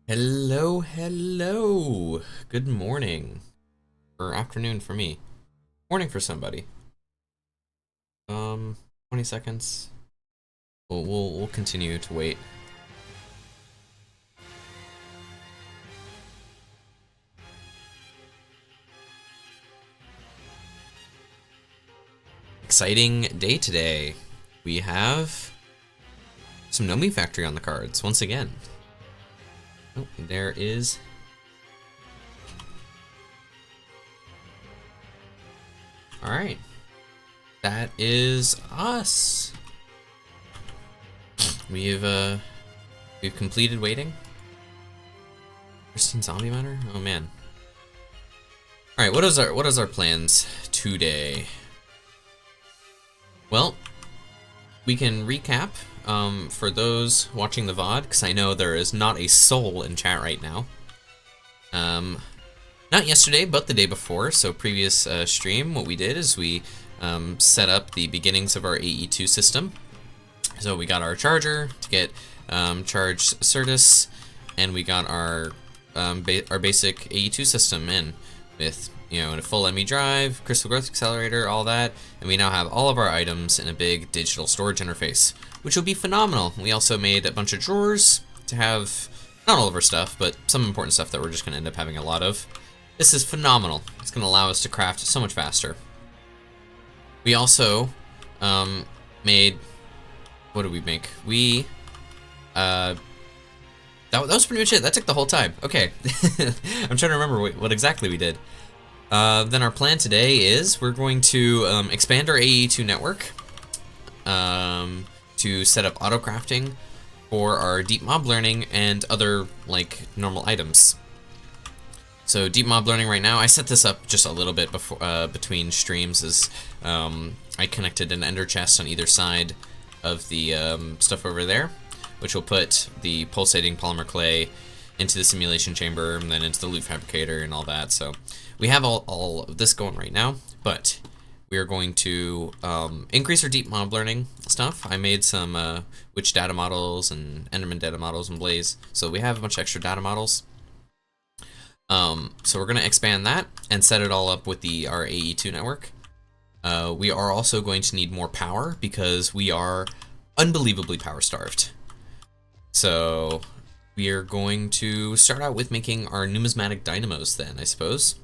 Hello, hello. Good morning. Or afternoon for me. Morning for somebody. 20 seconds. We'll continue to wait. Exciting day today. We have some Nomi Factory on the cards once again. Oh, there is. All right. That is us. We've completed waiting. Pristine zombie matter? Oh man. All right, what is our plans today? Well, we can recap for those watching the VOD, because I know there is not a soul in chat right now. Not yesterday, but the day before, so previous stream, what we did is we set up the beginnings of our AE2 system. So we got our charger to get charged Certus, and we got our basic AE2 system in with, a full ME drive, crystal growth accelerator, all that, and we now have all of our items in a big digital storage interface, which will be phenomenal. We also made a bunch of drawers to have not all of our stuff, but some important stuff that we're just going to end up having a lot of. This is phenomenal. It's going to allow us to craft so much faster. We also made, what did we make? We that was pretty much it. That took the whole time. Okay. I'm trying to remember what exactly we did. Then our plan today is we're going to expand our AE2 network to set up auto crafting for our deep mob learning and other like normal items. So deep mob learning right now, I set this up just a little bit before between streams as I connected an ender chest on either side of the stuff over there, which will put the pulsating polymer clay into the simulation chamber and then into the loot fabricator and all that. So we have all of this going right now, but we are going to increase our deep mob learning stuff. I made some witch data models and enderman data models and blaze, so we have a bunch of extra data models. So we're going to expand that and set it all up with our AE2 network. We are also going to need more power because we are unbelievably power starved. So we are going to start out with making our numismatic dynamos then, I suppose.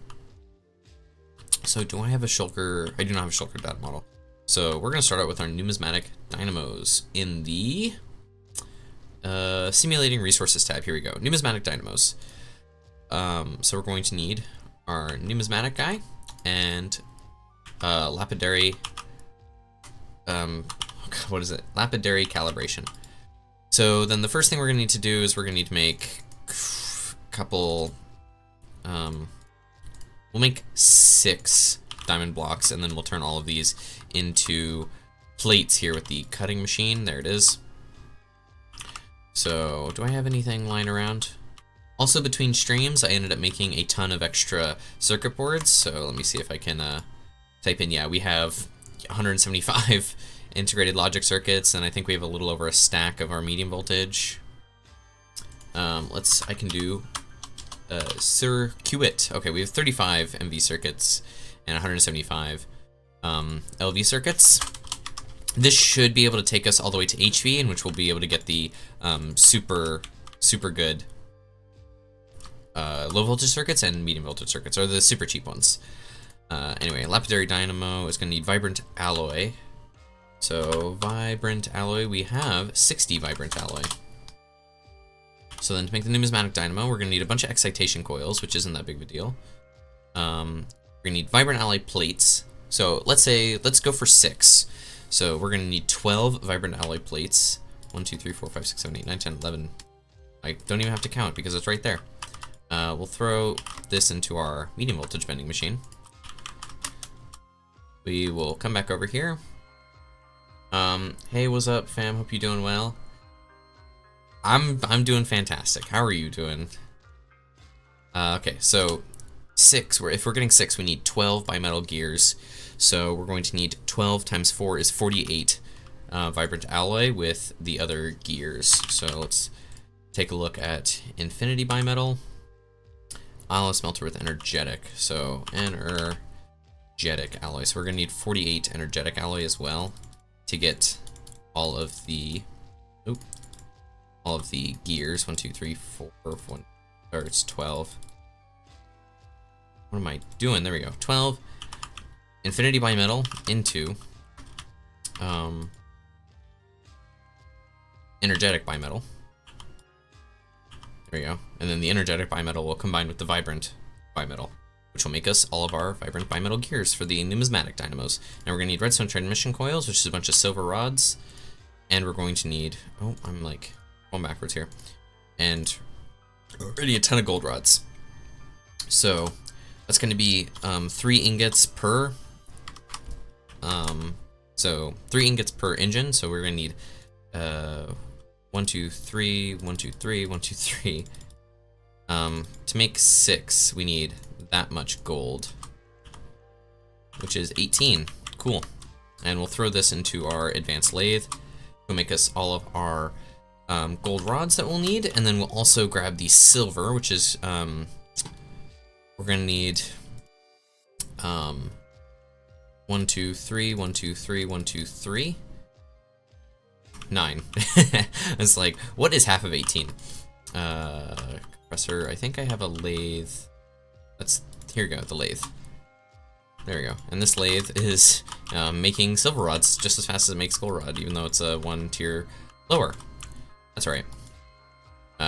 So do I have a shulker? I do not have a shulker data model. So we're going to start out with our numismatic dynamos in the simulating resources tab. Here we go. Numismatic dynamos. So we're going to need our numismatic guy and lapidary. What is it? Lapidary calibration. So then the first thing we're gonna need to do is we're gonna need to make a couple. We'll make 6 diamond blocks, and then we'll turn all of these into plates here with the cutting machine. There it is. So do I have anything lying around? Also, between streams, I ended up making a ton of extra circuit boards. So let me see if I can type in. Yeah, we have 175 integrated logic circuits, and I think we have a little over a stack of our medium voltage. I can do circuit. Okay, we have 35 MV circuits and 175 LV circuits. This should be able to take us all the way to HV, in which we'll be able to get the super good low voltage circuits and medium voltage circuits, or the super cheap ones. Anyway, lapidary dynamo is going to need vibrant alloy. So vibrant alloy, we have 60 vibrant alloy. So then to make the numismatic dynamo, we're going to need a bunch of excitation coils, which isn't that big of a deal. We're going to need vibrant alloy plates. So let's go for 6. So we're going to need 12 vibrant alloy plates. 1, 2, 3, 4, 5, 6, 7, 8, 9, 10, 11. I don't even have to count because it's right there. We'll throw this into our medium voltage vending machine. We will come back over here. Hey, what's up, fam? Hope you're doing well. I'm doing fantastic. How are you doing? Okay, so 6. If we're getting 6, we need 12 bimetal gears. So we're going to need 12 times 4 is 48 vibrant alloy with the other gears. So let's take a look at Infinity Bimetal. Alloy smelter with energetic. So energetic alloy. So we're gonna need 48 energetic alloy as well to get all of the gears. 1, 2, 3, 4, 1. Or it's 12. What am I doing? There we go. 12 Infinity Bimetal into energetic bimetal. There we go. And then the energetic bimetal will combine with the vibrant bimetal, which will make us all of our vibrant bimetal gears for the numismatic dynamos. Now we're going to need redstone transmission coils, which is a bunch of silver rods. And we're going to need, oh, I'm like going backwards here. And already a ton of gold rods. So that's going to be 3 ingots per, 3 ingots per engine. So we're going to need 1, 2, 3, 1, 2, 3, 1, 2, 3. To make 6, we need that much gold, which is 18. Cool. And we'll throw this into our advanced lathe. It'll make us all of our gold rods that we'll need, and then we'll also grab the silver, which is we're gonna need 1, 2, 3, 1, 2, 3, 1, 2, 3. 9. It's like, what is half of 18? Compressor, I think I have a lathe. Here we go, the lathe. There we go. And this lathe is making silver rods just as fast as it makes gold rod, even though it's a 1 tier lower. That's right.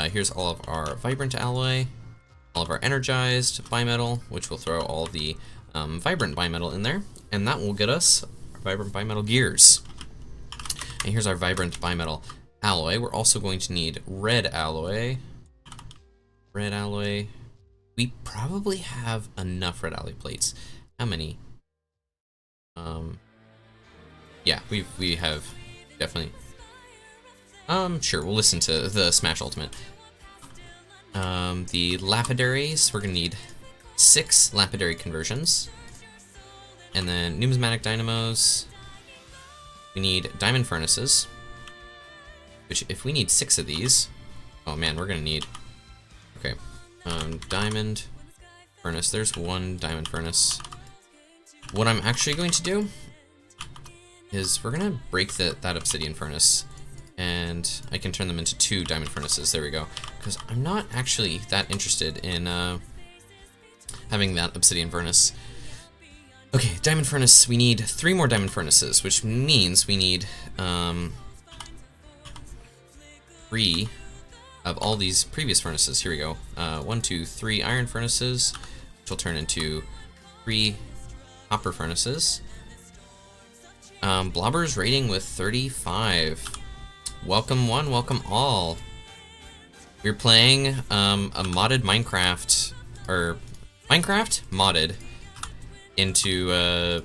Here's all of our vibrant alloy, all of our energized bimetal, which will throw all the vibrant bimetal in there, and that will get us our vibrant bimetal gears. And here's our vibrant bimetal alloy. We're also going to need red alloy. Red alloy. We probably have enough red alloy plates. How many? Yeah, we have definitely. Sure, we'll listen to the Smash Ultimate. The lapidaries, we're gonna need 6 lapidary conversions. And then numismatic dynamos. We need diamond furnaces, which if we need 6 of these, oh man, we're gonna need, okay, diamond furnace, there's 1 diamond furnace. What I'm actually going to do is we're gonna break that obsidian furnace, and I can turn them into 2 diamond furnaces, there we go, because I'm not actually that interested in having that obsidian furnace. Okay, diamond furnace, we need 3 more diamond furnaces, which means we need 3 of all these previous furnaces. Here we go. 1, 2, 3 iron furnaces, which will turn into 3 copper furnaces. Blobber's rating with 35. Welcome one, welcome all. We're playing a modded Minecraft, or Minecraft modded into oh,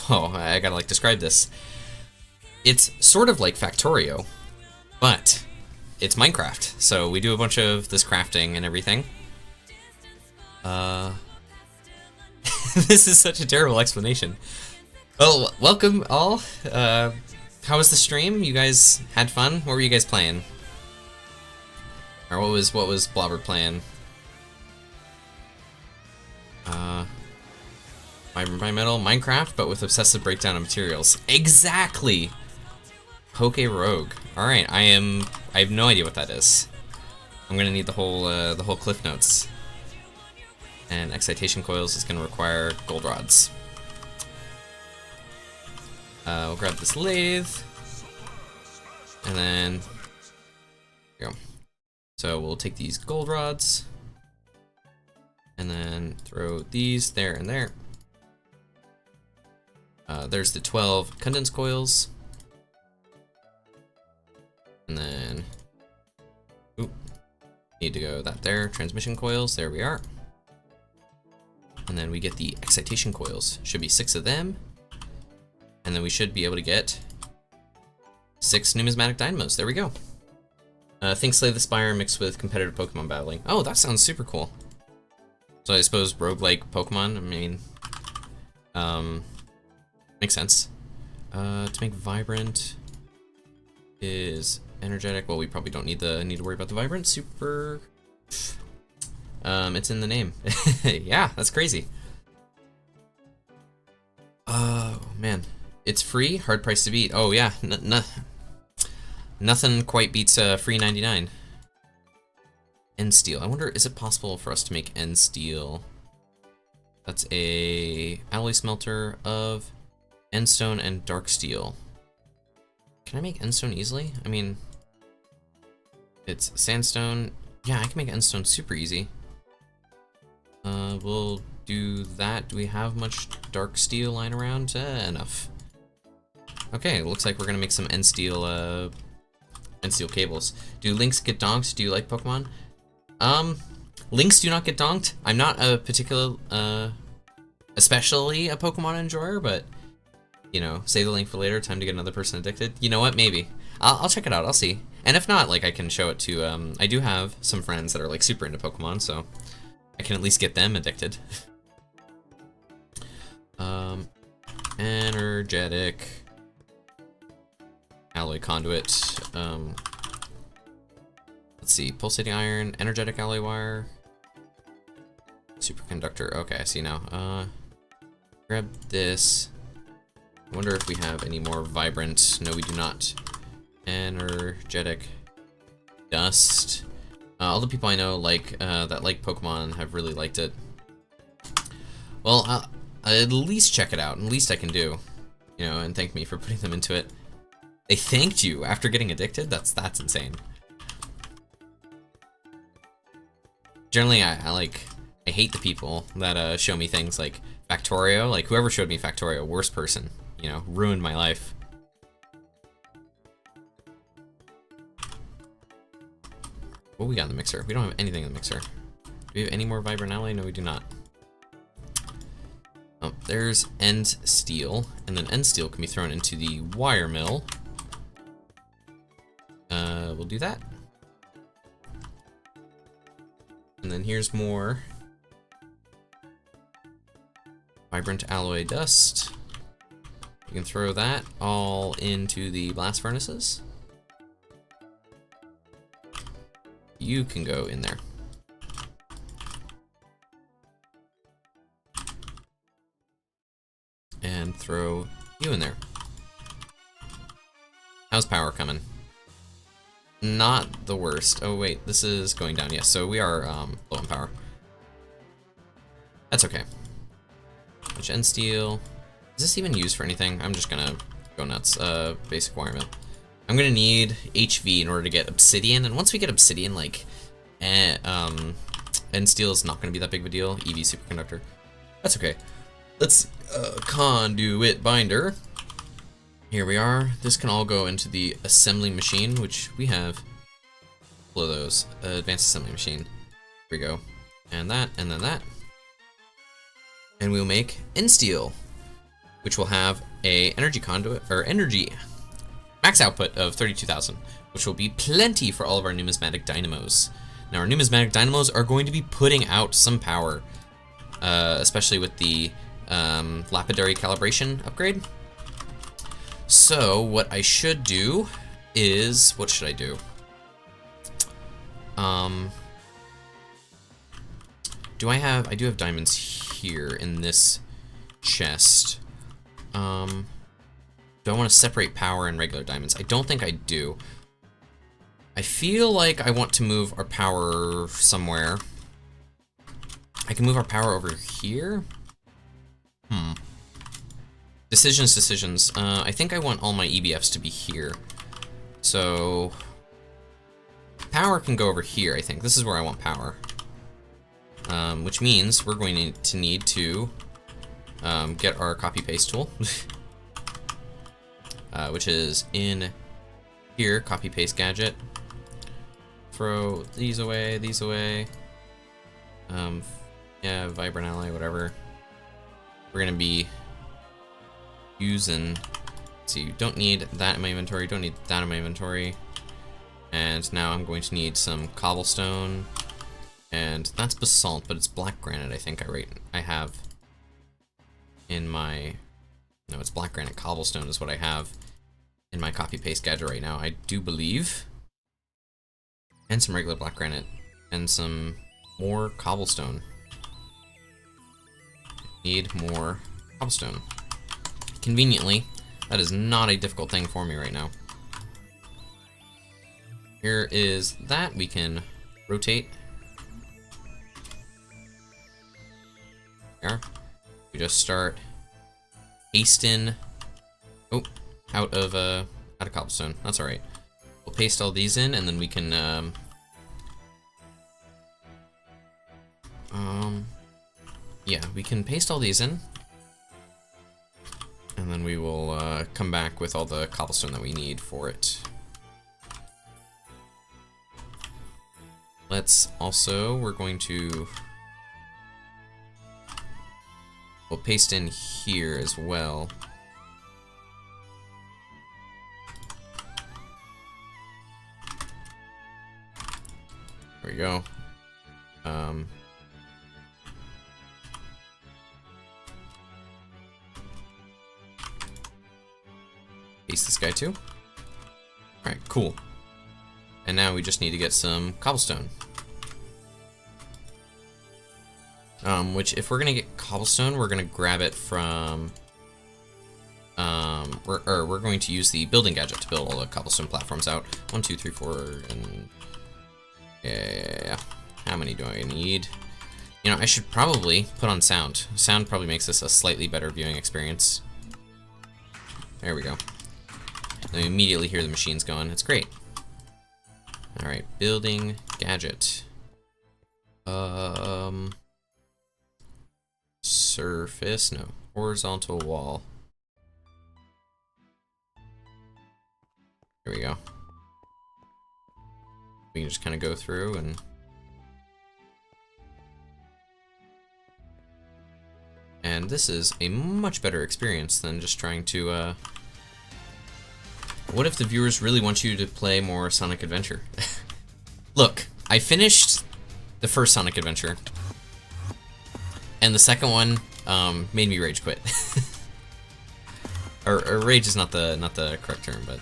I gotta like describe this. It's sort of like Factorio, but it's Minecraft. So we do a bunch of this crafting and everything. This is such a terrible explanation. Well, welcome all. How was the stream? You guys had fun? What were you guys playing? Or what was Blobber playing? Environmental Minecraft, but with obsessive breakdown of materials. Exactly. Poke Rogue. All right, I have no idea what that is. I'm gonna need the whole cliff notes. And excitation coils is gonna require gold rods. We'll grab this lathe, and then here we go. So we'll take these gold rods, and then throw these there and there. There's the 12 condense coils. And then, oop, need to go that there, transmission coils, there we are. And then we get the excitation coils. Should be 6 of them. And then we should be able to get 6 numismatic dynamos. There we go. Think Slay the Spire mixed with competitive Pokemon battling. Oh, that sounds super cool. So I suppose roguelike Pokemon, I mean, makes sense. To make vibrant, is energetic. Well, we probably don't need to worry about the vibrant. Super. It's in the name. Yeah, that's crazy. Oh man, it's free. Hard price to beat. Oh yeah, nothing quite beats free 99. End steel. I wonder, is it possible for us to make end steel? That's a alloy smelter of endstone and dark steel. Can I make endstone easily? I mean, it's sandstone. Yeah, I can make endstone super easy. We'll do that. Do we have much dark steel lying around? Enough. Okay, looks like we're gonna make some end steel cables. Do links get donked? Do you like Pokemon? Links do not get donked. I'm not a particular, especially a Pokemon enjoyer, but, you know, save the link for later, time to get another person addicted. You know what, maybe. I'll check it out, I'll see. And if not, like, I can show it to, I do have some friends that are, like, super into Pokemon, so I can at least get them addicted. Energetic. Alloy conduit. Let's see, pulsating iron, energetic alloy wire, superconductor. Okay, I see now. Grab this. I wonder if we have any more vibrant. No, we do not. Energetic dust. All the people I know that like Pokemon have really liked it. Well, I'll at least check it out. At least I can do, you know, and thank me for putting them into it. They thanked you after getting addicted? That's insane. Generally, I hate the people that show me things like Factorio. Like, whoever showed me Factorio, worst person. You know, ruined my life. What we got in the mixer? We don't have anything in the mixer. Do we have any more vibrant alloy? No, we do not. Oh, there's end steel, and then end steel can be thrown into the wire mill. We'll do that. And then here's more vibrant alloy dust. You can throw that all into the blast furnaces. You can go in there. And throw you in there. How's power coming? Not the worst. Oh wait, this is going down. Yes, so we are low on power. That's okay. Which end steel? Is this even used for anything? I'm just gonna go nuts. Basic wire mill. I'm gonna need HV in order to get obsidian, and once we get obsidian, like, end steel is not gonna be that big of a deal. EV superconductor. That's okay. Let's conduit binder. Here we are. This can all go into the assembly machine, which we have full of those. Advanced assembly machine. Here we go. And that, and then that. And we'll make end steel, which will have a energy conduit, or energy max output of 32,000, which will be plenty for all of our numismatic dynamos. Now, our numismatic dynamos are going to be putting out some power, especially with the lapidary calibration upgrade. So what I should do is, what should I do? I do have diamonds here in this chest. Do I want to separate power and regular diamonds? I don't think I do. I feel like I want to move our power somewhere. I can move our power over here. Decisions. I think I want all my EBFs to be here. So, power can go over here, I think. This is where I want power. Which means we're going to need to get our copy-paste tool. Which is in here, copy-paste gadget. Throw these away, these away. Yeah, vibrant alloy, whatever. We're gonna be using, let's see, don't need that in my inventory, don't need that in my inventory. And now I'm going to need some cobblestone, and that's basalt, but it's black granite, I think I have in my, no, it's black granite cobblestone is what I have in my copy paste gadget right now, I do believe. And some regular black granite. And some more cobblestone. Need more cobblestone. Conveniently, that is not a difficult thing for me right now. Here is that. We can rotate. There. We just start pasting. Oh, out of cobblestone. That's all right. We'll paste all these in, and then we can yeah, we can paste all these in, and then we will come back with all the cobblestone that we need for it. Let's also, we're going to, we'll paste in here as well. There we go. Paste this guy too. Alright, cool. And now we just need to get some cobblestone. Which, if we're gonna get cobblestone, we're gonna grab it from, we're going to use the building gadget to build all the cobblestone platforms out. 1, 2, 3, 4, and yeah. How many do I need? You know, I should probably put on sound. Sound probably makes this a slightly better viewing experience. There we go. And we immediately hear the machines going. It's great. Alright, building gadget. Surface, no. Horizontal wall. Here we go. We can just kind of go through and this is a much better experience than just trying to, what if the viewers really want you to play more Sonic Adventure? Look, I finished the first Sonic Adventure, and the second one made me rage quit. or rage is not the correct term, but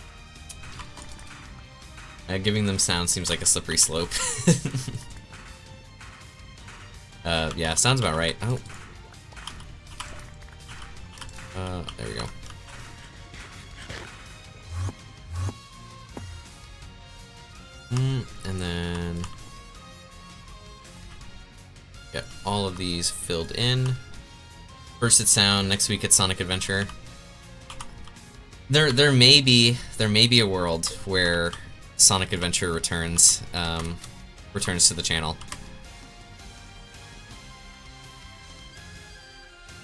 giving them sound seems like a slippery slope. Yeah, sounds about right. Oh. There we go. And then get all of these filled in. First at Sound, next week at Sonic Adventure. There may be a world where Sonic Adventure returns to the channel.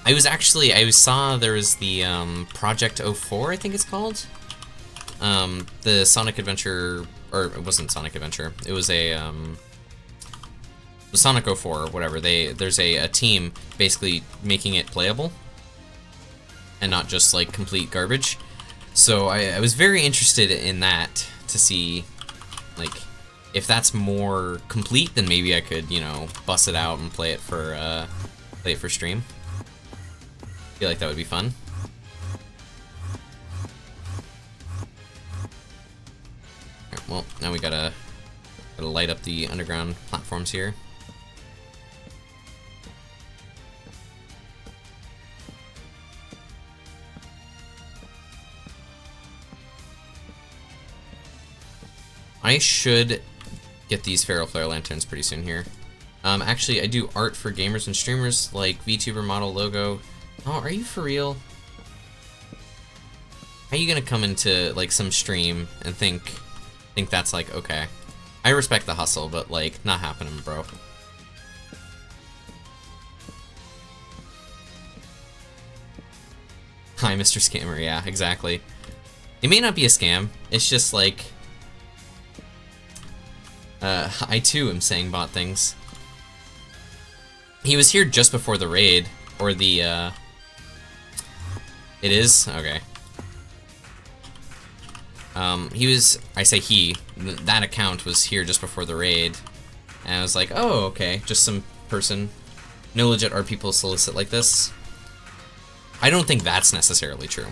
I saw there was the Project 04, I think it's called. The Sonic Adventure, or it wasn't Sonic Adventure. It was a Sonic 04 or whatever. There's a team basically making it playable and not just like complete garbage. So I was very interested in that to see, like, if that's more complete, then maybe I could, you know, bust it out and play it for stream. I feel like that would be fun. Alright, well, now we gotta light up the underground platforms here. I should get these Feral Flare Lanterns pretty soon here. Actually, I do art for gamers and streamers, like VTuber model logo. Oh, are you for real? How are you gonna come into, like, some stream and think that's, like, okay? I respect the hustle, but, like, not happening, bro. Hi, Mr. Scammer, yeah, exactly. It may not be a scam, it's just, like, I too am saying bot things. He was here just before the raid, or the, It is? Okay. He was, I say he, that account was here just before the raid, and I was like, oh, okay, just some person. No legit art people solicit like this. I don't think that's necessarily true,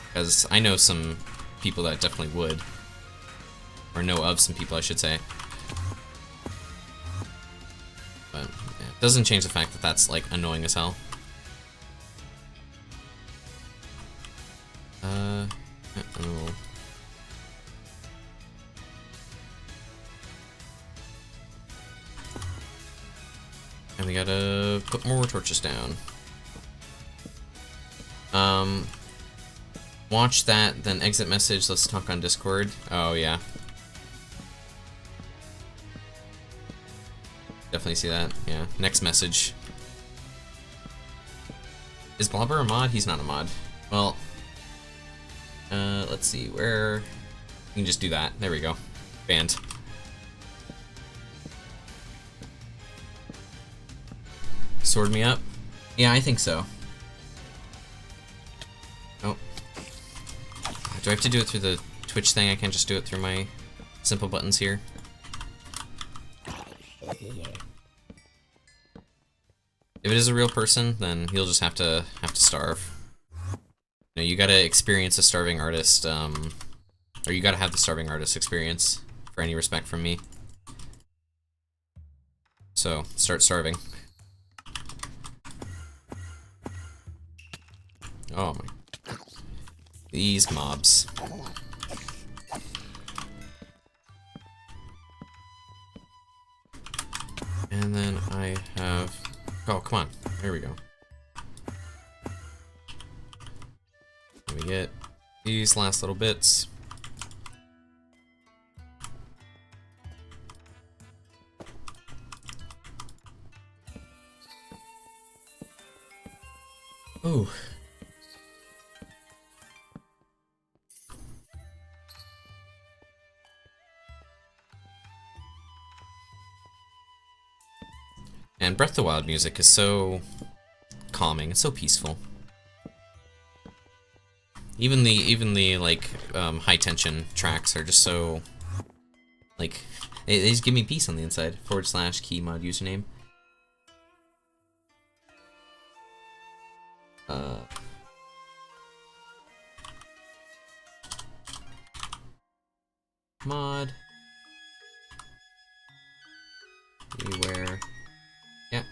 because I know some people that definitely would. Or know of some people, I should say. But yeah, it doesn't change the fact that that's, like, annoying as hell. Oh. And we gotta put more torches down. Watch that, then exit message, let's talk on Discord. Oh, yeah. Definitely see that, yeah. Next message. Is Blobber a mod? He's not a mod. Well, let's see, where... You can just do that. There we go. Banned. Sword me up? Yeah, I think so. Oh. Do I have to do it through the Twitch thing? I can't just do it through my simple buttons here. If it is a real person, then he'll just have to starve. You know, you gotta experience a starving artist, or you gotta have the starving artist experience for any respect from me. So, start starving. Oh my. These mobs. And then I have... Oh, come on. There we go. Let me get these last little bits. Ooh. And Breath of the Wild music is so calming, it's so peaceful. Even the like high tension tracks are just so like they just give me peace on the inside. / key mod username. Mod. Beware. Yeah.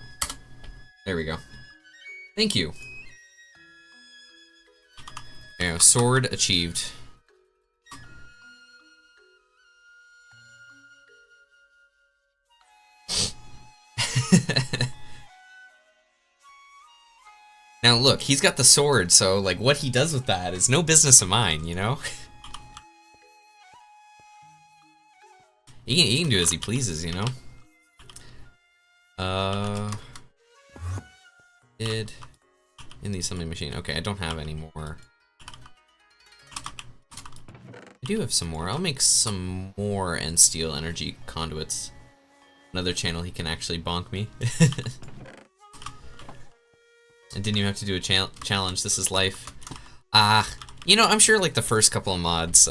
There we go. Thank you. There we go. Sword achieved. Now look, he's got the sword, so like what he does with that is no business of mine, you know? He can do as he pleases, you know? In the assembly machine. Okay, I don't have any more. I do have some more. I'll make some more end steel energy conduits. Another channel he can actually bonk me. I didn't even have to do a challenge. This is life. You know, I'm sure like the first couple of mods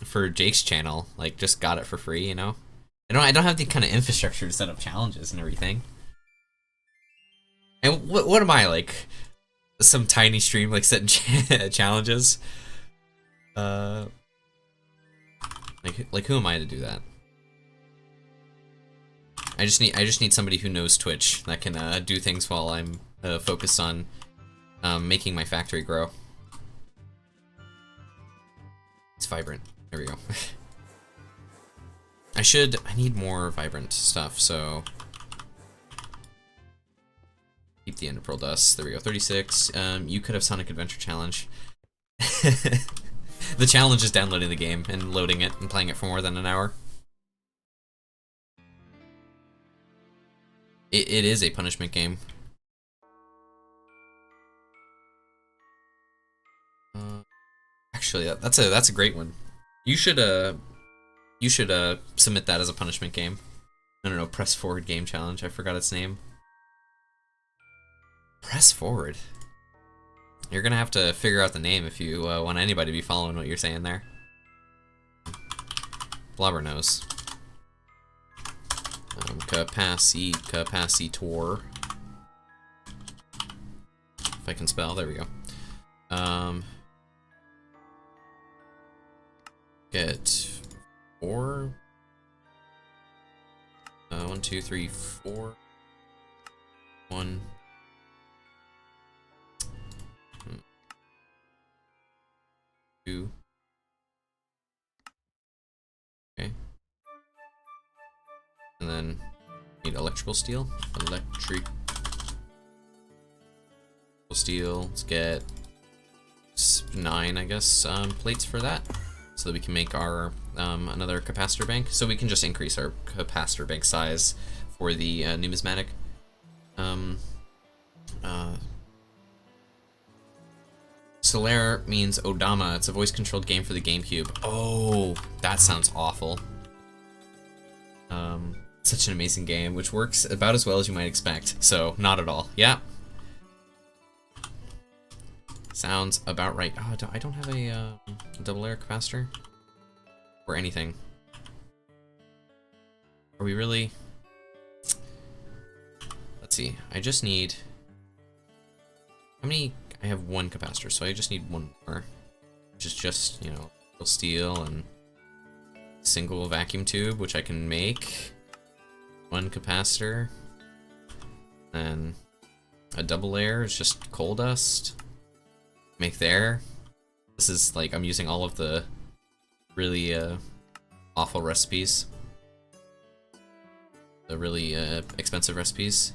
for Jake's channel, like just got it for free, you know? I don't have the kind of infrastructure to set up challenges and everything. And what am I, like some tiny stream like setting challenges? Like who am I to do that? I just need somebody who knows Twitch that can do things while I'm focused on making my factory grow. It's vibrant. There we go. I need more vibrant stuff, so keep the ender pearl dust. There we go. 36. You could have Sonic Adventure Challenge. The challenge is downloading the game and loading it and playing it for more than an hour. It is a punishment game. Actually, that's a great one. You should submit that as a punishment game. I don't know, press forward game challenge. I forgot its name. Press forward. You're gonna have to figure out the name if you want anybody to be following what you're saying there. Blobber knows. Capacitor. If I can spell, there we go. 4. 1, 2, 3, 4. 1. 2. Okay. And then need electrical steel. Electrical steel. Let's get 9, I guess, plates for that, so that we can make our another capacitor bank. So we can just increase our capacitor bank size for the numismatic. Solaire means Odama. It's a voice-controlled game for the GameCube. Oh, that sounds awful. Such an amazing game, which works about as well as you might expect. So, not at all. Yeah. Sounds about right. Oh, I don't have a double layer capacitor or anything. Are we really? Let's see. I just need. How many? I have 1 capacitor, so I just need 1 more, which is just, you know, steel and single vacuum tube, which I can make 1 capacitor, and a double layer is just coal dust. Make there. This is like I'm using all of the really awful recipes, the really expensive recipes.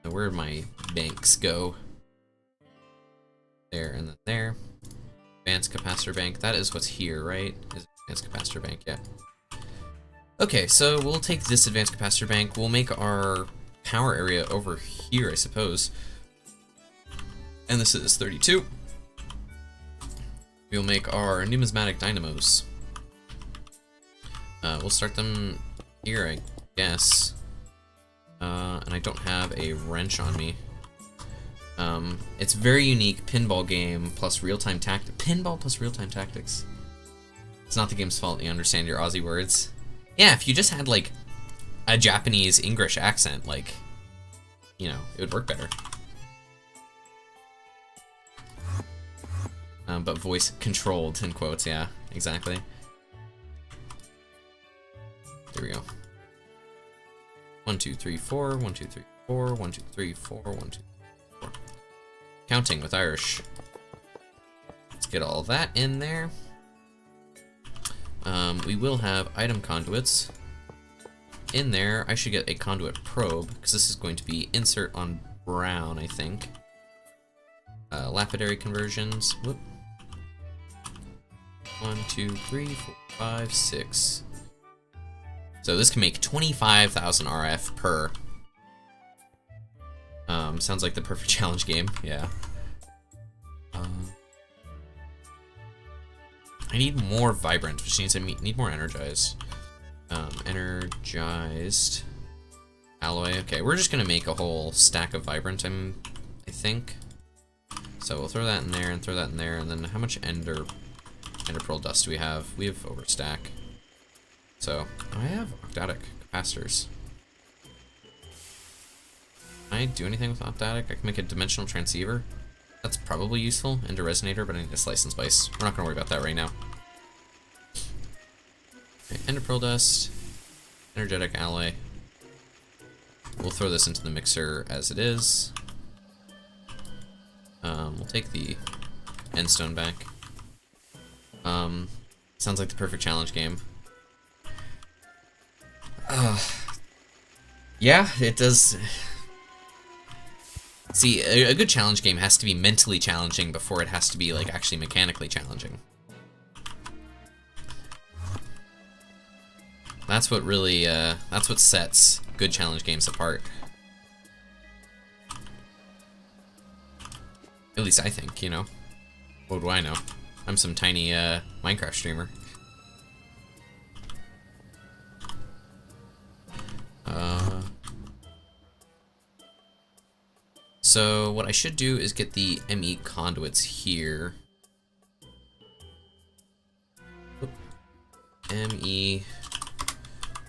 Now, where did my banks go? There and then there. Advanced capacitor bank. That is what's here, right? Is advanced capacitor bank? Yeah. Okay, so we'll take this advanced capacitor bank. We'll make our power area over here, I suppose. And this is 32. We'll make our numismatic dynamos. We'll start them here, I guess. And I don't have a wrench on me. It's very unique pinball game plus real-time tactics. Pinball plus real-time tactics. It's not the game's fault. You understand your Aussie words. Yeah, if you just had like a Japanese English accent, like, you know, it would work better. But voice controlled in quotes. Yeah, exactly. There we go. 1, 2, 3, 4. 1, 2, 3, 4. 1, 2, 3, 4. 1, 2. Counting with Irish. Let's get all that in there. We will have item conduits in there. I should get a conduit probe, because this is going to be insert on brown, I think. Lapidary conversions. Whoop. 1, 2, 3, 4, 5, 6. So this can make 25,000 RF per. Sounds like the perfect challenge game. Yeah. I need more vibrant, which means I need more energized. Energized alloy. Okay, we're just gonna make a whole stack of vibrant. I think. So we'll throw that in there and throw that in there, and then how much ender pearl dust do we have? We have overstack. So I have octadic capacitors. Can I do anything with octadic? I can make a dimensional transceiver. That's probably useful. Ender resonator, but I need a slice and spice. We're not gonna worry about that right now. Okay, ender pearl dust, energetic alloy. We'll throw this into the mixer as it is. We'll take the end stone back. Sounds like the perfect challenge game. Yeah, it does. See, a good challenge game has to be mentally challenging before it has to be like actually mechanically challenging. That's what really, that's what sets good challenge games apart. At least I think, you know. What do I know? I'm some tiny Minecraft streamer. So what I should do is get the ME conduits here. Oop. ME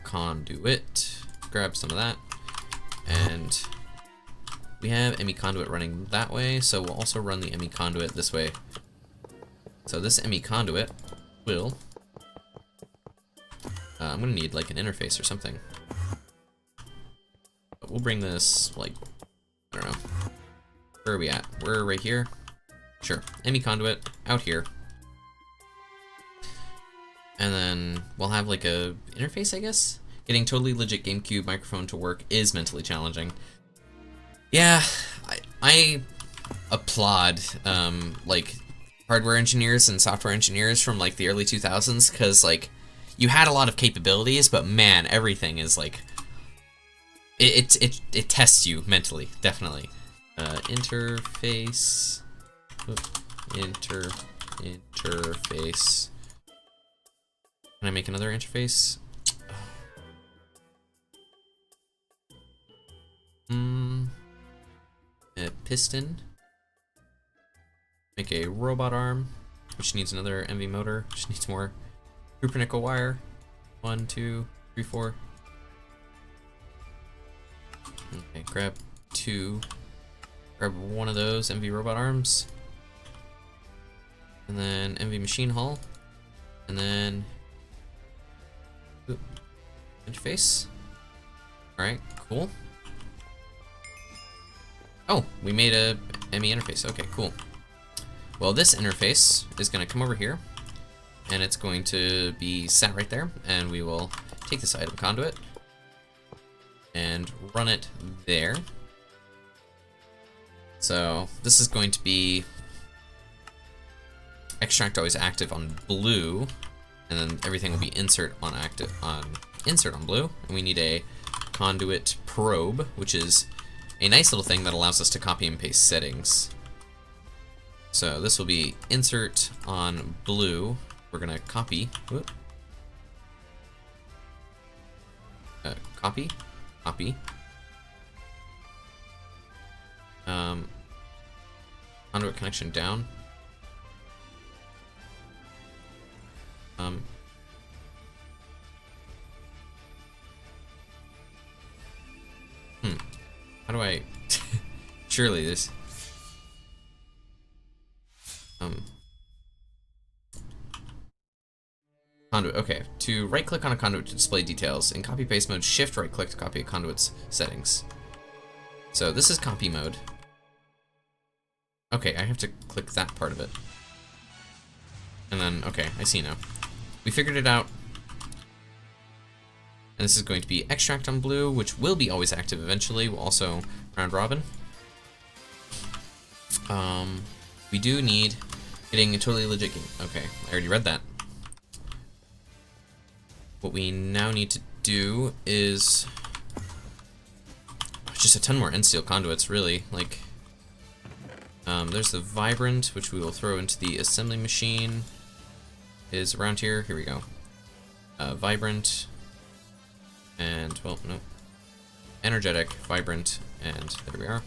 conduit. Grab some of that. And we have ME conduit running that way, so we'll also run the ME conduit this way. So this ME conduit will I'm gonna need like an interface or something. But we'll bring this, like, I don't know. Where are we at? We're right here. Sure. ME conduit out here. And then we'll have like a interface, I guess? Getting totally legit GameCube microphone to work is mentally challenging. Yeah, I applaud like hardware engineers and software engineers from like the early 2000s, because like you had a lot of capabilities, but man, everything is like it tests you mentally, definitely. Interface, interface. Can I make another interface? A piston. Make a robot arm, which needs another MV motor, which needs more Cooper nickel wire. 1, 2, 3, 4. Okay, grab 2. Grab one of those MV robot arms. And then MV machine hull. And then interface. Alright, cool. Oh, we made a ME interface. Okay, cool. Well, this interface is going to come over here, and it's going to be sat right there, and we will take this item conduit and run it there. So this is going to be extract always active on blue, and then everything will be insert on blue, and we need a conduit probe, which is a nice little thing that allows us to copy and paste settings. So this will be insert on blue. We're gonna copy. Copy. Conduit connection down. How do I? Surely this. Conduit. Okay. To right-click on a conduit to display details in copy-paste mode, shift right-click to copy a conduit's settings. So this is copy mode. Okay, I have to click that part of it. And then, okay, I see now. We figured it out. And this is going to be extract on blue, which will be always active eventually. We'll also round robin. We do need getting a totally legit game. Okay, I already read that. What we now need to do is just a ton more end steel conduits, really. Like, there's the vibrant, which we will throw into the assembly machine. Is around here. Here we go. Vibrant. And, well, no. Energetic, vibrant, and there we are.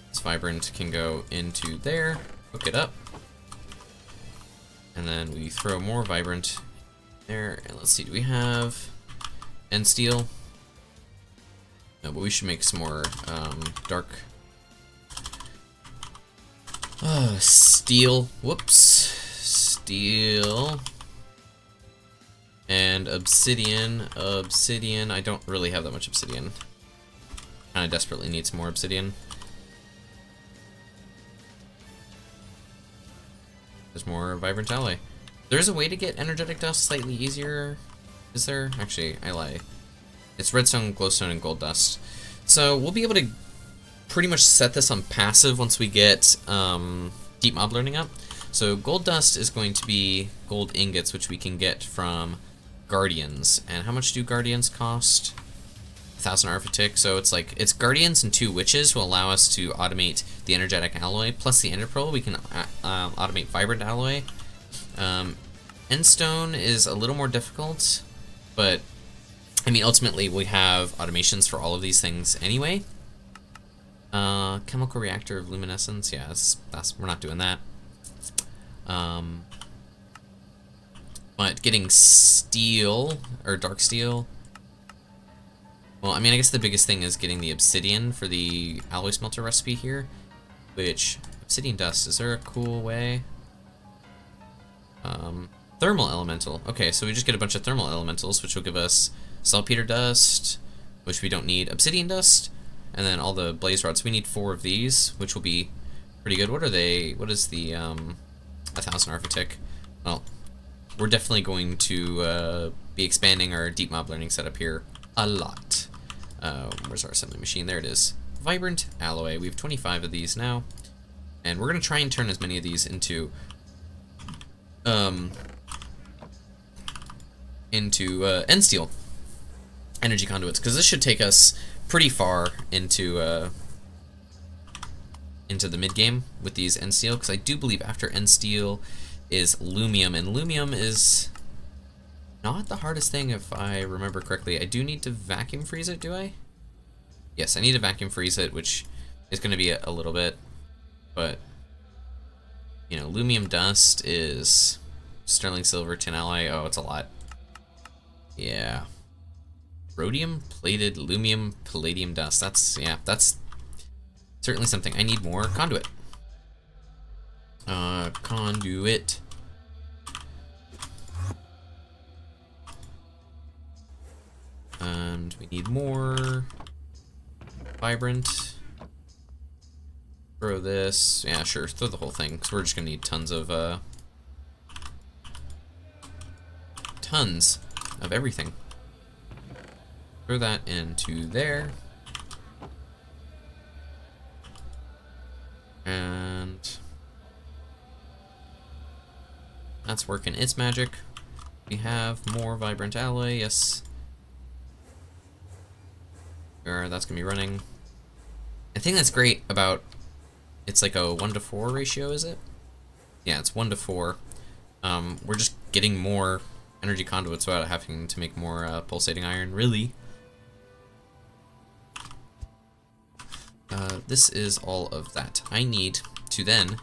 This vibrant can go into there, hook it up, and then we throw more vibrant there. And let's see, do we have end steel? No, but we should make some more dark steel. Whoops. Steel. And obsidian. Obsidian. I don't really have that much obsidian. Kind of desperately need some more obsidian. There's more vibrant alloy. There's a way to get energetic dust slightly easier. Is there? Actually, I lie. It's redstone, glowstone, and gold dust. So we'll be able to pretty much set this on passive once we get deep mob learning up. So gold dust is going to be gold ingots, which we can get from guardians. And how much do guardians cost? 1,000 Arfa tick. So it's like, it's guardians and 2 witches will allow us to automate the energetic alloy, plus the ender pearl we can automate vibrant alloy. Endstone is a little more difficult, but I mean ultimately we have automations for all of these things anyway. Chemical reactor of luminescence, yeah, that's we're not doing that. But getting steel, or dark steel, well, I mean, I guess the biggest thing is getting the obsidian for the alloy smelter recipe here, which, obsidian dust, is there a cool way? Thermal elemental. Okay, so we just get a bunch of thermal elementals, which will give us saltpeter dust, which we don't need, obsidian dust, and then all the blaze rods. We need 4 of these, which will be pretty good. What are they? What is the 1,000 arithmetic? Well, we're definitely going to be expanding our deep mob learning setup here a lot. Where's our assembly machine? There it is. Vibrant alloy. We have 25 of these now, and we're gonna try and turn as many of these into end steel energy conduits, because this should take us pretty far into the mid game with these end steel. Because I do believe after end steel is lumium, and lumium is not the hardest thing if I remember correctly. I do need to vacuum freeze it, do I? Yes, I need to vacuum freeze it, which is going to be a little bit, but you know, lumium dust is sterling silver, tin alloy. Oh, it's a lot. Yeah. Rhodium plated lumium palladium dust. That's, yeah, that's certainly something. I need more conduit. Conduit. And we need more vibrant. Throw this. Yeah, sure. Throw the whole thing, because we're just gonna need tons of everything. Throw that into there. And that's working its magic. We have more vibrant alloy, yes. That's gonna be running. I think that's great about, it's like a 1-to-4 ratio, is it? Yeah, it's 1-to-4. We're just getting more energy conduits without having to make more pulsating iron, really. This is all of that. I need to then,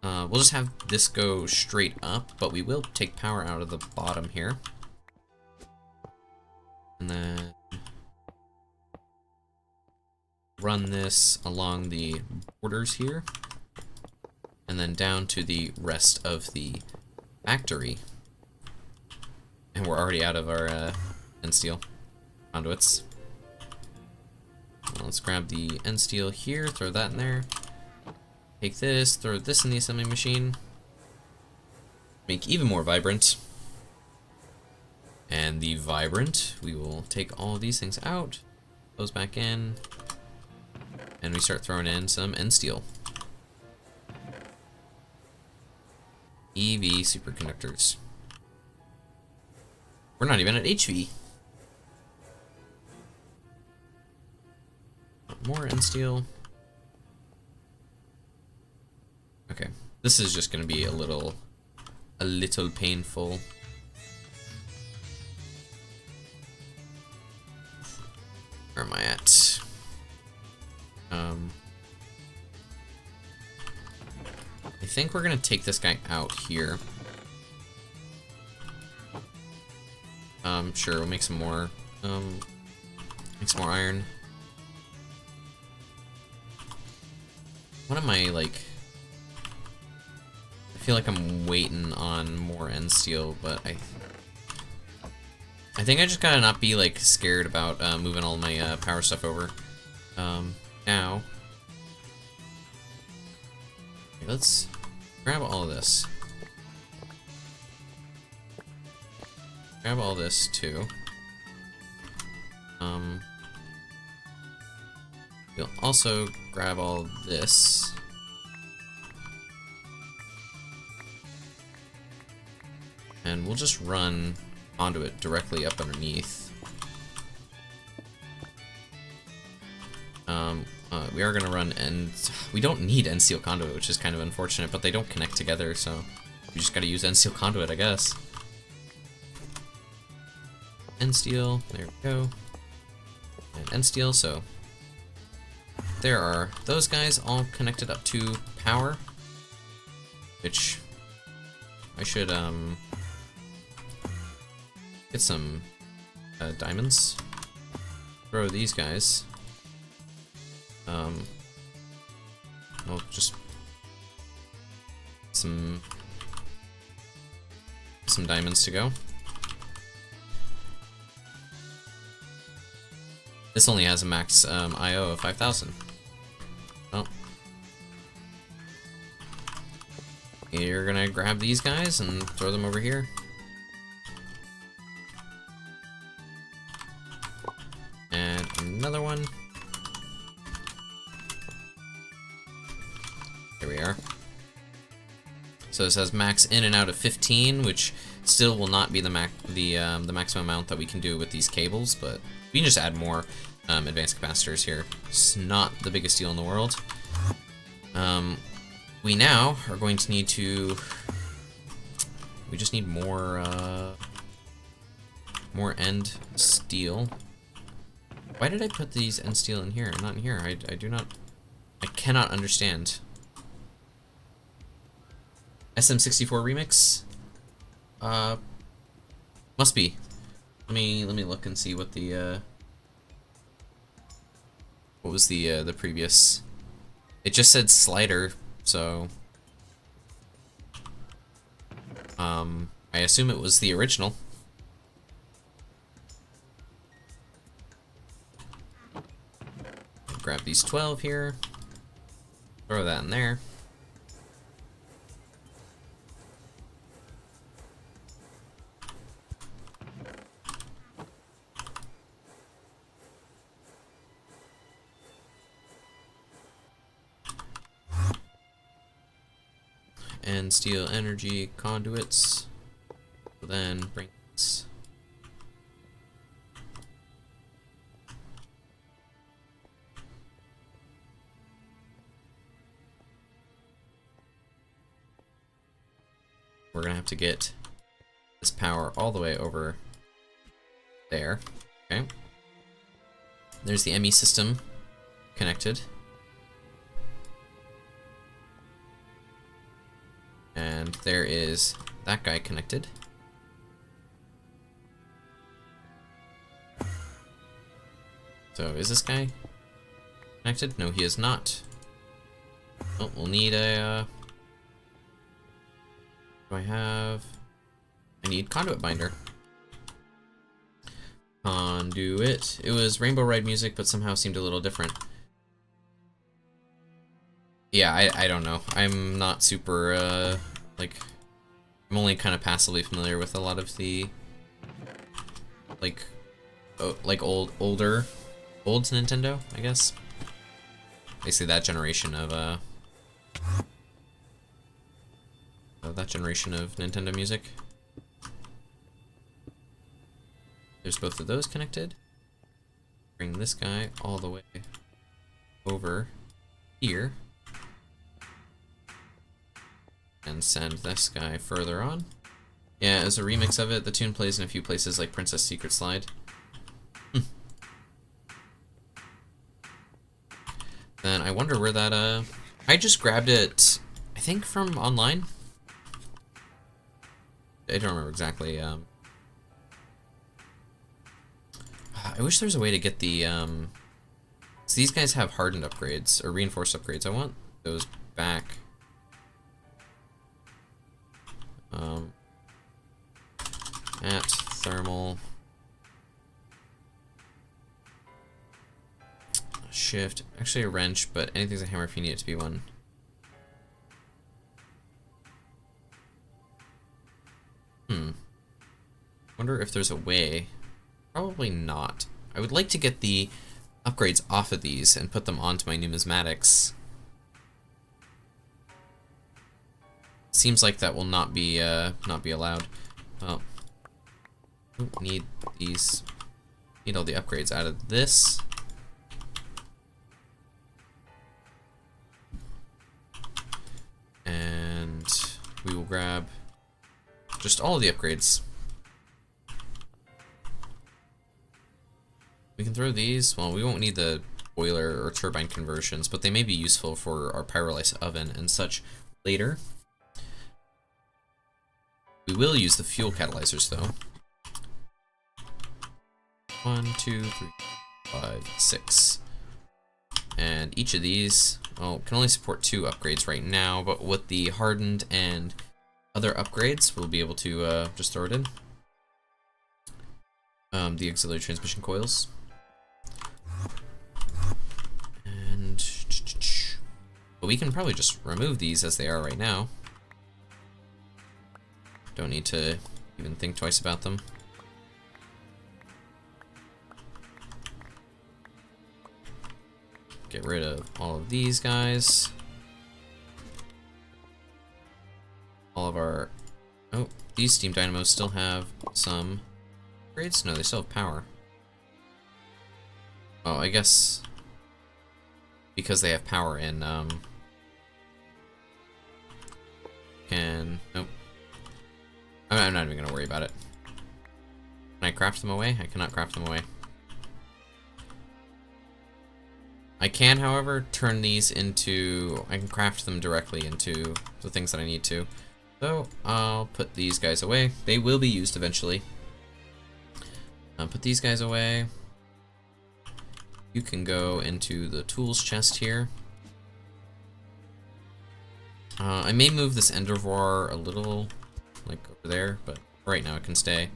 we'll just have this go straight up, but we will take power out of the bottom here. And then run this along the borders here, and then down to the rest of the factory. And we're already out of our end steel conduits. Well, let's grab the end steel here, throw that in there. Take this, throw this in the assembly machine. Make even more vibrant. And the vibrant, we will take all of these things out, those back in, and we start throwing in some end steel. EV superconductors. We're not even at HV. More end steel. Okay, this is just gonna be a little painful. Where am I at? I think we're gonna take this guy out here. Sure, we'll make some more iron. What am I, like, I feel like I'm waiting on more end steel, but I think I just gotta not be, like, scared about moving all my power stuff over. Now, okay, let's grab all of this. Grab all this too. We'll also grab all this. And we'll just run conduit directly up underneath. We are gonna run we don't need end steel conduit, which is kind of unfortunate, but they don't connect together, so we just gotta use end steel conduit, I guess. End steel, there we go. And end steel, so there are those guys all connected up to power, which I should get some diamonds. Throw these guys. Well, just some some diamonds to go. This only has a max IO of 5,000. Oh. You're gonna grab these guys and throw them over here. And another one. Here we are. So this has max in and out of 15, which still will not be the maximum amount that we can do with these cables, but we can just add more advanced capacitors here. It's not the biggest deal in the world. We now are going to need to... We just need more end steel. Why did I put these end steel in here? Not in here. I cannot understand. SM64 remix? Must be. Let me look and see what the what was the previous. It just said slider, so I assume it was the original. Grab these 12 here. Throw that in there. And steel energy conduits. Then bring this. We're gonna have to get this power all the way over there. Okay. There's the ME system connected. And there is that guy connected. So is this guy connected? No, he is not. Oh, we'll need a... do I need conduit binder. Conduit. It was Rainbow Ride music, but somehow seemed a little different. Yeah, I don't know. I'm not super, like... I'm only kind of passively familiar with a lot of the... like old Nintendo, I guess. Basically that generation of, Nintendo music. There's both of those connected. Bring this guy all the way over here. And send this guy further on. Yeah, as a remix of it, the tune plays in a few places like Princess Secret Slide. Then I wonder where that, I just grabbed it, I think from online. I don't remember exactly, I wish there was a way to get the, so these guys have hardened upgrades, or reinforced upgrades. I want those back. At thermal. Shift. Actually a wrench, but anything's a hammer if you need it to be one. Wonder if there's a way. Probably not. I would like to get the upgrades off of these and put them onto my numismatics. Seems like that will not be allowed. Well, need these. Need all the upgrades out of this. And we will grab just all of the upgrades. We can throw these. Well, we won't need the boiler or turbine conversions, but they may be useful for our pyrolysis oven and such later. We will use the fuel catalyzers though. 1, 2, 3, 5, 6. And each of these, well, can only support 2 upgrades right now, but with the hardened and other upgrades, we'll be able to just throw it in. The auxiliary transmission coils. And but we can probably just remove these as they are right now. Don't need to even think twice about them. Get rid of all of these guys. All of our... Oh, these steam dynamos still have some upgrades? No, they still have power. Oh, I guess because they have power in, nope. I'm not even gonna worry about it. Can I craft them away? I cannot craft them away. I can, however, turn these into... I can craft them directly into the things that I need to. So, I'll put these guys away. They will be used eventually. Put these guys away. You can go into the tools chest here. I may move this ender roar a little, like, over there, but right now it can stay.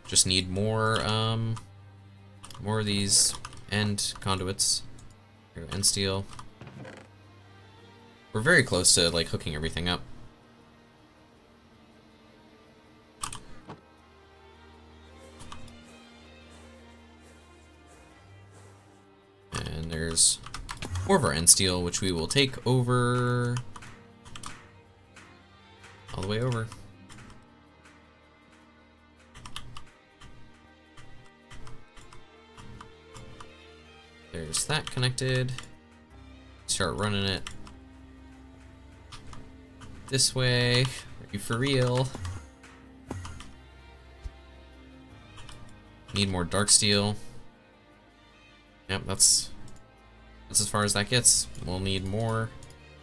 Just need more of these end conduits. Here, end steel. We're very close to like hooking everything up. And there's more of our end steel, which we will take over all the way over. There's that connected. Start running it this way. Are you for real? Need more dark steel. Yep, that's as far as that gets. We'll need more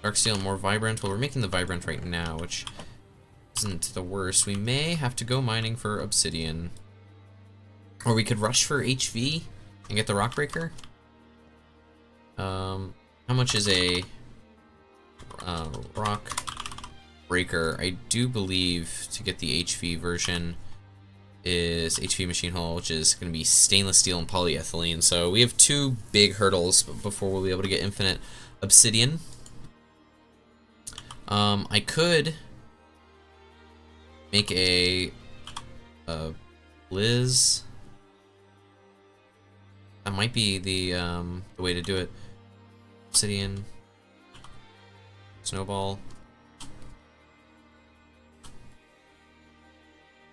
dark steel, more vibrant. Well, we're making the vibrant right now, which isn't the worst. We may have to go mining for obsidian. Or we could rush for HV and get the rock breaker. How much is a rock breaker? I do believe to get the HV version is HV machine hull, which is going to be stainless steel and polyethylene. So we have two big hurdles before we'll be able to get infinite obsidian. I could make a Blizz. That might be the way to do it. Obsidian, snowball.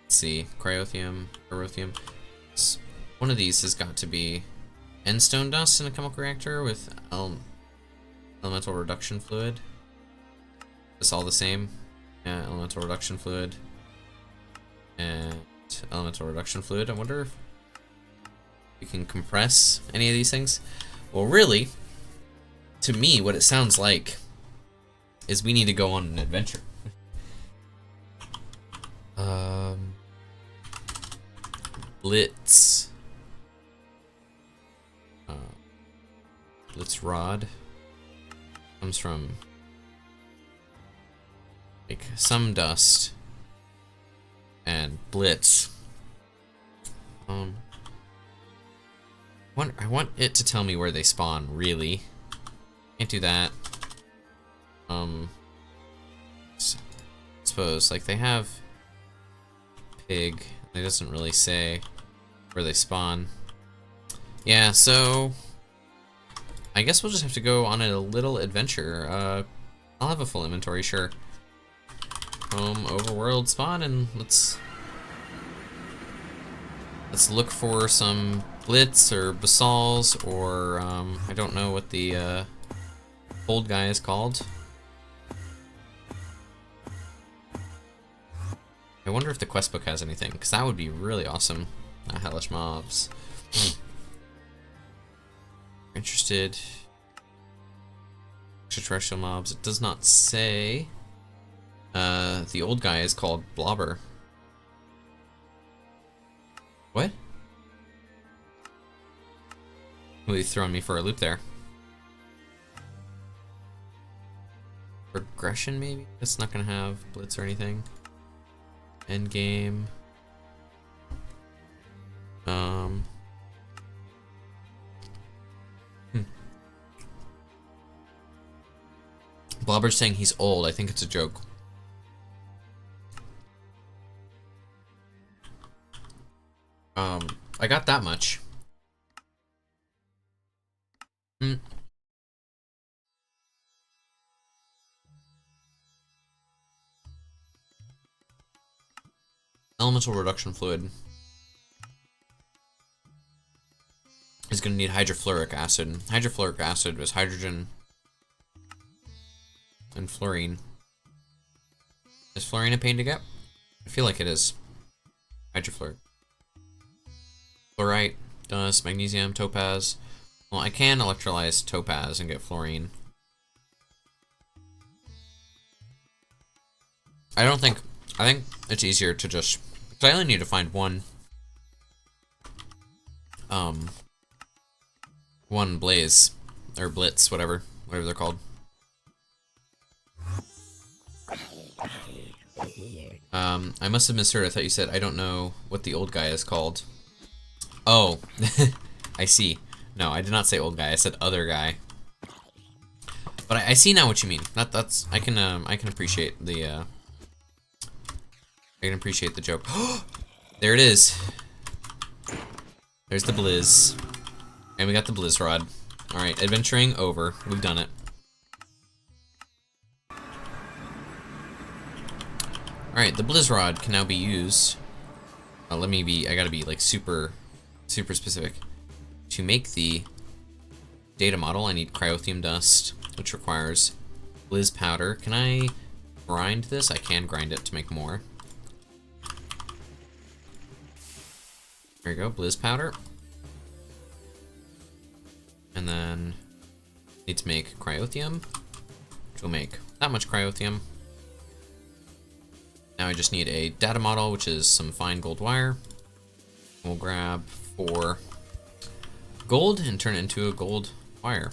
Let's see, cryothium, earthium. One of these has got to be endstone dust in a chemical reactor with elemental reduction fluid. It's all the same. Yeah, elemental reduction fluid and elemental reduction fluid. I wonder if we can compress any of these things. Well, really, to me, what it sounds like is we need to go on an adventure. Blitz. Blitz rod comes from like some dust and blitz. I want it to tell me where they spawn, really. Can't do that. Suppose, like, they have pig. It doesn't really say where they spawn. Yeah, so I guess we'll just have to go on a little adventure. I'll have a full inventory, sure. Home, overworld, spawn, and let's look for some blitz or basalts or I don't know what the old guy is called. I wonder if the quest book has anything, because that would be really awesome. Hellish mobs. Interested. Extraterrestrial mobs. It does not say. The old guy is called Blobber. What? Well, you throwing me for a loop there. aggression, maybe? It's not gonna have blitz or anything. End game. Blobber's saying he's old. I think it's a joke. I got that much. Elemental reduction fluid is going to need hydrofluoric acid. Hydrofluoric acid is hydrogen and fluorine. Is fluorine a pain to get? I feel like it is. Hydrofluoric. Fluorite, dust, magnesium, topaz. Well, I can electrolyze topaz and get fluorine. I think it's easier to just, because I only need to find one blaze, or blitz, whatever they're called. I must have misheard. I thought you said, I don't know what the old guy is called. Oh, I see. No, I did not say old guy. I said other guy. But I see now what you mean. That's I can appreciate the joke. There it is. There's the blizz. And we got the blizz rod. Alright, adventuring over. We've done it. Alright, the blizz rod can now be used. I gotta be like super specific. To make the data model, I need cryothium dust, which requires blizz powder. Can I grind this? I can grind it to make more. There you go, blizz powder. And then need to make cryothium, which will make that much cryothium. Now I just need a data model, which is some fine gold wire. We'll grab 4 gold and turn it into a gold wire.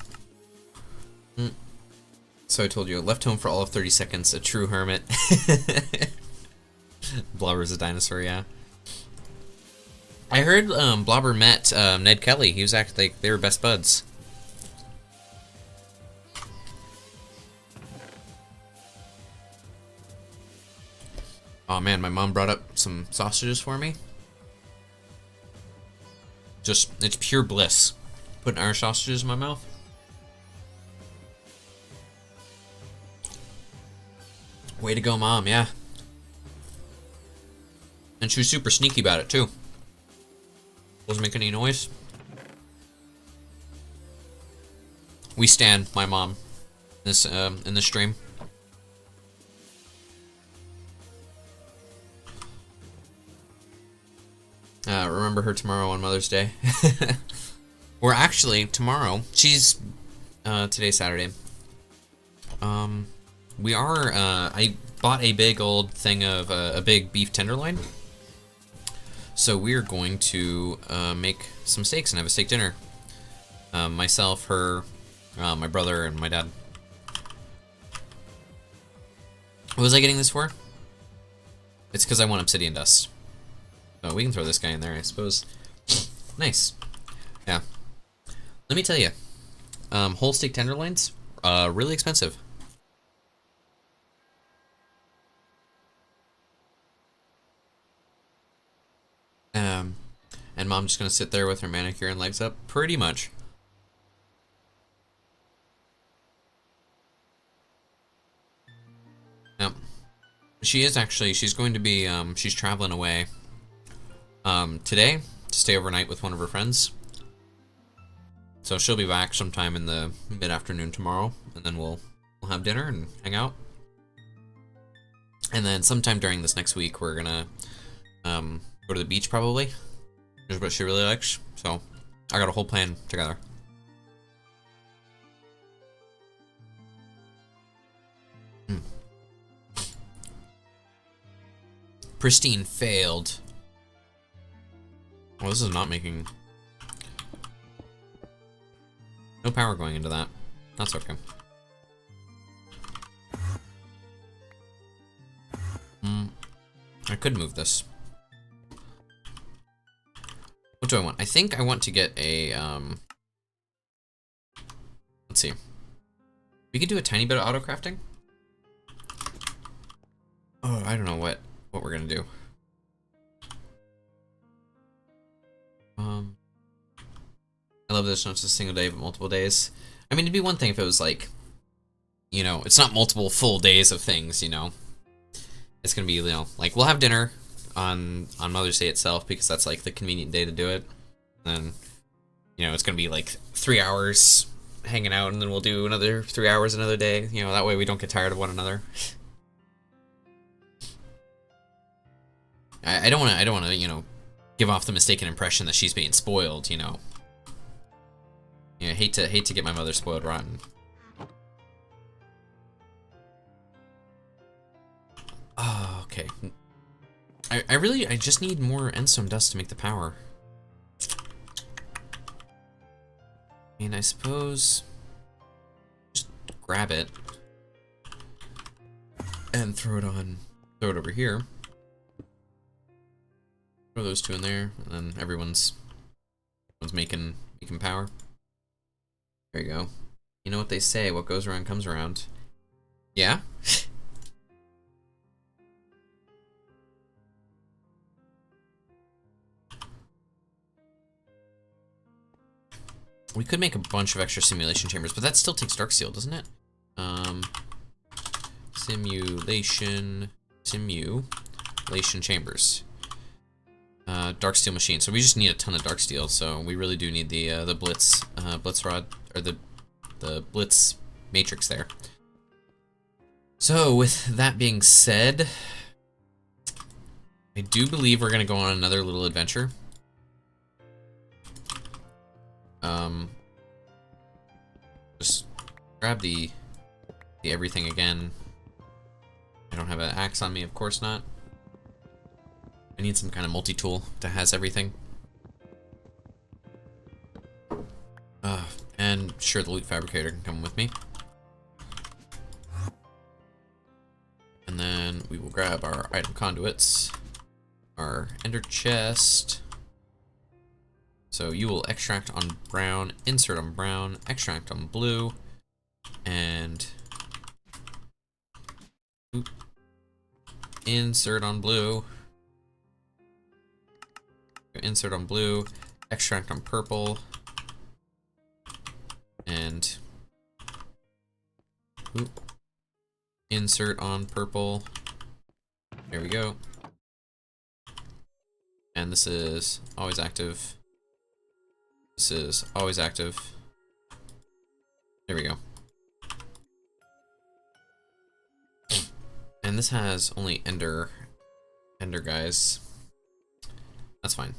So I told you, left home for all of 30 seconds, a true hermit. Blobber's a dinosaur, yeah. I heard Blobber met Ned Kelly. He was actually like they were best buds. Oh man, my mom brought up some sausages for me. Just, it's pure bliss. Putting Irish sausages in my mouth. Way to go, Mom, yeah. And she was super sneaky about it, too. Wasn't making any noise. We stand my mom in this stream. Remember her tomorrow on Mother's Day. Or actually, tomorrow, she's, today's Saturday. We are, I bought a big old thing of, a big beef tenderloin. So we're going to, make some steaks and have a steak dinner. Myself, her, my brother, and my dad. What was I getting this for? It's because I want obsidian dust. Oh, we can throw this guy in there, I suppose. Nice. Yeah. Let me tell you, whole steak tenderloins, really expensive. And Mom's just gonna sit there with her manicure and legs up, pretty much. Yep. She is actually, she's going to be, she's traveling away. Today to stay overnight with one of her friends. So she'll be back sometime in the mid-afternoon tomorrow, and then we'll have dinner and hang out. And then sometime during this next week, we're gonna go to the beach probably. Which is what she really likes. So I got a whole plan together. Pristine failed. Well, this is not making... No power going into that. That's okay. I could move this. What do I want? I think I want to get a, let's see. We could do a tiny bit of auto-crafting. Oh, I don't know what we're gonna do. I love this, not just a single day, but multiple days. I mean, it'd be one thing if it was like, you know, it's not multiple full days of things, you know. It's gonna be, you know, like we'll have dinner on Mother's Day itself because that's like the convenient day to do it. And, you know, it's gonna be like 3 hours hanging out, and then we'll do another 3 hours another day. You know, that way we don't get tired of one another. I don't want to, you know, give off the mistaken impression that she's being spoiled, you know. You know, hate to get my mother spoiled rotten. Oh, okay. I just need more endstone dust to make the power. I mean, I suppose just grab it and throw it over here. Throw those two in there, and then everyone's making power. There you go. You know what they say, what goes around comes around. Yeah? We could make a bunch of extra simulation chambers, but that still takes Darksteel, doesn't it? Simulation chambers. Darksteel machine. So we just need a ton of Darksteel. So we really do need the Blitz rod, or the Blitz matrix there. So with that being said, I do believe we're gonna go on another little adventure. Just grab the everything again. I don't have an axe on me, of course not. I need some kind of multi-tool that has everything. And sure, the loot fabricator can come with me. And then we will grab our item conduits, our ender chest. So you will extract on brown, insert on brown, extract on blue, and insert on blue, insert on blue, extract on purple, and insert on purple. There we go. And this is always active. This is always active. There we go. And this has only ender guys. That's fine.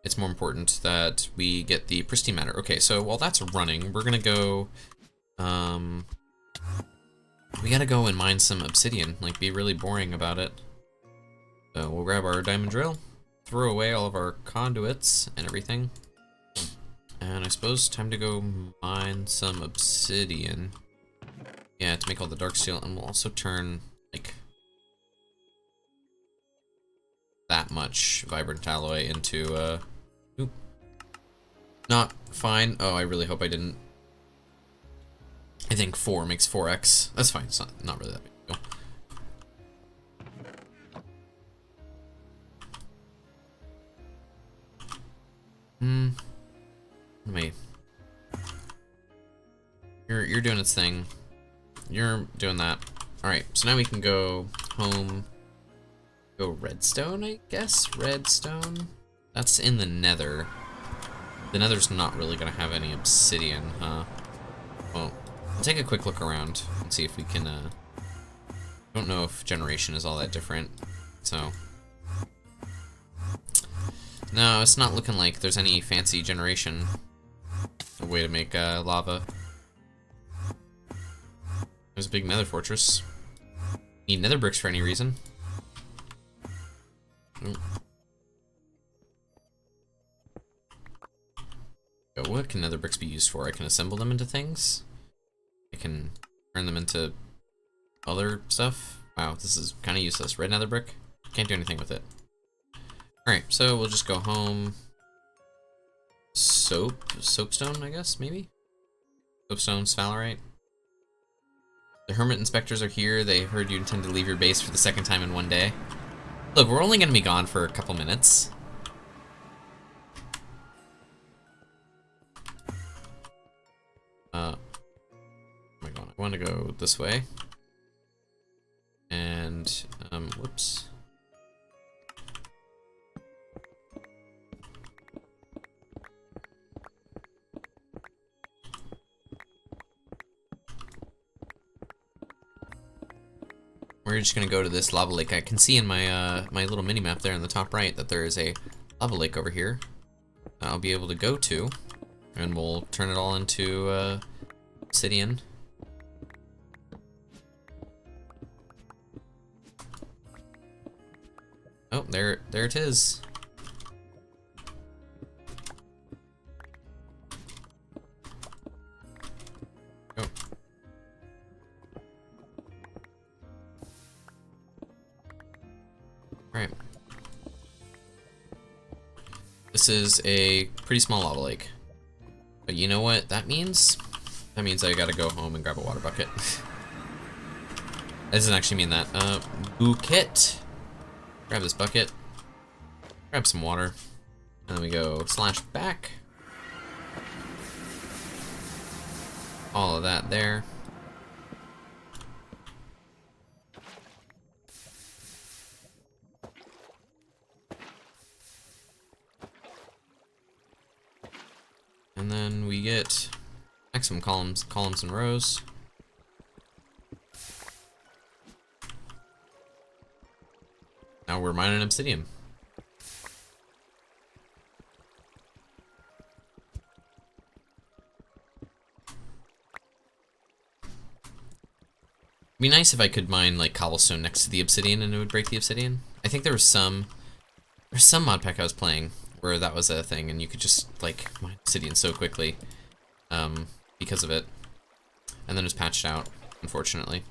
It's more important that we get the pristine matter. Okay, so while that's running, we're gonna go, we gotta go and mine some obsidian, like be really boring about it. So we'll grab our diamond drill, throw away all of our conduits and everything. And I suppose time to go mine some obsidian. Yeah, to make all the dark steel, and we'll also turn, like, that much vibrant alloy into, not fine. Oh, I really hope I didn't. I think 4 makes 4x. That's fine, it's not really that big a deal. Let me. You're doing its thing. You're doing that. Alright, so now we can go home. Go redstone, I guess? Redstone? That's in the nether. The nether's not really gonna have any obsidian, huh? Well, I'll take a quick look around and see if we can, don't know if generation is all that different, so. No, it's not looking like there's any fancy generation. A way to make, lava. There's a big nether fortress. Need nether bricks for any reason. What can nether bricks be used for? I can assemble them into things. I can turn them into other stuff. Wow, this is kind of useless. Red nether brick? Can't do anything with it. Alright, so we'll just go home. Soapstone, I guess, maybe? Soapstone, sphalerite. The hermit inspectors are here. They heard you intend to leave your base for the second time in one day. Look, we're only going to be gone for a couple minutes. Oh my god, I want to go this way. And, whoops. We're just gonna go to this lava lake. I can see in my my little mini map there in the top right that there is a lava lake over here. I'll be able to go to, and we'll turn it all into obsidian. Oh, there it is. Oh. Right. This is a pretty small lava lake. But you know what that means? That means I gotta go home and grab a water bucket. That doesn't actually mean that. Bucket. Grab this bucket. Grab some water. And then we go /back. All of that there. And then we get maximum columns and rows. Now we're mining obsidian. It'd be nice if I could mine like cobblestone next to the obsidian and it would break the obsidian. I think there's some mod pack I was playing where that was a thing and you could just like mine obsidian so quickly because of it. And then it was patched out, unfortunately.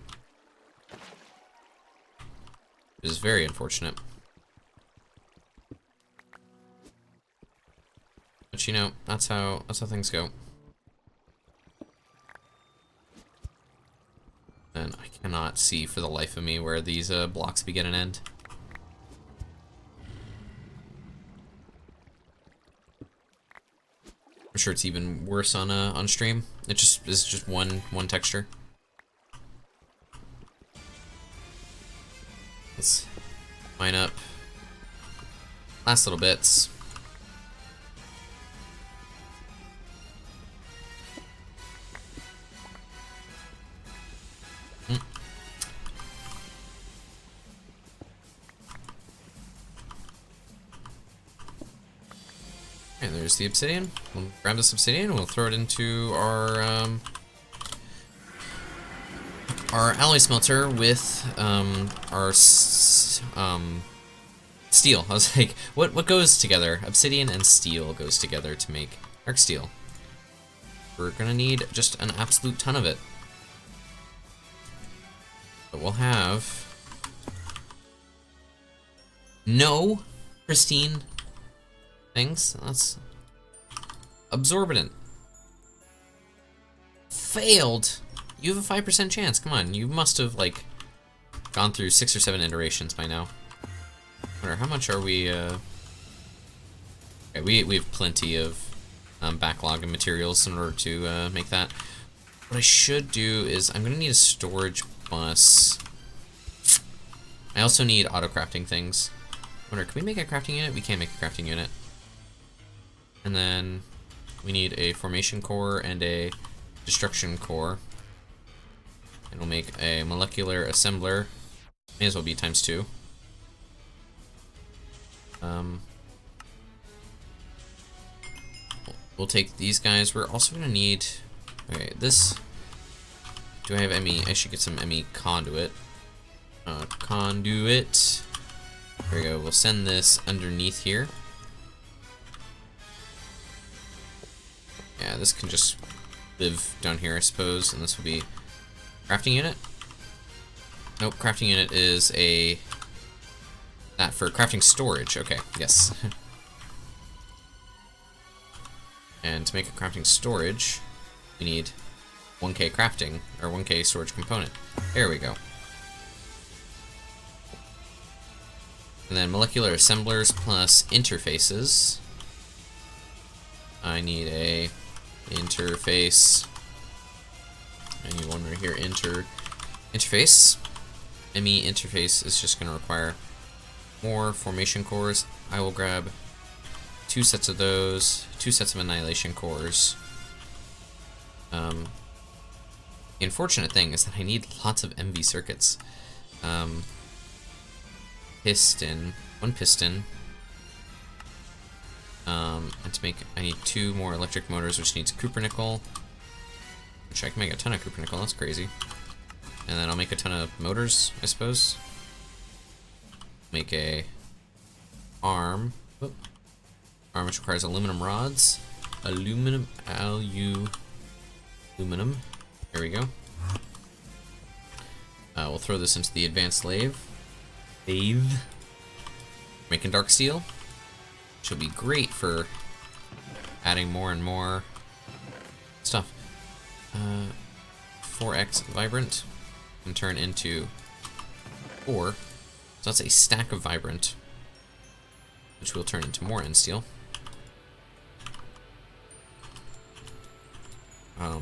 It is very unfortunate. But you know, that's how things go. And I cannot see for the life of me where these blocks begin and end. I'm sure it's even worse on stream. It just is just one texture. Let's mine up last little bits. And there's the obsidian. We'll grab this obsidian and we'll throw it into our alloy smelter with our steel. I was like, what goes together? Obsidian and steel goes together to make arc steel. We're gonna need just an absolute ton of it. But we'll have no pristine things. That's absorbent. Failed. You have a 5% chance. Come on, you must have like gone through 6 or 7 iterations by now. I wonder how much are we? Okay, we have plenty of backlog and materials in order to make that. What I should do is I'm gonna need a storage bus. I also need auto crafting things. I wonder, can we make a crafting unit? We can't make a crafting unit. And then we need a formation core and a destruction core. And we'll make a molecular assembler. May as well be ×2. We'll take these guys. We're also gonna need, okay, this, do I have ME? I should get some ME conduit. Conduit. There we go. We'll send this underneath here. Yeah, this can just live down here, I suppose, and this will be crafting unit. Nope, crafting unit is a... That for crafting storage. Okay, yes. And to make a crafting storage, we need 1k crafting, or 1k storage component. There we go. And then molecular assemblers plus interfaces. I need a interface. I need one right here, interface. ME interface is just going to require more formation cores. I will grab 2 sets of those, 2 sets of annihilation cores. The unfortunate thing is that I need lots of MV circuits. Piston, 1 piston. And to make, I need 2 more electric motors, which needs copper nickel. Which I can make a ton of copper nickel, that's crazy. And then I'll make a ton of motors, I suppose. Make a arm. Whoop. Arm which requires aluminum rods. Aluminum. There we go. We'll throw this into the advanced lathe. Making dark steel. Which will be great for adding more and more stuff. 4x vibrant can turn into 4. So that's a stack of vibrant, which will turn into more end steel.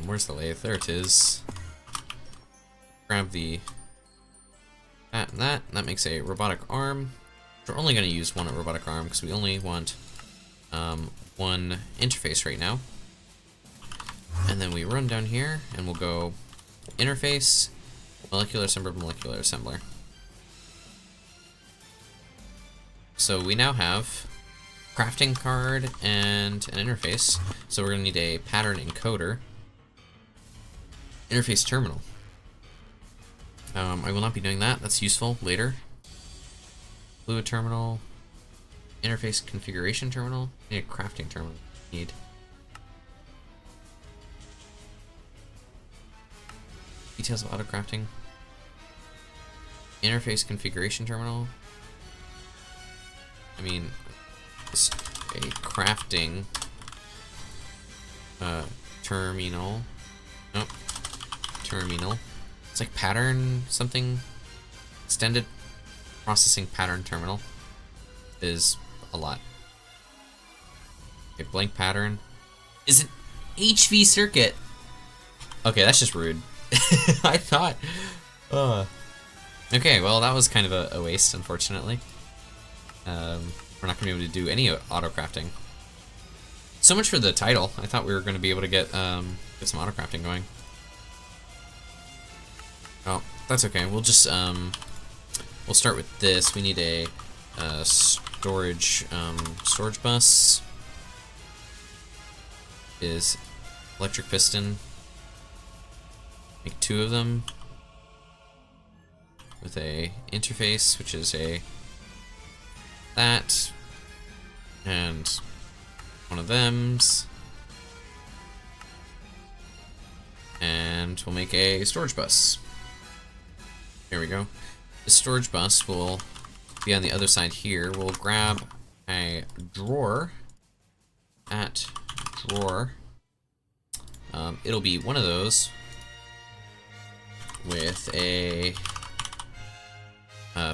Where's the lathe? There it is. Grab the that and that. That makes a robotic arm. We're only going to use 1 robotic arm because we only want 1 interface right now. And then we run down here and we'll go interface, molecular assembler. So we now have crafting card and an interface. So we're going to need a pattern encoder. Interface terminal. I will not be doing that. That's useful later. Fluid terminal. Interface configuration terminal. I need a crafting terminal. Details of auto crafting. Interface configuration terminal. I mean, just a crafting terminal. Nope. Terminal. It's like pattern something. Extended processing pattern terminal is a lot. Okay, blank pattern is an HV circuit. Okay, that's just rude. I thought. Okay, well that was kind of a waste, unfortunately. We're not going to be able to do any auto crafting. So much for the title. I thought we were going to be able to get some auto crafting going. Oh, that's okay. We'll just we'll start with this. We need a storage bus. Is electric piston. Make 2 of them with a interface, which is a that and 1 of them's, and we'll make a storage bus. Here we go. The storage bus will be on the other side here. We'll grab a drawer. At drawer. It'll be 1 of those with a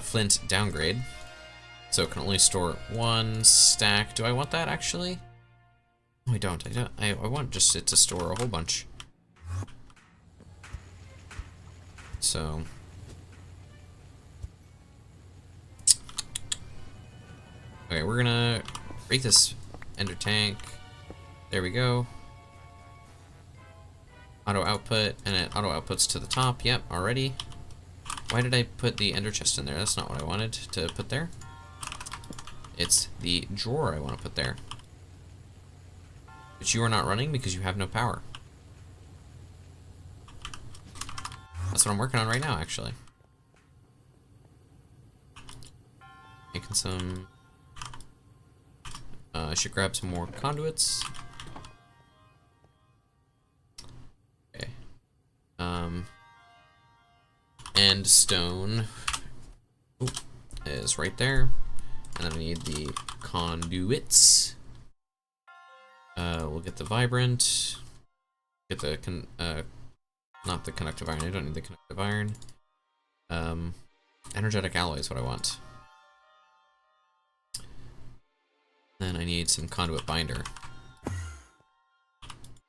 flint downgrade. So it can only store 1 stack. Do I want that actually? No, I don't. I want just it to store a whole bunch. So okay, we're gonna rate this ender tank. There we go. Auto output, and it auto outputs to the top. Yep, already. Why did I put the ender chest in there? That's not what I wanted to put there. It's the drawer I want to put there. But you are not running because you have no power. That's what I'm working on right now, actually. Making some... I should grab some more conduits. Okay. and stone is right there. And then I need the conduits. We'll get the vibrant. Get the not the conductive iron. I don't need the conductive iron. Energetic alloy is what I want. Then I need some conduit binder.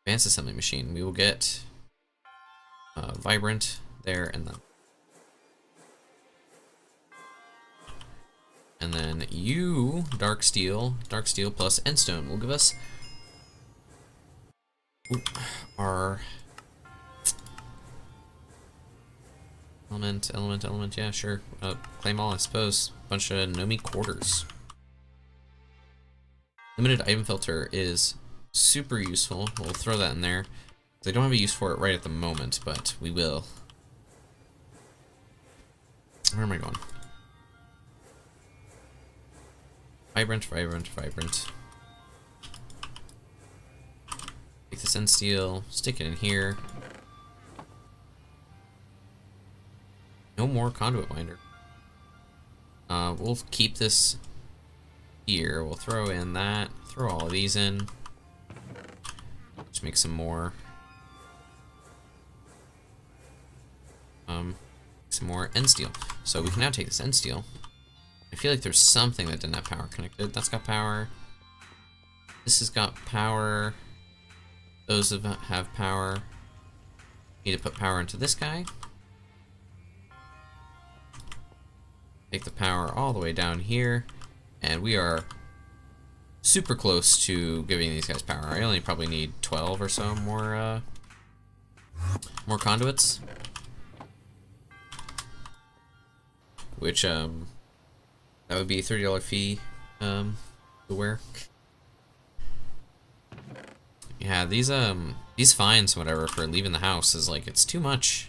Advanced assembly machine. We will get vibrant there, and then you dark steel plus endstone will give us our element. Yeah, sure. Claim all, I suppose. Bunch of Nomi quarters. Limited item filter is super useful. We'll throw that in there. I don't have a use for it right at the moment, but we will. Where am I going? Vibrant. Take this end steel, stick it in here. No more conduit binder. We'll keep this here. We'll throw in that. Throw all of these in. Just make some more. Some more end steel. So we can now take this end steel. I feel like there's something that didn't have power connected. That's got power. This has got power. Those have power. Need to put power into this guy. Take the power all the way down here. And we are super close to giving these guys power. I only probably need 12 or so more conduits. Which, that would be a $30 fee, to wear. Yeah, these fines, whatever, for leaving the house is like, it's too much.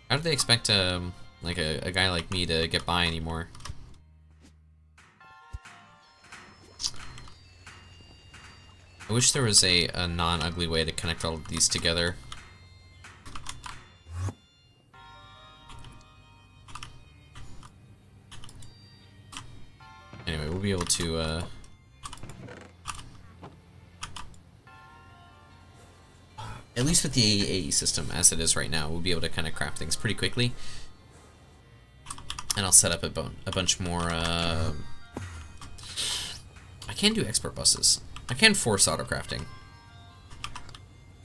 How do they expect, like a guy like me to get by anymore? I wish there was a non-ugly way to connect all of these together. Anyway, we'll be able to, at least with the AE system as it is right now, we'll be able to kind of craft things pretty quickly. And I'll set up a bunch more, I can do expert buses. I can force auto crafting.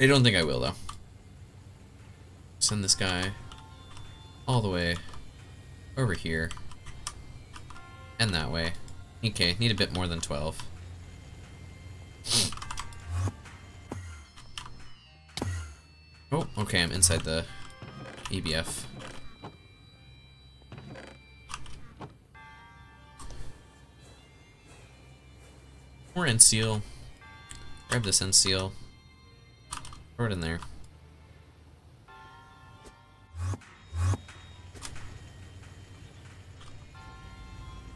I don't think I will, though. Send this guy all the way over here. And that way. Okay, need a bit more than 12. Oh, okay, I'm inside the EBF. More end seal. Grab this end seal. Throw it in there.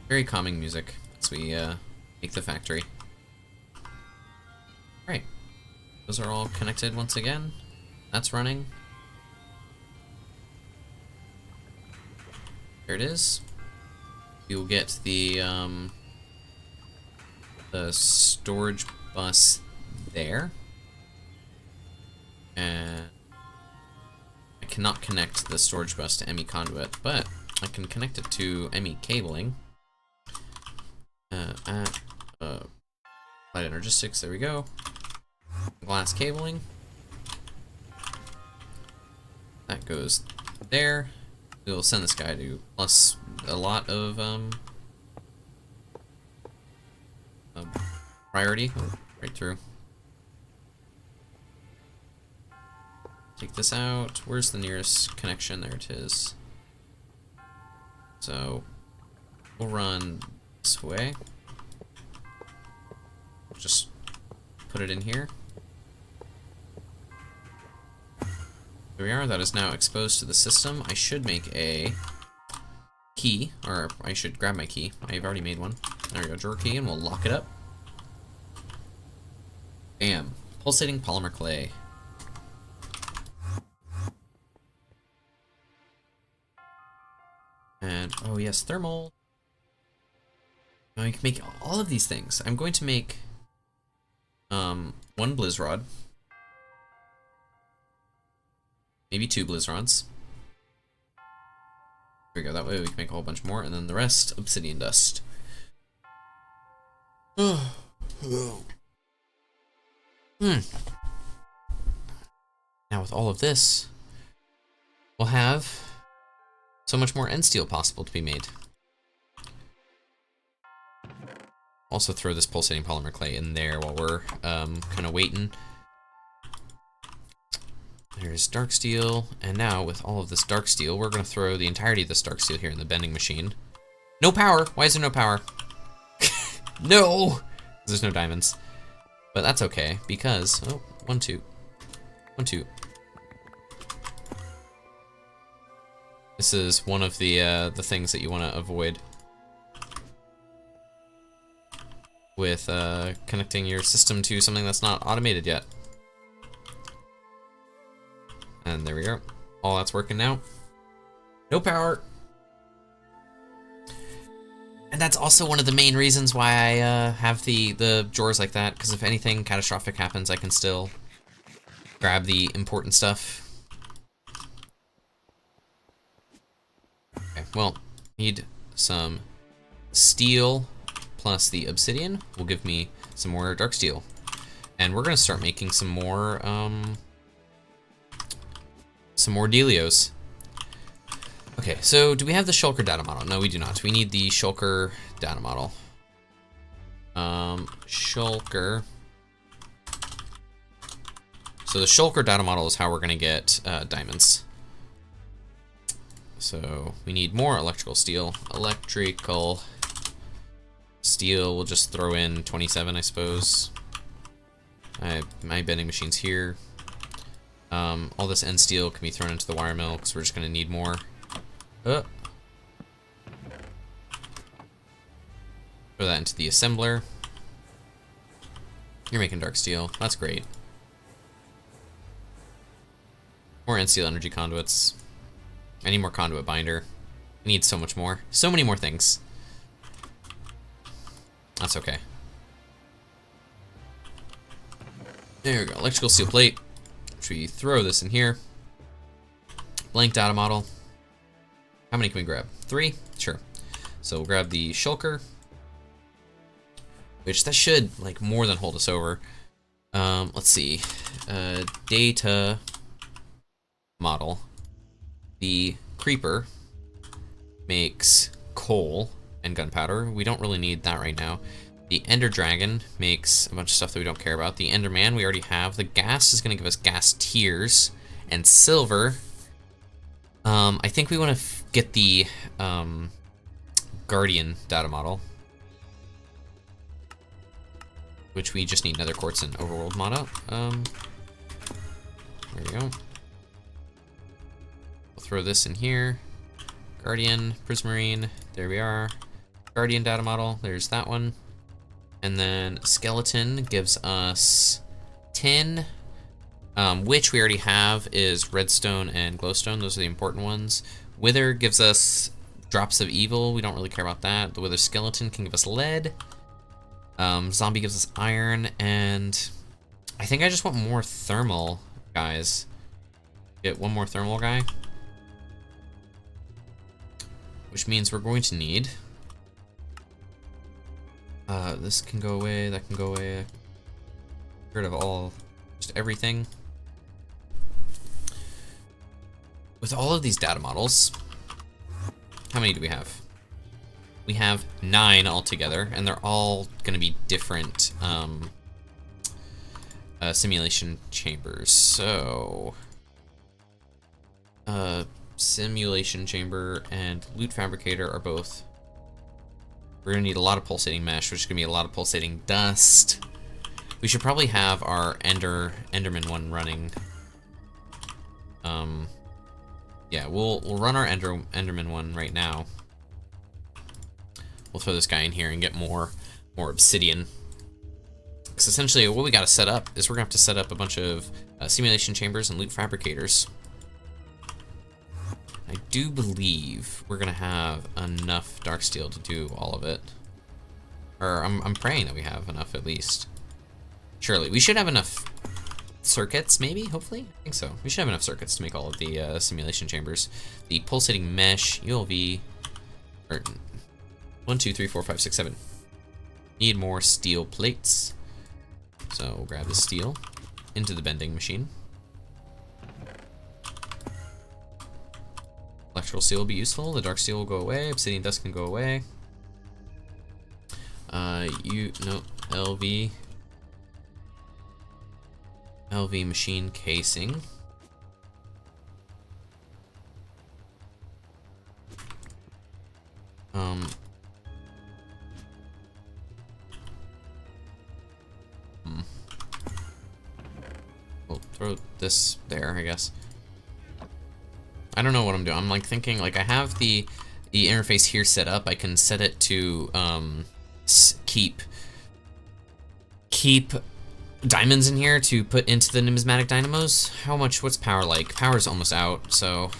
Very calming music as we make the factory. Alright. Those are all connected once again. That's running. There it is. We will get the storage bus there. And I cannot connect the storage bus to ME conduit, but I can connect it to ME cabling. Light energistics, there we go. Glass cabling. That goes there. We'll send this guy to plus a lot of priority. Oh, right through. Take this out. Where's the nearest connection? There it is. So we'll run this way. Just put it in here. There we are. That is now exposed to the system. I should make a key, or I should grab my key. I've already made one. There we go, drawer key, and we'll lock it up. Bam. Pulsating polymer clay. And, oh yes, thermal. Now you can make all of these things. I'm going to make one blizz rod. Maybe 2 blizz rods. There we go, that way we can make a whole bunch more, and then the rest, obsidian dust. Now with all of this, we'll have so much more end steel possible to be made. Also throw this pulsating polymer clay in there while we're kind of waiting. There's dark steel, and now with all of this dark steel, we're going to throw the entirety of this dark steel here in the bending machine. No power! Why is there no power? No! There's no diamonds. But that's okay, because, oh, 1, 2. 1, 2. This is one of the things that you want to avoid with connecting your system to something that's not automated yet. And there we go. All that's working now. No power. And that's also one of the main reasons why I have the drawers like that, because if anything catastrophic happens, I can still grab the important stuff. Okay, well, need some steel plus the obsidian will give me some more dark steel. And we're gonna start making some more dealios. Okay, so do we have the shulker data model? No, we do not. We need the shulker data model. Shulker. So the shulker data model is how we're gonna get diamonds. So we need more electrical steel. Electrical steel, we'll just throw in 27, I suppose. My bending machine's here. All this end steel can be thrown into the wire mill because we're just gonna need more. Throw that into the assembler. You're making dark steel. That's great. More end steel energy conduits. I need more conduit binder. I need so much more. So many more things. That's okay. There we go. Electrical steel plate. Which we throw this in here. Blank data model. How many can we grab? 3? Sure. So we'll grab the shulker. Which that should like more than hold us over. Let's see. Data model. The creeper makes coal and gunpowder. We don't really need that right now. The ender dragon makes a bunch of stuff that we don't care about. The enderman we already have. The gas is going to give us gas tiers and silver. I think we want to get the guardian data model, which we just need nether quartz and overworld mono. There we go. We'll throw this in here. Guardian, prismarine, there we are. Guardian data model, there's that one. And then skeleton gives us tin, which we already have is redstone and glowstone. Those are the important ones. Wither gives us drops of evil. We don't really care about that. The wither skeleton can give us lead. Zombie gives us iron, and I think I just want more thermal guys. Get one more thermal guy. Which means we're going to need... this can go away, that can go away. Get rid of all, just everything. With all of these data models, how many do we have? We have 9 altogether, and they're all going to be different simulation chambers. So, simulation chamber and loot fabricator are both. We're gonna need a lot of pulsating mesh, which is gonna be a lot of pulsating dust. We should probably have our Enderman one running. Yeah, we'll run our Enderman one right now. We'll throw this guy in here and get more obsidian. Because essentially, what we gotta set up is we're gonna have to set up a bunch of simulation chambers and loot fabricators. I do believe we're gonna have enough dark steel to do all of it. Or I'm praying that we have enough at least. Surely. We should have enough circuits, maybe, hopefully? I think so. We should have enough circuits to make all of the simulation chambers. The pulsating mesh, ULV, or 1, 2, 3, 4, 5, 6, 7. Need more steel plates. So we'll grab the steel into the bending machine. Electrical steel will be useful. The dark steel will go away. Obsidian dust can go away. No, LV. LV machine casing. We'll throw this there, I guess. I don't know what I'm doing. I'm like thinking, like I have the interface here set up. I can set it to keep diamonds in here to put into the numismatic dynamos. What's power like? Power's almost out, so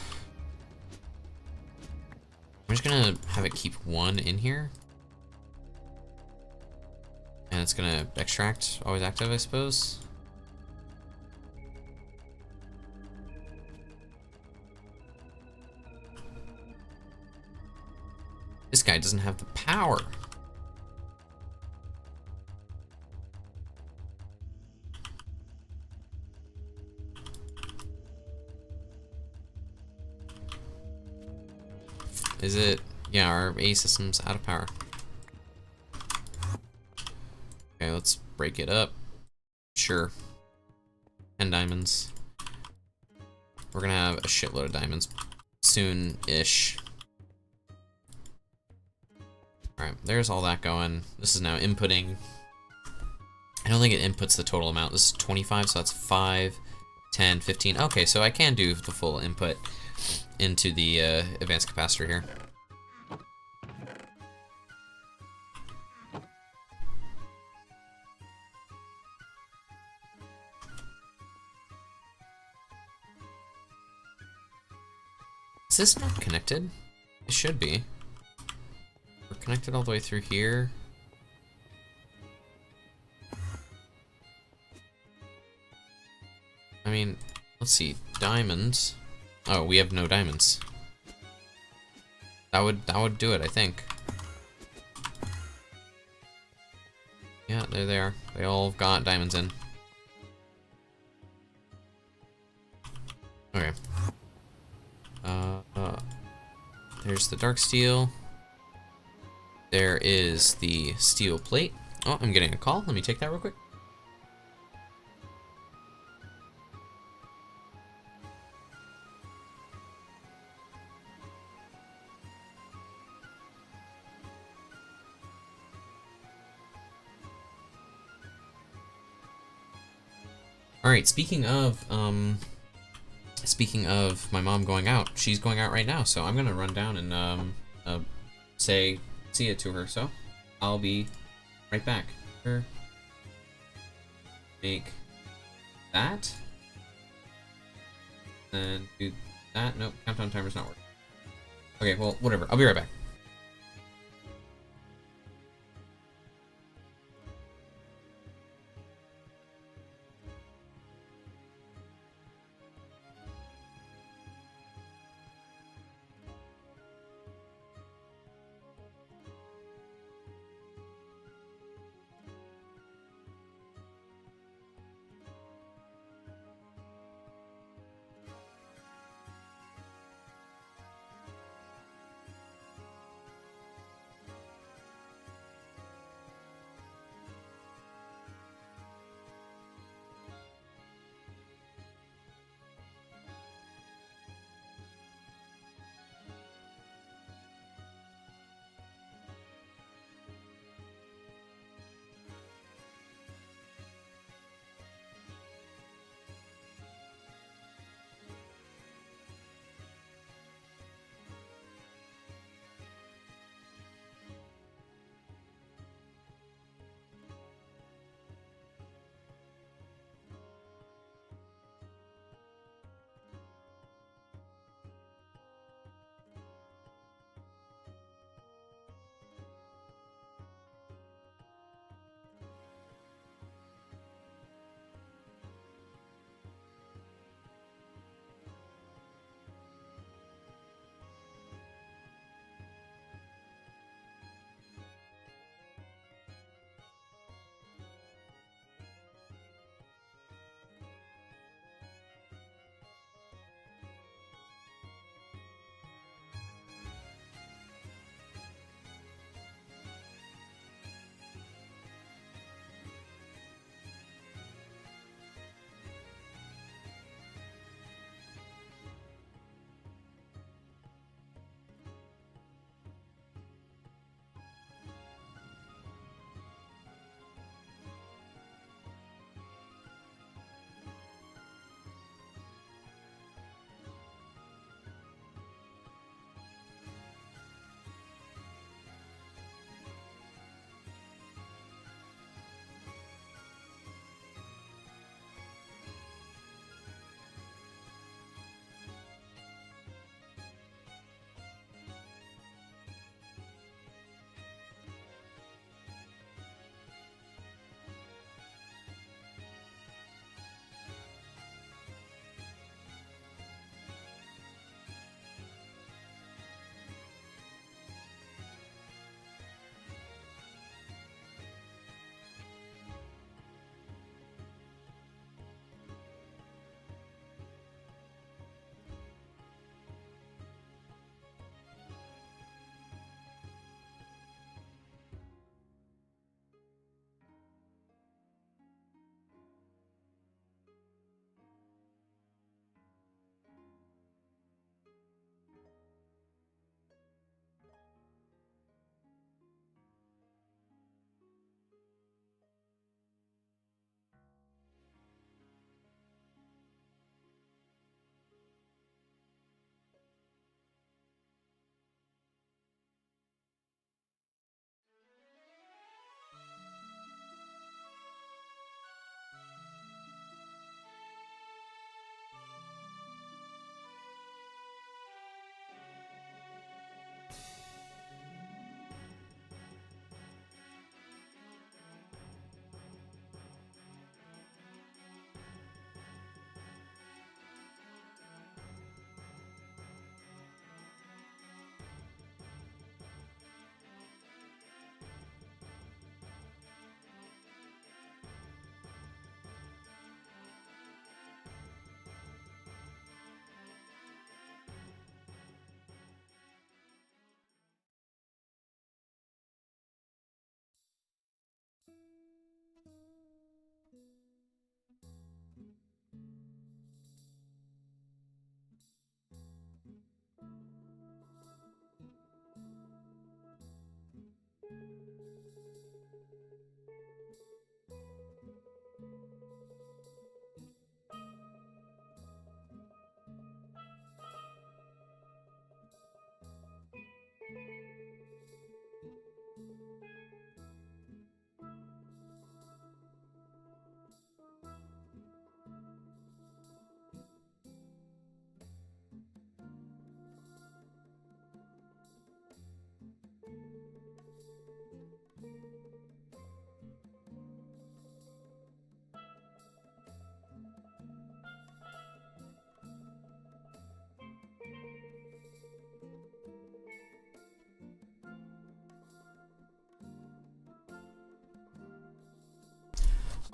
I'm just gonna have it keep 1 in here. And it's gonna extract, always active, I suppose. This guy doesn't have the power. Is it? Yeah, our A system's out of power. Okay, let's break it up. Sure. 10 diamonds. We're gonna have a shitload of diamonds soon-ish. Alright, there's all that going. This is now inputting. I don't think it inputs the total amount. This is 25, so that's 5, 10, 15. Okay, so I can do the full input into the advanced capacitor here. Is this not connected? It should be. We're connected all the way through here. I mean, let's see, diamonds. Oh, we have no diamonds. That would do it, I think. Yeah, there they are. They all got diamonds in. Okay. There's the dark steel. There is the steel plate. Oh, I'm getting a call. Let me take that real quick. All right, speaking of my mom going out, she's going out right now, so I'm gonna run down and say see it to her. So I'll be right back. Make that, and do that. Nope, countdown timer's not working. Okay, well, whatever. I'll be right back.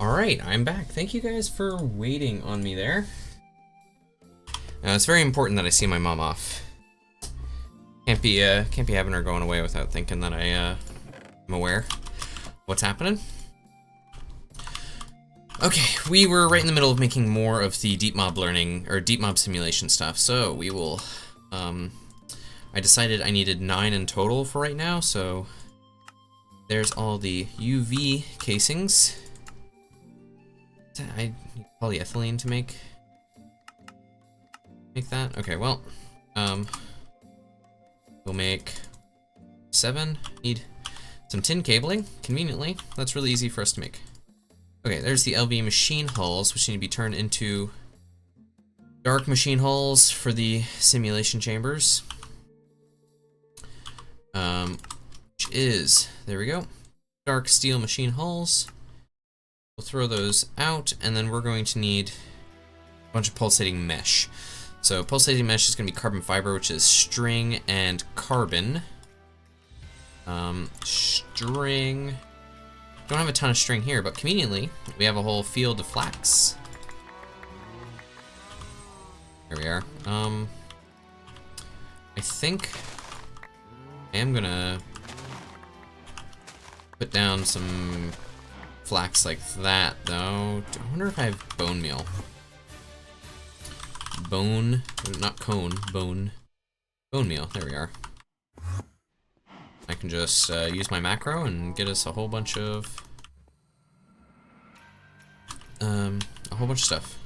Alright, I'm back. Thank you guys for waiting on me there. Now, it's very important that I see my mom off. Can't be having her going away without thinking that I'm aware of what's happening. Okay, we were right in the middle of making more of the deep mob learning, or deep mob simulation stuff, so we will, I decided I needed 9 in total for right now, so there's all the UV casings. I need polyethylene to make that. Okay, well, we'll make 7. Need some tin cabling, conveniently. That's really easy for us to make. Okay, there's the LV machine hulls, which need to be turned into dark machine hulls for the simulation chambers. Which is, there we go, dark steel machine hulls. We'll throw those out, and then we're going to need a bunch of pulsating mesh. So pulsating mesh is going to be carbon fiber, which is string and carbon. String. Don't have a ton of string here, but conveniently, we have a whole field of flax. Here we are. I think I am gonna put down some flax like that, though. I wonder if I have bone meal. Bone, not cone, bone meal. There we are. I can just use my macro and get us a whole bunch of stuff.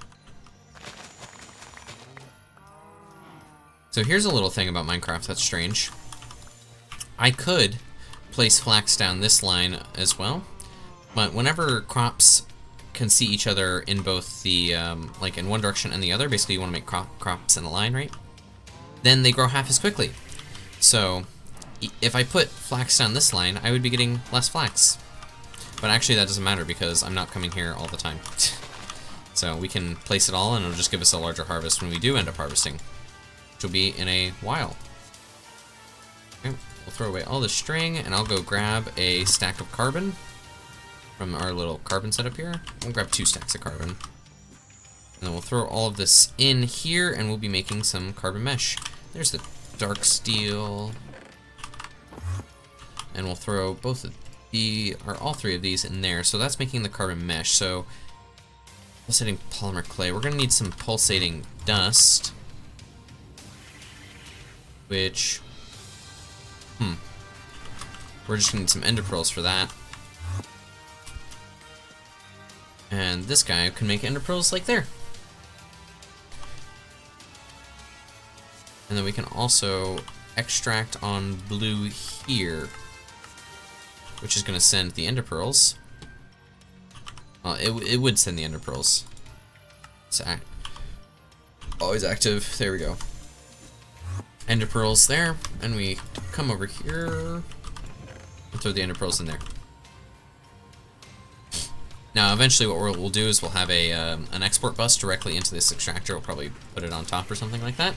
So here's a little thing about Minecraft that's strange. I could place flax down this line as well, but whenever crops can see each other in both the, like in one direction and the other, basically you want to make crops in a line, right? Then they grow half as quickly. So if I put flax down this line, I would be getting less flax. But actually that doesn't matter because I'm not coming here all the time. So we can place it all and it'll just give us a larger harvest when we do end up harvesting, which will be in a while. Okay, we'll throw away all the string and I'll go grab a stack of carbon from our little carbon setup here. We'll grab 2 stacks of carbon. And then we'll throw all of this in here and we'll be making some carbon mesh. There's the dark steel. And we'll throw both of all 3 of these in there. So that's making the carbon mesh. So pulsating polymer clay. We're gonna need some pulsating dust, which, we're just gonna need some ender pearls for that. And this guy can make ender pearls like there. And then we can also extract on blue here, which is going to send the ender pearls. It would send the ender pearls. It's always active. There we go. Ender pearls there, and we come over here and throw the ender pearls in there. Now, eventually, what we'll do is we'll have an export bus directly into this extractor. We'll probably put it on top or something like that.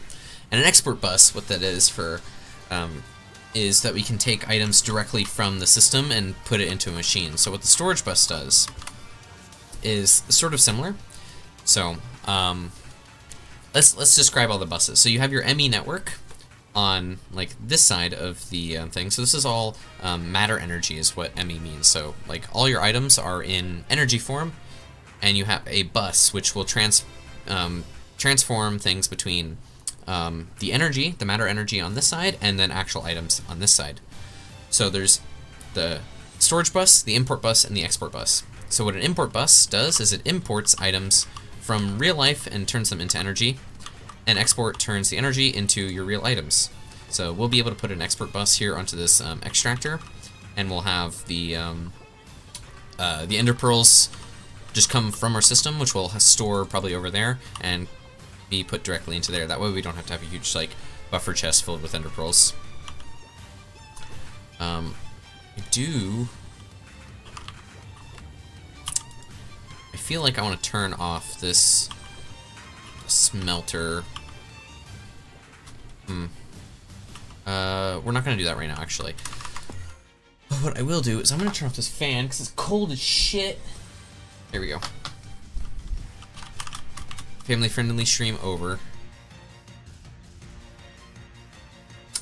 And an export bus, what that is for, is that we can take items directly from the system and put it into a machine. So what the storage bus does is sort of similar. So let's describe all the buses. So you have your ME network on like this side of the thing. So this is all matter energy is what ME means. So like all your items are in energy form, and you have a bus which will transform things between the energy, the matter energy on this side, and then actual items on this side. So there's the storage bus, the import bus, and the export bus. So what an import bus does is it imports items from real life and turns them into energy, and export turns the energy into your real items. So we'll be able to put an export bus here onto this extractor, and we'll have the ender pearls just come from our system, which we'll store probably over there, and be put directly into there. That way we don't have to have a huge like buffer chest filled with ender pearls. I feel like I want to turn off this smelter. We're not gonna do that right now, actually. But what I will do is I'm gonna turn off this fan because it's cold as shit. There we go. Family-friendly stream over.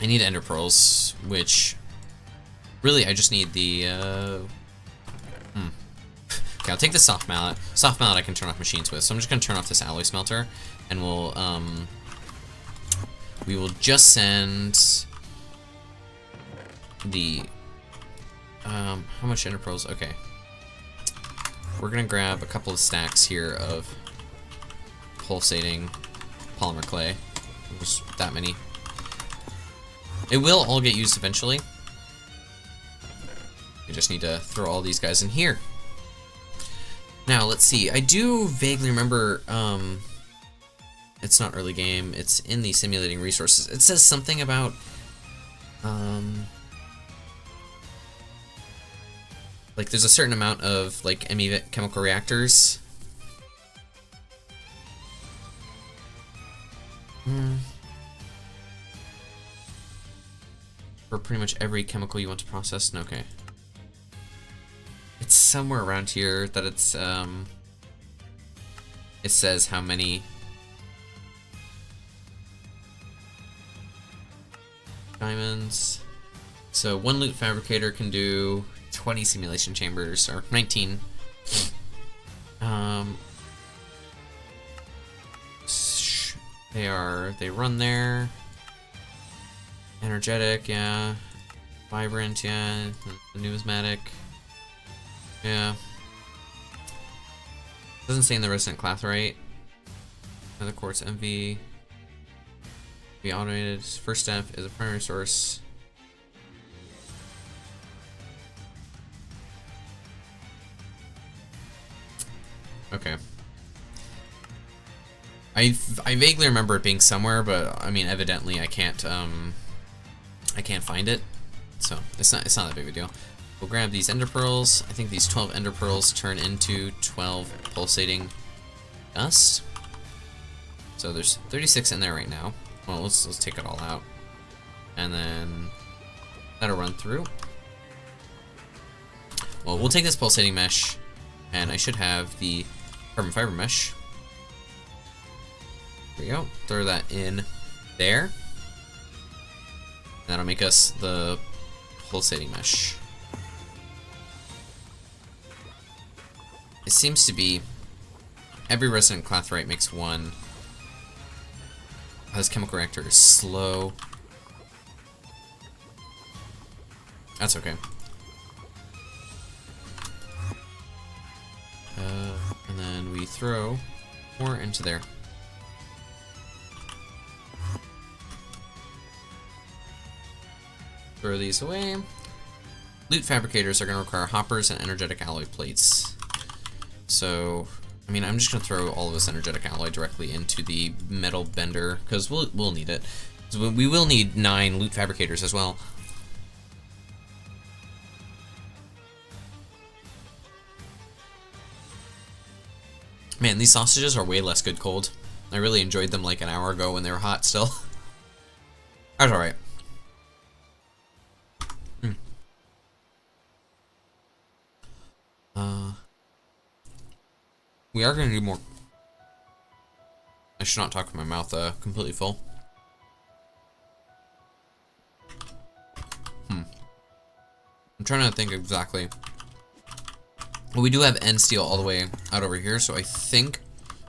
I need ender pearls, which really I just need the Okay, I'll take the soft mallet. Soft mallet I can turn off machines with, so I'm just gonna turn off this alloy smelter, and we will just send the how much ender pearls? Okay, we're gonna grab a couple of stacks here of pulsating polymer clay. Just that many. It will all get used eventually. We just need to throw all these guys in here. Now, let's see. I do vaguely remember, it's not early game, it's in the simulating resources. It says something about, like there's a certain amount of, like, ME chemical reactors. For pretty much every chemical you want to process. Okay. It's somewhere around here that it's, it says how many diamonds. So one loot fabricator can do 20 simulation chambers, or 19. They run there. Energetic, yeah. Vibrant, yeah. Numismatic. Yeah. Doesn't say in the resident clathrite. Another quartz MV. Be automated. First step is a primary source. Okay. I vaguely remember it being somewhere, but I mean, evidently I can't find it, so it's not that big of a deal. We'll grab these ender pearls. I think these 12 ender pearls turn into 12 pulsating dust. So there's 36 in there right now. Well, let's take it all out, and then that'll run through. Well, we'll take this pulsating mesh, and I should have the carbon fiber mesh. There we go. Throw that in there. That'll make us the pulsating mesh. It seems to be every resident clathrite makes one. This chemical reactor is slow. That's okay. And then we throw more into there. Throw these away. Loot fabricators are going to require hoppers and energetic alloy plates. So, I mean, I'm just going to throw all of this energetic alloy directly into the metal bender, because we'll need it. So we will need 9 loot fabricators as well. Man, these sausages are way less good cold. I really enjoyed them like an hour ago when they were hot still. That's alright. We are going to do more. I should not talk with my mouth completely full. I'm trying to think exactly. Well, we do have end steel all the way out over here, so I think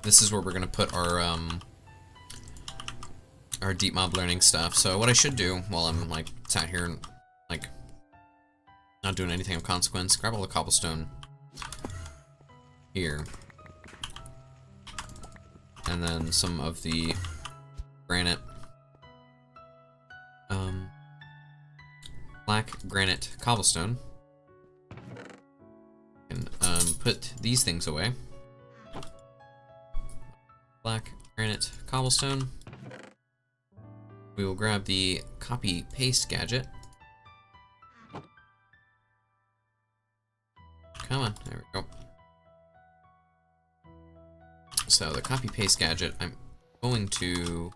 this is where we're going to put our deep mob learning stuff. So what I should do while I'm like sat here and like not doing anything of consequence, grab all the cobblestone here. And then some of the granite, black granite cobblestone. And put these things away. Black granite cobblestone. We will grab the copy paste gadget. Come on, there we go. So the copy paste gadget, I'm going to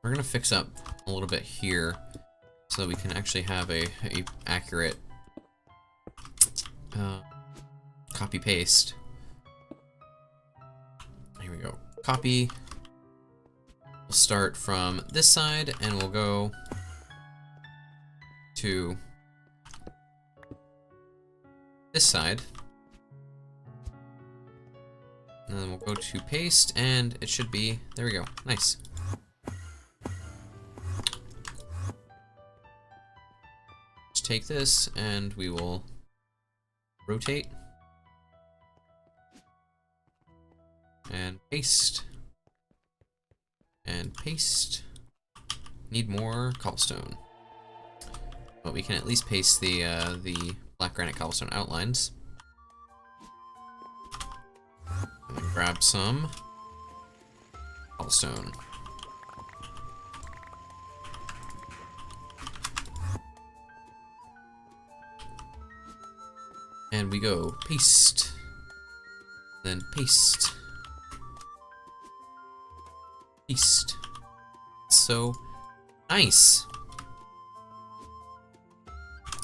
we're gonna fix up a little bit here so that we can actually have a accurate copy paste. Here we go. Copy. We'll start from this side and we'll go to this side. And then we'll go to paste and it should be, there we go. Nice. Just take this and we will rotate and paste and paste. Need more cobblestone, but we can at least paste the black granite cobblestone outlines. And then grab some cobblestone. And we go paste, then paste, paste. So nice.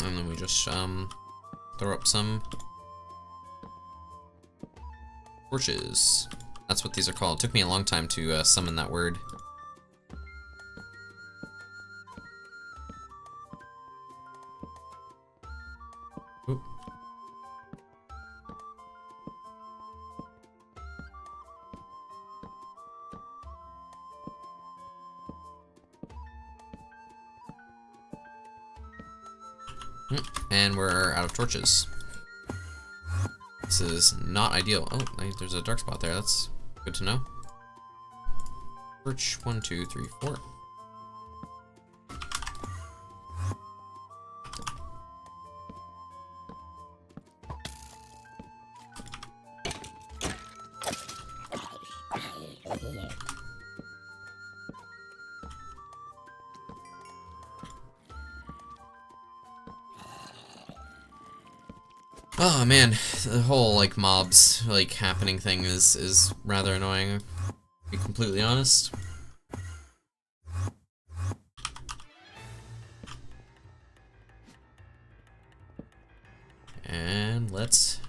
And then we just throw up some torches. That's what these are called. It took me a long time to summon that word. Oop. And we're out of torches. This is not ideal. Oh, there's a dark spot there. That's good to know. Torch 1, 2, 3, 4. Oh man, the whole like mobs like happening thing is rather annoying, to be completely honest. And let's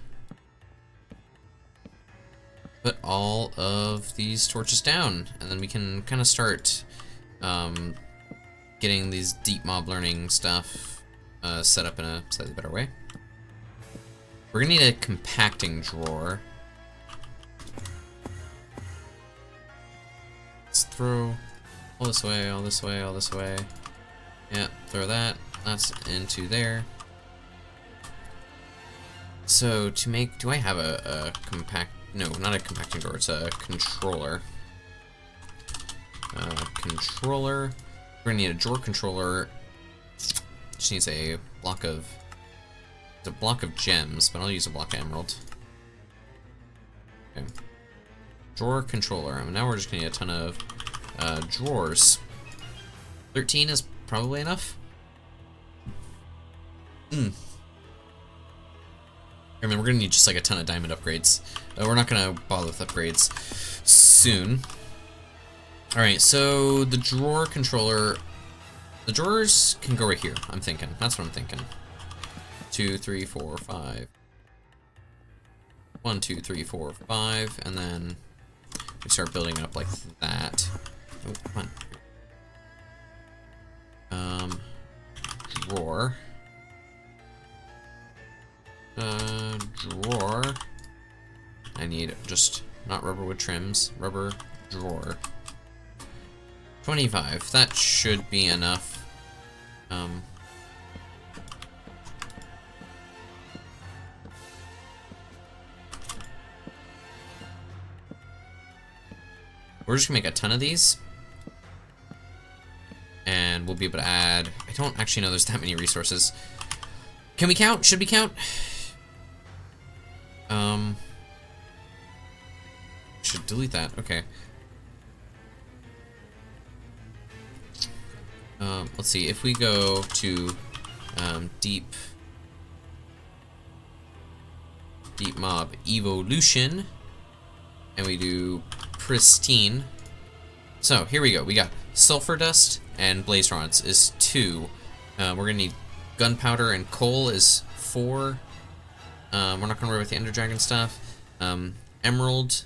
put all of these torches down, and then we can kind of start getting these deep mob learning stuff set up in a slightly better way. We're gonna need a compacting drawer. Let's throw all this way, all this way, all this way. Yeah, throw that. That's into there. So to make, do I have a compact? No, not a compacting drawer. It's a controller. Controller. We're gonna need a drawer controller. Just needs a block of. It's a block of gems, but I'll use a block of emerald. Okay. Drawer controller. And now we're just gonna need a ton of drawers. 13 is probably enough. I mean, we're gonna need just like a ton of diamond upgrades. We're not gonna bother with upgrades soon. Alright, so the drawer controller. The drawers can go right here, I'm thinking. That's what I'm thinking. 2, 3, 4, 5. 1, 2, 3, 4, 5, and then we start building it up like that. Oh, come on. Drawer. Drawer. I need just not rubber wood trims. Rubber drawer. 25. That should be enough. We're just gonna make a ton of these, and we'll be able to add. I don't actually know there's that many resources. Can we count? Should we count? Should delete that. Okay. Let's see. If we go to deep mob evolution, and we do pristine. So here we go. We got sulfur dust and blaze rods is 2. We're gonna need gunpowder, and coal is 4. We're not gonna worry about the Ender Dragon stuff. Emerald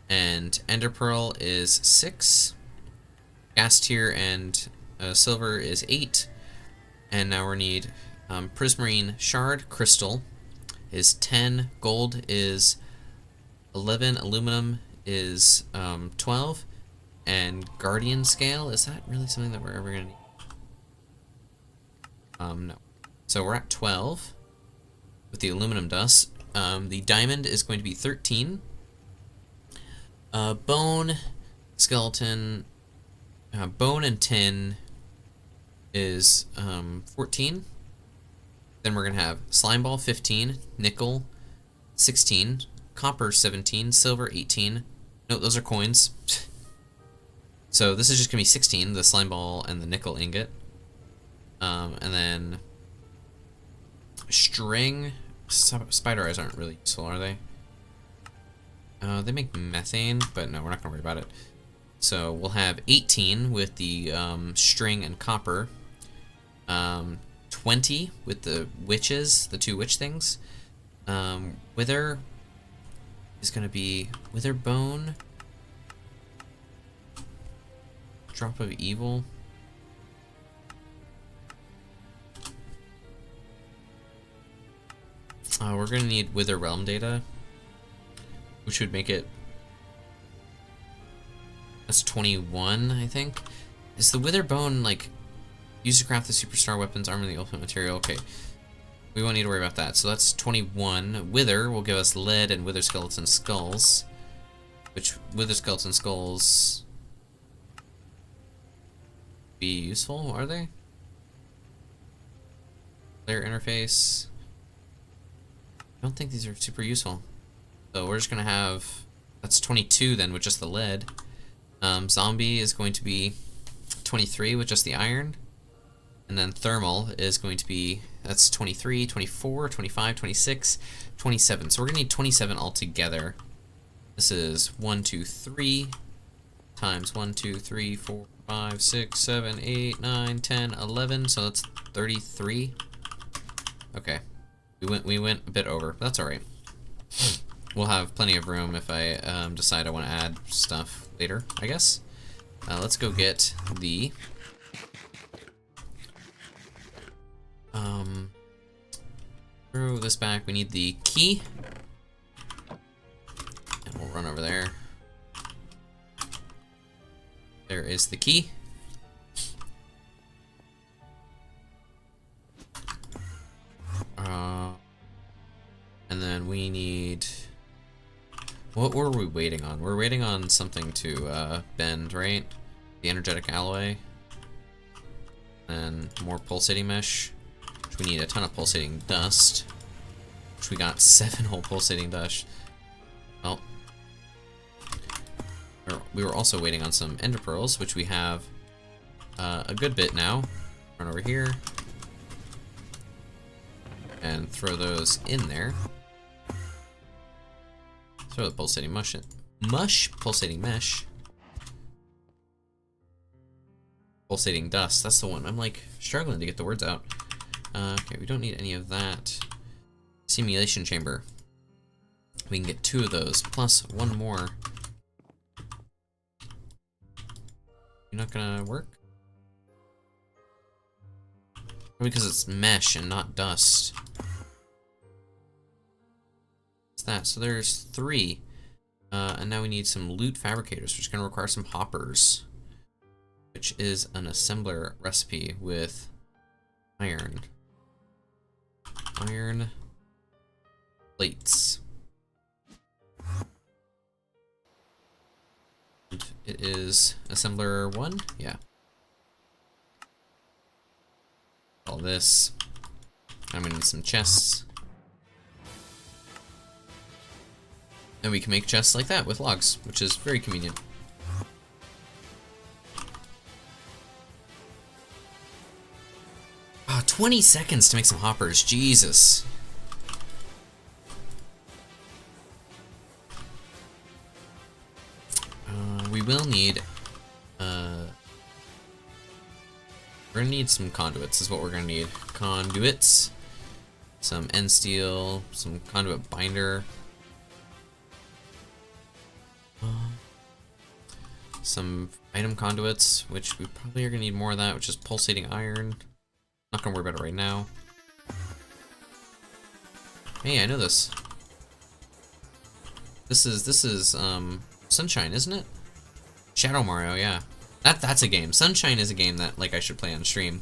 and Ender Pearl is 6. Gas tier and silver is 8. And now we need Prismarine Shard Crystal is 10. Gold is 11. Aluminum is 12. And Guardian Scale, is that really something that we're ever gonna need? No. So we're at 12 with the aluminum dust. The diamond is going to be 13. Bone, skeleton, bone and tin is 14. Then we're gonna have slime ball 15, nickel 16, copper 17, silver 18. No, those are coins. So this is just gonna be 16, the slime ball and the nickel ingot. And then string. Spider eyes aren't really useful, are they? They make methane, but no, we're not gonna worry about it. So we'll have 18 with the string and copper. 20 with the witches, the 2 witch things. Wither is gonna be wither bone. Drop of evil. We're gonna need Wither Realm data, which would make it. That's 21, I think. Is the Wither Bone like used to craft the superstar weapons, armor, and the ultimate material? Okay, we won't need to worry about that. So that's 21. Wither will give us lead and Wither Skeleton Skulls, which Wither Skeleton Skulls be useful, are they? Player interface. I don't think these are super useful. So we're just gonna have, that's 22 then with just the lead. Zombie is going to be 23 with just the iron. And then thermal is going to be, that's 23, 24, 25, 26, 27. So we're gonna need 27 altogether. This is 1, 2, 3 times 1, 2, 3, 4, 5, 6, 7, 8, 9, 10, 11. So that's 33. Okay. We went a bit over, but that's alright. We'll have plenty of room if I decide I want to add stuff later, I guess. Let's go get the throw this back. We need the key, and we'll run over there. There is the key. And then we need... What were we waiting on? We're waiting on something to bend, right? The energetic alloy. And more pulsating mesh. Which we need a ton of pulsating dust. Which we got 7 whole pulsating dust. Well. We were also waiting on some ender pearls, which we have a good bit now. Run over here. And throw those in there. Throw the pulsating pulsating mesh. Pulsating dust, that's the one. I'm like struggling to get the words out. Okay, we don't need any of that. Simulation chamber. We can get 2 of those, plus 1 more. You're not gonna work? Probably because it's mesh and not dust. That. So there's 3. And now we need some loot fabricators, which is going to require some hoppers, which is an assembler recipe with iron. Iron plates. And it is assembler 1? Yeah. All this. I'm going to need some chests. And we can make chests like that with logs, which is very convenient. 20 seconds to make some hoppers, Jesus. We will need We're gonna need some conduits, is what we're gonna need. Conduits, some end steel, some conduit binder, some item conduits, which we probably are gonna need more of that, which is pulsating iron. Not gonna worry about it right now. Hey, I know this. This is Sunshine, isn't it? Shadow Mario, yeah. That's a game. Sunshine is a game that like I should play on stream.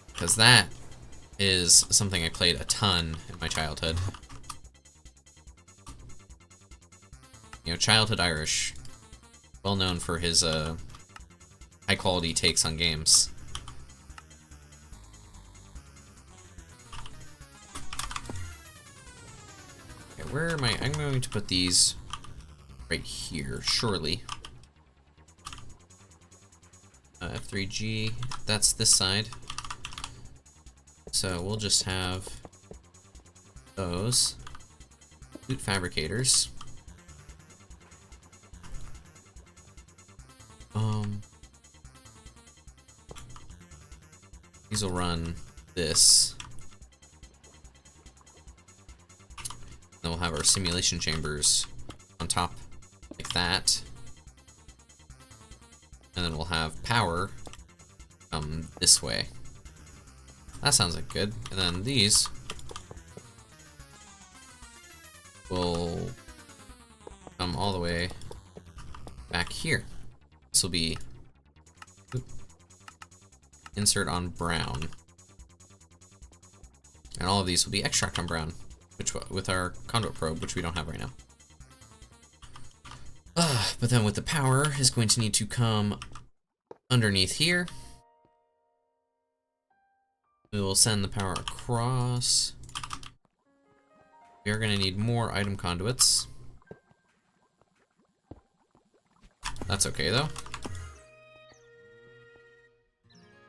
Because that is something I played a ton in my childhood. You know, childhood Irish. Well known for his high quality takes on games. Okay, where am I? I'm going to put these right here, surely. F3G, that's this side. So we'll just have those loot fabricators. These will run this. Then we'll have our simulation chambers on top, like that. And then we'll have power come this way. That sounds like good. And then these will come all the way back here. This will be insert on brown. And all of these will be extract on brown, which with our conduit probe, which we don't have right now. But then with the power is going to need to come underneath here. We will send the power across. We are going to need more item conduits. That's okay though.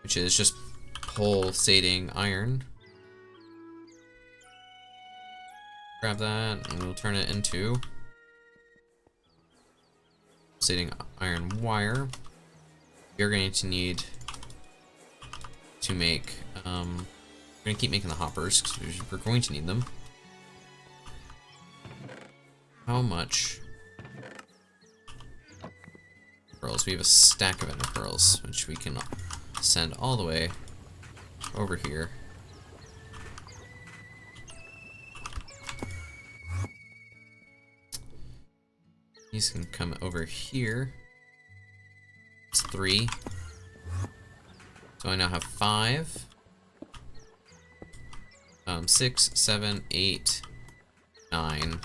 Which is just pulsating iron. Grab that and we'll turn it into pulsating iron wire. You're going to need to make, we're going to keep making the hoppers because we're going to need them. How much pearls? We have a stack of ender pearls, which we can send all the way over here. These can come over here. It's 3. So I now have 5. 6, 7, 8, 9.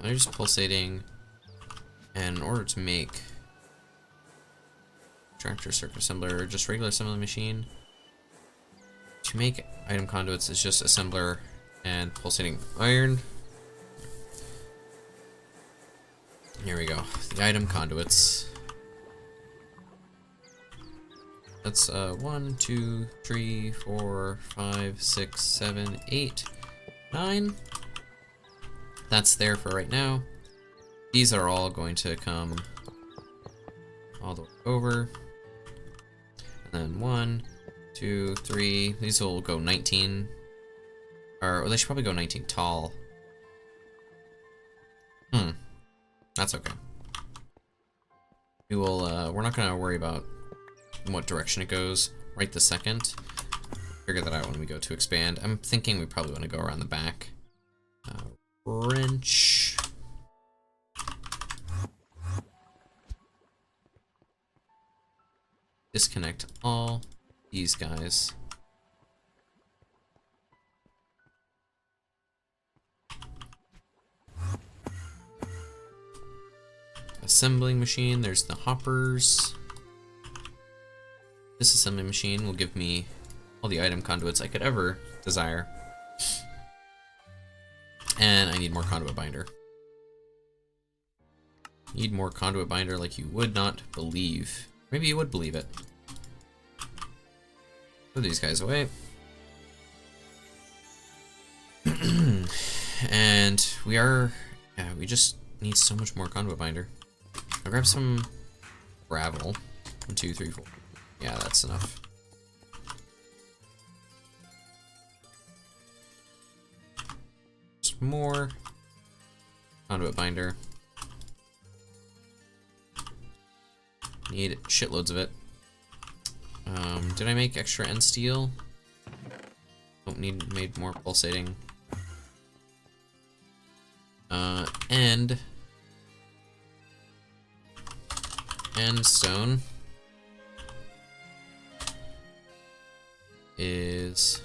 They're just pulsating. And in order to make tractor circuit assembler, just regular assembly machine, to make item conduits is just assembler and pulsating iron. Here we go. The item conduits. That's 1, 2, 3, 4, 5, 6, 7, 8, 9. That's there for right now. These are all going to come all the way over. And then 1, 2, 3. These will go 19. Or they should probably go 19 tall. That's okay. We will, we're not gonna worry about what direction it goes right this second. Figure that out when we go to expand. I'm thinking we probably want to go around the back. Wrench. Disconnect all these guys. Assembling machine, there's the hoppers. This assembly machine will give me all the item conduits I could ever desire. And I need more conduit binder. Need more conduit binder like you would not believe. Maybe you would believe it. Put these guys away. And we are Yeah, we just need so much more conduit binder. I'll grab some gravel. 1, 2, 3, 4. Yeah, that's enough. Just more conduit binder. Need shitloads of it. Did I make extra end steel? Don't need, made more pulsating. End stone is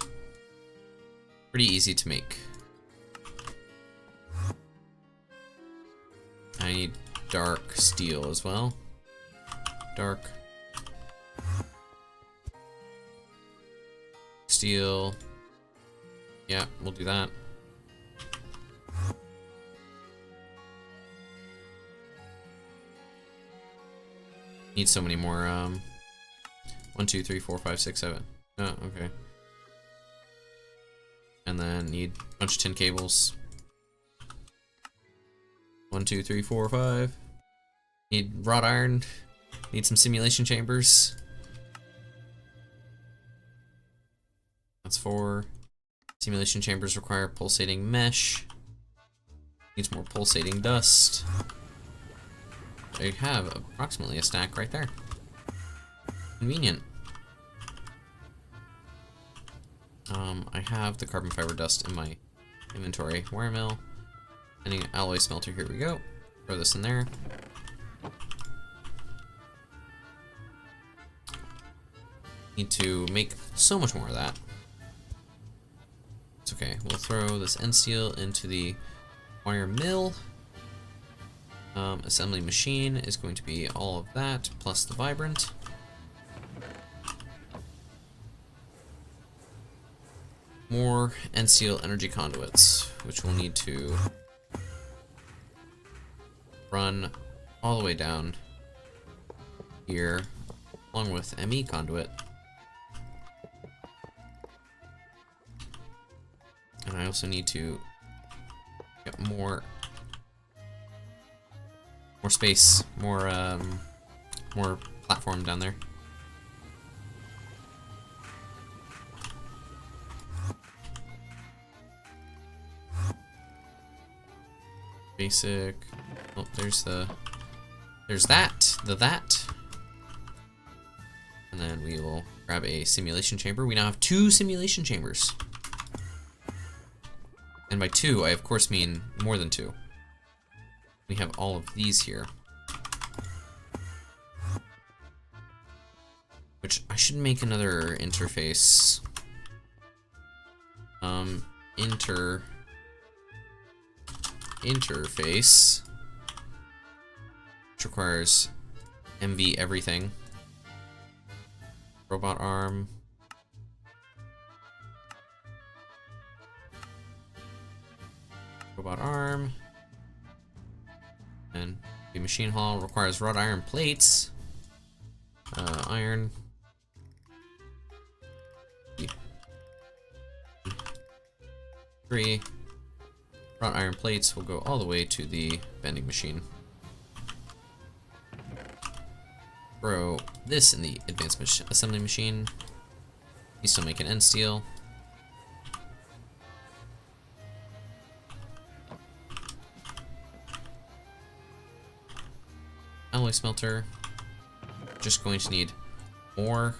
pretty easy to make. I need dark steel as well. Dark steel. Yeah, we'll do that. Need so many more. 1, 2, 3, 4, 5, 6, 7. Oh, okay. And then need a bunch of tin cables. 1, 2, 3, 4, 5. Need wrought iron. Need some simulation chambers. That's 4. Simulation chambers require pulsating mesh. Needs more pulsating dust. I have approximately a stack right there. Convenient. I have the carbon fiber dust in my inventory. Wire mill. And alloy smelter, here we go. Throw this in there. Need to make so much more of that. It's okay. We'll throw this end steel into the wire mill. Assembly machine is going to be all of that, plus the vibrant. More end steel energy conduits, which we'll need to run all the way down here, along with ME conduit. And I also need to get more space, more platform down there. Basic. Oh, there's that. And then we will grab a simulation chamber. We now have 2 simulation chambers. And by 2, I of course mean more than 2. We have all of these here. Which I should make another interface. Interface. Which requires MV everything. Robot arm. Robot arm. And the machine hall requires wrought iron plates. Iron. 3. Wrought iron plates will go all the way to the vending machine. Throw this in the advanced assembly machine. You still make an end steel. Alloy smelter. Just going to need more.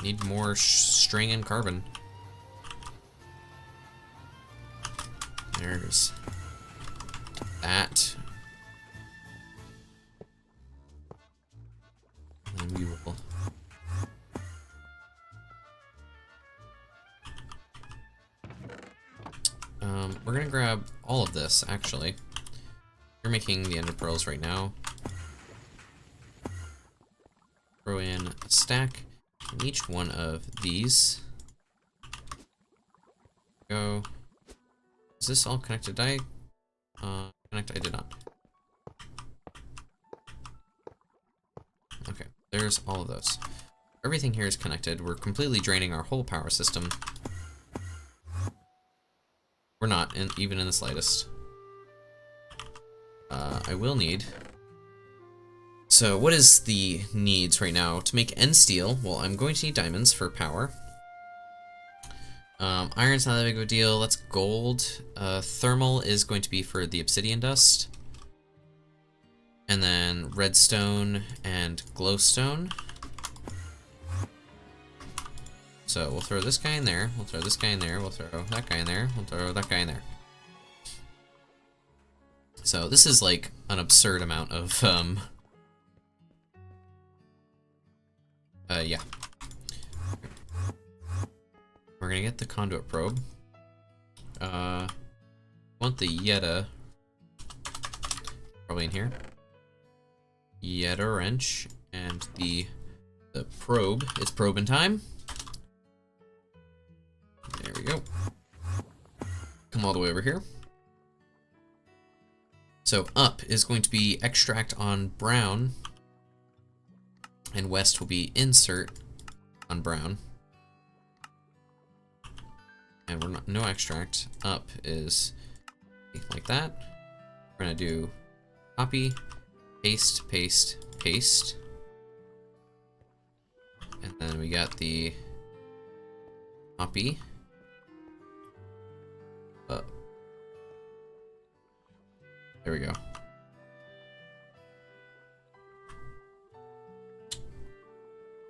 Need more string and carbon. There's that. And we will. We're gonna grab all of this actually. We're making the ender pearls right now. Throw in a stack in each one of these. Go. Is this all connected? Did I connect? I did not. Okay, there's all of those. Everything here is connected. We're completely draining our whole power system. We're not, even in the slightest. I will need... So, what is the needs right now? To make end steel, well, I'm going to need diamonds for power. Iron's not that big of a deal. That's gold. Thermal is going to be for the obsidian dust. And then redstone and glowstone. So we'll throw this guy in there, we'll throw this guy in there, we'll throw that guy in there, we'll throw that guy in there. So this is like an absurd amount of, yeah. We're gonna get the conduit probe. Want the Yetta, probably in here. Yetta wrench, and the probe, it's probing time. There we go. Come all the way over here. So up is going to be extract on brown, and west will be insert on brown. And we're not, no extract. Up is like that. We're gonna do copy, paste, paste, paste. And then we got the copy. There we go.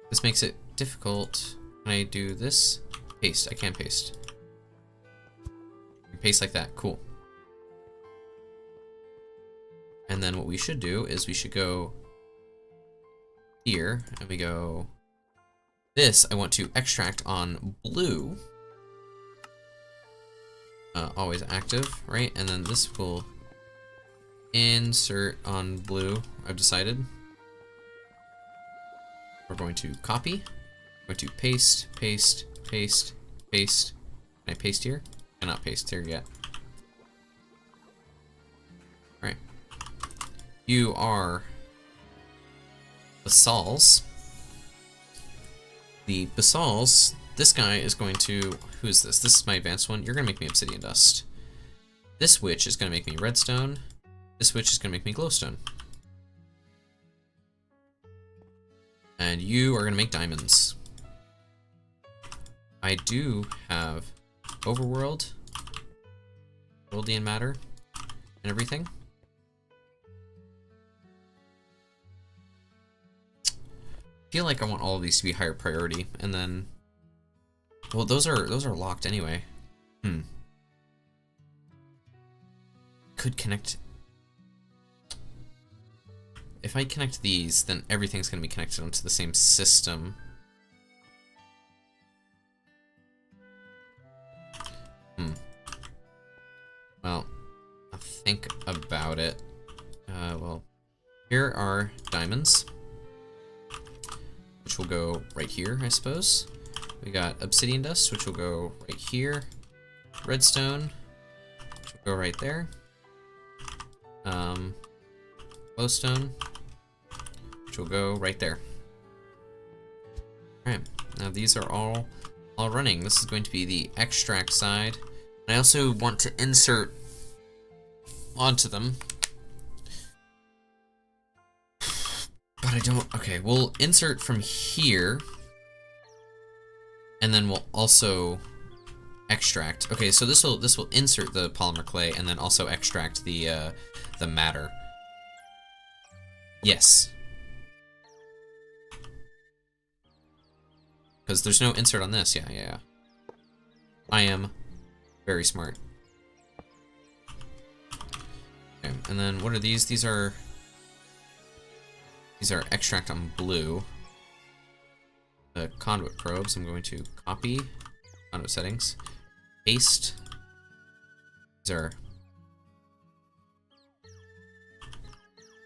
This makes it difficult. Can I do this? Paste. I can't paste. Paste like that. Cool. And then what we should do is we should go here, and we go... This I want to extract on blue. Always active, right? And then this will insert on blue, I've decided. We're going to copy. We're going to paste, paste, paste, paste. Can I paste here? I cannot paste here yet. Alright. You are basalts. The basalts, this guy is going to... Who is this? This is my advanced one. You're going to make me obsidian dust. This witch is going to make me redstone. This witch is going to make me glowstone. And you are going to make diamonds. I do have overworld, Goldian matter, and everything. I feel like I want all of these to be higher priority, and then... Well, those are locked anyway. Could connect... If I connect these, then everything's going to be connected onto the same system. Well, I'll think about it. Well, here are diamonds, which will go right here, I suppose. We got obsidian dust, which will go right here. Redstone, which will go right there. Glowstone, which will go right there. Alright, now these are all running. This is going to be the extract side. I also want to insert onto them. But I don't... Okay, we'll insert from here. And then we'll also extract. Okay, so this will insert the polymer clay and then also extract the matter. Yes. Because there's no insert on this. Yeah. I am very smart. Okay, and then what are these? These are extract on blue. The conduit probes, I'm going to copy conduit settings, paste. These are...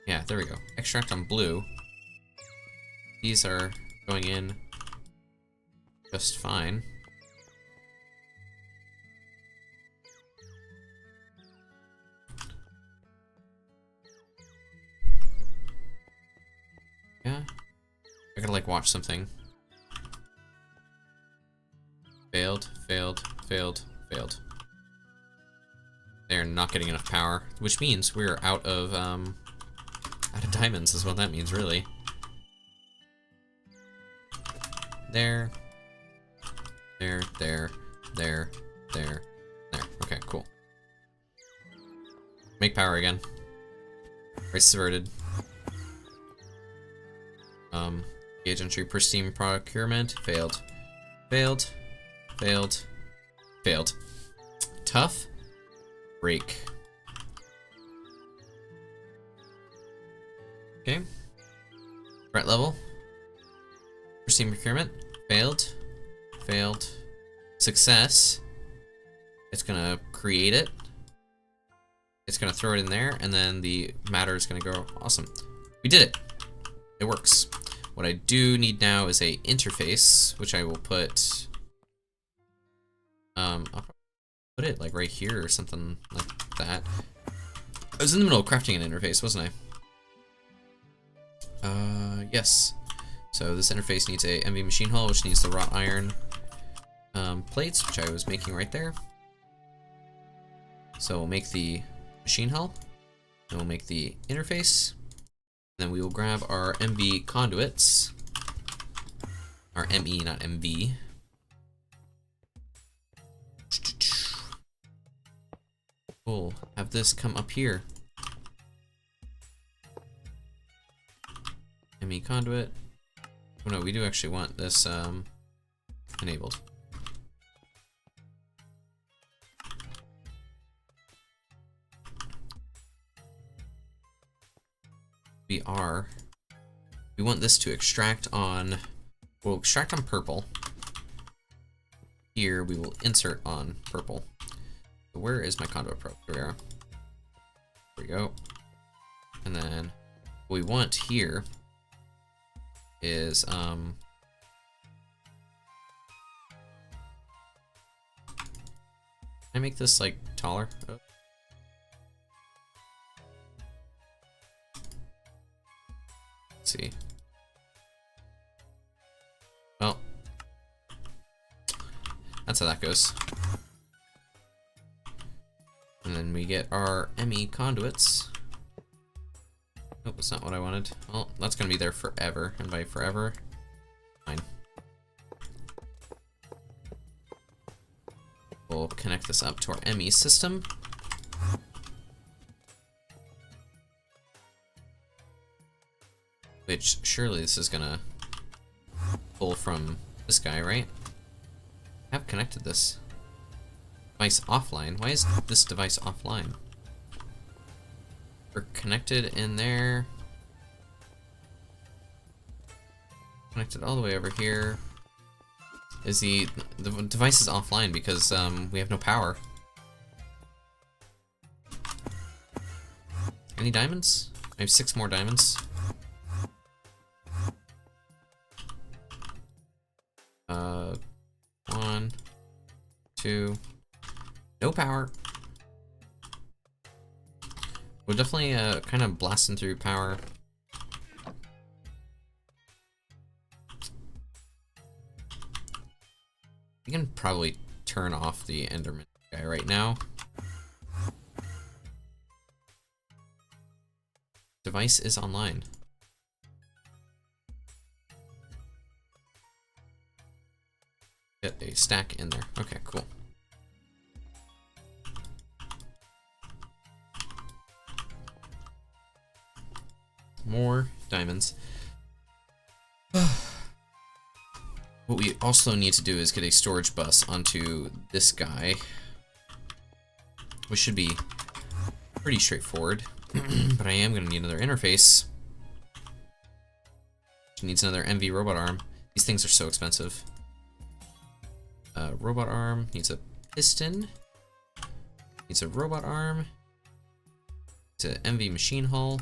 Yeah, there we go. Extract on blue. These are going in just fine. Yeah. I gotta like watch something. Failed, failed, failed, failed. They're not getting enough power, which means we're out of diamonds is what that means, really. There. There, there, there, there, there. Okay, cool. Make power again. Race averted. Gauge entry pristine procurement. Failed. Failed. Failed. Failed. Tough. Break. Okay. Threat level. Pristine procurement. Failed. Failed. Success. It's gonna create it. It's gonna throw it in there, and then the matter is gonna go. Awesome. We did it. It works. What I do need now is a interface, which I will put. I'll put it like right here or something like that. I was in the middle of crafting an interface, wasn't I? Yes. So this interface needs a MV machine hull, which needs the wrought iron plates, which I was making right there. So we'll make the machine hull, and we'll make the interface. Then we will grab our MV conduits, our ME, not MV. We'll have this come up here. ME conduit. Oh no, we do actually want this enabled. We want this to extract on, we'll extract on purple. Here we will insert on purple. So where is my conduit probe? Here we are. There we go. And then what we want here is can I make this like taller? Oh. Let's see. Well, that's how that goes. And then we get our ME conduits. Nope, that's not what I wanted. Well, that's gonna be there forever, and by forever, fine. We'll connect this up to our ME system. Which, surely this is gonna pull from this guy, right? I have connected this device offline. Why is this device offline? We're connected in there. Connected all the way over here. Is the device is offline because we have no power. Any diamonds? I have 6 more diamonds. One, 2. No power. We're definitely kind of blasting through power. We can probably turn off the Enderman guy right now. Device is online. Get a stack in there. Okay, cool. More diamonds. What we also need to do is get a storage bus onto this guy, which should be pretty straightforward. But I am going to need another interface. Which needs another MV robot arm. These things are so expensive. Robot arm needs a piston. Needs a robot arm. It's an MV machine hull.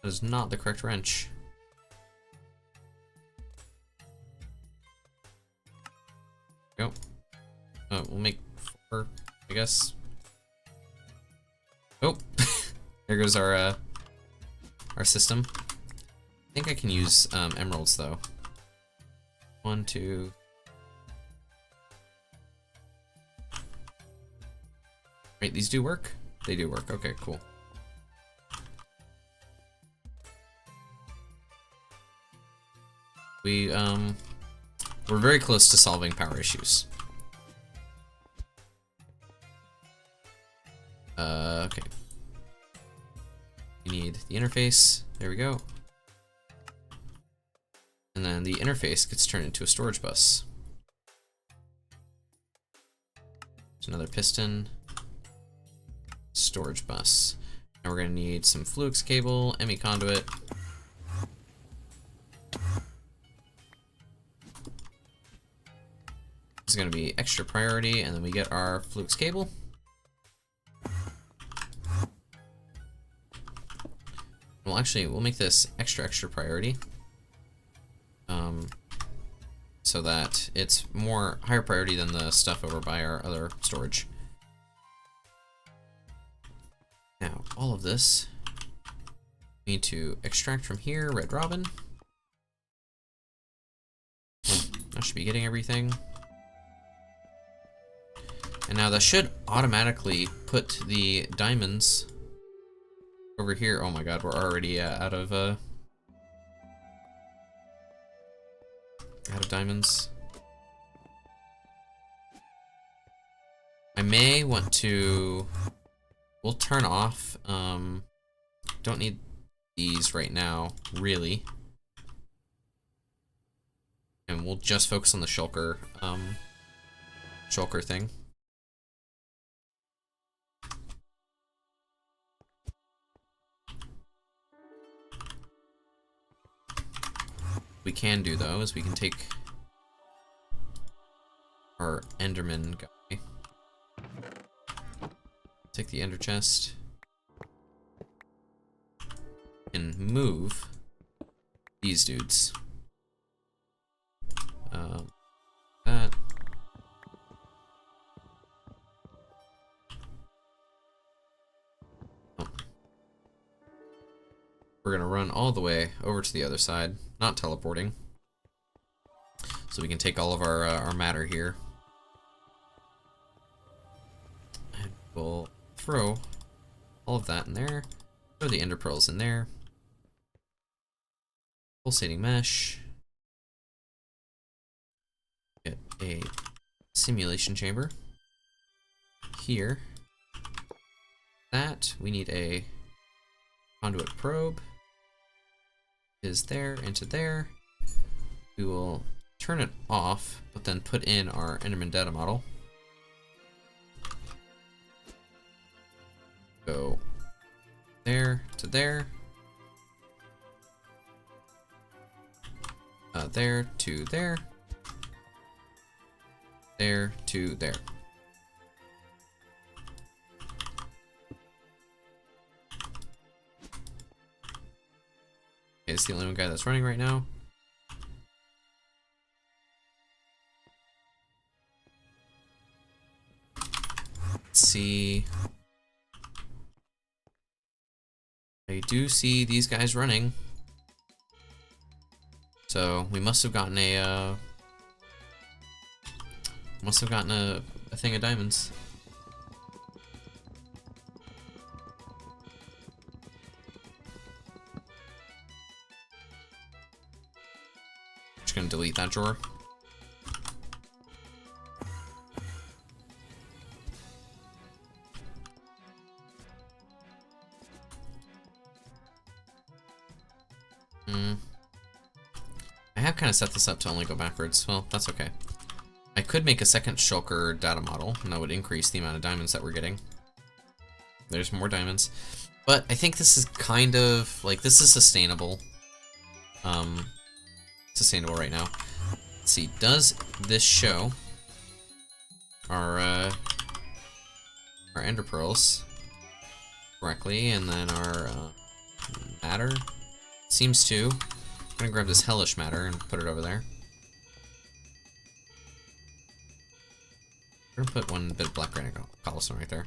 That is not the correct wrench. Go. We'll make 4, I guess. Oh, there goes our system. I think I can use emeralds though. 1, 2, Wait, these do work? They do work. Okay, cool. We're very close to solving power issues. Okay. We need the interface. There we go. And then the interface gets turned into a storage bus. There's another piston. Storage bus. Now we're gonna need some Fluix cable, ME conduit. This is gonna be extra priority, and then we get our Fluix cable. Well, actually, we'll make this extra priority, so that it's higher priority than the stuff over by our other storage. Now, all of this we need to extract from here. Red Robin. I should be getting everything. And now that should automatically put the diamonds over here. Oh my god, we're already out of diamonds. I may want to... We'll turn off... don't need these right now, really. And we'll just focus on the shulker, shulker thing. What we can do, though, is we can take our Enderman guy. Take the Ender chest. And move these dudes. That. Oh. We're gonna run all the way over to the other side, not teleporting, so we can take all of our matter here. And we'll throw all of that in there. Throw the ender pearls in there. Pulsating mesh. Get a simulation chamber. Here. That. We need a conduit probe. Is there into there. We will turn it off, but then put in our Enderman data model. Go there to there. There to there. There to there. Okay, it's the only one guy that's running right now. Let's see. I do see these guys running. So we must have gotten a thing of diamonds. Just gonna delete that drawer. I have kind of set this up to only go backwards. Well, that's okay. I could make a second shulker data model, and that would increase the amount of diamonds that we're getting. There's more diamonds. But I think this is kind of, like, this is sustainable. Sustainable right now. Let's see, does this show our ender pearls correctly, and then our matter? Seems to. I'm gonna grab this hellish matter and put it over there. We're gonna put one bit of black granite cobblestone right there.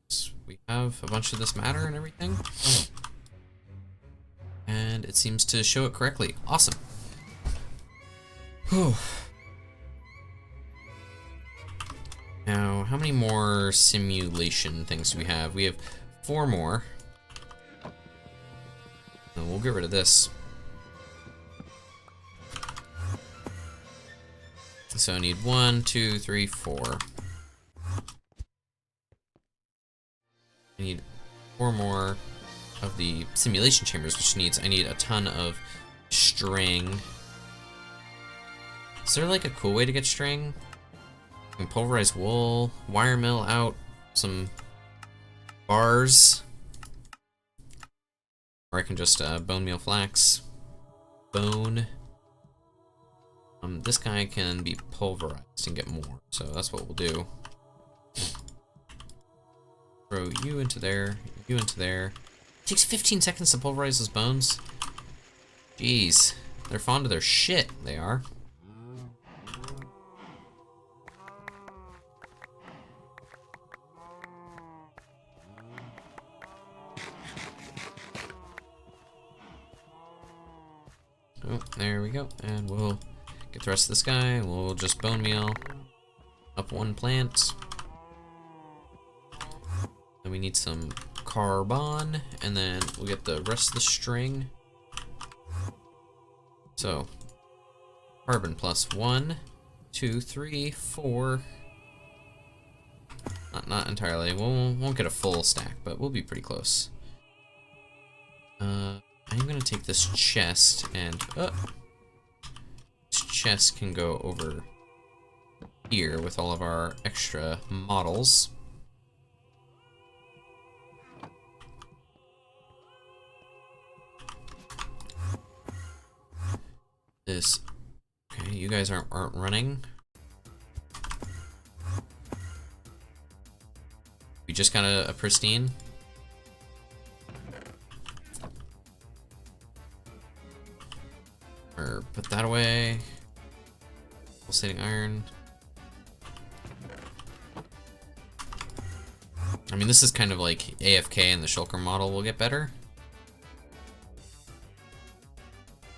So we have a bunch of this matter and everything. And it seems to show it correctly. Awesome. Whew. Now, how many more simulation things do we have? We have 4 more. And we'll get rid of this. So I need 1, 2, 3, 4. I need 4 more of the simulation chambers, which I need a ton of string. Is there like a cool way to get string? I can pulverize wool, wire mill out some bars, or I can just bone meal flax. Bone. This guy can be pulverized and get more, so that's what we'll do. Throw you into there, you into there. It takes 15 seconds to pulverize those bones. Jeez, they're fond of their shit, they are. Oh, there we go, and we'll get the rest of this guy, and we'll just bone meal up 1 plant. Then we need some carbon, and then we'll get the rest of the string. So, carbon plus 1, 2, 3, 4. Not entirely. We won't get a full stack, but we'll be pretty close. I'm gonna take this chest and this chest can go over here with all of our extra models. This, okay, you guys aren't running. We just got a pristine. Or put that away. Pulsating iron. I mean, this is kind of like AFK and the shulker model will get better.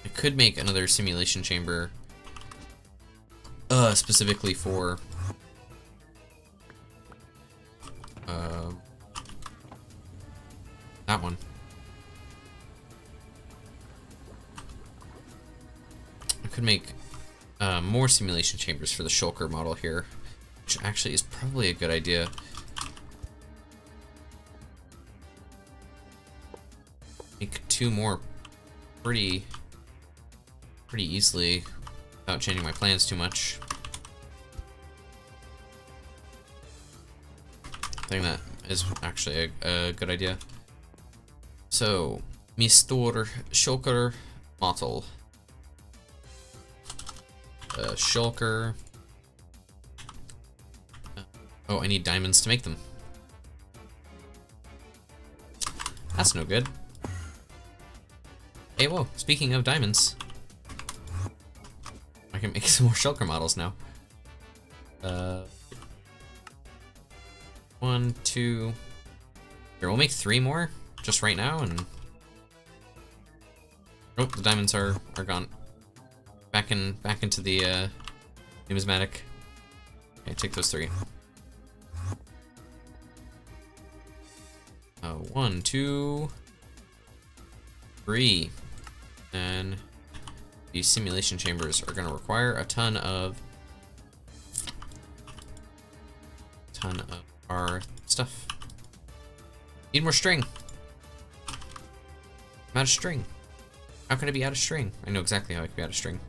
I could make another simulation chamber specifically for that one. I could make more simulation chambers for the shulker model here, which actually is probably a good idea. Make 2 more pretty easily without changing my plans too much. I think that is actually a good idea. So, Mr. Shulker model. Shulker. Oh, I need diamonds to make them. That's no good. Hey, whoa, speaking of diamonds, I can make some more shulker models now. 1, 2. Here, we'll make 3 more just right now, and oh, the diamonds are gone. Back into the numismatic. Okay, take those 3. 1, 2, 3. And these simulation chambers are going to require a ton of our stuff. Need more string. I'm out of string. How can I be out of string? I know exactly how I can be out of string.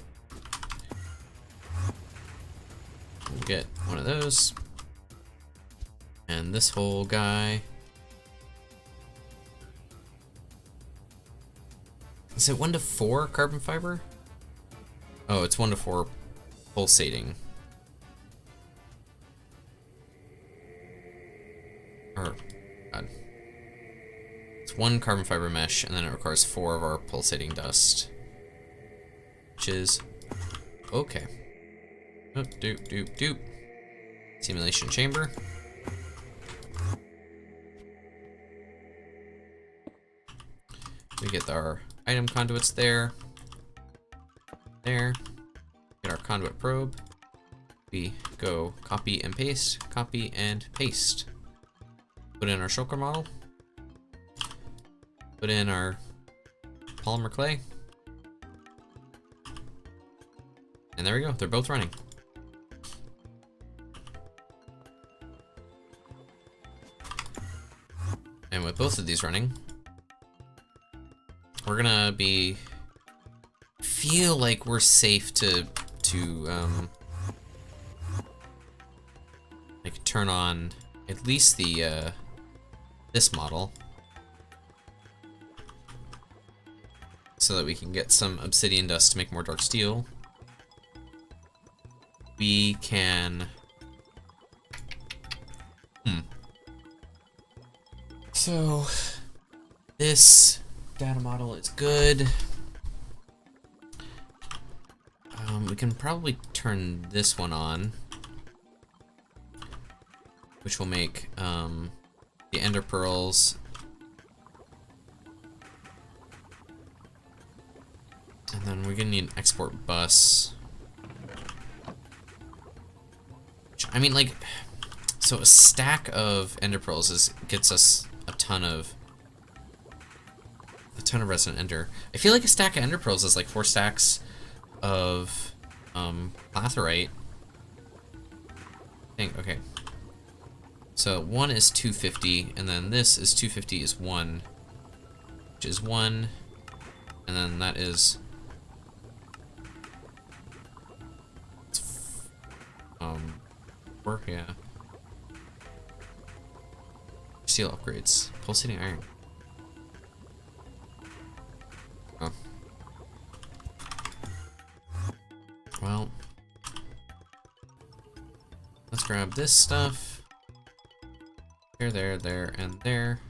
We'll get one of those. And this whole guy. Is it 1 to 4 carbon fiber? Oh, it's 1 to 4 pulsating. Or, God. It's 1 carbon fiber mesh, and then it requires 4 of our pulsating dust. Which is okay. Oh, doop. Simulation chamber. We get our item conduits there. There. Get our conduit probe. we go copy and paste, copy and paste. Put in our shulker model. Put in our polymer clay. And there we go, they're both running. And with both of these running, we're gonna feel like we're safe to like turn on at least the this model, so that we can get some obsidian dust to make more dark steel. We can so this data model is good. We can probably turn this one on, which will make the ender pearls. And then we're gonna need an export bus. Which, I mean, like, so a stack of ender pearls gets us a ton of resident ender. I feel like a stack of ender pearls is like 4 stacks of platherite. I think, okay. So 1 is 250, and then this is 250 is 1, which is 1, and then that is yeah. Steel upgrades. Pulsating iron. Oh. Well, let's grab this stuff. There, and there.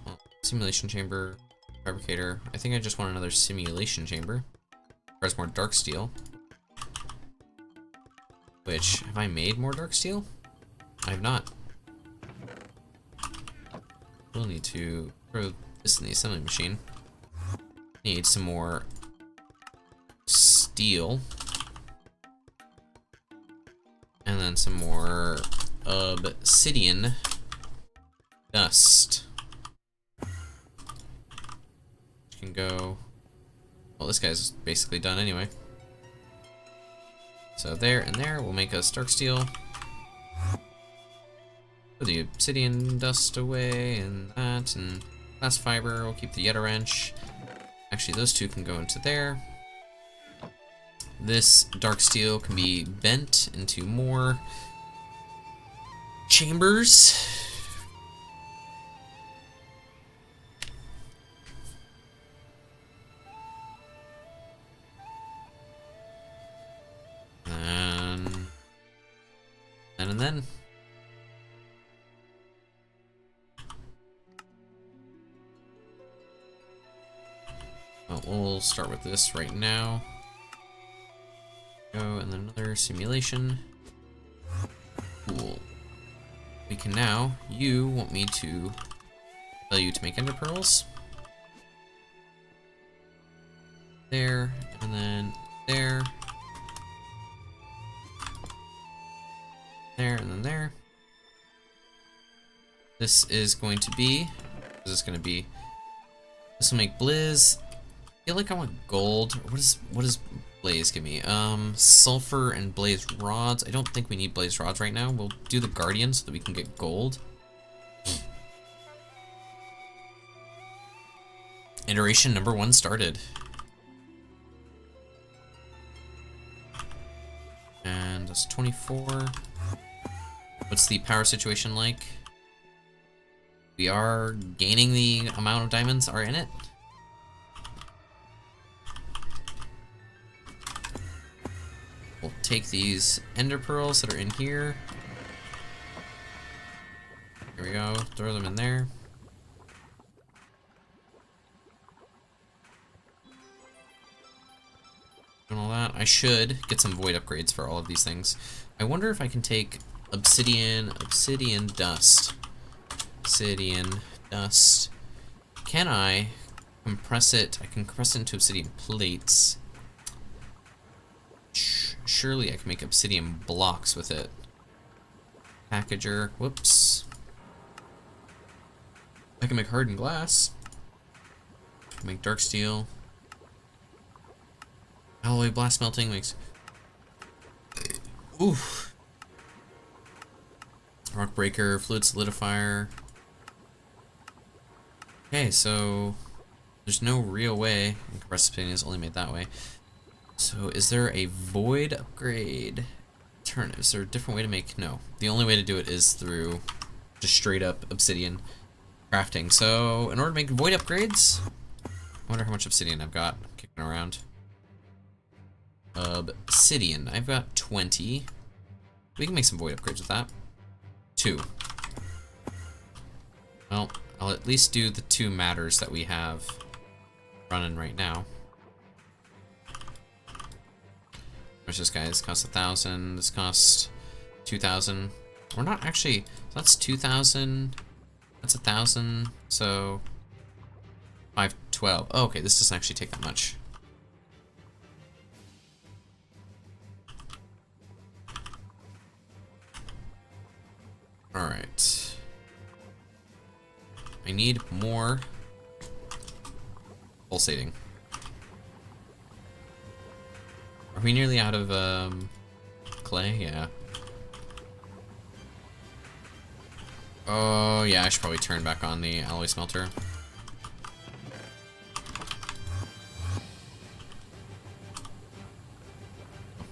Well, simulation chamber, fabricator. I think I just want another simulation chamber. Requires more dark steel. Which, have I made more dark steel? I have not. We'll need to throw this in the assembly machine. Need some more steel. And then some more obsidian dust. Which can go... Well, this guy's basically done anyway. So there and there will make us dark steel. Put the obsidian dust away and that, and glass fiber. We'll keep the Yeta wrench. Actually, those two can go into there. This dark steel can be bent into more chambers. And then. Well, we'll start with this right now. Go, and then another simulation. Cool. We can now, you want me to tell you to make ender pearls. There, and then there. There, and then there. This is going to be, this will make Blizz. I feel like I want gold. What does Blaze give me? Sulfur and Blaze rods. I don't think we need Blaze rods right now. We'll do the Guardian so that we can get gold. Iteration number 1 started. And that's 24. What's the power situation like? We are gaining the amount of diamonds are in it. We'll take these ender pearls that are in here. Here we go, throw them in there. And all that. I should get some void upgrades for all of these things. I wonder if I can take obsidian dust. Obsidian dust. Can I compress it? I can compress it into obsidian plates. surely I can make obsidian blocks with it. Packager, whoops. I can make hardened glass. I can make dark steel. Alloy blast melting makes... Oof. Rock breaker, fluid solidifier. Okay, so there's no real way. Compressed obsidian is only made that way. So is there a void upgrade? Is there a different way to make? No. The only way to do it is through just straight up obsidian crafting. So in order to make void upgrades, I wonder how much obsidian I've got kicking around. Obsidian, I've got 20. We can make some void upgrades with that. 2. Well, I'll at least do the 2 matters that we have running right now. Where's this guy? This costs 1,000. This costs 2,000. We're not actually. That's 2,000. That's 1,000. So 512. Oh, okay, this doesn't actually take that much. All right. I need more pulsating. Are we nearly out of clay? Yeah. Oh yeah, I should probably turn back on the alloy smelter.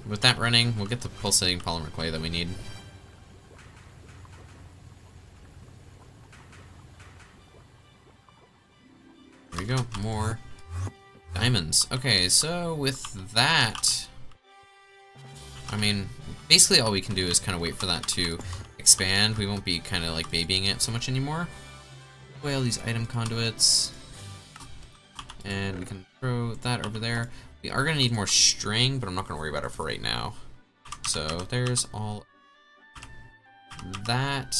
With that running, we'll get the pulsating polymer clay that we need. There we go, more diamonds. Okay, so with that, I mean, basically all we can do is kind of wait for that to expand. We won't be kind of like babying it so much anymore. Away all these item conduits. And we can throw that over there. We are going to need more string, but I'm not going to worry about it for right now. So there's all that.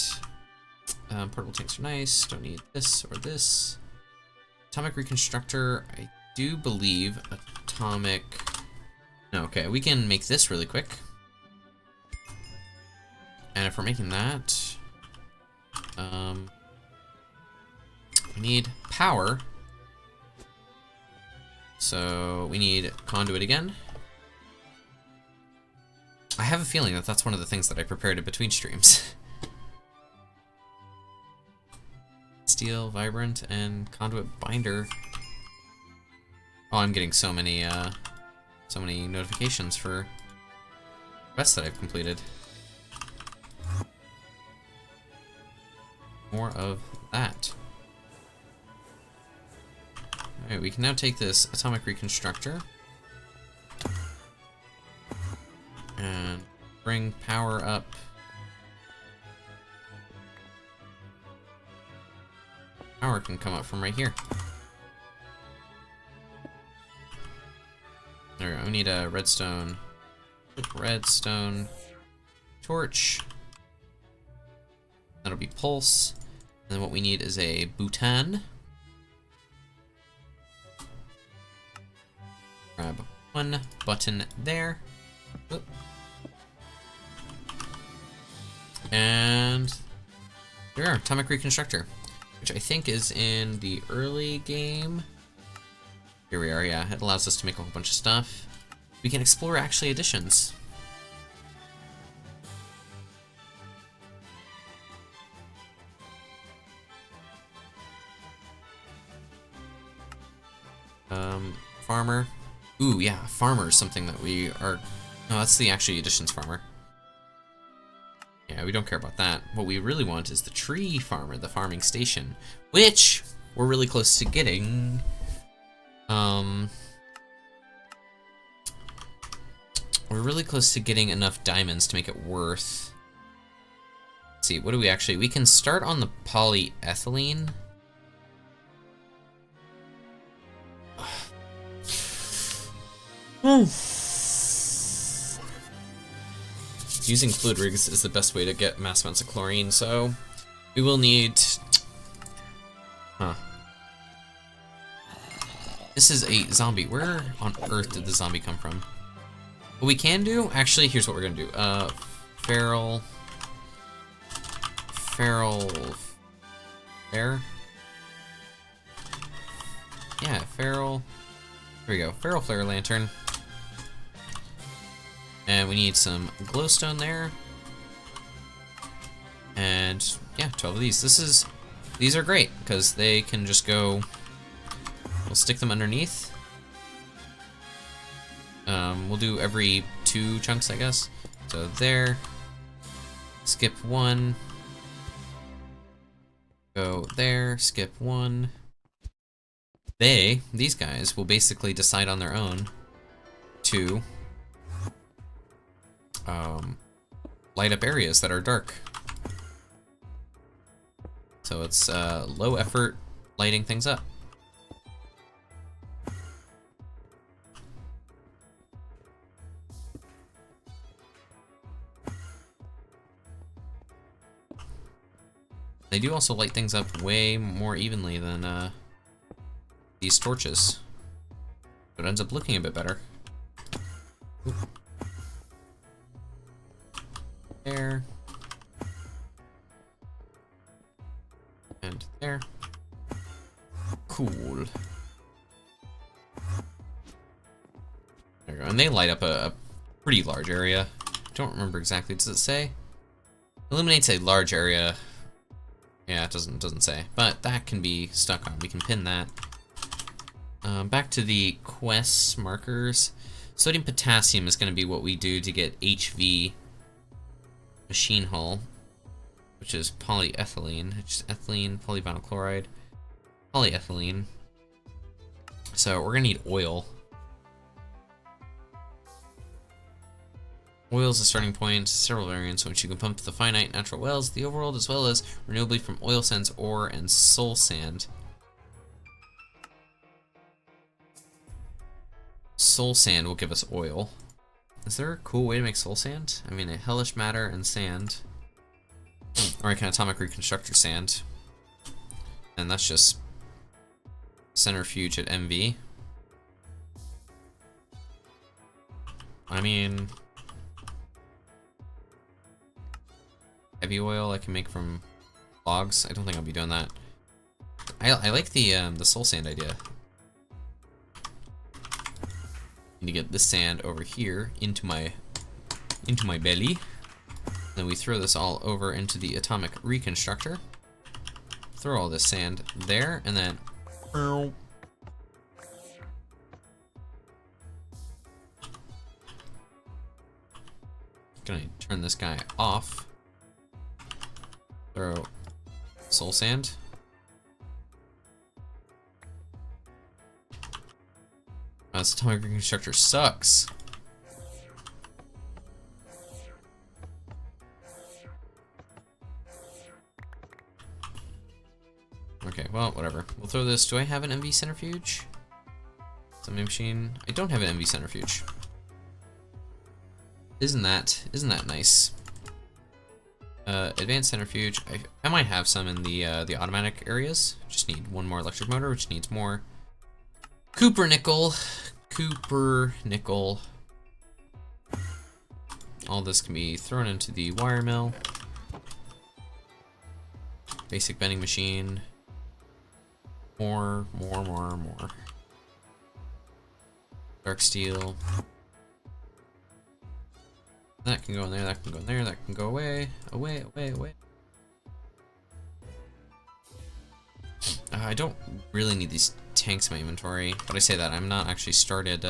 Portable tanks are nice. Don't need this or this. Atomic reconstructor, I do believe atomic... No, okay, we can make this really quick. And if we're making that, we need power. So we need conduit again. I have a feeling that that's one of the things that I prepared in between streams. Steel, vibrant, and conduit binder. Oh, I'm getting so many notifications for quests that I've completed. More of that. Alright, we can now take this atomic reconstructor and bring power up. Power can come up from right here. There we go. We need a redstone torch. That'll be pulse. And then what we need is a butane. Grab one button there. Oop. And there we are, atomic reconstructor, which I think is in the early game. Here we are, yeah. It allows us to make a whole bunch of stuff. We can explore actually additions. Farmer. Ooh, yeah, farmer is something that we are... No, that's the actually additions farmer. Yeah, we don't care about that. What we really want is the tree farmer, the farming station, which we're really close to getting. We're really close to getting enough diamonds to make it worth. Let's see, what do we actually... We can start on the polyethylene. Using fluid rigs is the best way to get mass amounts of chlorine, so we will need... Huh. This is a zombie. Where on earth did the zombie come from? What we can do, actually, here's what we're gonna do. Feral, flare. Yeah, feral. Here we go, feral flare lantern. And we need some glowstone there. And yeah, 12 of these. These are great because they can just go. We'll stick them underneath. We'll do every 2 chunks, I guess. So there. Skip 1. Go there. Skip 1. These guys, will basically decide on their own to light up areas that are dark. So it's low effort lighting things up. They do also light things up way more evenly than these torches. But it ends up looking a bit better. Oop. There. And there. Cool. There we go. And they light up a pretty large area. I don't remember exactly. Does it say? Illuminates a large area. Yeah, it doesn't say. But that can be stuck on. We can pin that. Back to the quest markers. Sodium potassium is going to be what we do to get HV machine hull, which is polyethylene. It's ethylene, polyvinyl chloride, polyethylene. So we're going to need oil. Oil is the starting point. Several variants which you can pump to the finite natural wells of the overworld, as well as renewably from oil sands, ore, and soul sand. Soul sand will give us oil. Is there a cool way to make soul sand? I mean, a hellish matter and sand. Or I can atomic reconstructor sand. And that's just centrifuge at MV. I mean, heavy oil I can make from logs. I don't think I'll be doing that. I like the soul sand idea. Need to get this sand over here into my belly. Then we throw this all over into the atomic reconstructor. Throw all this sand there, and then gonna turn this guy off. Throw soul sand. This atomic reconstructor sucks. Okay, well, whatever. We'll throw this. Do I have an MV centrifuge? Something machine. I don't have an MV centrifuge. Isn't that nice? Advanced centrifuge. I might have some in the automatic areas. Just need one more electric motor, which needs more Cooper nickel. All this can be thrown into the wire mill. Basic bending machine. More. Dark steel. That can go in there, that can go in there, that can go away. Away. I don't really need these tanks in my inventory, but I say that I'm not actually started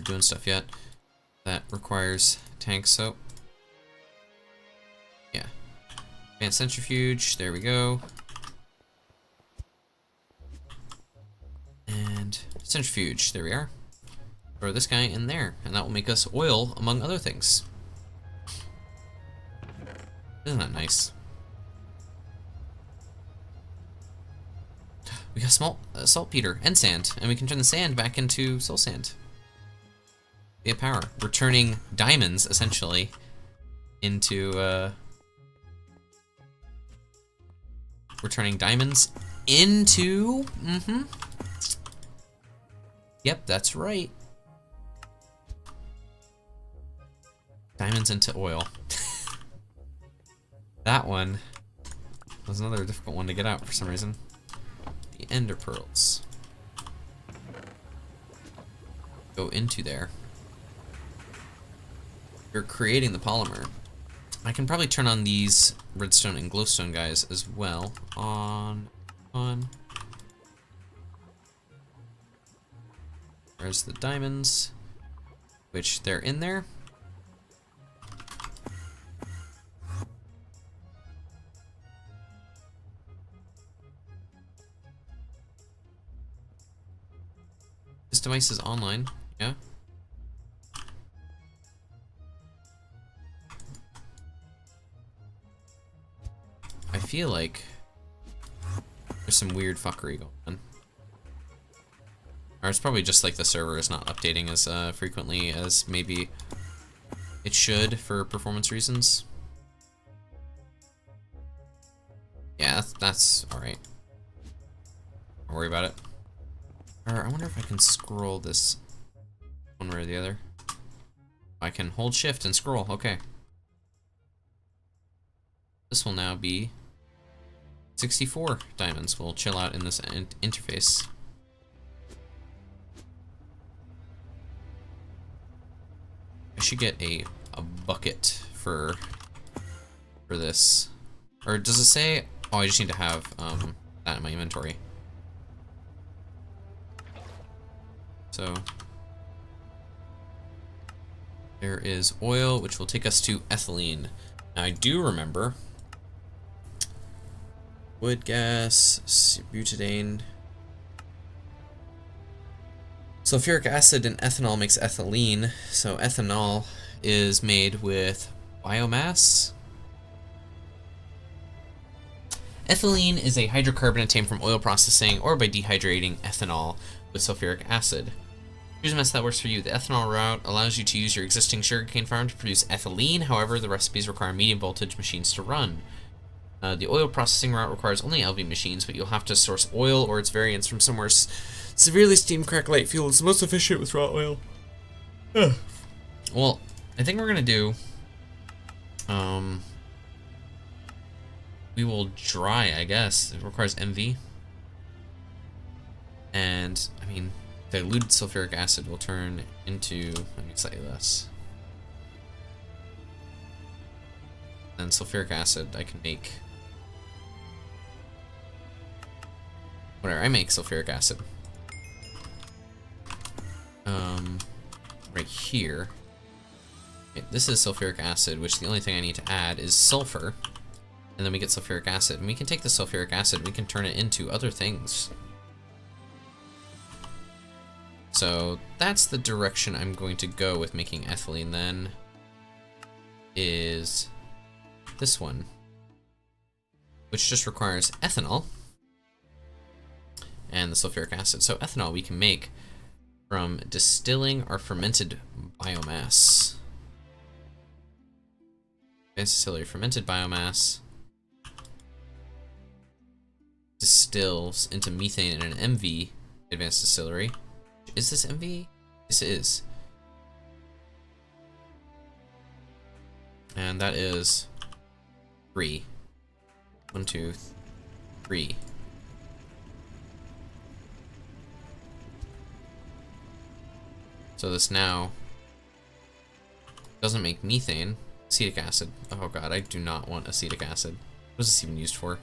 doing stuff yet that requires tanks, so yeah. Advanced centrifuge, there we go. And centrifuge, there we are. Throw this guy in there, and that will make us oil, among other things. Isn't that nice? We got saltpeter and sand, and we can turn the sand back into soul sand. Via power. We're turning diamonds, essentially, into, we're turning diamonds into, Yep, that's right. Diamonds into oil. That one was another difficult one to get out for some reason. The ender pearls. Go into there. You're creating the polymer. I can probably turn on these redstone and glowstone guys as well. On. There's the diamonds, which they're in there. This device is online, yeah? I feel like there's some weird fuckery going on. Or it's probably just like the server is not updating as frequently as maybe it should for performance reasons. Yeah, that's alright. Don't worry about it. Or I wonder if I can scroll this one way or the other. I can hold shift and scroll, okay. This will now be 64 diamonds. We'll chill out in this interface. I should get a bucket for this. Or does it say? Oh, I just need to have that in my inventory. So there is oil, which will take us to ethylene. Now I do remember wood gas, butadiene. Sulfuric acid and ethanol makes ethylene, so ethanol is made with biomass. Ethylene is a hydrocarbon obtained from oil processing or by dehydrating ethanol with sulfuric acid. Here's a method that works for you. The ethanol route allows you to use your existing sugarcane farm to produce ethylene. However, the recipes require medium voltage machines to run. The oil processing route requires only LV machines, but you'll have to source oil or its variants from somewhere. Severely steamed crack light fuel is the most efficient with raw oil. Well, I think we're gonna do. We will dry, I guess. It requires MV. And I mean, diluted sulfuric acid will turn into slightly less. And sulfuric acid, I can make. Whatever, I make sulfuric acid. Right here. Okay, this is sulfuric acid, which the only thing I need to add is sulfur. And then we get sulfuric acid. And we can take the sulfuric acid, we can turn it into other things. So that's the direction I'm going to go with making ethylene then. Is this one. Which just requires ethanol. And the sulfuric acid. So ethanol we can make from distilling our fermented biomass. Advanced distillery, fermented biomass distills into methane in an MV advanced distillery. Is this MV? This is. And that is 3. 1, 2, 3. So this now doesn't make methane. Acetic acid. Oh god, I do not want acetic acid. What is this even used for?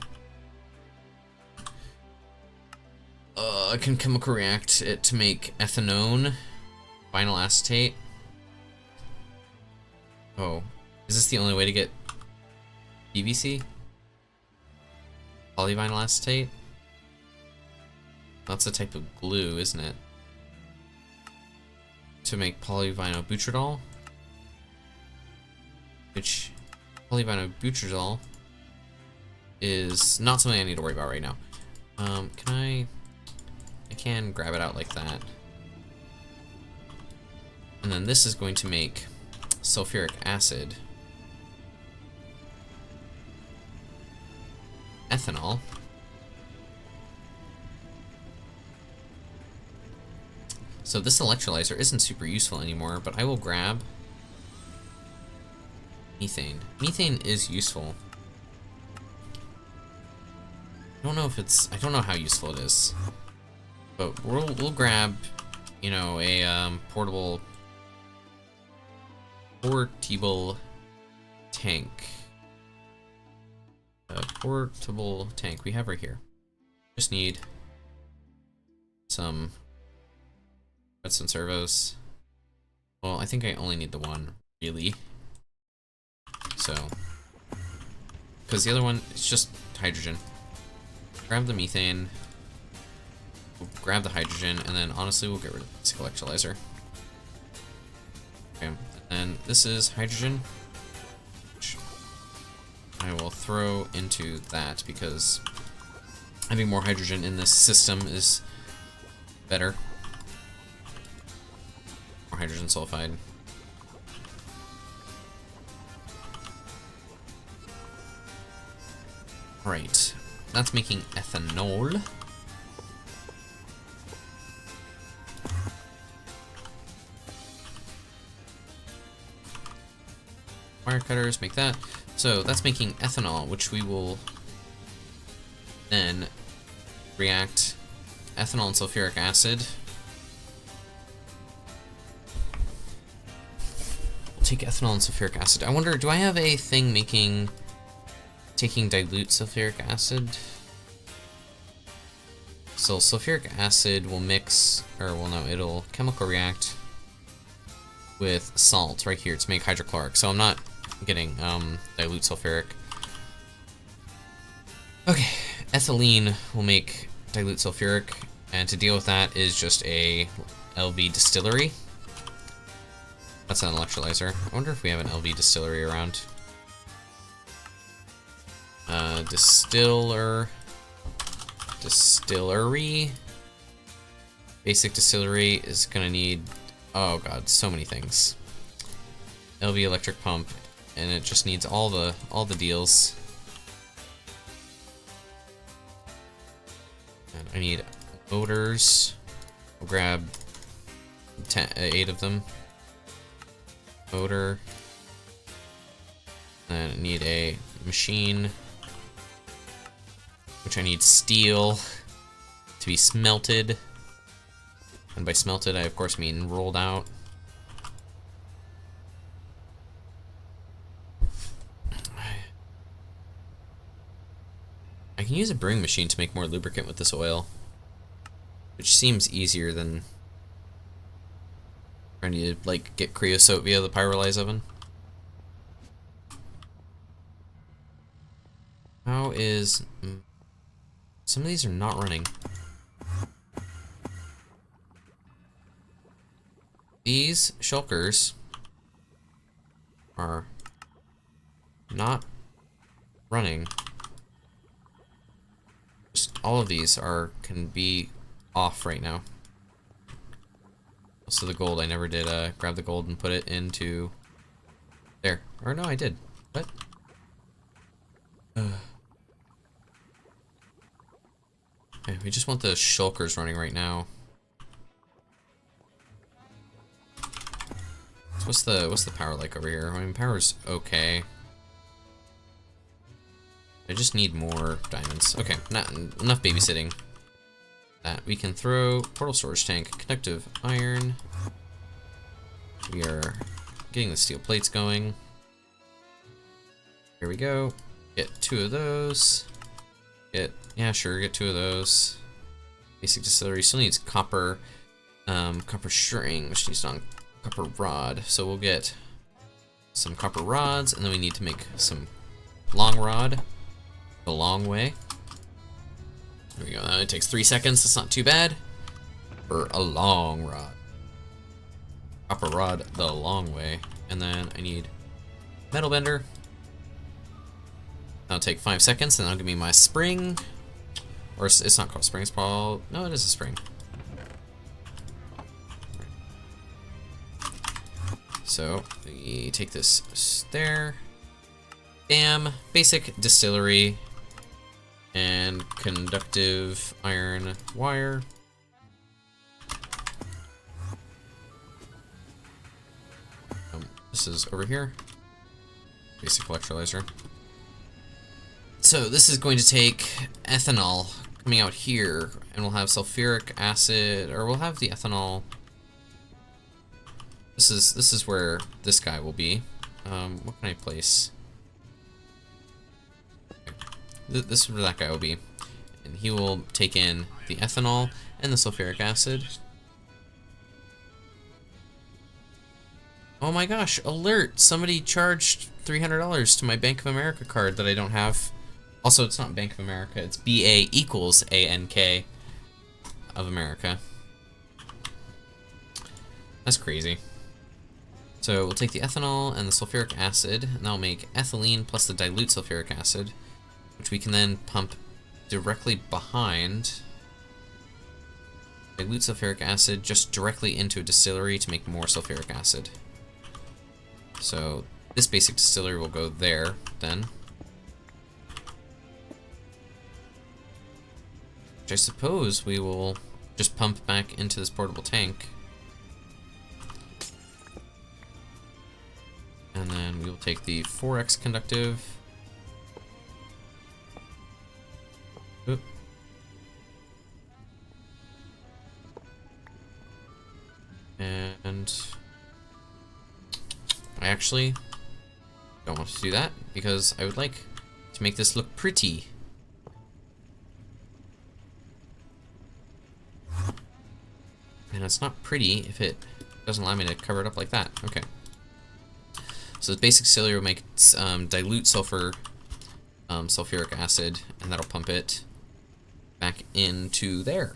I can chemical react it to make ethanone, vinyl acetate. Oh, is this the only way to get PVC? Polyvinyl acetate? That's a type of glue, isn't it? To make polyvinyl butadiene, which polyvinyl butadiene is not something I need to worry about right now. I can grab it out like that. And then this is going to make sulfuric acid, ethanol, so this electrolyzer isn't super useful anymore, but I will grab Methane. Methane is useful. I don't know if it's... I don't know how useful it is. But we'll grab, you know, a portable tank. A portable tank we have right here. Just need some redstone servos. Well, I think I only need the one, really. So, because the other one is just hydrogen. Grab the methane, we'll grab the hydrogen, and then honestly we'll get rid of the basic electrolyzer. Okay, and then this is hydrogen, which I will throw into that because having more hydrogen in this system is better. More hydrogen sulfide. Right, that's making ethanol. Wire cutters make that. So that's making ethanol, which we will then react ethanol and sulfuric acid. We'll take ethanol and sulfuric acid. I wonder, do I have a thing taking dilute sulfuric acid? So sulfuric acid will mix, or well no, it'll chemical react with salt right here to make hydrochloric. So I'm not getting dilute sulfuric. Okay, ethylene will make dilute sulfuric, and to deal with that is just a LV distillery. That's an electrolyzer. I wonder if we have an LV distillery around. Distillery. Basic distillery is gonna need, oh god, so many things. LV electric pump, and it just needs all the deals. And I need motors. We'll grab 8 of them. Motor. And I need a machine, which I need steel to be smelted. And by smelted, I of course mean rolled out. I can use a brewing machine to make more lubricant with this oil, which seems easier than trying to like get creosote via the pyrolyze oven. How is... some of these are not running. These shulkers are not running. Just all of these can be off right now. Also the gold, I never did grab the gold and put it into there. Or no, I did. What? Okay, we just want the shulkers running right now. So what's the power like over here? I mean, power's okay. I just need more diamonds. Okay, not enough babysitting. That we can throw portal storage tank, conductive iron. We are getting the steel plates going. Here we go. Get 2 of those. Get 2 of those. Basic distillery still needs copper, copper string, which needs copper rod. So we'll get some copper rods, and then we need to make some long rod the long way. There we go. That only takes 3 seconds. That's not too bad for a long rod. Copper rod the long way, and then I need metal bender. That'll take 5 seconds, and that'll give me my spring. Or it's not called spring, it's called... no, it is a spring. So, we take this there. Bam! Basic distillery. And conductive iron wire. This is over here. basic electrolyzer. So this is going to take ethanol coming out here, and we'll have sulfuric acid, or we'll have the ethanol. This is where this guy will be. What can I place? This is where that guy will be, and he will take in the ethanol and the sulfuric acid. Oh my gosh, alert! Somebody charged $300 to my Bank of America card that I don't have. Also, it's not Bank of America, it's BA equals ANK of America. That's crazy. So we'll take the ethanol and the sulfuric acid, and that'll make ethylene plus the dilute sulfuric acid, which we can then pump directly behind dilute sulfuric acid just directly into a distillery to make more sulfuric acid. So this basic distillery will go there then. Which I suppose we will just pump back into this portable tank. And then we will take the 4x conductive. Oop. And I actually don't want to do that because I would like to make this look pretty. And it's not pretty if it doesn't allow me to cover it up like that. Okay. So the basic distillery will make dilute sulfuric acid, and that'll pump it back into there.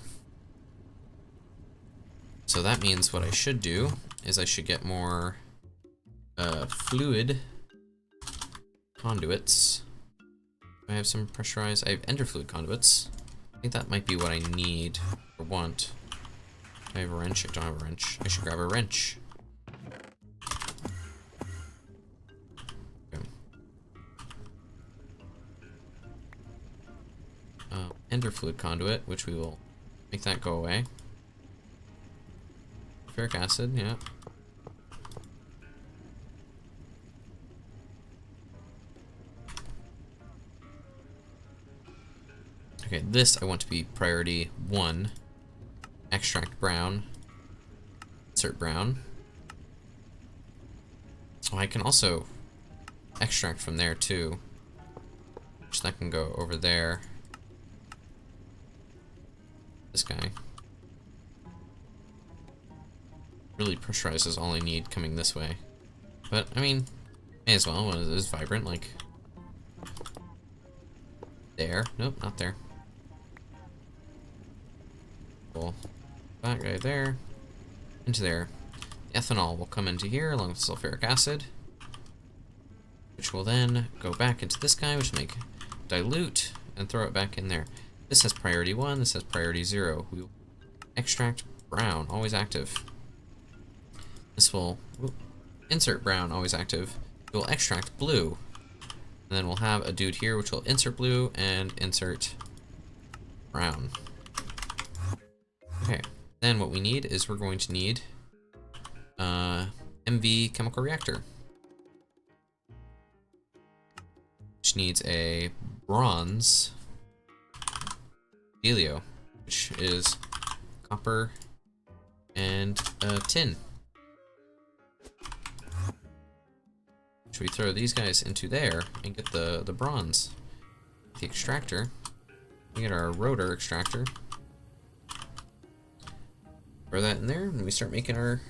So that means what I should do is I should get more fluid conduits. Do I have some pressurized? I have ender fluid conduits. I think that might be what I need or want. I have a wrench. I don't have a wrench. I should grab a wrench. Ender fluid conduit, which we will make that go away. Sulfuric acid, yeah. Okay, this I want to be priority 1. Extract brown. Insert brown. Oh, I can also extract from there too. Which that can go over there. This guy. Really pressurizes all I need coming this way. But, I mean, may as well when it is vibrant, like... There. Nope, not there. Cool. That guy there. Into there. The ethanol will come into here along with sulfuric acid. Which will then go back into this guy, which will make dilute, and throw it back in there. This has priority 1, this has priority 0. We will extract brown, always active. This will insert brown, always active. We will extract blue. And then we'll have a dude here which will insert blue and insert brown. Okay, then what we need is we're going to need MV chemical reactor. Which needs a bronze helio, which is copper and tin. Should we throw these guys into there and get the bronze? The extractor. We get our rotor extractor. Throw that in there, and we start making our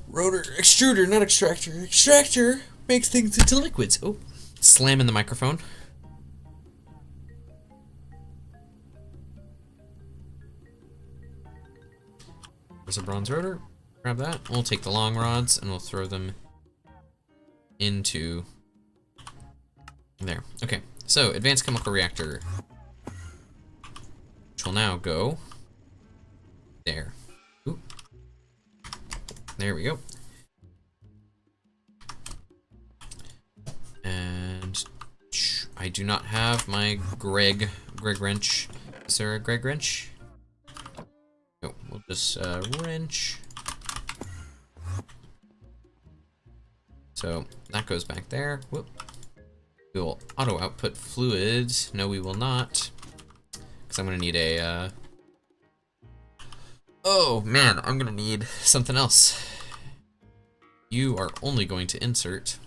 rotor extruder, not extractor. Extractor makes things into liquids. Oh, slam in the microphone. There's a bronze rotor. Grab that. We'll take the long rods and we'll throw them into there. Okay, so advanced chemical reactor, which will now go there. Ooh. There we go. And I do not have my Greg wrench. Is there a Greg wrench? No, we'll just wrench. So that goes back there. Whoop. We will auto output fluid. No, we will not. Because I'm going to need a... Oh, man, I'm going to need something else. You are only going to insert.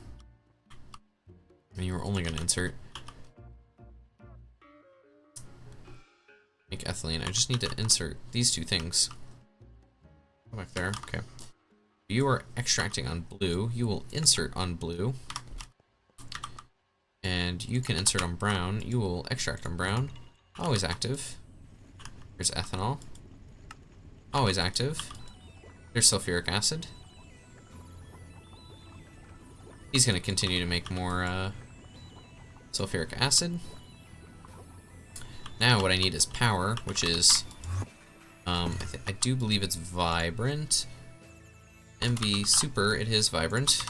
And you are only going to insert. Make ethylene. I just need to insert these two things. Go back there. Okay. You are extracting on blue. You will insert on blue. And you can insert on brown. You will extract on brown. Always active. Here's ethanol. Always active. Here's sulfuric acid. He's going to continue to make more sulfuric acid. Now what I need is power, which is, I do believe it's vibrant. MV super, it is vibrant.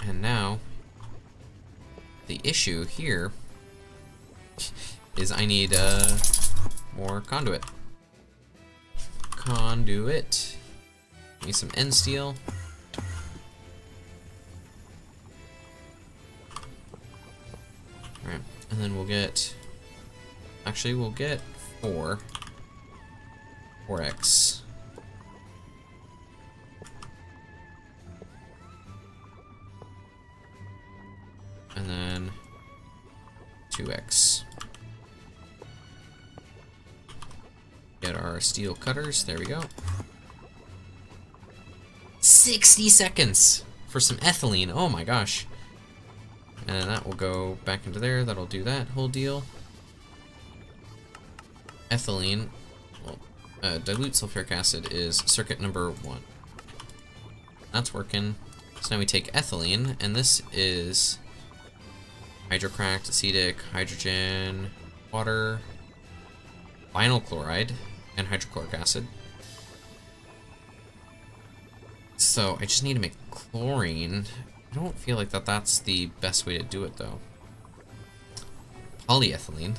And now, the issue here is I need more conduit. Conduit. Need some end steel. Alright, and then we'll get... Actually, we'll get 4x. And then 2x. Get our steel cutters. There we go. 60 seconds for some ethylene. Oh my gosh. And that will go back into there. That'll do that whole deal. Ethylene. Well, dilute sulfuric acid is circuit number 1. That's working. So now we take ethylene, and this is hydrocracked, acetic, hydrogen, water, vinyl chloride, and hydrochloric acid. So I just need to make chlorine. I don't feel like that's the best way to do it, though. Polyethylene.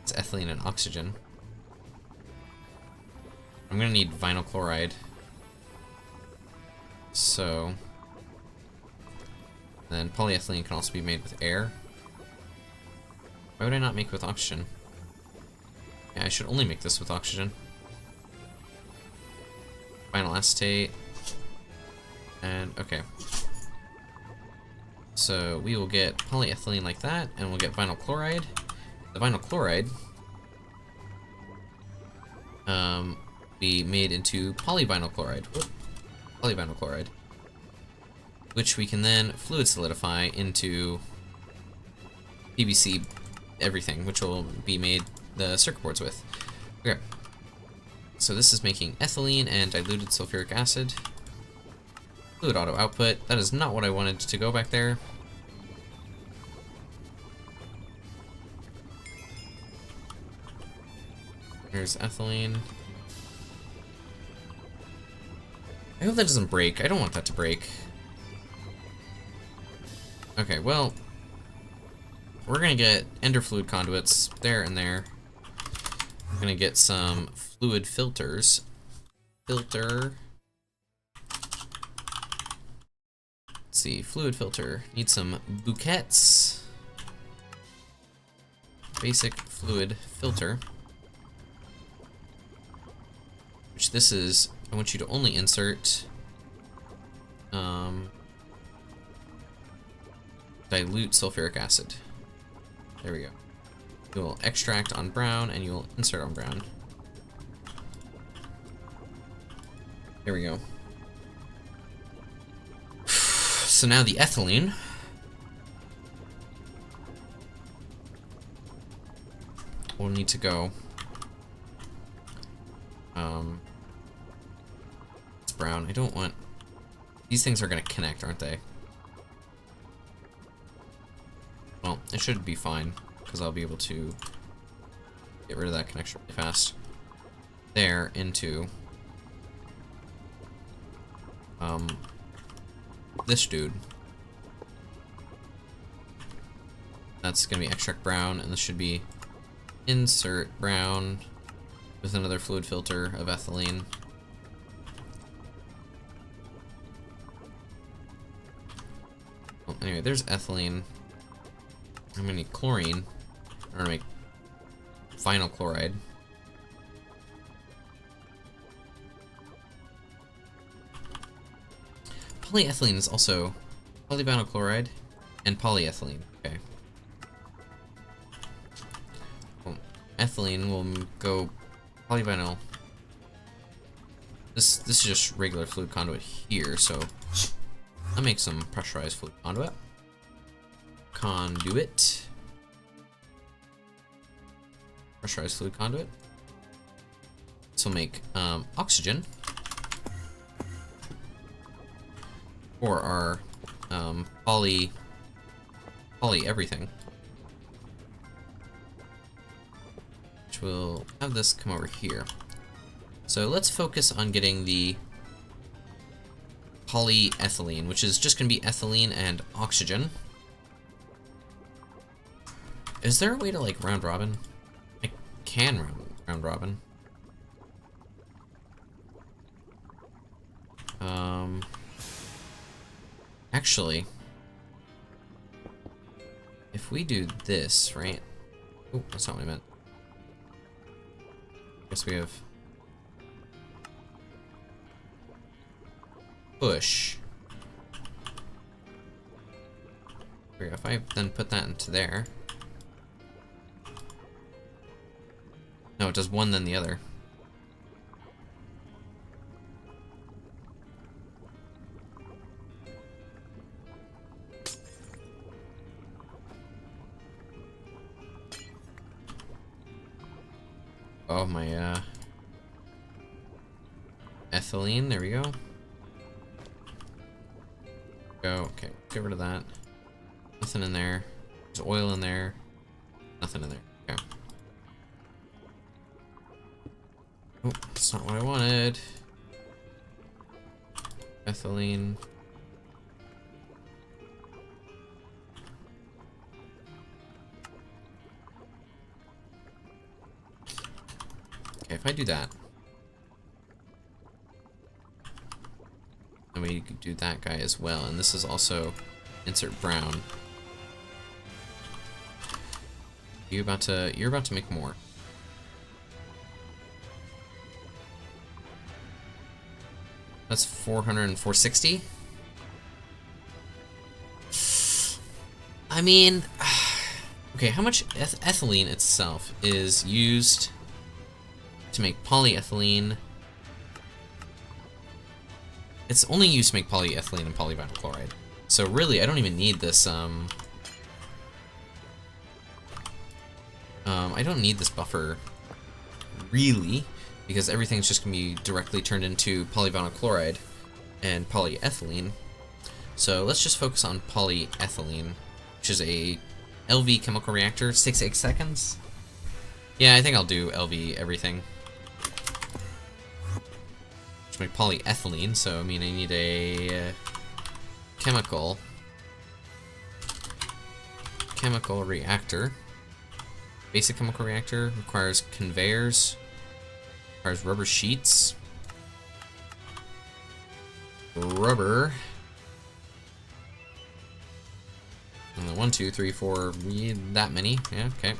It's ethylene and oxygen. I'm gonna need vinyl chloride. So... then polyethylene can also be made with air. Why would I not make with oxygen? Yeah, I should only make this with oxygen. Vinyl acetate. And, okay. So we will get polyethylene like that, and we'll get vinyl chloride. The vinyl chloride be made into polyvinyl chloride. Whoop. Polyvinyl chloride. Which we can then fluid solidify into PVC everything, which will be made the circuit boards with. Okay. So this is making ethylene and diluted sulfuric acid. Fluid auto output. That is not what I wanted to go back there. Here's ethylene. I hope that doesn't break. I don't want that to break. Okay, well, we're gonna get ender fluid conduits there and there. We're gonna get some fluid filters. Filter. Let's see, fluid filter. Need some bouquets. Basic fluid filter. Which this is, I want you to only insert dilute sulfuric acid. There we go. You will extract on brown and you will insert on brown. There we go. So now the ethylene will need to go. It's brown. I don't want. These things are going to connect, aren't they? Well, it should be fine because I'll be able to get rid of that connection really fast. There into this dude. That's gonna be extract brown, and this should be insert brown with another fluid filter of ethylene. anyway, there's ethylene. I'm gonna need chlorine. I'm gonna make vinyl chloride. Polyethylene is also polyvinyl chloride and polyethylene. Okay. Well, ethylene will go polyvinyl. This is just regular fluid conduit here, so I'll make some pressurized fluid conduit. Pressurized fluid conduit. This will make oxygen for our poly everything, which will have this come over here. So let's focus on getting the polyethylene, which is just going to be ethylene and oxygen. Is there a way to, like, round robin? I can round robin. Actually, if we do this, right? Oh, that's not what I meant. I guess we have push. There we go. If I then put that into there. No, it does one then the other. Oh, my, ethylene, there we go. Okay, get rid of that. Nothing in there. There's oil in there. Nothing in there, okay. Oh, that's not what I wanted. Ethylene. Okay, if I do that, then we could do that guy as well, and this is also insert brown. You're about to make more. That's 400 and 460. I mean, okay, how much ethylene itself is used to make polyethylene? It's only used to make polyethylene and polyvinyl chloride. So really, I don't even need this, I don't need this buffer, really, because everything's just gonna be directly turned into polyvinyl chloride and polyethylene. So let's just focus on polyethylene, which is a LV chemical reactor, 6 seconds. Yeah, I think I'll do LV everything. Just make polyethylene, so I mean I need a chemical reactor. Basic chemical reactor requires conveyors, requires rubber sheets, rubber, and then 1, 2, 3, 4, that many. Yeah, okay.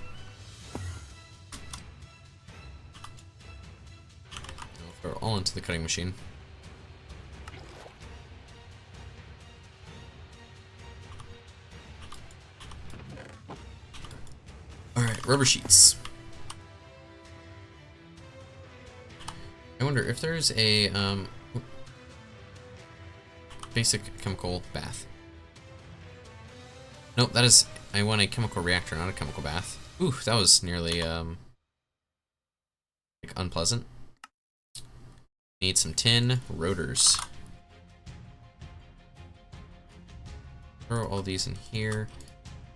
I'll throw it all into the cutting machine. Alright, rubber sheets. I wonder if there's a basic chemical bath. Nope, that is, I want a chemical reactor, not a chemical bath. Ooh, that was nearly like unpleasant. Need some tin rotors. Throw all these in here.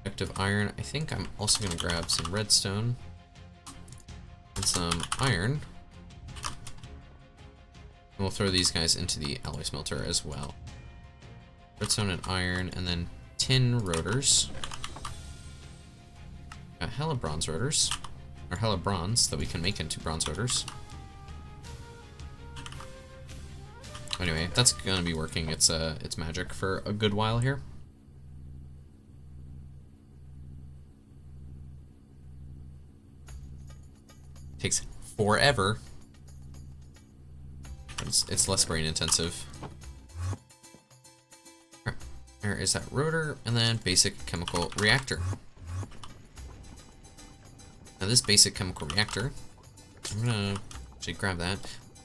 Active iron. I think I'm also going to grab some redstone and some iron. And we'll throw these guys into the alloy smelter as well. Redstone and iron, and then tin rotors. Got hella bronze rotors, or hella bronze that we can make into bronze rotors. Anyway, that's gonna be working its magic for a good while here. Takes forever. It's less brain intensive. There is that rotor, and then basic chemical reactor. Now this basic chemical reactor, I'm gonna actually grab that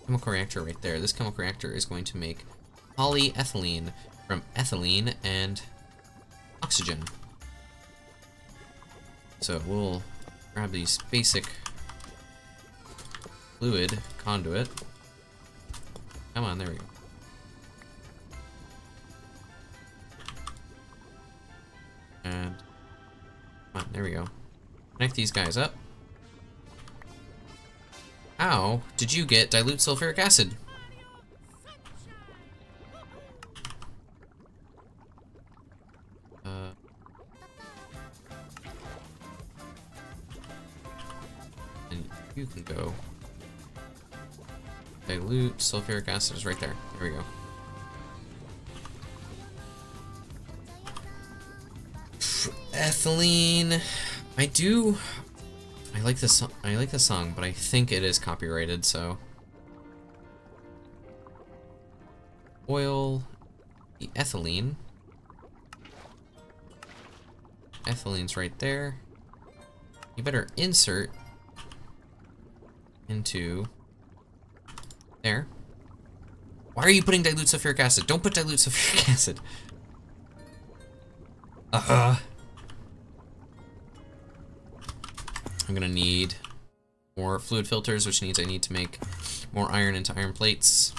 chemical reactor right there. This chemical reactor is going to make polyethylene from ethylene and oxygen. So we'll grab these basic fluid conduit. Come on, there we go. And come on, there we go. Connect these guys up. How did you get dilute sulfuric acid? And you can go. Dilute sulfuric acid is right there. There we go. Ethylene. I like this. I like the song, but I think it is copyrighted. So, oil, the ethylene. Ethylene's right there. You better insert into there. Why are you putting dilute sulfuric acid? Don't put dilute sulfuric acid. I'm gonna need more fluid filters, which means I need to make more iron into iron plates.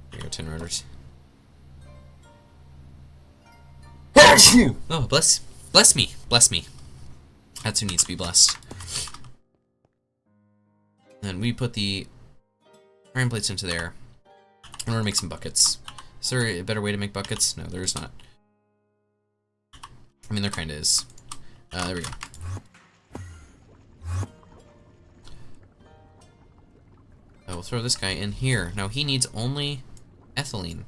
There you go, 10 rotors. Oh, bless me, bless me. That's who needs to be blessed. And we put the iron plates into there. In order to make some buckets. Is there a better way to make buckets? No, there's not. I mean, there kind of is. There we go. I will throw this guy in here. Now he needs only ethylene.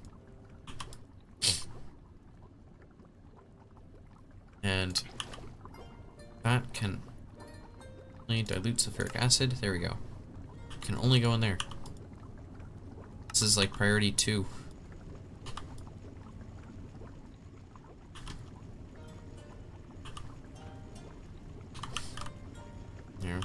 And that can only dilute sulfuric acid. There we go. Can only go in there. This is like priority 2. There.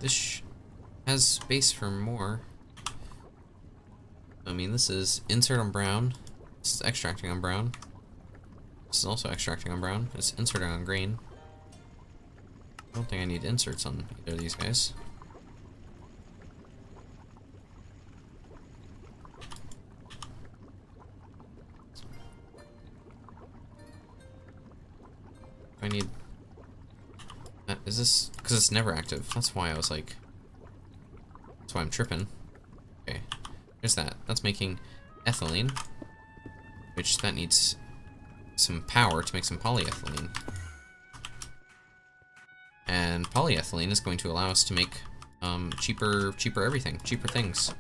This has space for more. I mean, this is insert on brown. This is extracting on brown. This is also extracting on brown. It's inserting on green. I don't think I need inserts on either of these guys. I need... Is this... Because it's never active. That's why I was like... That's why I'm tripping. Okay. There's that. That's making ethylene. Which that needs some power to make some polyethylene. And polyethylene is going to allow us to make cheaper everything. Cheaper things.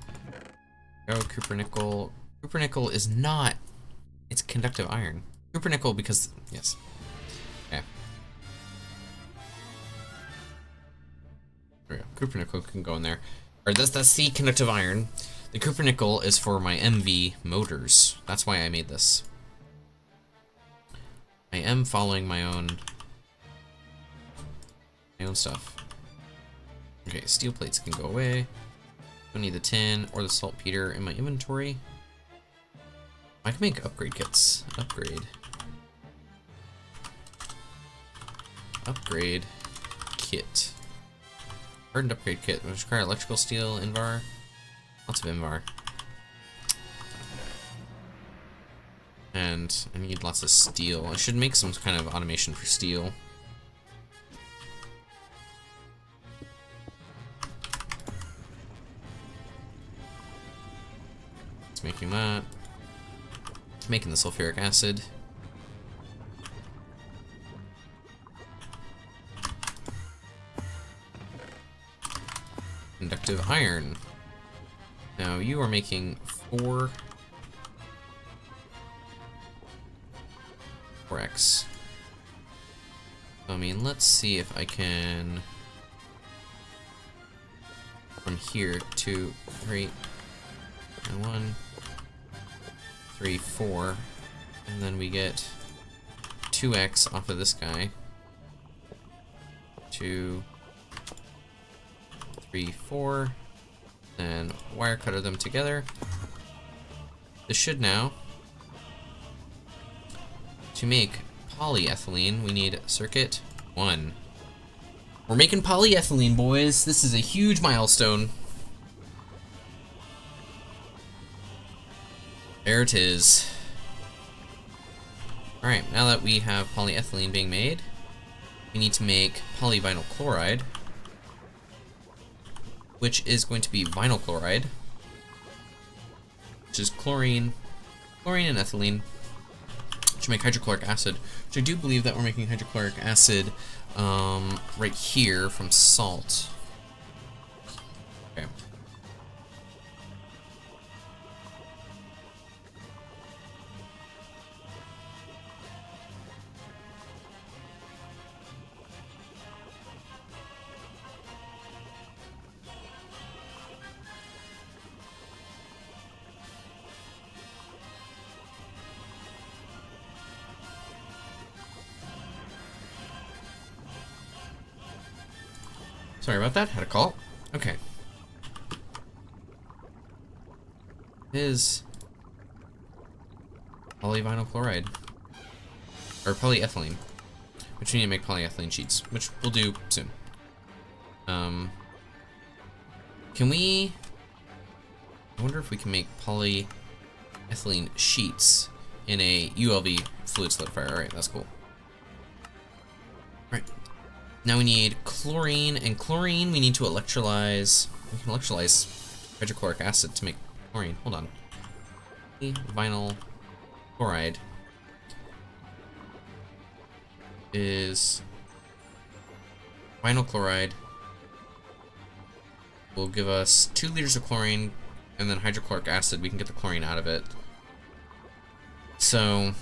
Oh, cupronickel. Cupronickel is not... It's conductive iron. Cupronickel because... Yes. Okay. There we go. Cupronickel can go in there. Or that's the conductive iron. The cupronickel is for my MV motors. That's why I made this. I am following my own stuff. Okay, steel plates can go away. Don't need the tin or the saltpeter in my inventory. I can make upgrade kits. Upgrade kit. Hardened upgrade kit, which require electrical steel, Invar. Lots of Invar. And I need lots of steel. I should make some kind of automation for steel. It's making that. It's making the sulfuric acid. Conductive iron. Now you are making 4x. I mean, let's see if I can from here 2, 3, and 1, 3, 4, and then we get 2x off of this guy. 2, 3, 4, and wire cutter them together. This should now, to make polyethylene, we need circuit 1. We're making polyethylene, boys. This is a huge milestone. There it is. Alright, now that we have polyethylene being made, we need to make polyvinyl chloride, which is going to be vinyl chloride, which is chlorine and ethylene, to make hydrochloric acid, which I do believe that we're making hydrochloric acid right here from salt. Okay. Sorry about that, had a call. Okay. Is polyvinyl chloride, or polyethylene, which we need to make polyethylene sheets, which we'll do soon. Can we, I wonder if we can make polyethylene sheets in a ULV fluid solidifier. Alright, that's cool. Alright. Now we need chlorine, and chlorine we need to electrolyze. We can electrolyze hydrochloric acid to make chlorine. Hold on. Vinyl chloride is vinyl chloride will give us 2 liters of chlorine, and then hydrochloric acid, we can get the chlorine out of it. So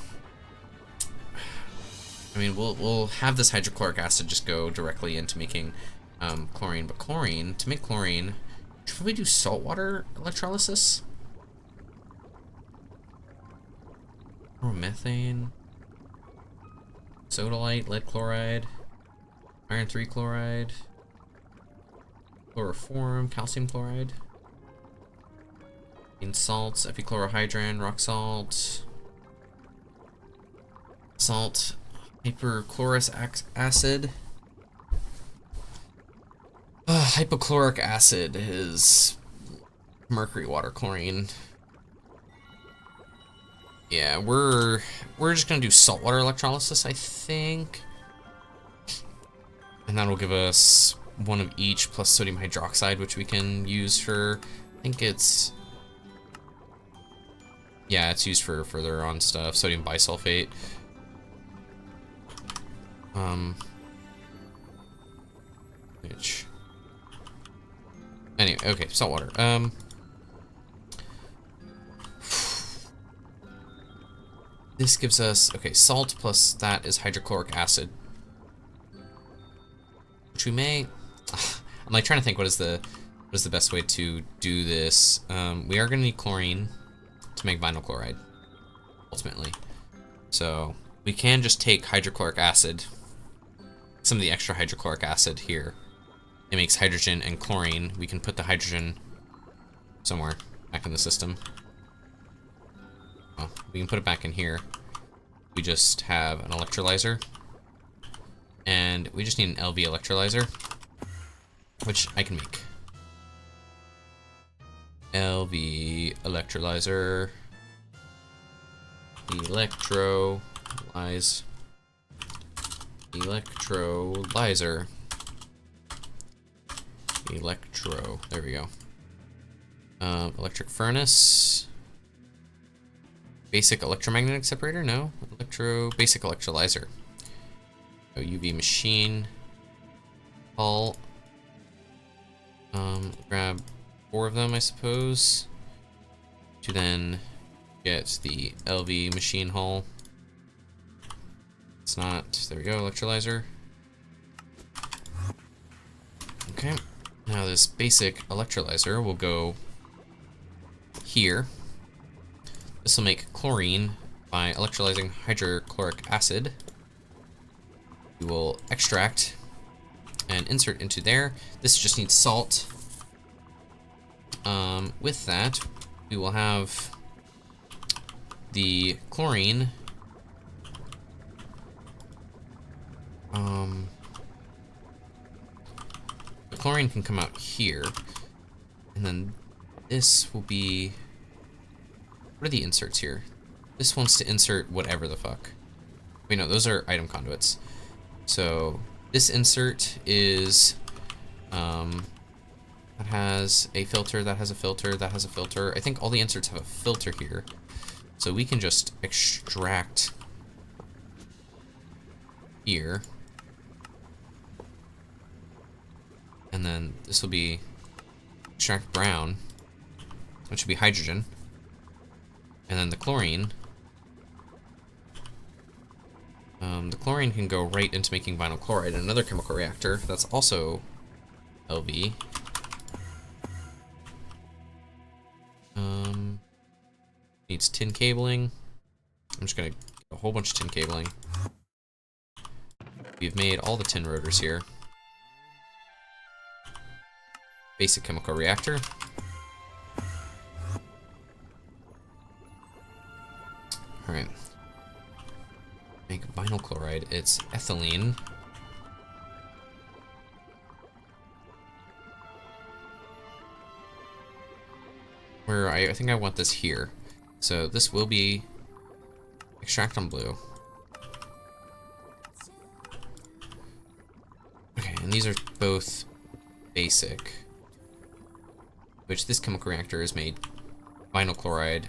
I mean, we'll have this hydrochloric acid just go directly into making chlorine. But chlorine, to make chlorine, should we do saltwater electrolysis? Or methane? Sodalite, lead chloride, iron 3 chloride, chloroform, calcium chloride, in salts, epichlorohydrin, rock salt, salt, hyperchlorous acid. Hypochloric acid is mercury water chlorine. Yeah, we're just gonna do saltwater electrolysis, I think, and that'll give us 1 of each plus sodium hydroxide, which we can use for, I think it's, yeah, it's used for further on stuff, sodium bisulfate. Which, anyway, okay, saltwater. This gives us, okay, salt plus that is hydrochloric acid, which we may, I'm like trying to think what is the best way to do this. We are gonna need chlorine to make vinyl chloride, ultimately. So we can just take hydrochloric acid, some of the extra hydrochloric acid here. It makes hydrogen and chlorine. We can put the hydrogen somewhere back in the system. Oh, we can put it back in here. We just have an electrolyzer, and we just need an LV electrolyzer, which I can make. LV electrolyzer, electrolyzer, there we go. Electric furnace, basic electromagnetic separator, no, basic electrolyzer. So UV machine, hull, grab 4 of them, I suppose, to then get the LV machine hull. It's not. There we go, electrolyzer. Okay, now this basic electrolyzer will go here. This will make chlorine by electrolyzing hydrochloric acid. We will extract and insert into there. This just needs salt. With that, we will have the chlorine. The chlorine can come out here, and then this will be. What are the inserts here? This wants to insert whatever the fuck. Wait, no, those are item conduits. So this insert is that has a filter, that has a filter, that has a filter. I think all the inserts have a filter here. So we can just extract here. And then this will be extract brown, which will be hydrogen. And then the chlorine. The chlorine can go right into making vinyl chloride in another chemical reactor. That's also LV. Needs tin cabling. I'm just gonna get a whole bunch of tin cabling. We've made all the tin rotors here. Basic chemical reactor. Alright. Make vinyl chloride. It's ethylene. Where I think I want this here. So this will be extract on blue. Okay, and these are both basic. Which this chemical reactor is made vinyl chloride.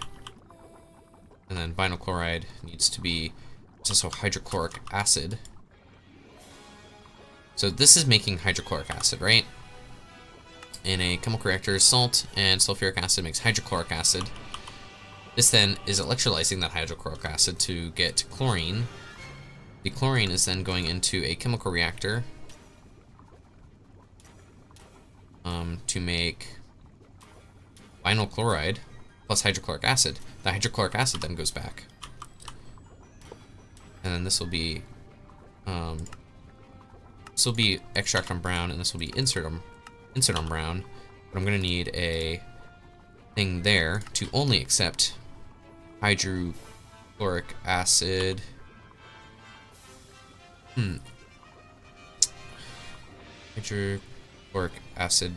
And then vinyl chloride needs to be, it's also hydrochloric acid. So this is making hydrochloric acid, right? In a chemical reactor, salt and sulfuric acid makes hydrochloric acid. This then is electrolyzing that hydrochloric acid to get chlorine. The chlorine is then going into a chemical reactor to make vinyl chloride plus hydrochloric acid. The hydrochloric acid then goes back. And then this will be extract on brown, and this will be insert on brown. But I'm gonna need a thing there to only accept hydrochloric acid. Hydrochloric acid.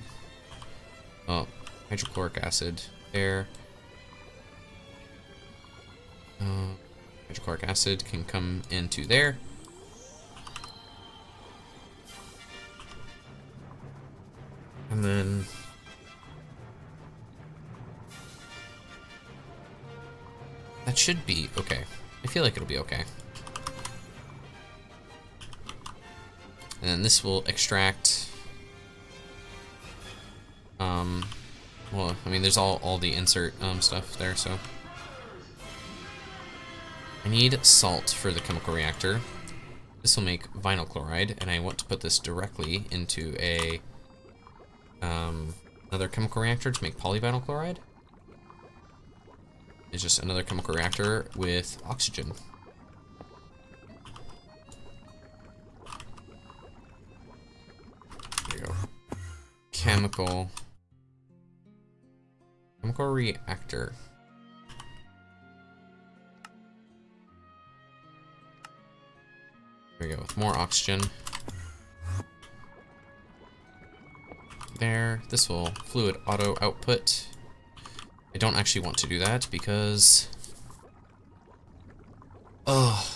Oh, hydrochloric acid there. Hydrochloric acid can come into there. And then that should be okay. I feel like it'll be okay. And then this will extract well, I mean there's all the insert stuff there, so I need salt for the chemical reactor. This will make vinyl chloride, and I want to put this directly into a another chemical reactor to make polyvinyl chloride. It's just another chemical reactor with oxygen. There you go. Chemical reactor. There we go, with more oxygen. There. This will fluid auto output. I don't actually want to do that because... oh.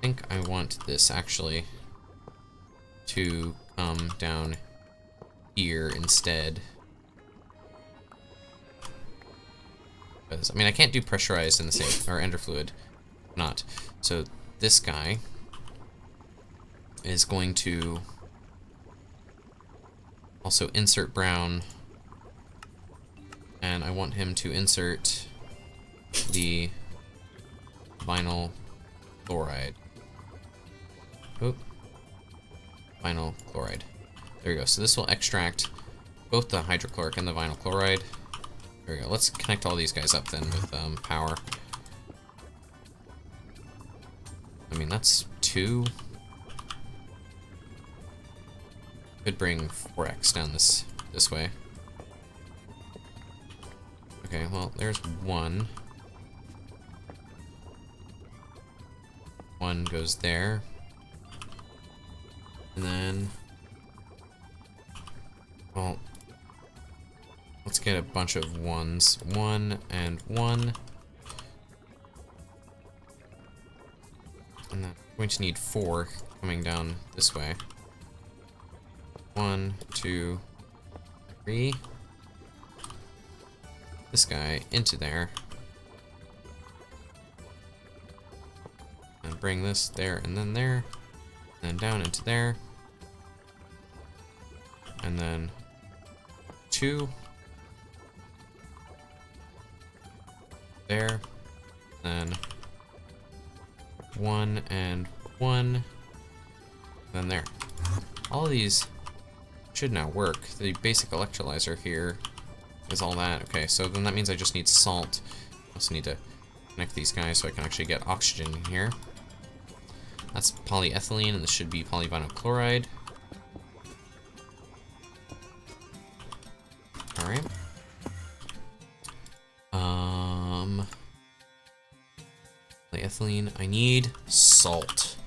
I think I want this actually to come down here instead. Because, I mean, I can't do pressurized in the same, or ender fluid, not. So this guy is going to also insert brown, and I want him to insert the vinyl chloride. Oh, vinyl chloride. There we go. So this will extract both the hydrochloric and the vinyl chloride. There we go. Let's connect all these guys up then with power. I mean, that's 2. Could bring 4x down this way. Okay, well, there's 1. 1 goes there. And then, well, let's get a bunch of 1s. 1 and 1. And then I'm going to need 4 coming down this way. 1, 2, 3. This guy into there. And bring this there and then there. And then down into there. And then 2. There. Then 1 and 1. Then there. All of these should now work. The basic electrolyzer here is all that. Okay, so then that means I just need salt. I also need to connect these guys so I can actually get oxygen in here. That's polyethylene, and this should be polyvinyl chloride. Alright. Polyethylene. I need salt.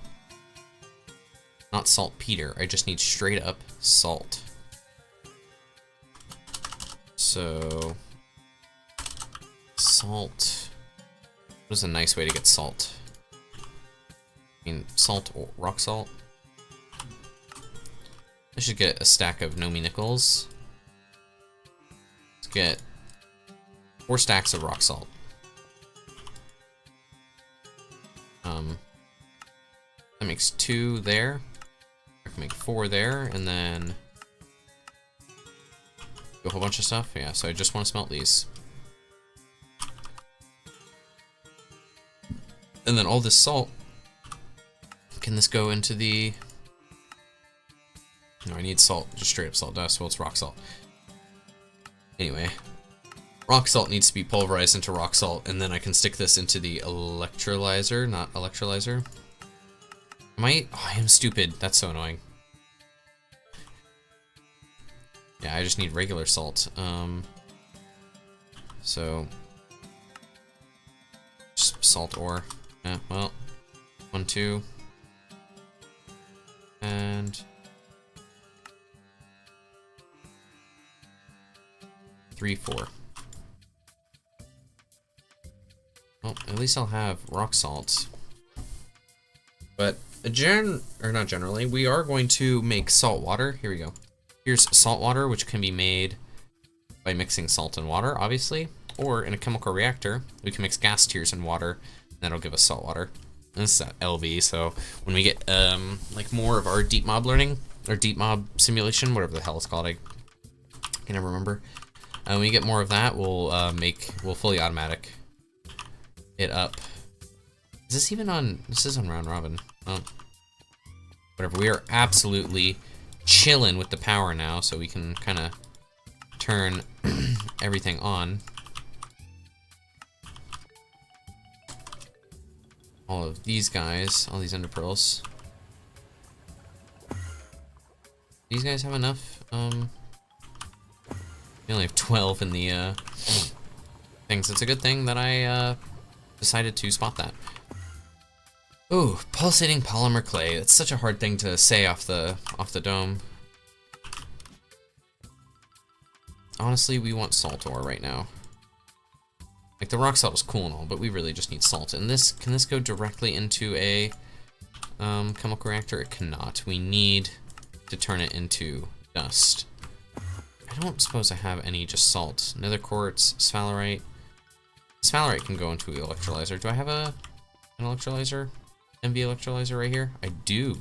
Not saltpeter, I just need straight up salt. So, salt. What is a nice way to get salt? I mean, salt or rock salt. I should get a stack of Nomi nickels. Let's get 4 stacks of rock salt. That makes 2 there. I can make 4 there, and then a whole bunch of stuff. Yeah, so I just want to smelt these. And then all this salt, can this go into the... No, I need salt, just straight up salt dust. Well, it's rock salt. Anyway, rock salt needs to be pulverized into rock salt, and then I can stick this into the electrolyzer, not electrolyzer. Oh, I am stupid. That's so annoying. Yeah, I just need regular salt. So just salt ore. Yeah, well, 1, 2, and 3, 4. Well, at least I'll have rock salt. But not generally, we are going to make salt water. Here we go. Here's salt water, which can be made by mixing salt and water, obviously, or in a chemical reactor, we can mix gas tiers and water, and that'll give us salt water. And this is at LV, so when we get like more of our deep mob learning, or deep mob simulation, whatever the hell it's called, I can never remember. When we get more of that, we'll fully automatic it up. Is this even on? This is on round robin. Oh, whatever. We are absolutely chilling with the power now, so we can kind of turn everything on. All of these guys, all these ender pearls. These guys have enough. We only have 12 in the things. It's a good thing that I decided to spot that. Ooh, pulsating polymer clay. That's such a hard thing to say off the dome. Honestly, we want salt ore right now. Like, the rock salt is cool and all, but we really just need salt. And this, can this go directly into a chemical reactor? It cannot. We need to turn it into dust. I don't suppose I have any just salt. Nether quartz, sphalerite. Sphalerite can go into the electrolyzer. Do I have an electrolyzer? MV electrolyzer right here? I do.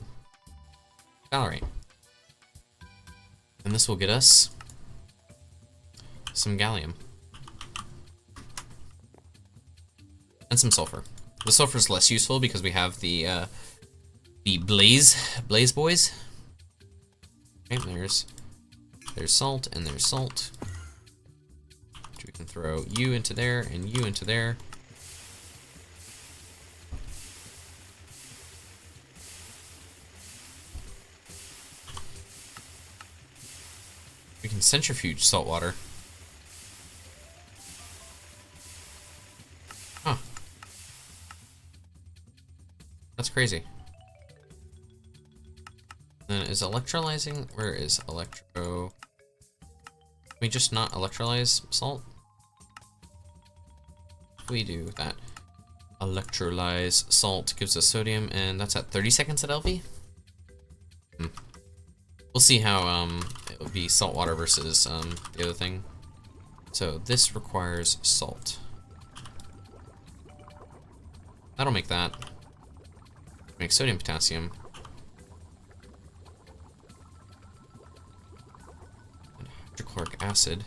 Sphalerite. And this will get us some gallium. And some sulfur. The sulfur is less useful because we have the blaze boys. Okay, there's salt and there's salt. We can throw you into there and you into there. We can centrifuge salt water. Huh. That's crazy. Then is electrolyzing? Where is electro? Can we just not electrolyze salt? We do that. Electrolyze salt gives us sodium, and that's at 30 seconds at LV. We'll see how it will be salt water versus the other thing. So this requires salt. That'll make that. Make sodium potassium. And hydrochloric acid.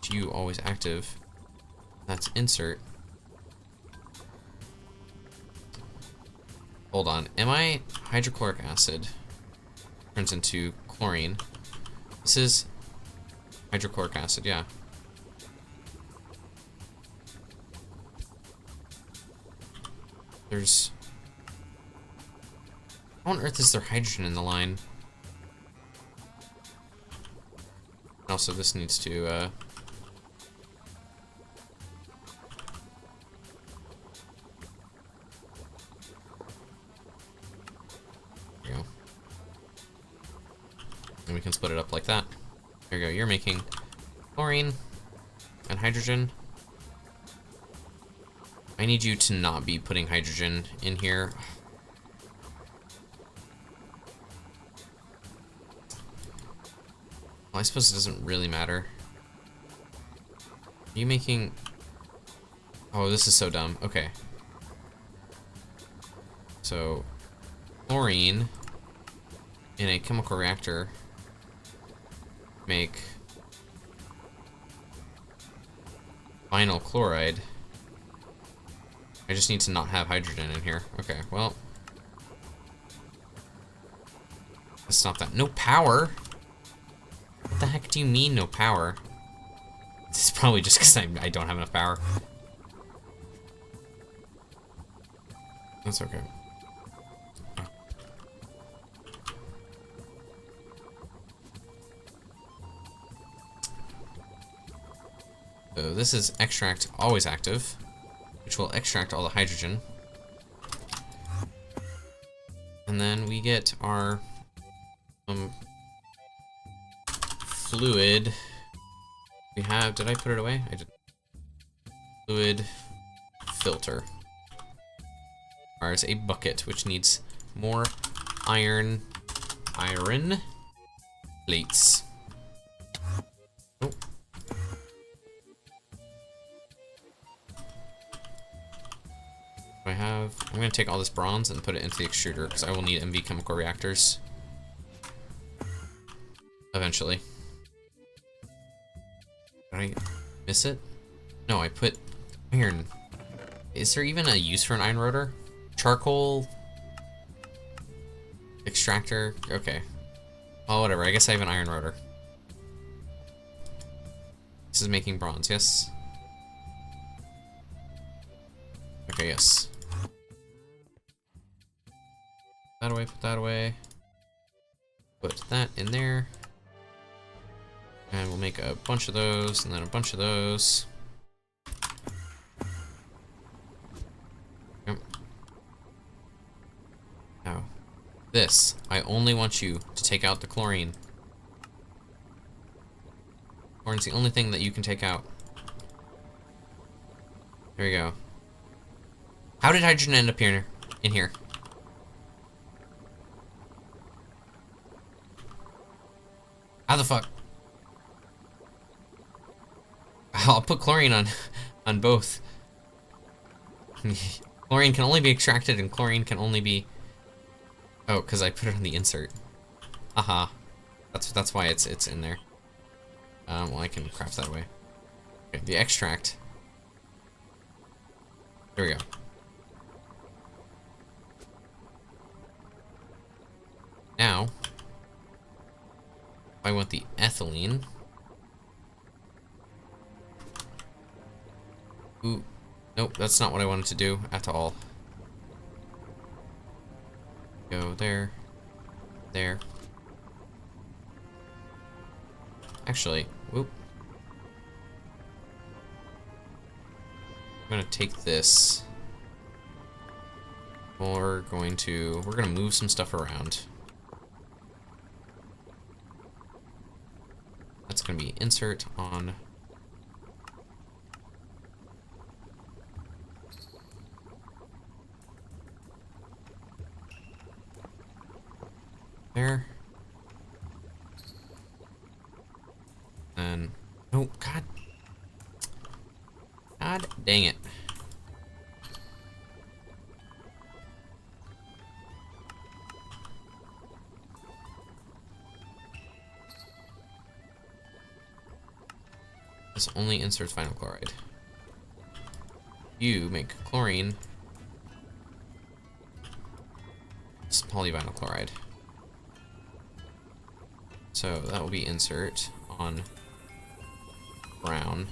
You always active. That's insert. Hold on. Am I hydrochloric acid? Turns into chlorine. This is hydrochloric acid, yeah. There's... How on earth is there hydrogen in the line? Also, this needs to, There we go. And we can split it up like that. There you go. You're making chlorine and hydrogen. I need you to not be putting hydrogen in here. Well, I suppose it doesn't really matter. Are you making... Oh, this is so dumb. Okay. So, chlorine in a chemical reactor make vinyl chloride. I just need to not have hydrogen in here. Okay, well. Let's stop that. No power? What the heck do you mean, no power? This is probably just because I don't have enough power. That's okay. So this is extract always active, which will extract all the hydrogen. And then we get our fluid. We have, did I put it away? I did. Fluid filter. Requires a bucket, which needs more iron plates. Oh. I'm gonna take all this bronze and put it into the extruder because I will need MV chemical reactors eventually. Did I miss it? No, I put iron. Is there even a use for an iron rotor? Charcoal extractor? Okay. Oh, whatever. I guess I have an iron rotor. This is making bronze, yes? Okay, yes. That away, put that away. Put that in there. And we'll make a bunch of those, and then a bunch of those. Yep. Now, this, I only want you to take out the chlorine. Chlorine's the only thing that you can take out. There we go. How did hydrogen end up here? In here? How the fuck? I'll put chlorine on both. Chlorine can only be extracted, and chlorine can only be... Oh, because I put it on the insert. Aha. That's why it's in there. Well, I can craft that way. Okay, the extract. There we go. Now, if I want the ethylene. Ooh, nope, that's not what I wanted to do at all. Go there, there. Actually, whoop. I'm gonna take this. We're gonna move some stuff around. That's gonna be insert on. There. And oh god. God dang it. This only inserts vinyl chloride. You make chlorine. It's polyvinyl chloride. So that will be insert on brown.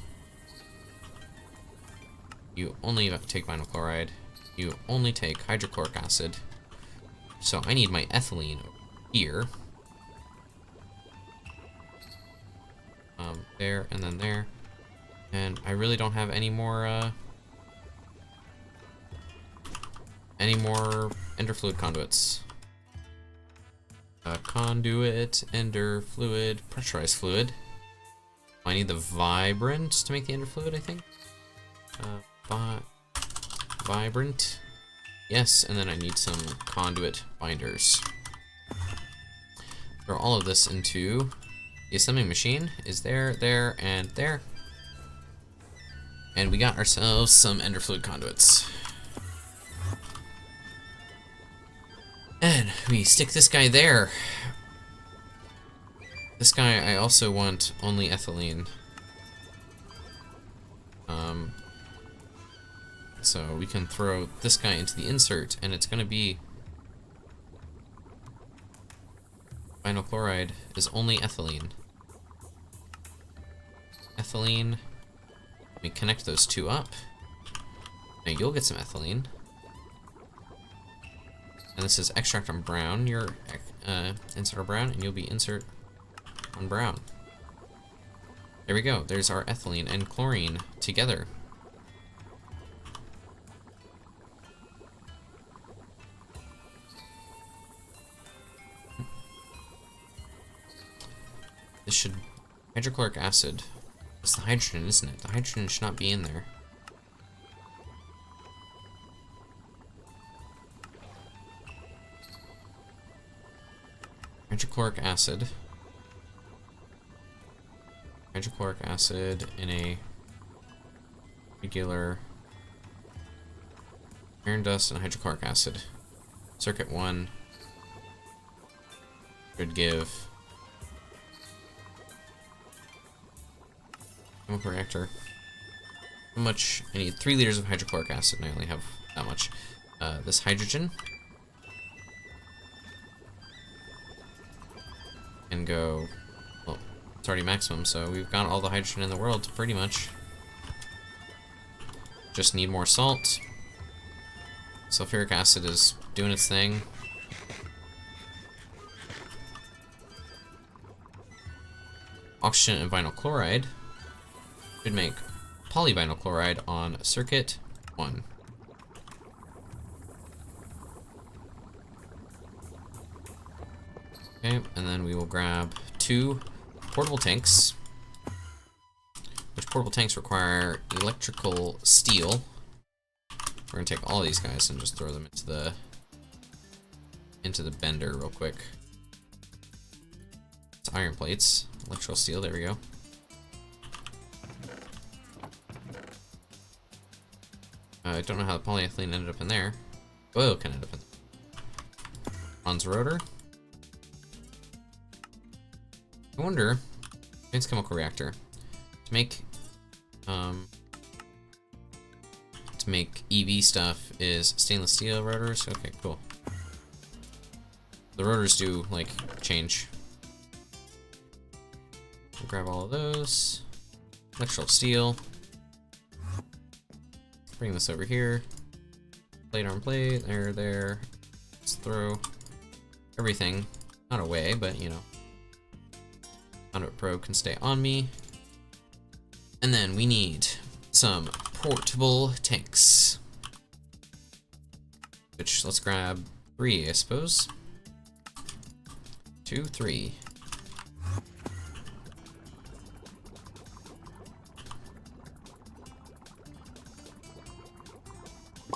You only take vinyl chloride. You only take hydrochloric acid. So I need my ethylene here. There and then there. And I really don't have any more ender fluid conduits. Conduit, ender fluid, pressurized fluid. I need the vibrant to make the ender fluid, I think. Vibrant. Yes, and then I need some conduit binders. Throw all of this into the assembling machine. Is there, and there. And we got ourselves some ender fluid conduits. And we stick this guy there. This guy, I also want only ethylene. So we can throw this guy into the insert, and it's going to be vinyl chloride is only ethylene. Ethylene. We connect those two up. Now you'll get some ethylene. And this is extract on brown. You're insert on brown, and you'll be insert on brown. There we go. There's our ethylene and chlorine together. This should... hydrochloric acid. It's the hydrogen, isn't it? The hydrogen should not be in there. Hydrochloric acid. Hydrochloric acid in a regular iron dust and hydrochloric acid. Circuit 1 should give chemical reactor. How much? I need 3 liters of hydrochloric acid, and I only have that much. This hydrogen can go. Well, it's already maximum, so we've got all the hydrogen in the world, pretty much. Just need more salt. Sulfuric acid is doing its thing. Oxygen and vinyl chloride should make polyvinyl chloride on circuit 1. Okay, and then we will grab 2 portable tanks, which portable tanks require electrical steel. We're gonna take all these guys and just throw them into the bender real quick. It's iron plates, electrical steel, there we go. I don't know how the polyethylene ended up in there. Oil can end up in there. Bronze rotor. I wonder, advanced chemical reactor. To make EV stuff is stainless steel rotors. Okay, cool. The rotors do like change. We'll grab all of those. Electrical steel. Bring this over here. Plate on plate. There. Let's throw everything, not away, but you know. Conduit probe can stay on me. And then we need some portable tanks. Which, let's grab 3, I suppose. 2, 3.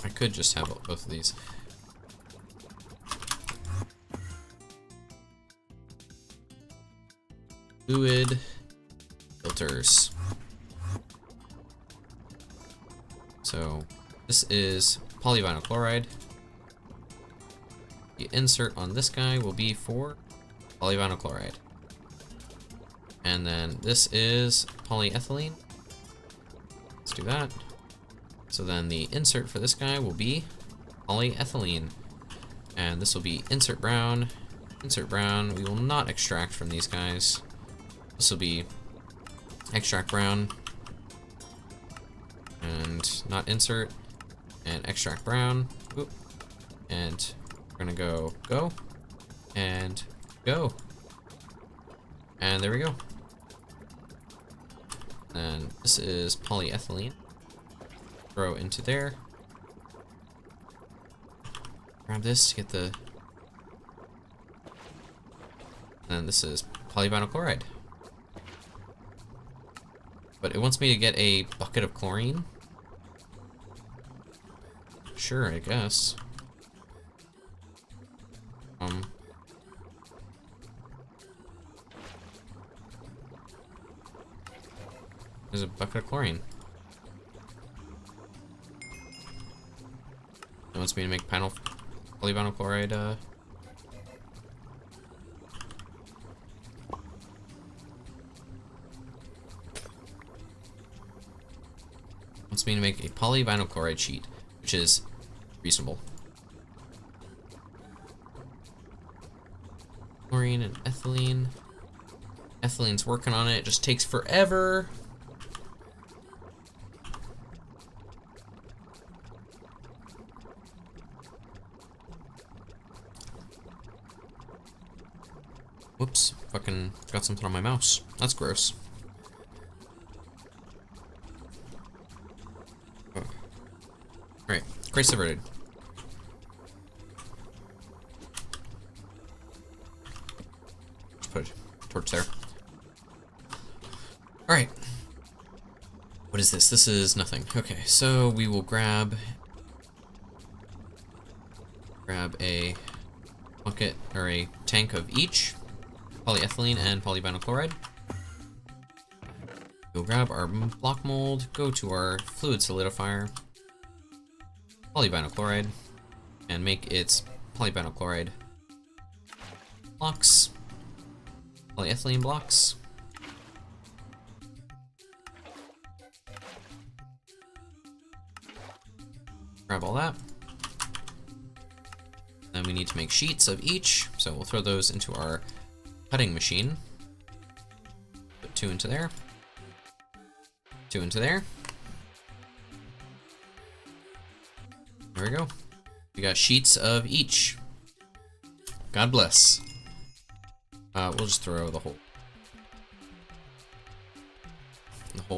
I could just have both of these. Fluid filters. So this is polyvinyl chloride. The insert on this guy will be for polyvinyl chloride. And then this is polyethylene. Let's do that. So then the insert for this guy will be polyethylene. And this will be insert brown. Insert brown. We will not extract from these guys. This will be extract brown. And not insert. And extract brown. Oop. And we're gonna go. And go. And there we go. And this is polyethylene. Throw into there. Grab this to get the... And this is polyvinyl chloride. But it wants me to get a bucket of chlorine. Sure, I guess. There's a bucket of chlorine. It wants me to make polyvinyl chloride, wants me to make a polyvinyl chloride sheet, which is reasonable. Chlorine and ethylene. Ethylene's working on it. It just takes forever. Whoops, fucking got something on my mouse. That's gross. Oh. Alright, crisis averted. Just put a torch there. Alright. What is this? This is nothing. Okay, so we will grab a bucket or a tank of each. Polyethylene and polyvinyl chloride. We'll grab our block mold, go to our fluid solidifier, polyvinyl chloride, and make its polyvinyl chloride blocks, polyethylene blocks. Grab all that. Then we need to make sheets of each, so we'll throw those into our cutting machine. Put 2 into there. 2 into there. There we go. We got sheets of each. God bless. We'll just throw the whole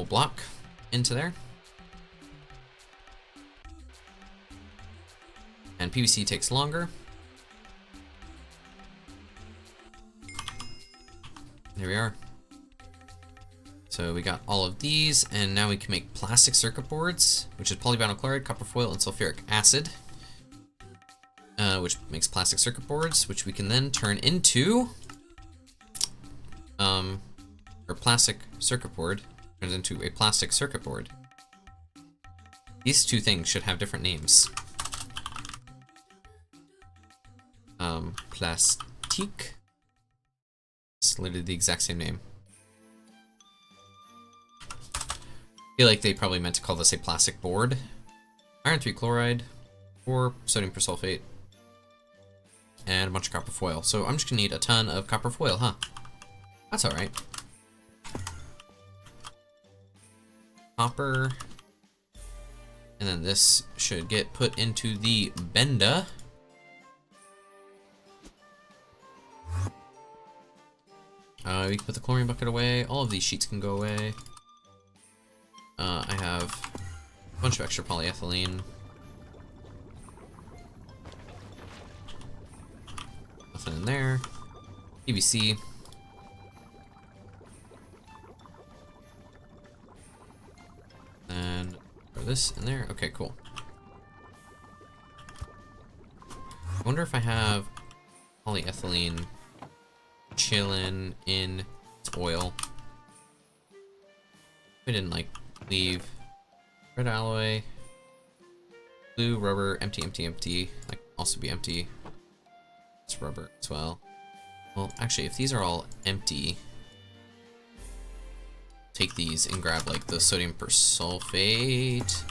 block into there. And PVC takes longer. There we are. So we got all of these, and now we can make plastic circuit boards, which is polyvinyl chloride, copper foil, and sulfuric acid, which makes plastic circuit boards, which we can then turn into, or plastic circuit board turns into a plastic circuit board. These two things should have different names. Plastique. It's literally the exact same name. I feel like they probably meant to call this a plastic board. Iron 3 chloride, or sodium persulfate, and a bunch of copper foil. So I'm just gonna need a ton of copper foil, huh? That's alright. Copper. And then this should get put into the benda. We can put the chlorine bucket away. All of these sheets can go away. I have a bunch of extra polyethylene. Nothing in there. PVC. And throw this in there. Okay, cool. I wonder if I have polyethylene chilling in its oil. I didn't like leave red alloy, blue rubber, empty, empty, empty. Like also be empty. It's rubber as well. Well, actually, if these are all empty, take these and grab like the sodium persulfate,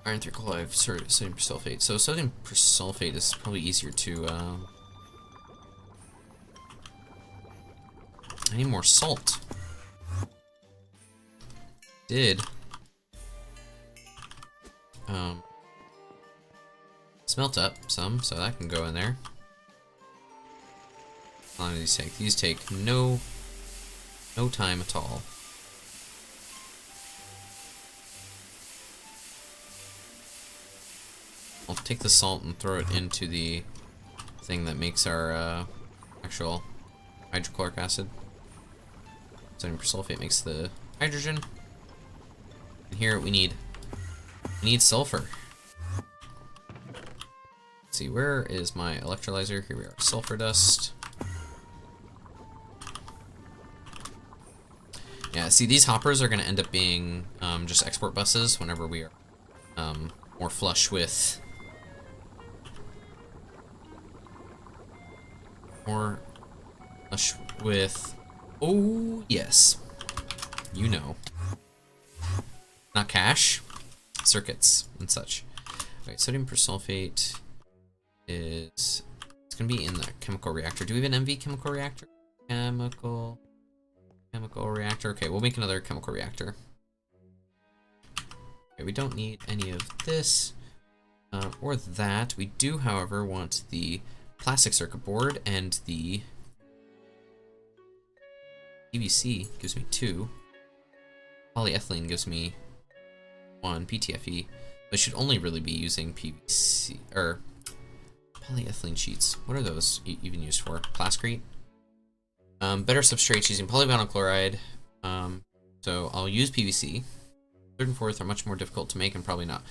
iron 3 chloride, sodium persulfate. So sodium persulfate is probably easier to. I need more salt. Did smelt up some, so that can go in there. How long do these take? These take no time at all. I'll take the salt and throw it into the thing that makes our actual hydrochloric acid. Sodium persulfate makes the hydrogen. And here we need sulfur. Let's see, where is my electrolyzer? Here we are, sulfur dust. Yeah, see, these hoppers are going to end up being just export buses whenever we are more flush with oh yes, you know, not cash, circuits and such. Alright, sodium persulfate it's gonna be in the chemical reactor. Do we have an MV chemical reactor? Chemical reactor. Okay, we'll make another chemical reactor. Okay, we don't need any of this or that. We do, however, want the plastic circuit board, and the PVC gives me 2. Polyethylene gives me 1. PTFE. I should only really be using PVC or polyethylene sheets. What are those even used for? Plascrete. Better substrates using polyvinyl chloride. So I'll use PVC. Third and fourth are much more difficult to make and probably not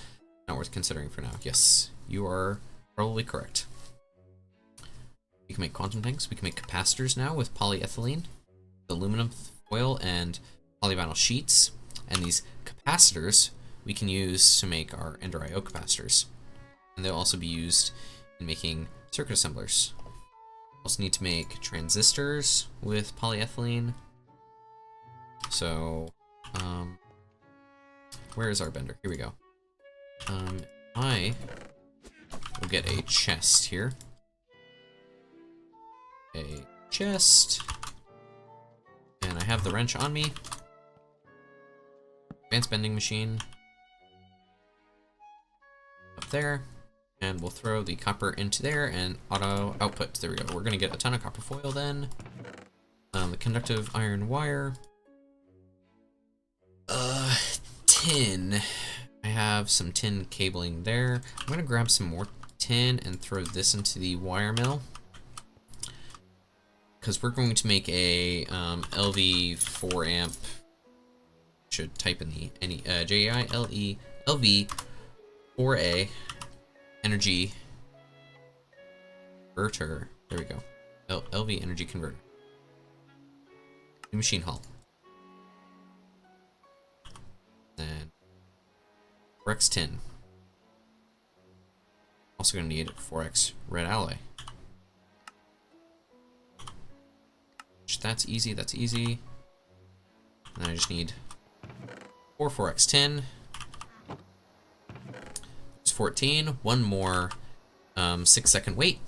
worth considering for now. Yes, you are probably correct. We can make quantum tanks. We can make capacitors now with polyethylene, aluminum foil, and polyvinyl sheets. And these capacitors we can use to make our Ender IO capacitors. And they'll also be used in making circuit assemblers. Also need to make transistors with polyethylene. So, where is our bender? Here we go. I will get a chest here. A chest. And I have the wrench on me. Advanced bending machine. Up there. And we'll throw the copper into there and auto output. There we go. We're going to get a ton of copper foil then. The conductive iron wire. Tin. I have some tin cabling there. I'm going to grab some more tin and throw this into the wire mill. Because we're going to make a LV 4 amp. Should type in the JILE LV 4A energy converter. There we go. LV energy converter. New machine hull. And 4x tin. Also going to need 4x red alloy. That's easy, that's easy. And then I just need 4x tin. It's 14. One more 6-second wait.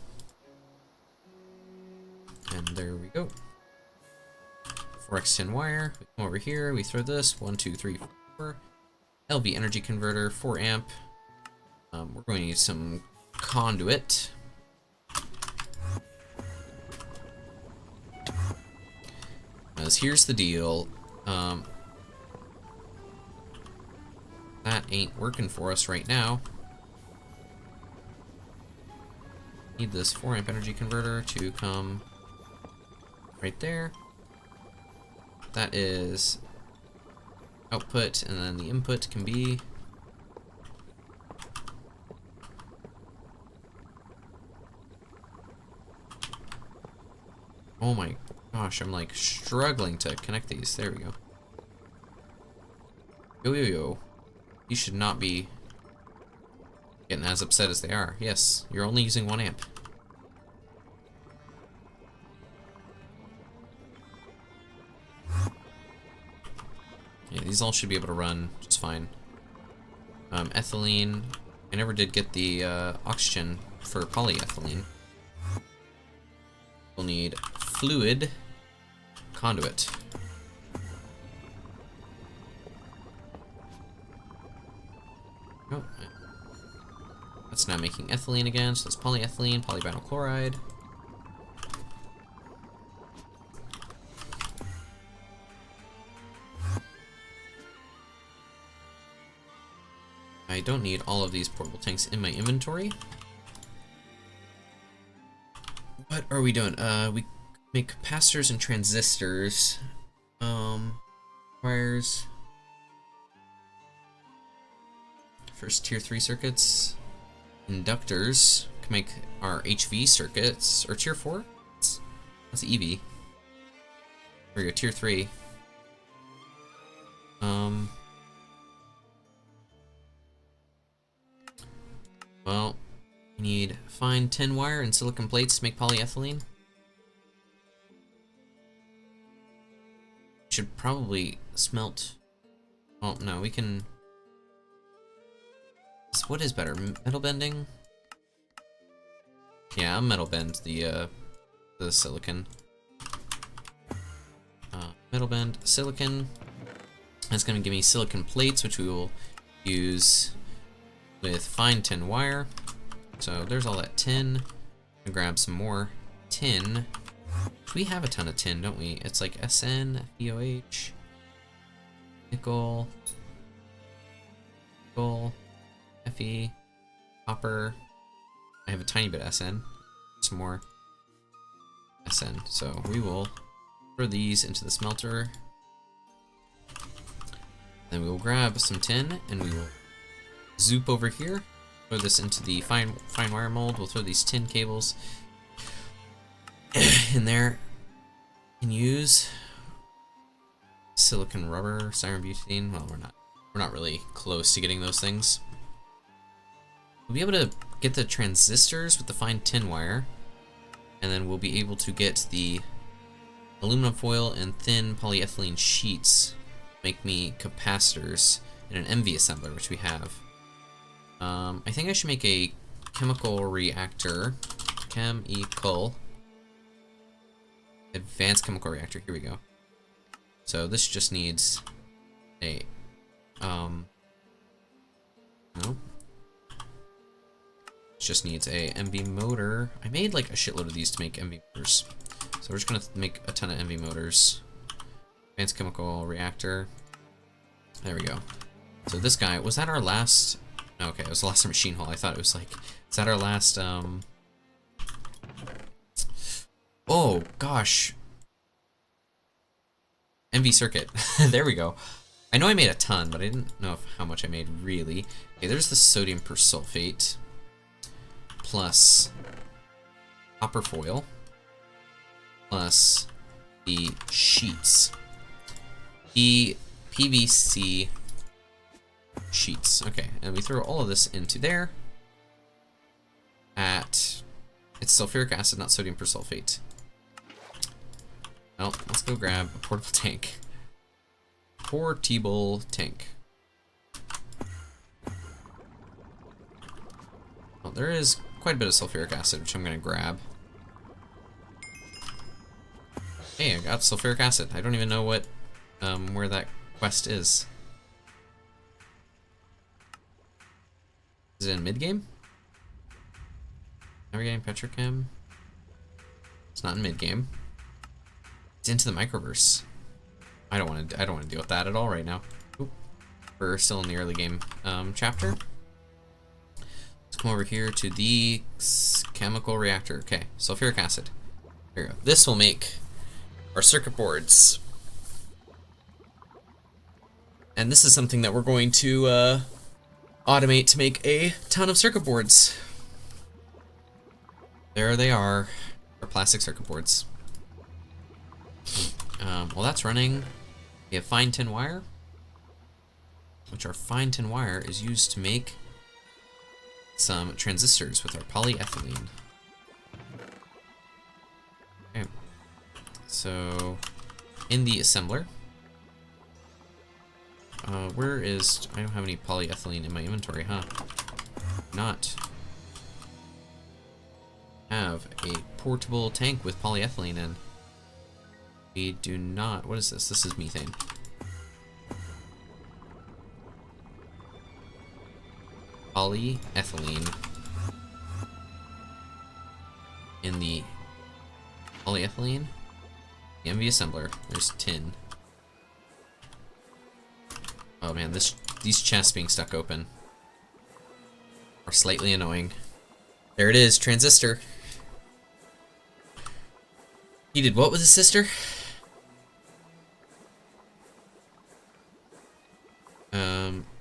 And there we go. 4x tin wire. We come over here, we throw this. 1, 2, 3, 4. LV energy converter, 4 amp. We're going to need some conduit. As here's the deal. That ain't working for us right now. Need this 4 amp energy converter to come right there. That is output, and then the input can be oh my gosh, I'm like struggling to connect these. There we go. Yo. You should not be getting as upset as they are. Yes, you're only using 1 amp. Yeah, these all should be able to run just fine. Ethylene. I never did get the oxygen for polyethylene. We'll need fluid conduit. Oh, that's now making ethylene again, so that's polyethylene, polyvinyl chloride. I don't need all of these portable tanks in my inventory. What are we doing? We make capacitors and transistors. Wires. First tier 3 circuits. Inductors can make our HV circuits. Or tier 4? That's EV. Here we go, tier 3. Well, we need fine tin wire and silicon plates to make polyethylene. Should probably smelt. Oh no, we can. So what is better, metal bending? Yeah, I'll metal bend the silicon. Metal bend silicon. That's gonna give me silicon plates, which we will use with fine tin wire. So there's all that tin. I'll grab some more tin. We have a ton of tin, don't we? It's like SN, FeOH, nickel, Fe, copper. I have a tiny bit of SN. Some more SN. So we will throw these into the smelter. Then we will grab some tin and we will zoop over here. Throw this into the fine wire mold. We'll throw these tin cables in there and use silicon rubber, butadiene. Well, we're not really close to getting those things. We'll be able to get the transistors with the fine tin wire, and then we'll be able to get the aluminum foil and thin polyethylene sheets. Make me capacitors in an MV assembler, which we have. I think I should make a chemical reactor. Advanced chemical reactor. Here we go. So this just needs a no. It just needs a MV motor. I made like a shitload of these to make MV motors. So we're just gonna make a ton of MV motors. Advanced chemical reactor. There we go. So this guy, was that our last? Okay, it was the last machine hall. I thought it was like, is that our last, oh, gosh. MV circuit. There we go. I know I made a ton, but I didn't know how much I made really. Okay, there's the sodium persulfate. Plus copper foil. Plus the sheets. The PVC sheets. Okay, and we throw all of this into there. It's sulfuric acid, not sodium persulfate. Well, let's go grab a portable tank. Portable tank. Well, there is quite a bit of sulfuric acid, which I'm gonna grab. Hey, I got sulfuric acid. I don't even know what, where that quest is. Is it in mid-game? Navigating Petrochem. It's not in mid-game. It's into the microverse. I don't want to deal with that at all right now. Oop. We're still in the early game chapter. Let's come over here to the chemical reactor. Okay, sulfuric acid. There we go. This will make our circuit boards. And this is something that we're going to automate to make a ton of circuit boards. There they are, our plastic circuit boards. Well, that's running. We have fine tin wire, which our fine tin wire is used to make some transistors with our polyethylene. Okay. So, in the assembler, I don't have any polyethylene in my inventory, huh? Not have a portable tank with polyethylene in. We do not. What is this? This is methane. Polyethylene. In the polyethylene, the MV assembler, there's tin. Oh man, these chests being stuck open are slightly annoying. There it is, transistor. He did what with his sister?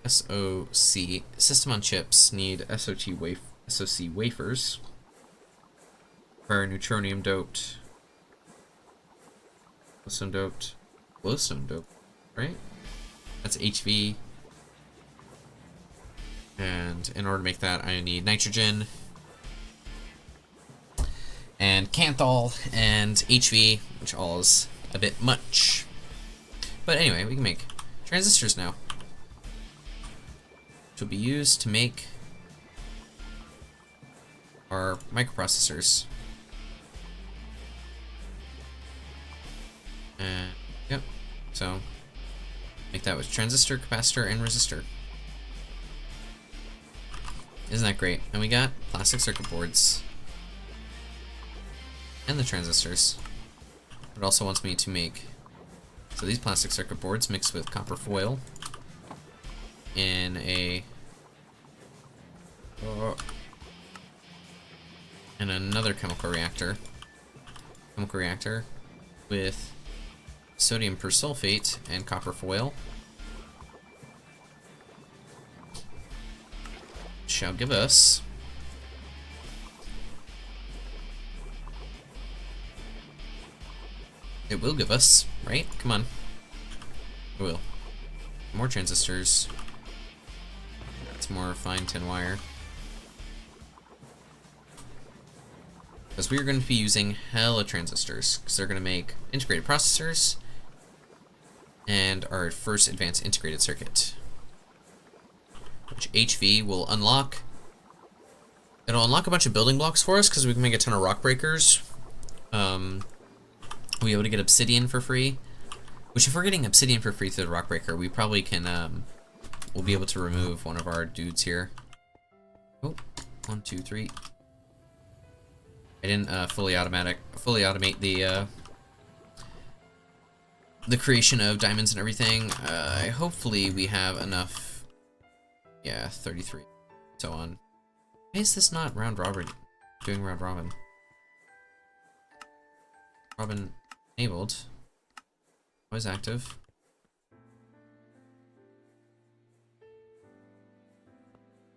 SOC, system on chips, need SOC wafers. Require neutronium doped. Glowstone doped, right? That's HV. And in order to make that, I need nitrogen, and Canthol, and HV, which all is a bit much. But anyway, we can make transistors now, which will be used to make our microprocessors. And, yep, so make that with transistor, capacitor, and resistor. Isn't that great? And we got plastic circuit boards. And the transistors. It also wants me to make, so these plastic circuit boards mixed with copper foil in another chemical reactor with sodium persulfate and copper foil shall give us it will give us, right? Come on. It will. More transistors. It's more fine tin wire. Because we are going to be using hella transistors, because they're going to make integrated processors and our first advanced integrated circuit, which HV will unlock. It'll unlock a bunch of building blocks for us, because we can make a ton of rock breakers. We'll be able to get obsidian for free, which if we're getting obsidian for free through the rock breaker, we probably can, we'll be able to remove one of our dudes here. Oh, 1, 2, 3. I didn't fully automate the creation of diamonds and everything. Hopefully we have enough. Yeah, 33. So on. Why is this not round robin? Doing round robin. Robin enabled. Always active.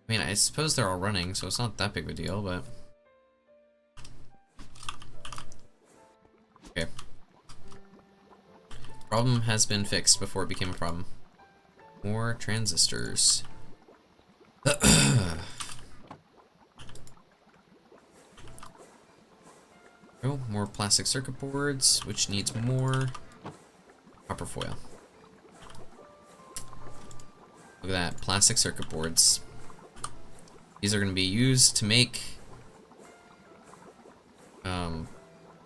I mean, I suppose they're all running, so it's not that big of a deal, but. Okay. Problem has been fixed before it became a problem. More transistors. Oh, more plastic circuit boards, which needs more copper foil. Look at that, plastic circuit boards. These are going to be used to make a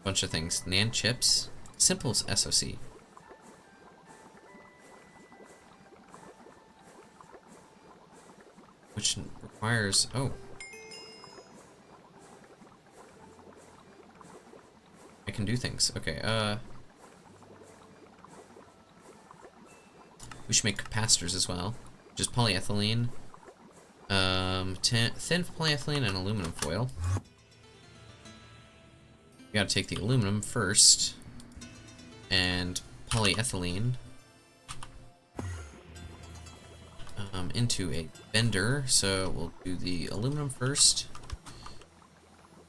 bunch of things. NAND chips, simple as SoC. Which requires, oh. I can do things. Okay, we should make capacitors as well. Just polyethylene, thin polyethylene and aluminum foil. We gotta take the aluminum first, and polyethylene into a bender. So we'll do the aluminum first,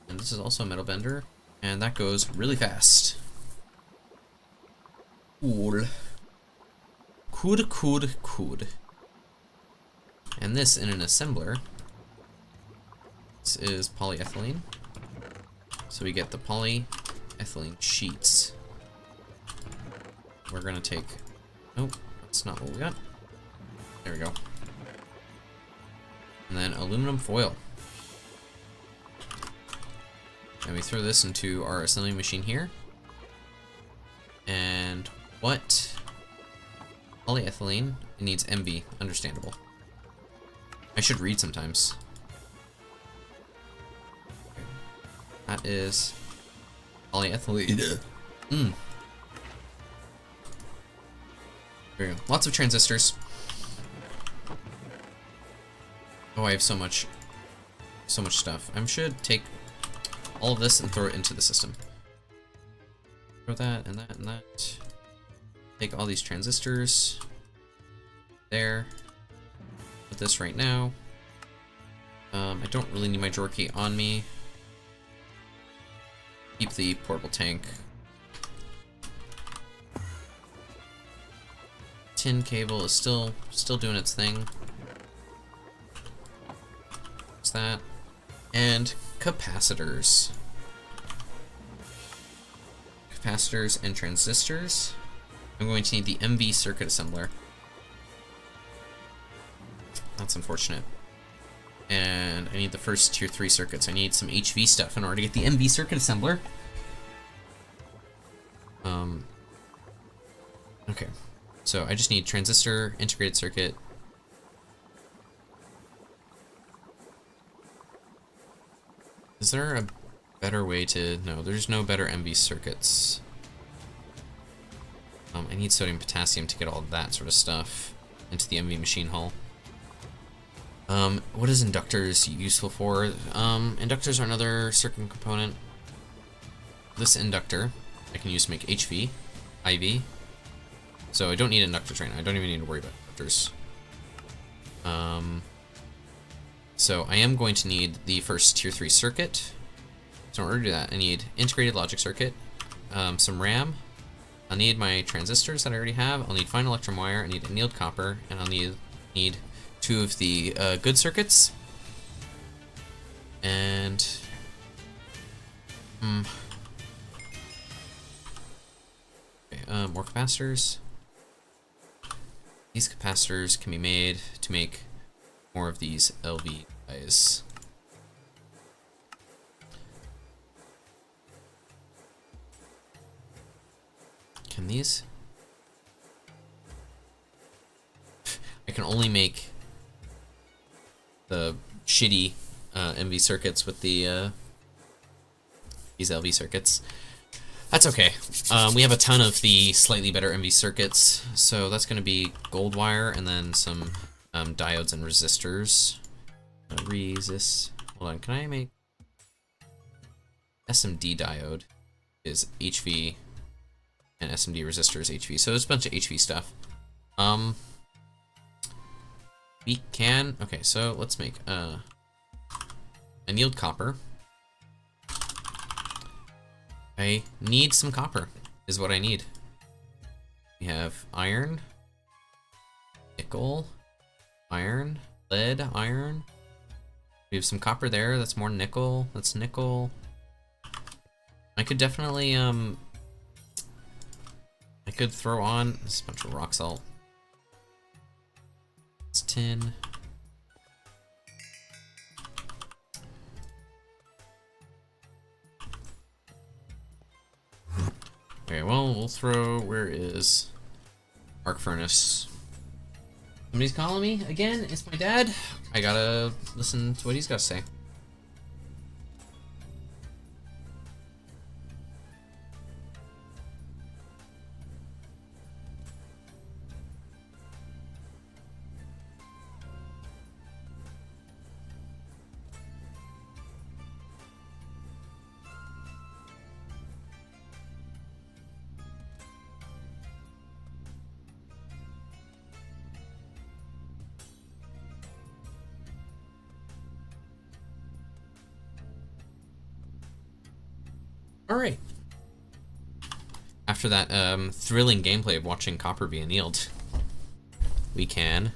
and this is also a metal bender, and that goes really fast. Cool. Cool. And this in an assembler. This is polyethylene. So we get the polyethylene sheets. We're gonna take, nope, that's not what we got. There we go. And then aluminum foil. And we throw this into our assembly machine here. And what? Polyethylene, it needs MB, understandable. I should read sometimes. Okay. That is polyethylene. There we go. Lots of transistors. Oh, I have so much stuff. I should take all of this and throw it into the system. Throw that and that and that. Take all these transistors. There. Put this right now. I don't really need my drawer key on me. Keep the portable tank. Tin cable is still doing its thing. What's that? And capacitors. Capacitors and transistors. I'm going to need the MV circuit assembler. That's unfortunate. And I need the first tier 3 circuits. I need some HV stuff in order to get the MV circuit assembler. Okay. So I just need transistor, integrated circuit. Is there a better way to... No, there's no better MV circuits. I need sodium potassium to get all that sort of stuff into the MV machine hull. What is inductors useful for? Inductors are another circuit component. This inductor I can use to make HV, IV. So I don't need inductors right now. I don't even need to worry about inductors. So I am going to need the first tier 3 circuit. So in order to do that, I need integrated logic circuit, some RAM. I'll need my transistors that I already have. I'll need fine electrum wire. I need annealed copper, and I'll need 2 of the good circuits. And okay, more capacitors. These capacitors can be made to make more of these LV guys. Can these? I can only make the shitty MV circuits with the these LV circuits. That's okay. We have a ton of the slightly better MV circuits, so that's going to be gold wire and then some diodes and resistors. Hold on, can I make SMD diode is HV and SMD resistors HV. So there's a bunch of HV stuff. We can, okay, so let's make annealed copper. I need some copper, is what I need. We have iron, nickel, iron, lead, iron. We have some copper there. That's more nickel. That's nickel. I could definitely, I could throw on this bunch of rock salt. It's tin. Okay, well, we'll throw, where is arc furnace? Somebody's calling me again? It's my dad. I gotta listen to what he's gotta say. Alright. After that thrilling gameplay of watching copper be annealed, we can...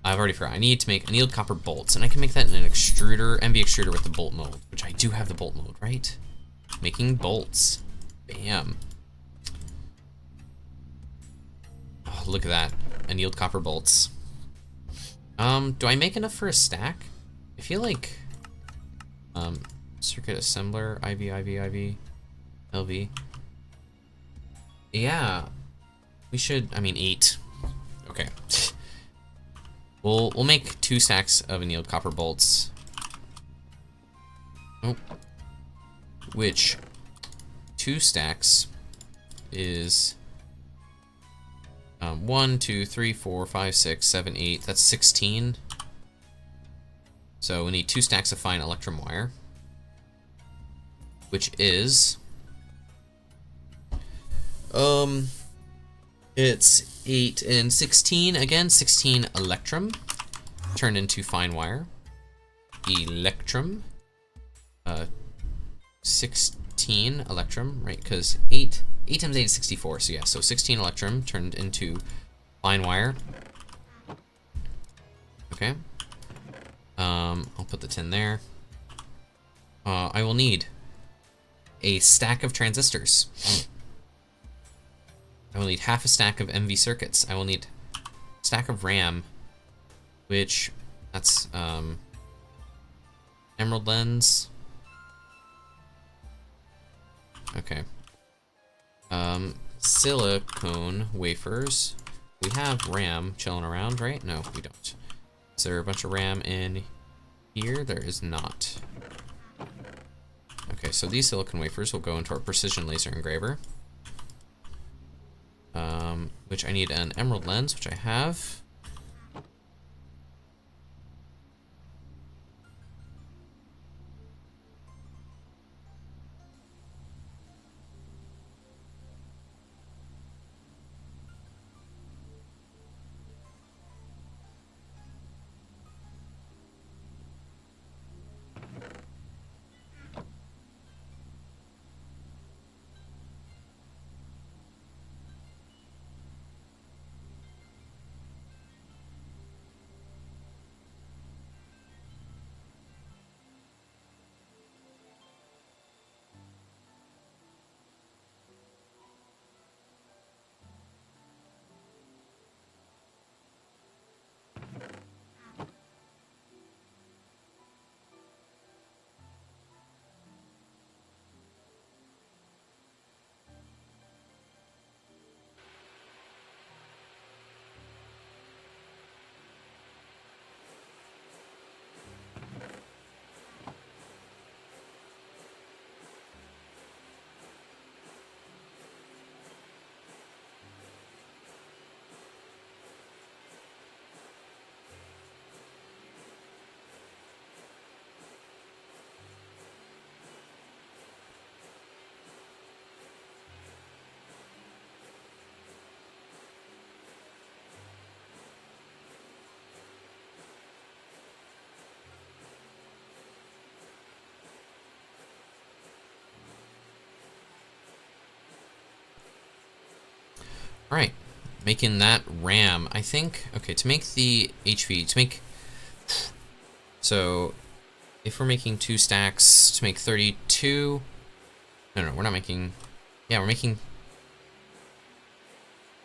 I've already forgot. I need to make annealed copper bolts, and I can make that in an extruder, MV extruder with the bolt mold, which I do have the bolt mold, right? Making bolts. Bam. Oh, look at that. Annealed copper bolts. Do I make enough for a stack? I feel like... circuit assembler, IV, LV. Yeah, we should, I mean, 8. Okay. We'll make 2 stacks of annealed copper bolts. Oh. Which 2 stacks is 1, 2, 3, 4, 5, 6, 7, 8. That's 16. So we need 2 stacks of fine electrum wire, which is it's 8 and 16 again. 16 electrum turned into fine wire. Electrum. 16 electrum, right? Because 8 times 8 is 64. So yeah, so 16 electrum turned into fine wire. Okay. I'll put the tin there. I will need a stack of transistors. I will need half a stack of MV circuits. I will need a stack of RAM, which that's emerald lens. Okay. Silicone wafers. We have RAM chilling around, right? No, we don't. Is there a bunch of RAM in here? There is not. Okay, so these silicon wafers will go into our precision laser engraver. Which I need an emerald lens, which I have. Alright, making that RAM. I think, okay, to make the HV, to make So if we're making 2 stacks to make 32, no, we're not making, yeah, we're making,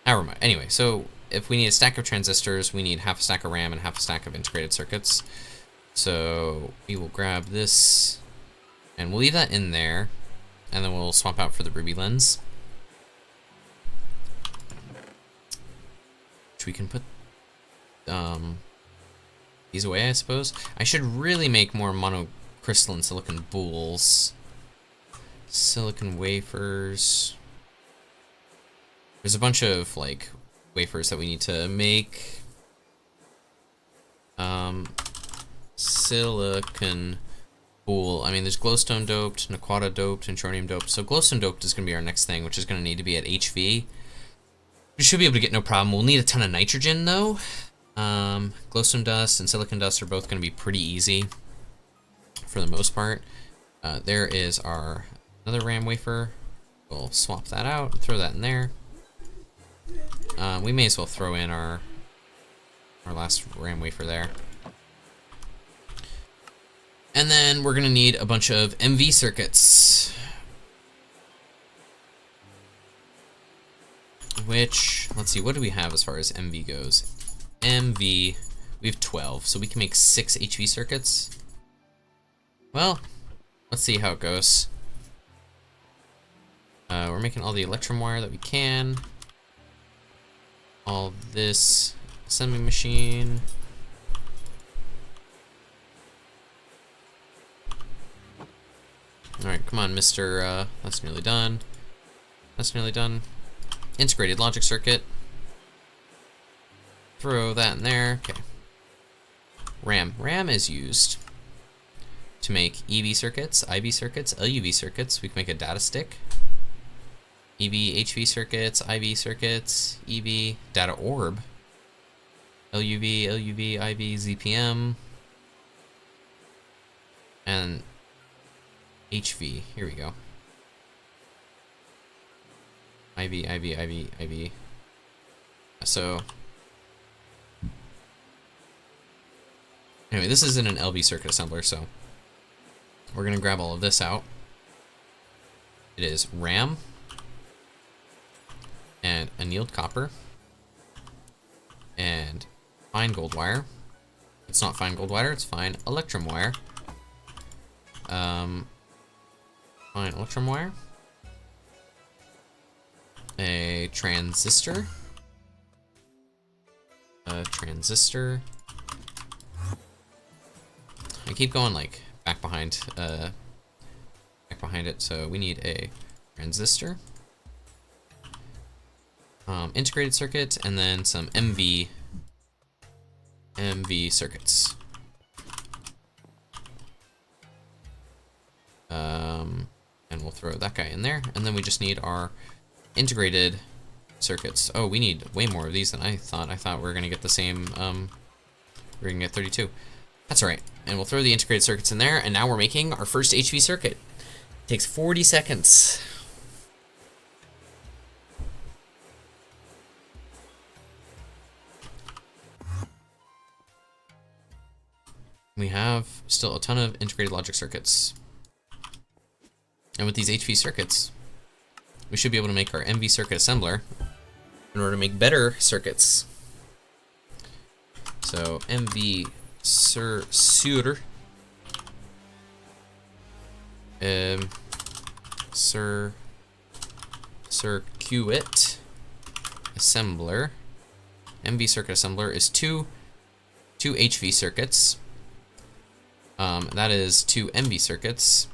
never mind. Anyway, so if we need a stack of transistors, we need half a stack of RAM and half a stack of integrated circuits. So we will grab this, and we'll leave that in there, and then we'll swap out for the ruby lens, which we can put these away, I suppose. I should really make more monocrystalline silicon boules. Silicon wafers. There's a bunch of like wafers that we need to make. Silicon boule. I mean, there's glowstone doped, naquata doped, and tronium doped. So glowstone doped is going to be our next thing, which is going to need to be at HV. We should be able to get no problem. We'll need a ton of nitrogen though. Glowstone dust and silicon dust are both going to be pretty easy for the most part. There is our another RAM wafer. We'll swap that out, throw that in there. We may as well throw in our last RAM wafer there. And then we're going to need a bunch of MV circuits. Which, let's see, what do we have as far as MV goes? MV, we have 12, so we can make 6 HV circuits. Well, let's see how it goes. We're making all the electrum wire that we can. All this assembly machine. Alright, come on, Mr. That's nearly done. That's nearly done. Integrated logic circuit. Throw that in there. Okay. RAM. RAM is used to make EV circuits, IV circuits, LUV circuits. We can make a data stick. EV, HV circuits, IV circuits, EV, data orb. LUV, LUV, IV, ZPM. And HV. Here we go. IV, IV, IV, IV. So, anyway, this isn't an LV circuit assembler, so we're going to grab all of this out. It is RAM and annealed copper and fine gold wire. It's not fine gold wire, it's fine electrum wire. Fine electrum wire. A transistor. A transistor. I keep going like back behind it, so we need a transistor. Integrated circuit, and then some MV circuits. And we'll throw that guy in there, and then we just need our integrated circuits. Oh, we need way more of these than I thought. I thought we were gonna get the same, we're gonna get 32. That's all right. And we'll throw the integrated circuits in there, and now we're making our first HV circuit. It takes 40 seconds. We have still a ton of integrated logic circuits. And with these HV circuits, we should be able to make our MV circuit assembler in order to make better circuits. So MV circuit assembler. MV circuit assembler is two HV circuits. That is 2 MV circuits,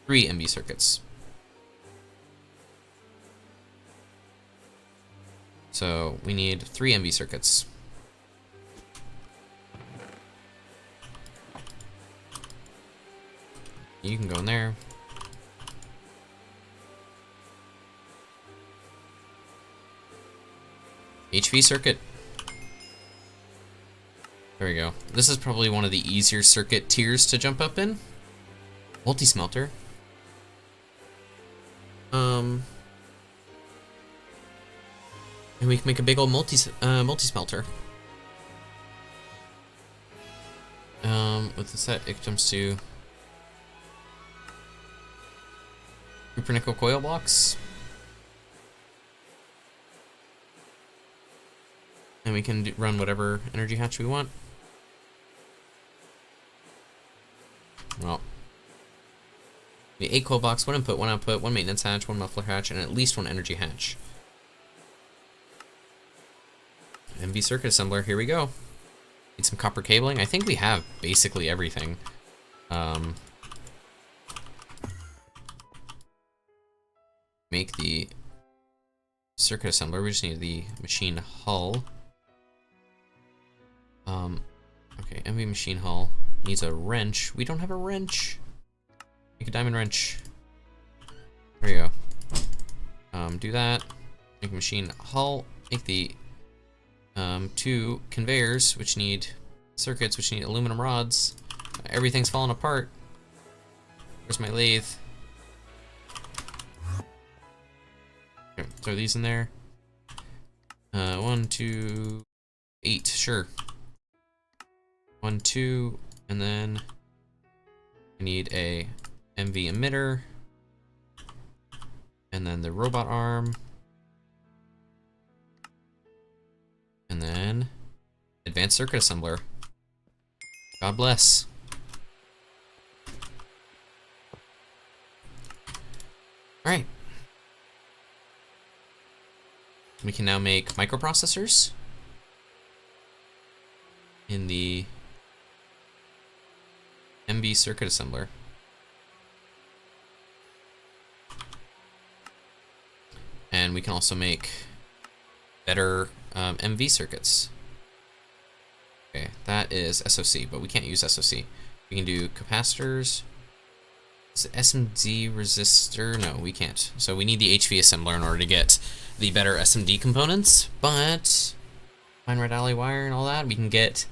3 MV circuits. So we need 3 MV circuits. You can go in there. HV circuit. There we go. This is probably one of the easier circuit tiers to jump up in. Multi-smelter. And we can make a big old multi-smelter. With the set, it jumps to Cupronickel coil blocks. And we can run whatever energy hatch we want. Well, the 8 coil blocks, 1 input, 1 output, 1 maintenance hatch, 1 muffler hatch, and at least 1 energy hatch. MV circuit assembler, here we go. Need some copper cabling. I think we have basically everything. Make the circuit assembler. We just need the machine hull. Okay, MV machine hull needs a wrench. We don't have a wrench. Make a diamond wrench. There you go. Do that. Make a machine hull. Make the 2 conveyors, which need circuits, which need aluminum rods. Everything's falling apart. Where's my lathe? Okay, throw these in there. 1, 2, 8, sure. 1, 2, and then I need a MV emitter, and then the robot arm, and then advanced circuit assembler. God bless. All right. We can now make microprocessors in the MV circuit assembler. And we can also make better MV circuits. Okay, that is SOC, but we can't use SOC. We can do capacitors. Is it SMD resistor? No, we can't. So we need the HV assembler in order to get the better SMD components, but fine red alloy wire and all that, we can get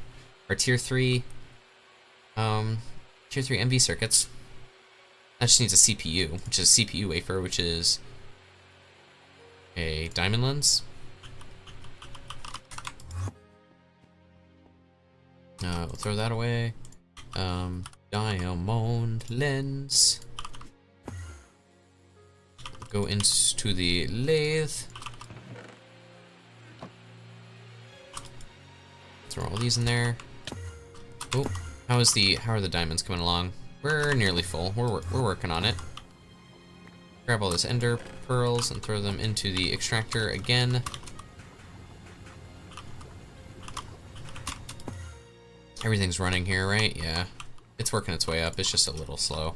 our tier 3 MV circuits. That just needs a CPU, which is a CPU wafer, which is a diamond lens. We'll throw that away. Diamond lens. Go into the lathe. Throw all these in there. Oh, how are the diamonds coming along? We're nearly full. We're working on it. Grab all those ender pearls and throw them into the extractor again. Everything's running here, right? Yeah. It's working its way up. It's just a little slow.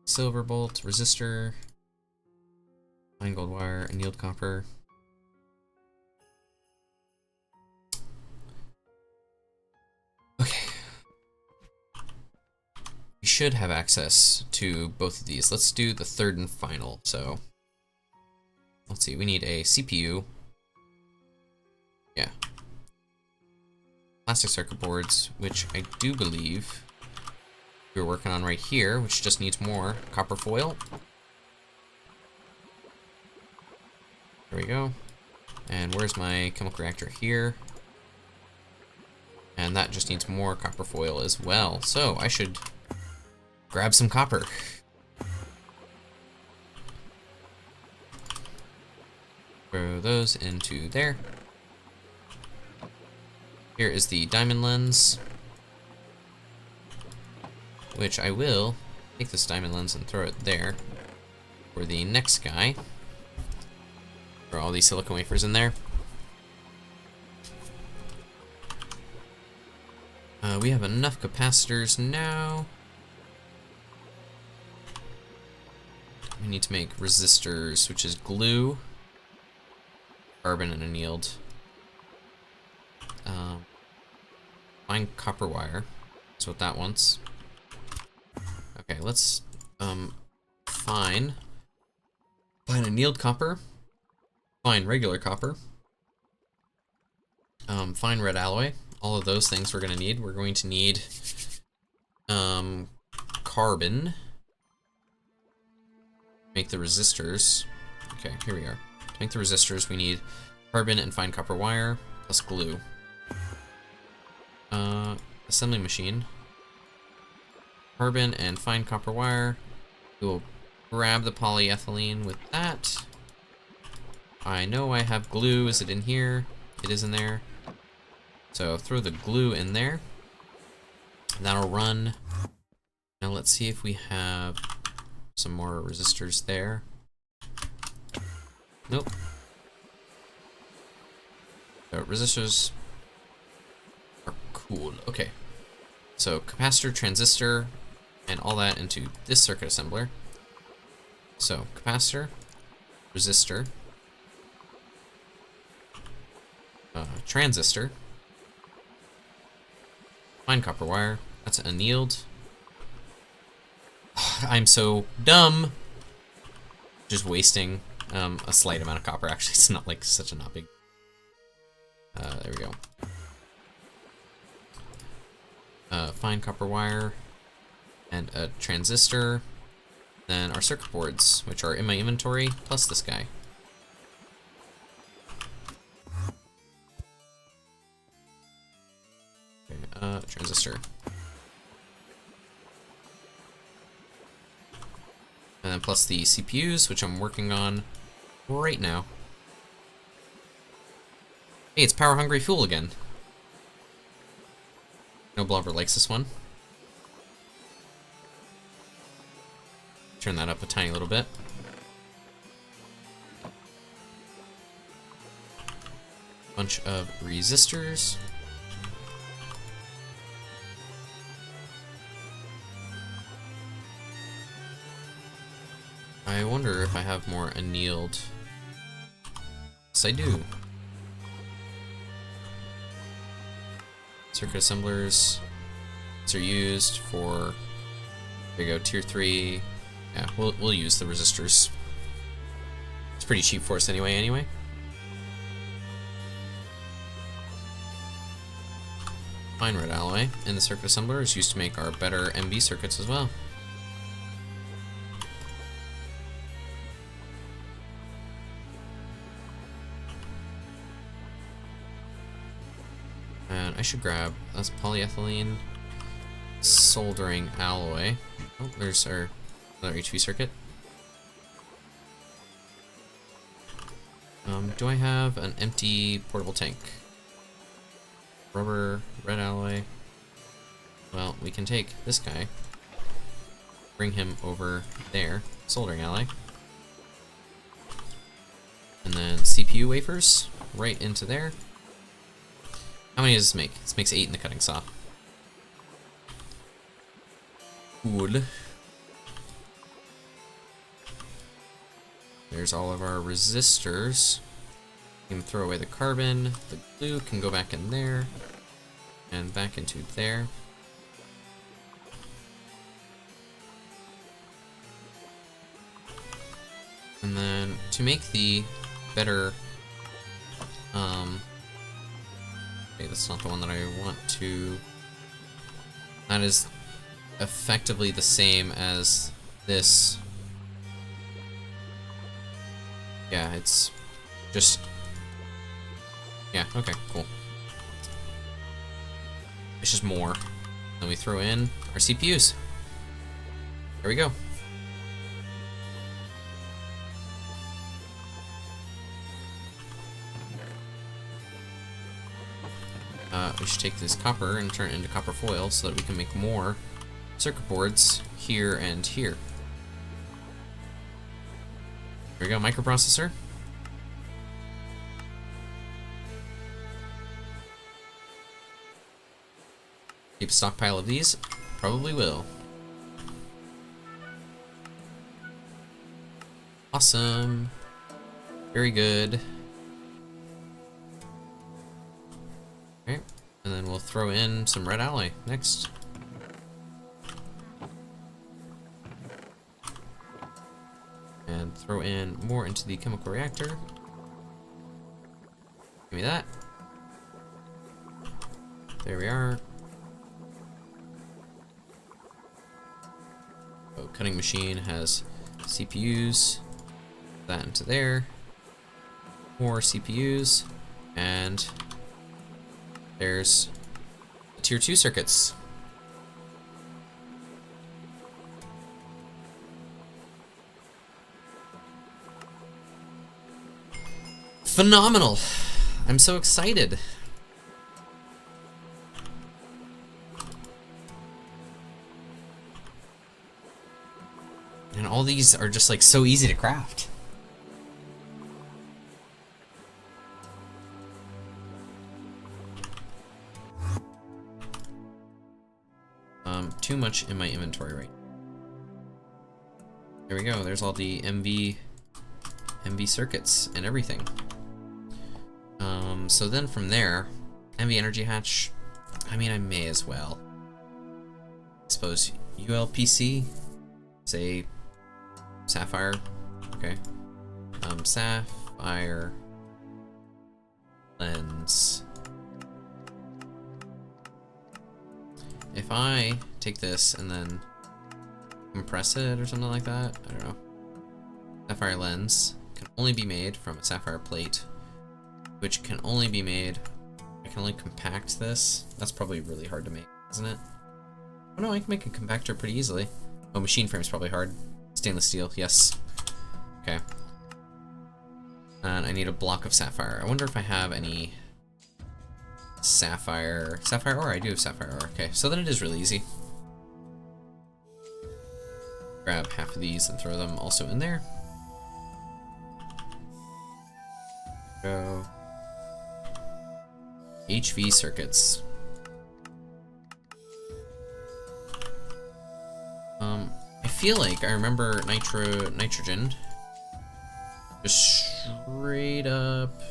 Silver bolt, resistor, fine gold wire, annealed copper. Okay. We should have access to both of these. Let's do the third and final. So, let's see. We need a CPU. Yeah. Plastic circuit boards, which I do believe we're working on right here, which just needs more copper foil. There we go. And where's my chemical reactor? Here. And that just needs more copper foil as well. So I should grab some copper. Throw those into there. Here is the diamond lens, which I will take this diamond lens and throw it there. For the next guy, throw all these silicon wafers in there. We have enough capacitors now. We need to make resistors, which is glue, carbon, and annealed. Fine copper wire. That's what that wants. Okay, let's fine annealed copper, fine regular copper, fine red alloy. All of those things we're gonna need. We're going to need carbon. Make the resistors. Okay, here we are. To make the resistors, we need Carbon and fine copper wire, plus glue. Assembly machine. Carbon and fine copper wire. We will grab the polyethylene with that. I know I have glue. Is it in here? It is in there. So throw the glue in there. That'll run. Now let's see if we have some more resistors there. Nope. So resistors are cool. Okay. So capacitor, transistor, and all that into this circuit assembler. So capacitor, resistor, transistor, fine copper wire. That's annealed. I'm so dumb. Just wasting a slight amount of copper. Actually, it's not like such a not big. There we go. Fine copper wire and a transistor. Then our circuit boards, which are in my inventory, plus this guy. Okay, transistor. And then plus the CPUs, which I'm working on right now. Hey, it's Power Hungry Fool again. No Blobber likes this one. Turn that up a tiny little bit. Bunch of resistors. I wonder if I have more annealed. Yes, I do. Circuit assemblers. These are used for, there you go, tier 3. Yeah, we'll use the resistors. It's pretty cheap for us anyway. Fine red alloy in the circuit assembler is used to make our better MB circuits as well. And I should grab this polyethylene soldering alloy. Oh, there's our another HV circuit. Do I have an empty portable tank? Rubber, red alloy. Well, we can take this guy, bring him over there, soldering alloy, and then CPU wafers right into there. How many does this make? This makes 8 in the cutting saw. Cool. There's all of our resistors. You can throw away the carbon. The glue can go back in there and back into there. And then to make the better, okay, that's not the one that I want to. That is effectively the same as this. Yeah, it's just, yeah, okay, cool. It's just more. Then we throw in our CPUs. There we go. We should take this copper and turn it into copper foil so that we can make more circuit boards here and here. There we go, microprocessor. Keep a stockpile of these? Probably will. Awesome. Very good. Okay, and then we'll throw in some red alloy next. And throw in more into the chemical reactor. Give me that. There we are. Oh, cutting machine has CPUs. That into there. more CPUs, and there's the tier 2 circuits. Phenomenal! I'm so excited. And all these are just like so easy to craft. Too much in my inventory right now. There we go. There's all the MV circuits and everything. So then from there, MV energy hatch. I mean, I may as well. I suppose ULPC, say Sapphire. Okay. Sapphire lens. If I take this and then compress it or something like that, I don't know. Sapphire lens can only be made from a sapphire plate, which can only be made, I can only compact this. That's probably really hard to make, isn't it? Oh no, I can make a compactor pretty easily. Oh, machine frame's probably hard. Stainless steel, yes. Okay. And I need a block of sapphire. I wonder if I have any sapphire ore. I do have sapphire ore. Okay, so then it is really easy. Grab half of these and throw them also in there. Go. HV circuits. I feel like I remember nitrogen. Just straight up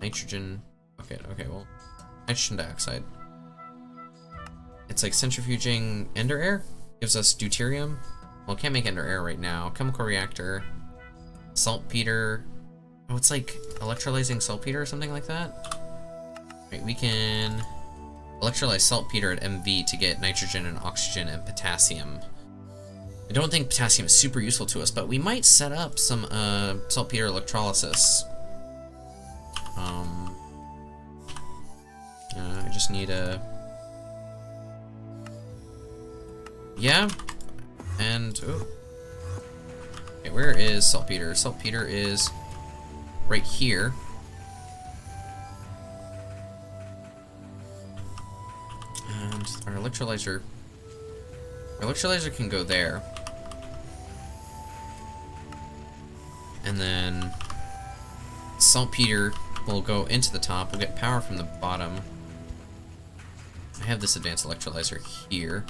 nitrogen bucket. Okay, well, nitrogen dioxide. It's like centrifuging ender air. Gives us deuterium. Well, can't make ender air right now. Chemical reactor. Saltpeter. Oh, it's like electrolyzing saltpeter or something like that. Right, we can electrolyze saltpeter at MV to get nitrogen and oxygen and potassium. I don't think potassium is super useful to us, but we might set up some saltpeter electrolysis. I just need a... Yeah, and... Oh. Okay, where is saltpeter? Saltpeter is right here. And our electrolyzer can go there. And then saltpeter will go into the top. We'll get power from the bottom. I have this advanced electrolyzer here,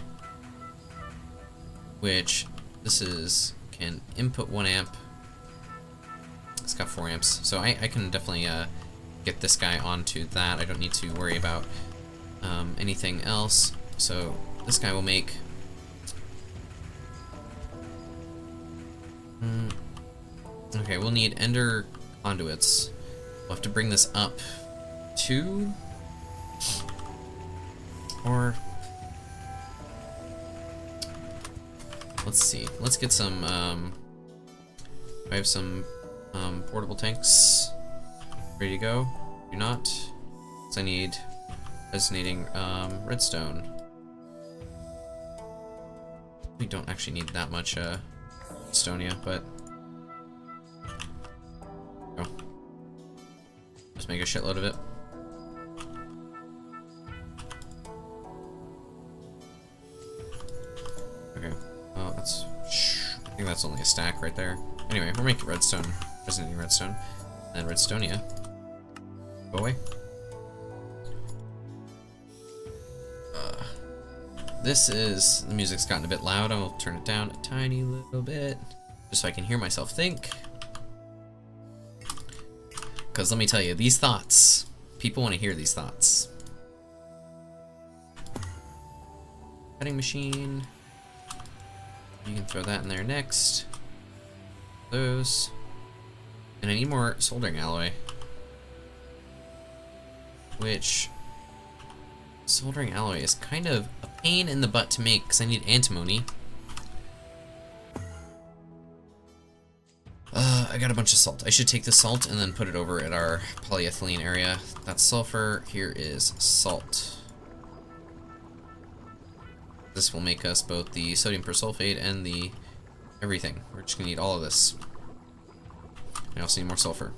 which this is can input 1 amp. It's got 4 amps, so I can definitely get this guy onto that. I don't need to worry about anything else. So this guy will make okay, we'll need ender conduits. We'll have to bring this up to, or let's see. Let's get some I have some portable tanks ready to go. Do not. So I need resonating redstone. We don't actually need that much Estonia, but oh, just make a shitload of it. Okay. Oh, that's. I think that's only a stack right there. Anyway, we're making redstone, resonating redstone, and redstonia. Go away. This is, the music's gotten a bit loud. I'll turn it down a tiny little bit, just so I can hear myself think. Because let me tell you, these thoughts, people want to hear these thoughts. Cutting machine. You can throw that in there next. Those. And I need more soldering alloy. Which, soldering alloy is kind of a pain in the butt to make because I need antimony. I got a bunch of salt. I should take the salt and then put it over at our polyethylene area. That's sulfur. Here is salt. This will make us both the sodium persulfate and the everything. We're just gonna need all of this. I also need more sulfur.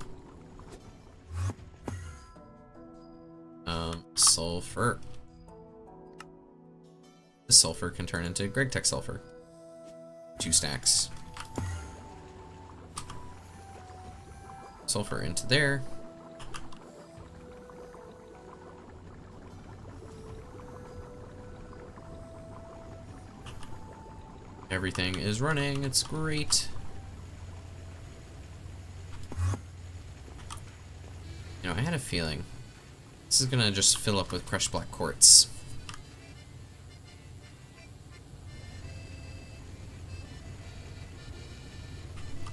Sulfur. This sulfur can turn into GregTech sulfur. 2 stacks. Sulfur into there. Everything is running, it's great. You know, I had a feeling this is gonna just fill up with crushed black quartz.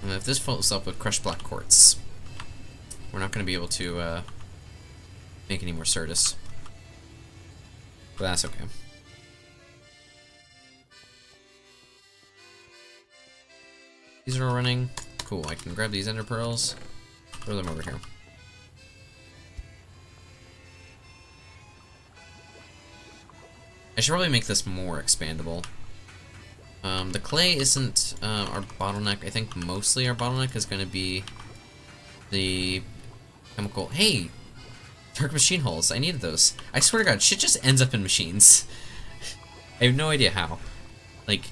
And if this fills up with crushed black quartz, we're not gonna be able to make any more Certus. But that's okay. These are all running. Cool, I can grab these ender pearls, throw them over here. I should probably make this more expandable. The clay isn't our bottleneck. I think mostly our bottleneck is going to be the chemical. Hey! Dark machine holes. I needed those. I swear to God, shit just ends up in machines. I have no idea how. Like,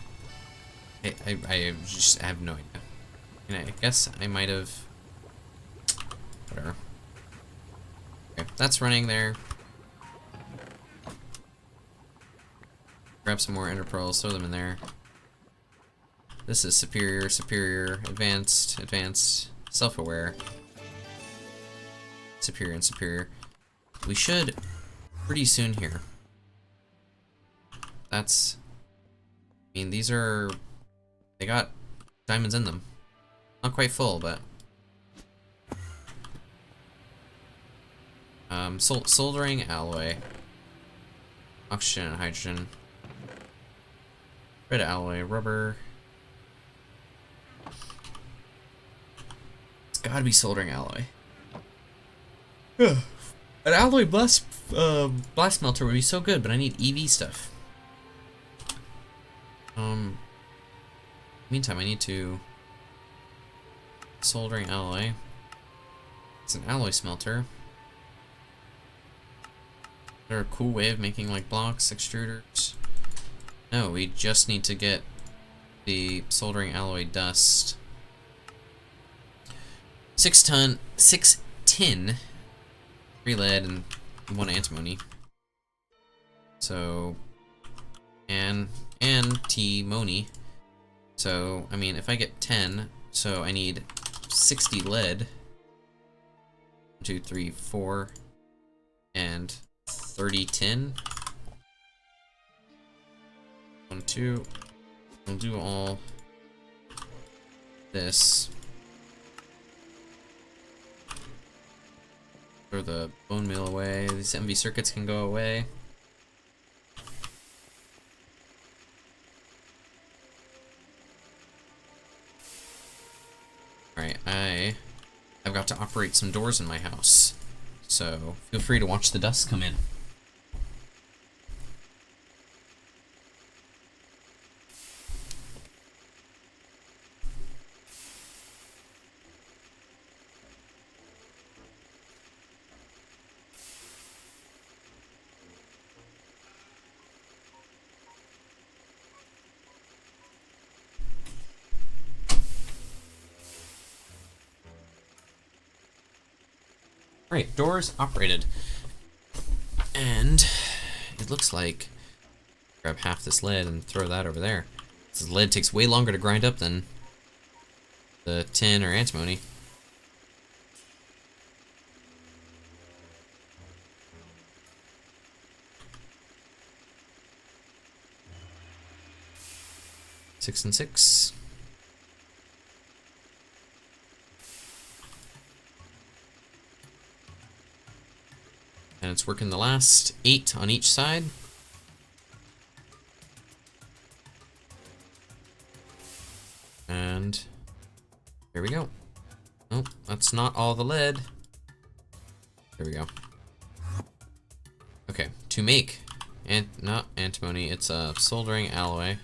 I just have no idea. And I guess I might have... Whatever. Okay, that's running there. Grab some more ender pearls, throw them in there. This is superior, superior, advanced, advanced, self-aware. Superior and superior. We should pretty soon here. That's... I mean, these are... They got diamonds in them. Not quite full, but... soldering alloy. Oxygen and hydrogen. Red alloy, rubber. It's gotta be soldering alloy. An alloy blast melter would be so good, but I need EV stuff. Meantime, I need to soldering alloy. It's an alloy smelter. Is there a cool way of making like blocks, extruders? No, we just need to get the soldering alloy dust. 6 tin, 3 lead, and 1 antimony. So, and antimony. So, I mean, if I get 10, so I need 60 lead. 1, 2, 3, 4, and 30 tin. 1, 2. We'll do all this. Throw the bone meal away. These MV circuits can go away. Alright, I've got to operate some doors in my house. So feel free to watch the dust come in. Alright, doors operated. And it looks like grab half this lead and throw that over there. This lead takes way longer to grind up than the tin or antimony. Six and 6. And it's working the last 8 on each side. And there we go. Oh, that's not all the lead. There we go. Okay, to make, not antimony, it's a soldering alloy.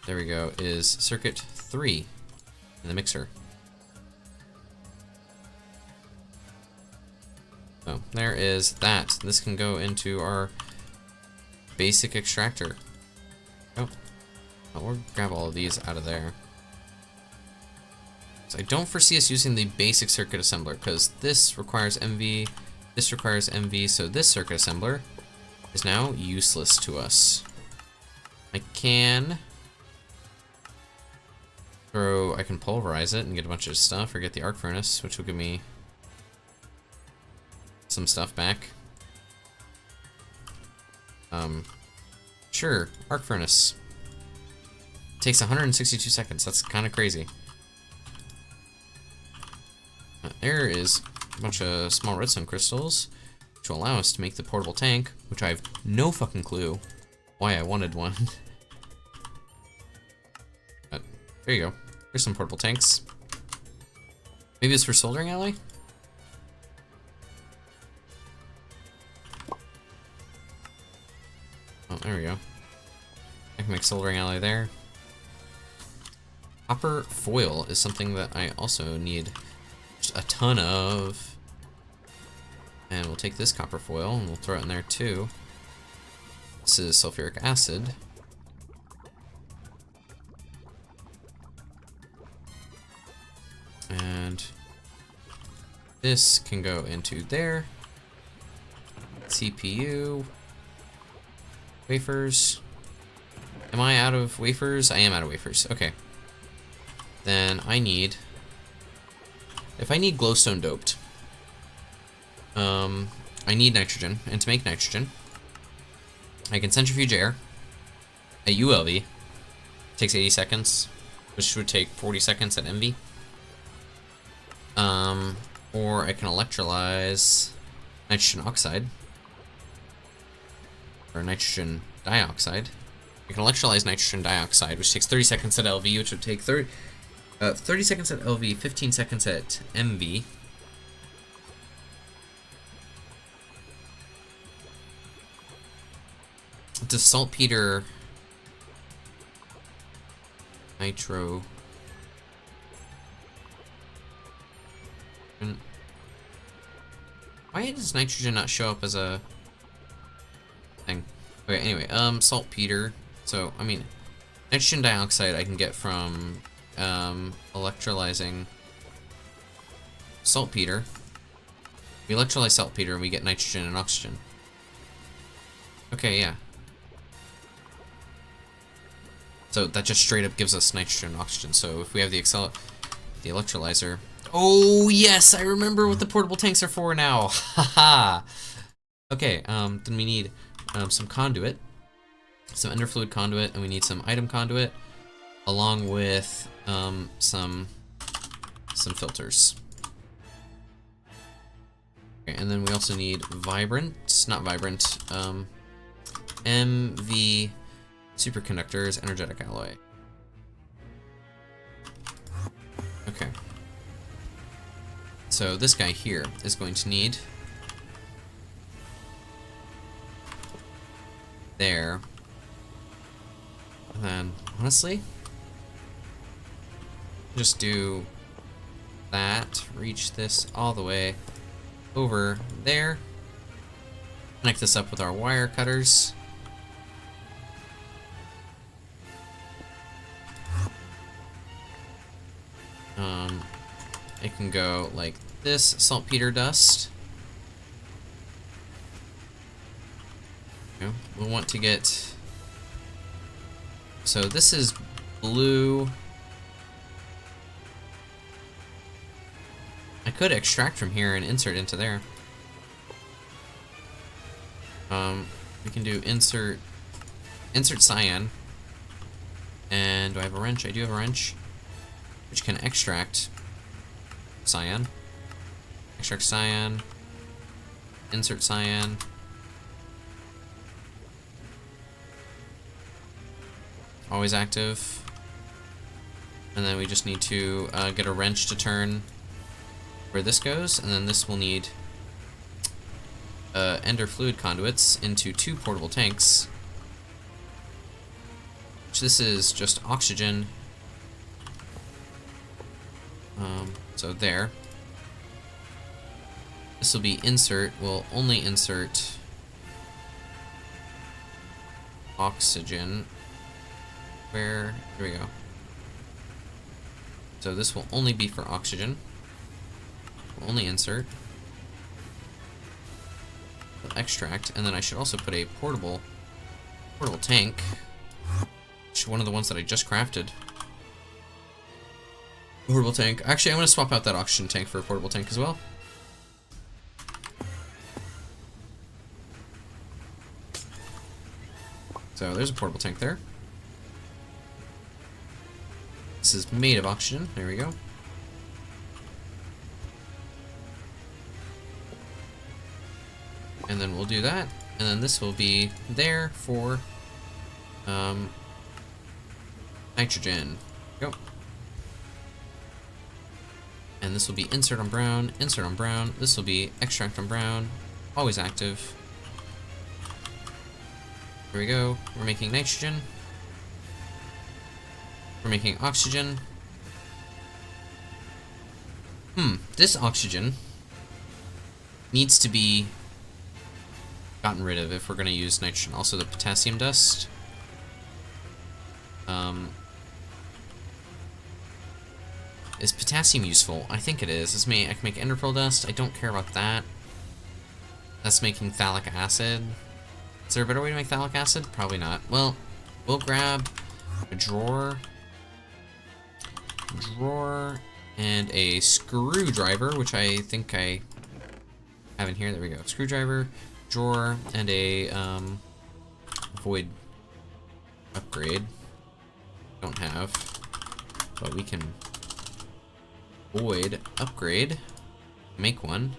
There we go, is circuit 3 in the mixer. So there is that. This can go into our basic extractor. Oh, we'll grab all of these out of there. So I don't foresee us using the basic circuit assembler because this requires MV, this requires MV, so this circuit assembler is now useless to us. I can pulverize it and get a bunch of stuff, or get the arc furnace, which will give me some stuff back. Sure, arc furnace. Takes 162 seconds, that's kind of crazy. There is a bunch of small redstone crystals, which will allow us to make the portable tank, which I have no fucking clue why I wanted one. But there you go. Here's some portable tanks. Maybe it's for soldering alloy? Oh, there we go. I can make soldering alloy there. Copper foil is something that I also need just a ton of. And we'll take this copper foil and we'll throw it in there too. This is sulfuric acid. And this can go into there. CPU. Wafers. Am I out of wafers? I am out of wafers. Okay. Then I need... If I need glowstone doped, I need nitrogen. And to make nitrogen, I can centrifuge air at ULV. It takes 80 seconds, which would take 40 seconds at MV. Or I can electrolyze nitrogen oxide. Or nitrogen dioxide. I can electrolyze nitrogen dioxide, which takes 30 seconds at LV, which would take 30 seconds at LV, 15 seconds at MV. Does saltpeter nitro... Why does nitrogen not show up as a thing? Okay, anyway, saltpeter. So, I mean, nitrogen dioxide I can get from electrolyzing saltpeter. We electrolyze saltpeter and we get nitrogen and oxygen. Okay, yeah. So that just straight up gives us nitrogen and oxygen. So if we have the electrolyzer... Oh, yes, I remember what the portable tanks are for now. Haha. Okay, then we need some conduit, some ender fluid conduit, and we need some item conduit, along with some filters. Okay, and then we also need MV superconductors, energetic alloy. Okay. So this guy here is going to need there. And then, honestly, just do that, reach this all the way over there. Connect this up with our wire cutters. It can go like this, saltpeter dust. We'll want to get... So this is blue. I could extract from here and insert into there. We can do insert cyan. And do I have a wrench? I do have a wrench, which can extract cyan. Extract cyan. Insert cyan. Always active. And then we just need to get a wrench to turn where this goes, and then this will need ender fluid conduits into 2 portable tanks. Which this is just oxygen. So there. This will be insert. We'll only insert oxygen. Where? There we go. So this will only be for oxygen. We'll only insert. We'll extract, and then I should also put a portable tank. Which is one of the ones that I just crafted. Portable tank. Actually, I'm going to swap out that oxygen tank for a portable tank as well. So there's a portable tank there. This is made of oxygen. There we go. And then we'll do that. And then this will be there for nitrogen. Go. And this will be insert on brown, insert on brown. This will be extract on brown, always active. Here we go. We're making nitrogen. We're making oxygen. This oxygen needs to be gotten rid of if we're going to use nitrogen. Also the potassium dust. Is potassium useful? I think it is. I can make ender pearl dust. I don't care about that. That's making phthalic acid. Is there a better way to make phthalic acid? Probably not. Well, we'll grab a drawer, and a screwdriver, which I think I have in here. There we go. Screwdriver, drawer, and a void upgrade. Don't have, but we can void upgrade. Make one.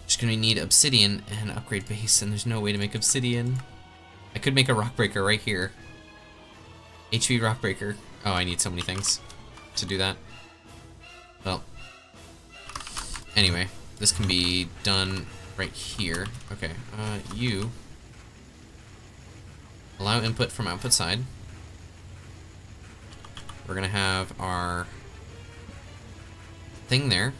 Just gonna need obsidian and upgrade base, and there's no way to make obsidian. I could make a rock breaker right here. HV rock breaker. Oh, I need so many things to do that. Well, anyway, this can be done right here. Okay, you allow input from output side. We're gonna have our thing there.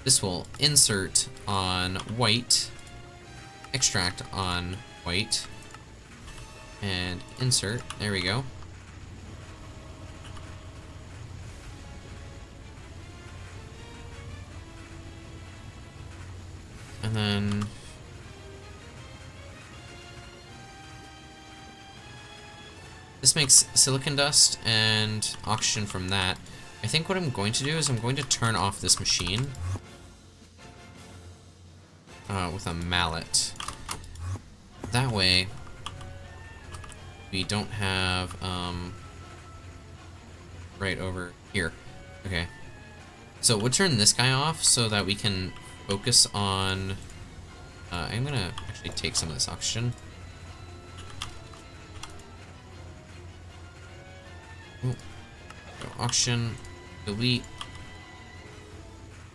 This will insert on white, extract on white, and insert. There we go. And then this makes silicon dust and oxygen from that. I think what I'm going to do is I'm going to turn off this machine with a mallet. That way we don't have right over here. Okay. So we'll turn this guy off so that we can focus on I'm gonna actually take some of this oxygen. Ooh. So oxygen, delete,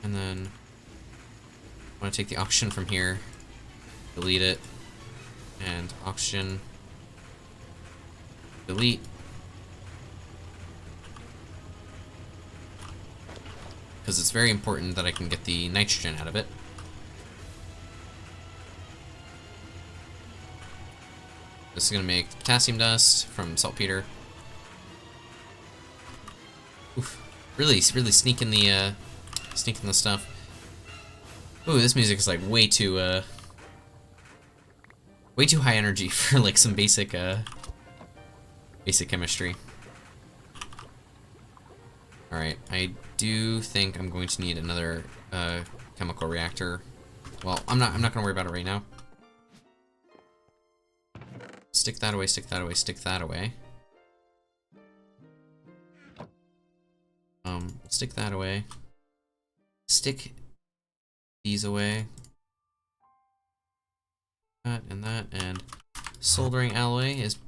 and then I want to take the oxygen from here, delete it, and oxygen, delete. Because it's very important that I can get the nitrogen out of it. This is going to make potassium dust from saltpeter. Oof. Really sneaking the stuff. Ooh, this music is like way too high energy for like some basic chemistry. All right, I do think I'm going to need another chemical reactor. Well, I'm not gonna worry about it right now. Stick that away, stick that away, stick that away. Stick that away. Stick these away. That, and soldering alloy is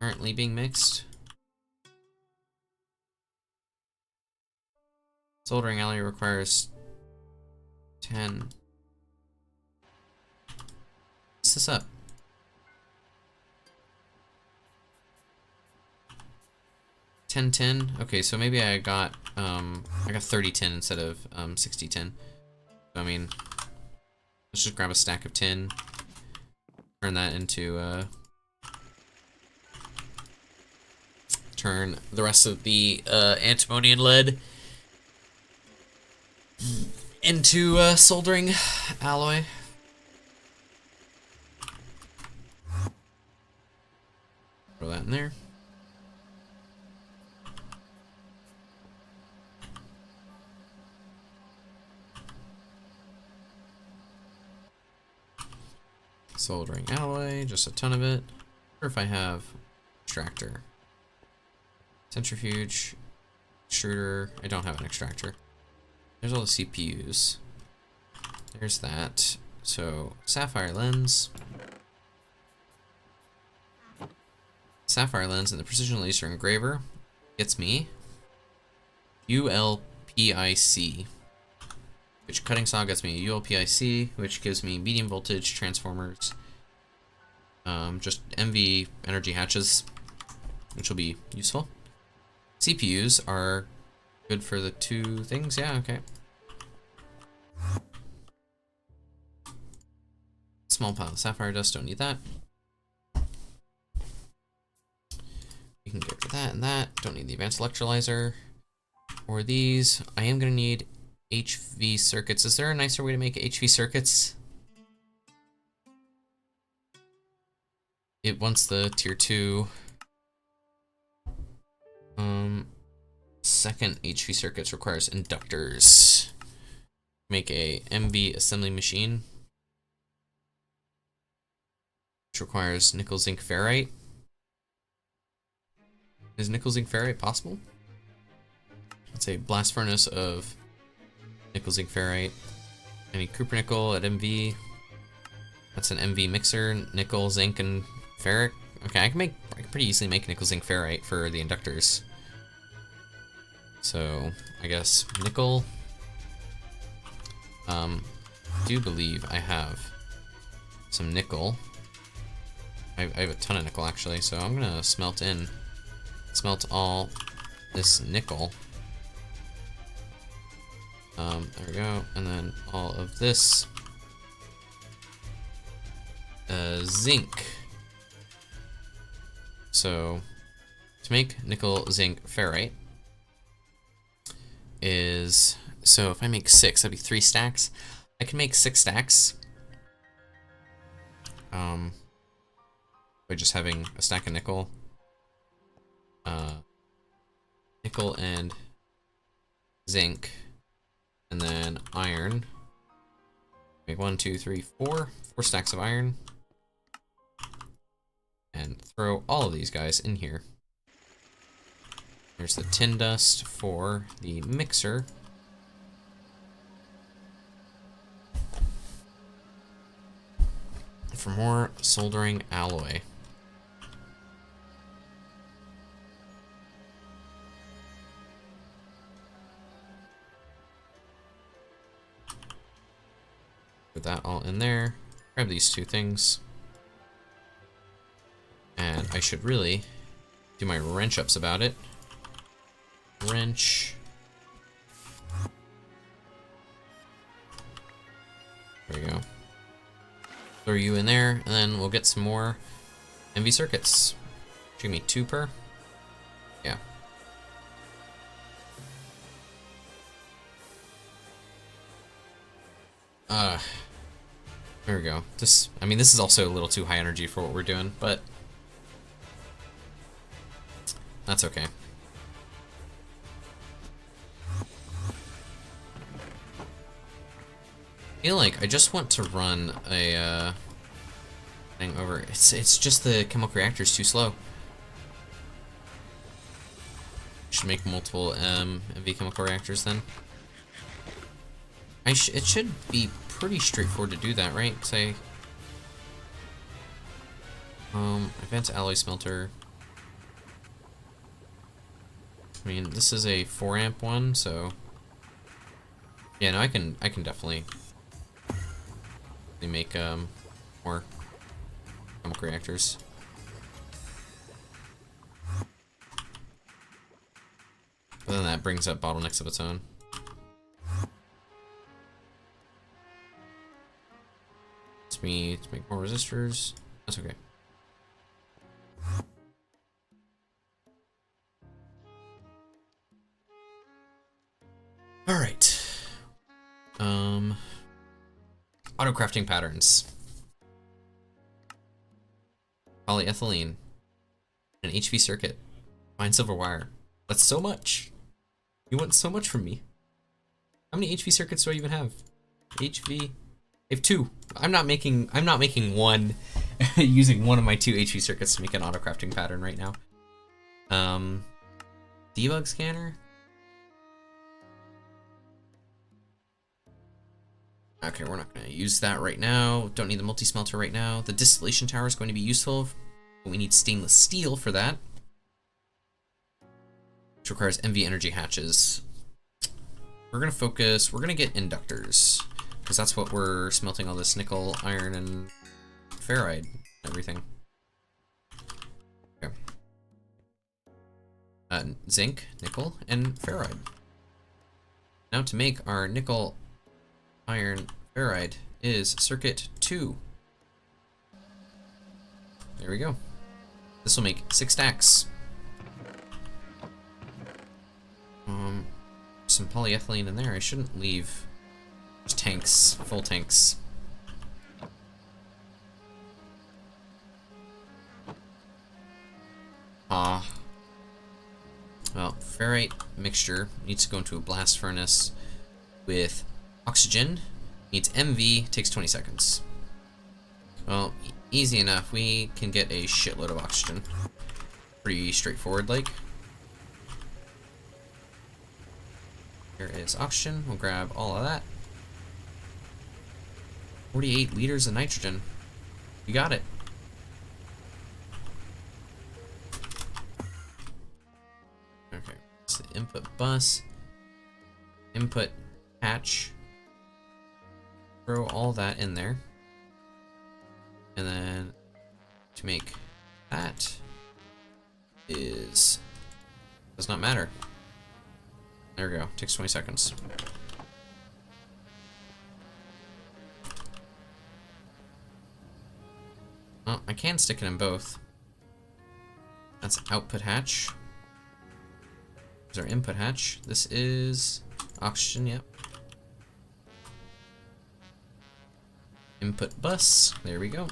currently being mixed. Soldering alloy requires 10. What's this up? $10 Okay, so maybe I got 30 tin instead of 60 tin. So, I mean, let's just grab a stack of tin, turn that into turn the rest of the antimony and lead into soldering alloy. Throw that in there. Soldering alloy, just a ton of it. Or if I have extractor. Centrifuge, extruder. I don't have an extractor. There's all the CPUs. There's that. So, sapphire lens. Sapphire lens and the precision laser engraver gets me ULPIC. Which cutting saw gets me a ULPIC, which gives me medium voltage transformers. Just MV energy hatches, which will be useful. CPUs are good for the two things. Yeah, okay. Small pile of sapphire dust, don't need that. You can get rid of that and that. Don't need the advanced electrolyzer. Or these. I am going to need HV circuits. Is there a nicer way to make HV circuits? It wants the tier 2. Second HV circuits requires inductors. Make a MV assembly machine, which requires nickel, zinc, ferrite. Is nickel, zinc, ferrite possible? It's a blast furnace of nickel, zinc, ferrite. Any cupronickel at MV. That's an MV mixer, nickel, zinc, and ferric. Okay, I can pretty easily make nickel, zinc, ferrite for the inductors. So, I guess nickel. I do believe I have some nickel. I have a ton of nickel actually, so I'm gonna smelt all this nickel. There we go, and then all of this zinc. So, to make nickel, zinc, ferrite is, so if I make 6, that'd be 3 stacks. I can make 6 stacks by just having a stack of nickel, nickel and zinc, and then iron. Make 1, 2, 3, 4 stacks of iron, and throw all of these guys in here. There's the tin dust for the mixer. For more soldering alloy. Put that all in there. Grab these 2 things. And I should really do my wrench ups about it. Wrench. There we go. Throw you in there, and then we'll get some more MV circuits. Give me 2 per. Yeah. There we go. This is also a little too high energy for what we're doing, but that's okay. I feel like I just want to run a thing over. It's just the chemical reactor's too slow. Should make multiple MV chemical reactors then. It should be pretty straightforward to do that, right? Say, advanced alloy smelter. I mean, this is a 4 amp one, so Yeah, no, I can definitely make more chemical reactors. But then that brings up bottlenecks of its own. It's me to make more resistors. That's okay. All right. Auto crafting patterns. Polyethylene. An HV circuit. Fine silver wire. That's so much. You want so much from me. How many HV circuits do I even have? HV. I have 2. I'm not making one using one of my 2 HV circuits to make an auto crafting pattern right now. Debug scanner. Okay, we're not going to use that right now. Don't need the multi-smelter right now. The distillation tower is going to be useful, but we need stainless steel for that, which requires MV energy hatches. We're going to get inductors, because that's what we're smelting all this nickel, iron, and ferrite, everything. Okay. Zinc, nickel, and ferrite. Now to make our nickel, iron, ferrite is circuit 2. There we go. This will make 6 stacks. Some polyethylene in there. I shouldn't leave just tanks, full tanks. Well, ferrite mixture needs to go into a blast furnace with oxygen. Needs MV, takes 20 seconds. Well, easy enough. We can get a shitload of oxygen. Pretty straightforward, like. Here is oxygen. We'll grab all of that. 48 liters of nitrogen. You got it. Okay, so the input bus, input hatch. Throw all that in there. And then to make that does not matter. There we go. Takes 20 seconds. Well, I can stick it in both. That's output hatch. There's our input hatch. This is oxygen, yep. Input bus. There we go.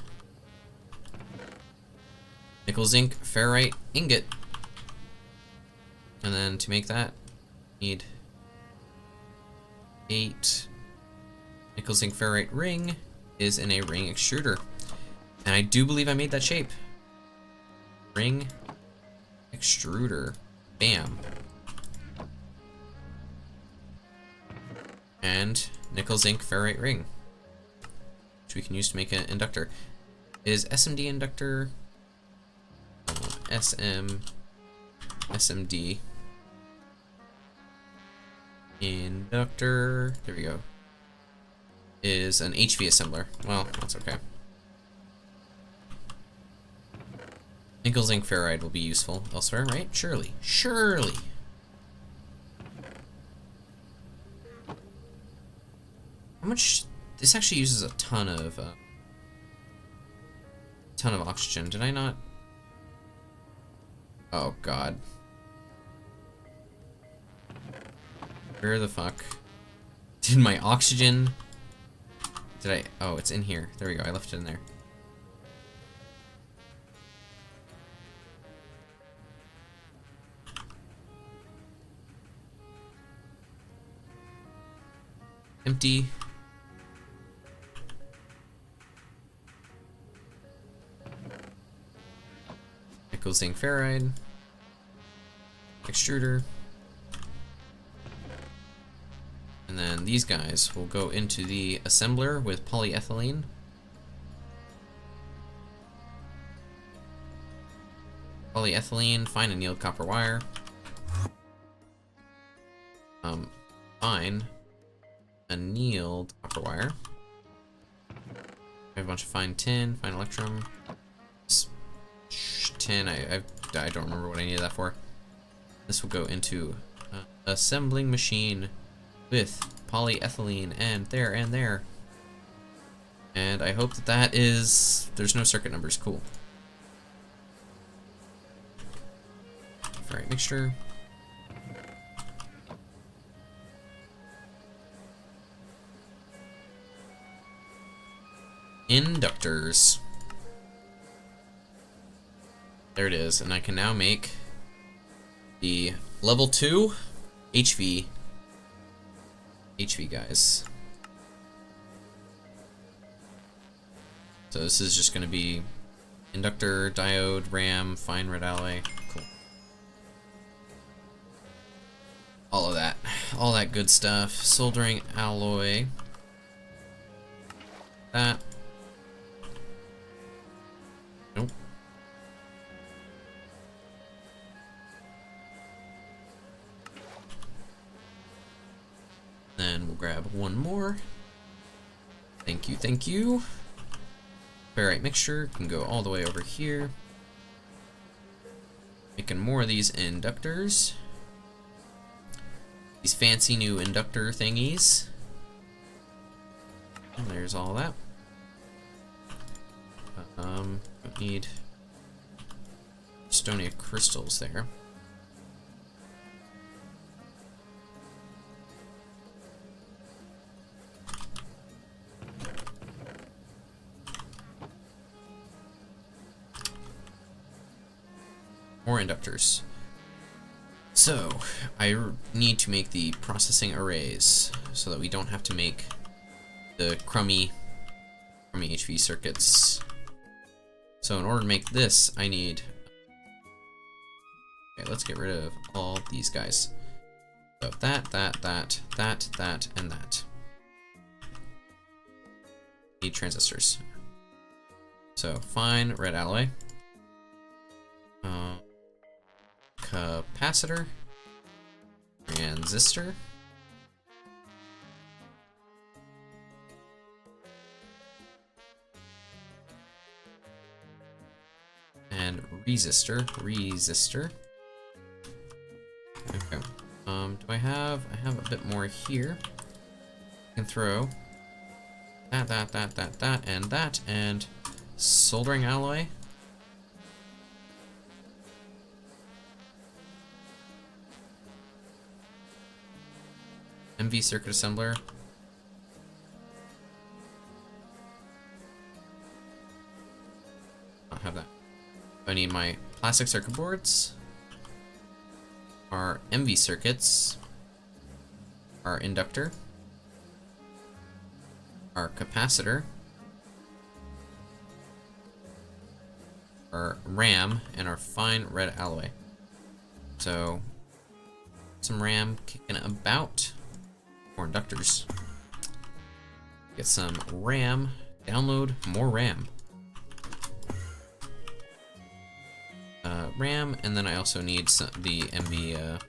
Nickel, zinc, ferrite, ingot. And then to make that, need 8 nickel, zinc, ferrite ring is in a ring extruder. And I do believe I made that shape. Ring extruder. Bam. And nickel, zinc, ferrite ring, which we can use to make an inductor. Is SMD inductor? SMD inductor. There we go. Is an HV assembler. Well, that's okay. Nickel, zinc, ferrite will be useful elsewhere, right? Surely. Surely. How much? This actually uses a ton of oxygen. Did I not? Oh God. Where the fuck did my oxygen? Did I? Oh, it's in here. There we go. I left it in there. Empty. Nickel, zinc, ferrite. Extruder. And then these guys will go into the assembler with polyethylene. Polyethylene, fine annealed copper wire. Fine fine tin, fine electrum. Tin, I don't remember what I needed that for. This will go into assembling machine with polyethylene and there and there. And I hope that that is, there's no circuit numbers, cool. Alright, mixture. Inductors. There it is, and I can now make the level 2 HV guys. So this is just going to be inductor, diode, RAM, fine red alloy. Cool. All that good stuff. Soldering alloy. That. Nope. Then we'll grab one more. Thank you, thank you. Ferrite mixture can go all the way over here. Making more of these inductors. These fancy new inductor thingies. And there's all that. Don't need stony crystals there. More inductors. So, I need to make the processing arrays so that we don't have to make the crummy HV circuits. So in order to make this, I need... Okay, let's get rid of all these guys. So that, and that. Need transistors. So fine red alloy. Capacitor, transistor, and resistor. Okay. Do I have a bit more here. I can throw that, and soldering alloy. MV circuit assembler. I don't have that. I need my plastic circuit boards, our MV circuits, our inductor, our capacitor, our RAM, and our fine red alloy. So, some RAM kicking about. More inductors. Get some RAM. Download more RAM. RAM, and then I also need the MV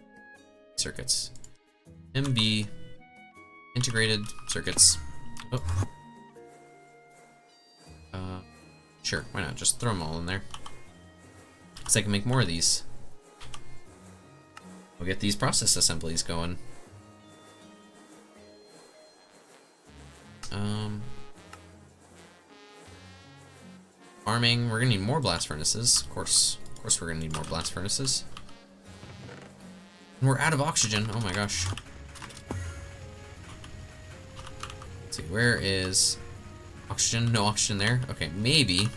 circuits. MV integrated circuits. Oh. Sure, why not? Just throw them all in there. Because I can make more of these. We'll get these process assemblies going. Farming, we're gonna need more blast furnaces. Of course we're gonna need more blast furnaces. And we're out of oxygen. Oh my gosh. Let's see, where is oxygen? No oxygen there. Okay, maybe.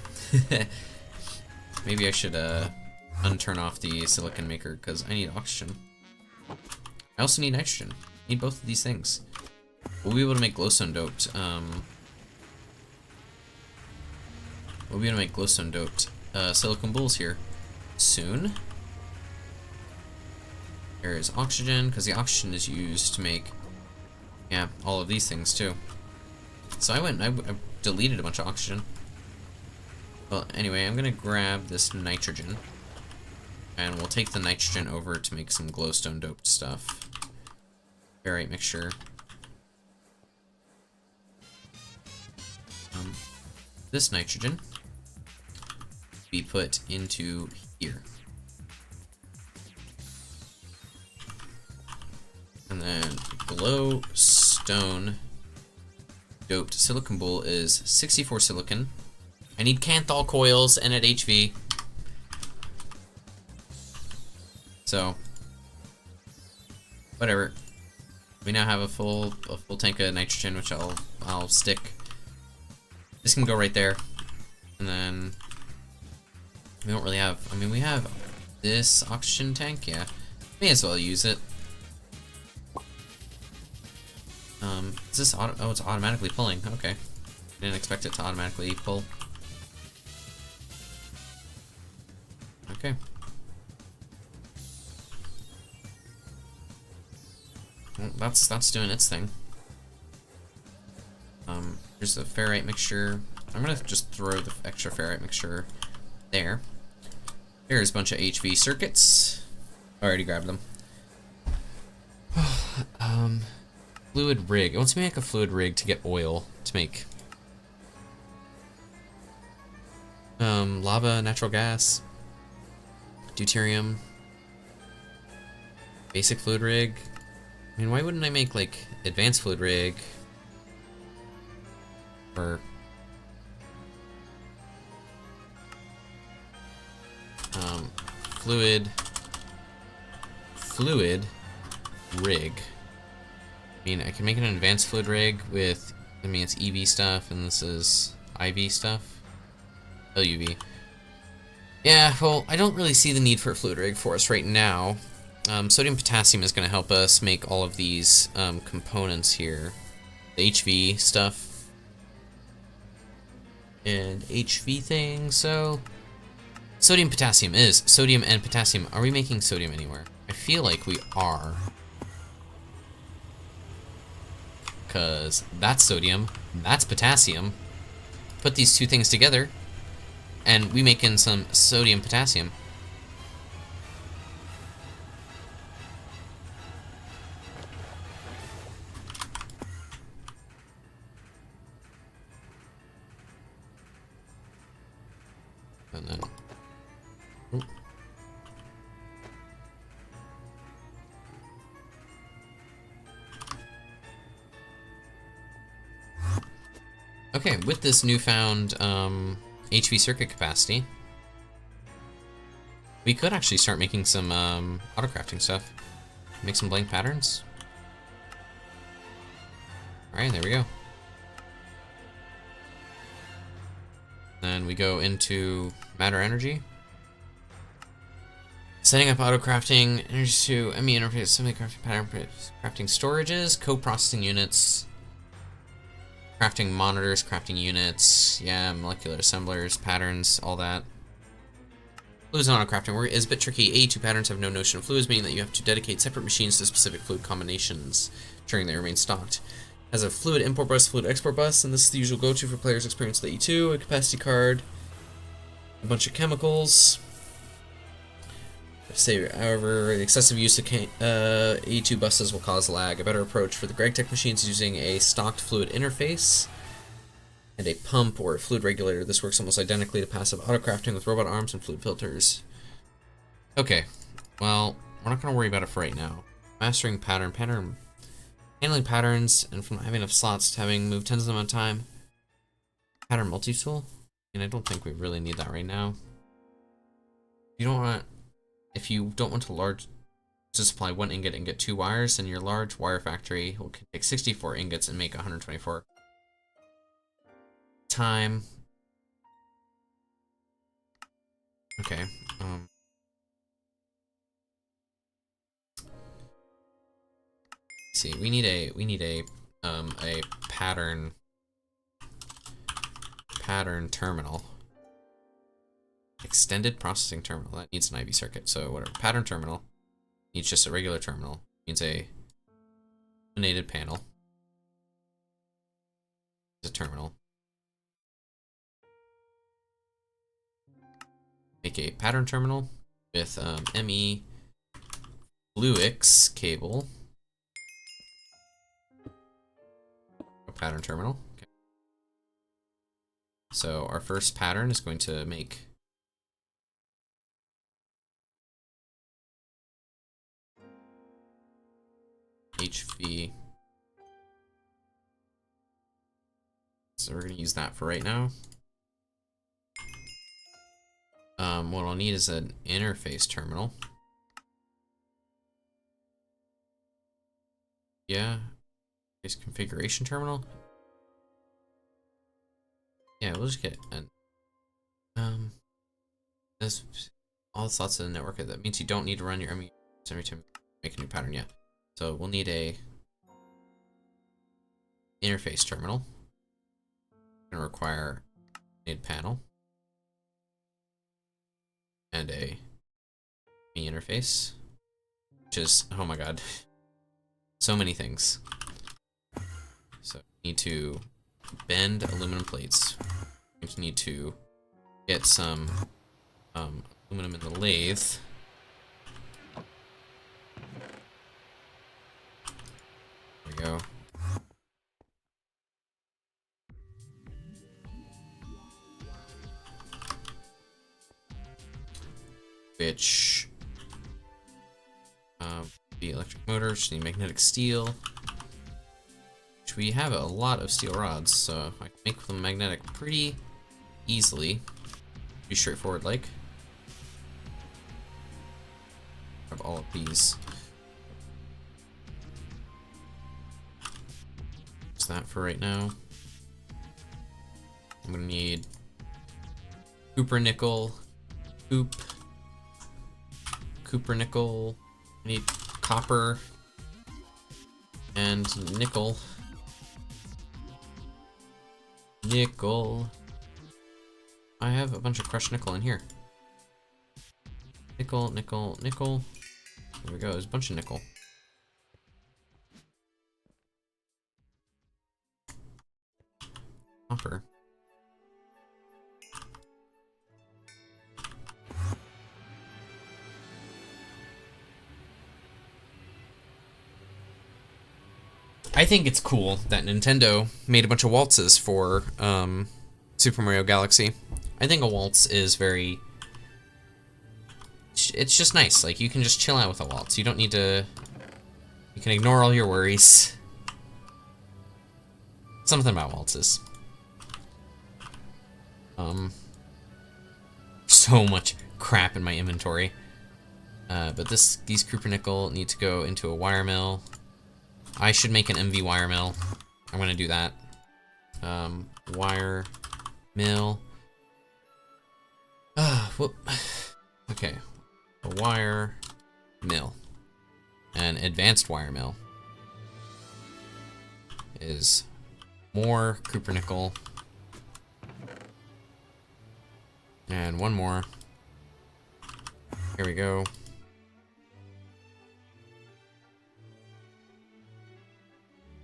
Maybe I should unturn off the silicon maker because I need oxygen. I also need nitrogen. I need both of these things. We'll be able to make glowstone doped. We'll be able to make glowstone doped silicon bulls here soon. There is oxygen, because the oxygen is used to make, yeah, all of these things too. So I deleted a bunch of oxygen. Well, anyway, I'm gonna grab this nitrogen, and we'll take the nitrogen over to make some glowstone doped stuff. Ferrite mixture. this nitrogen be put into here. And then glowstone doped silicon bowl is 64 silicon. I need Canthal coils and at HV. So whatever. We now have a full tank of nitrogen, which I'll stick. This can go right there. And then we don't really have, I mean, we have this oxygen tank, yeah. May as well use it. Is this auto, oh, it's automatically pulling, okay. Didn't expect it to automatically pull. Okay. Well, that's doing its thing. Here's the ferrite mixture. I'm gonna just throw the extra ferrite mixture there. Here's a bunch of HV circuits. I already grabbed them. Fluid rig. It wants me to make a fluid rig to get oil to make lava, natural gas, deuterium, basic fluid rig. I mean, why wouldn't I make like advanced fluid rig or fluid rig? I mean, I can make an advanced fluid rig with, I mean, it's EV stuff, and this is IV stuff. LUV. Yeah, well, I don't really see the need for a fluid rig for us right now. Sodium potassium is going to help us make all of these components here. The HV stuff. And HV thing, so... Sodium potassium is sodium and potassium. Are we making sodium anywhere? I feel like we are. Because that's sodium, that's potassium. Put these two things together, and we make in some sodium potassium. And then, ooh. Okay, with this newfound HV circuit capacity, we could actually start making some auto-crafting stuff. Make some blank patterns. Alright, there we go. Then we go into matter energy. Setting up auto-crafting, energy to ME interface, semi-crafting pattern, crafting storages, co-processing units, crafting monitors, crafting units, yeah, molecular assemblers, patterns, all that. Fluids and auto-crafting is a bit tricky. AE2 patterns have no notion of fluids, meaning that you have to dedicate separate machines to specific fluid combinations, ensuring they remain stocked. Has a fluid import bus, fluid export bus, and this is the usual go-to for players experienced with AE2, a capacity card, a bunch of chemicals. Say, however, the excessive use of AE2 buses will cause lag. A better approach for the GregTech machines is using a stocked fluid interface and a pump or a fluid regulator. This works almost identically to passive autocrafting with robot arms and fluid filters. Okay, well, we're not going to worry about it for right now. Mastering pattern, handling patterns, and from not having enough slots to having moved tens of them at a time. Pattern multi-tool? I don't think we really need that right now. If you don't want to supply one ingot and get 2 wires, then your large wire factory will take 64 ingots and make 124. Time. Okay. Let's see, we need a pattern terminal. Extended processing terminal. That needs an IV circuit. So whatever. Pattern terminal needs just a regular terminal. Needs a illuminated panel. It's a terminal. Make a pattern terminal with ME Fluix cable. A pattern terminal. Okay. So our first pattern is going to make HV. So we're going to use that for right now. What I'll need is an interface terminal. Yeah, base configuration terminal. Yeah, we'll just get an this all slots of the network. That means you don't need to run your MU every time you make a new pattern yet. So we'll need a interface terminal. Gonna require a panel and a ME interface, which is, oh my god, so many things. So we need to bend aluminum plates. We need to get some aluminum in the lathe. There we go. Which the electric motors need magnetic steel. Which we have a lot of steel rods, so I can make them magnetic pretty easily. Pretty straightforward, like. Have all of these. Use that for right now. I'm gonna need Cooper nickel, Cooper nickel. I need copper and nickel. Nickel. I have a bunch of crushed nickel in here. Nickel, nickel, nickel. There we go, there's a bunch of nickel. Copper. I think it's cool that Nintendo made a bunch of waltzes for Super Mario Galaxy. I think a waltz is very... It's just nice. Like, you can just chill out with a waltz. You don't need to... You can ignore all your worries. Something about waltzes. So much crap in my inventory. But these Cooper nickel need to go into a wire mill. I should make an MV wire mill. I'm gonna do that. Wire mill. Whoop. Okay. A wire mill. An advanced wire mill is more Cooper nickel. And one more. Here we go.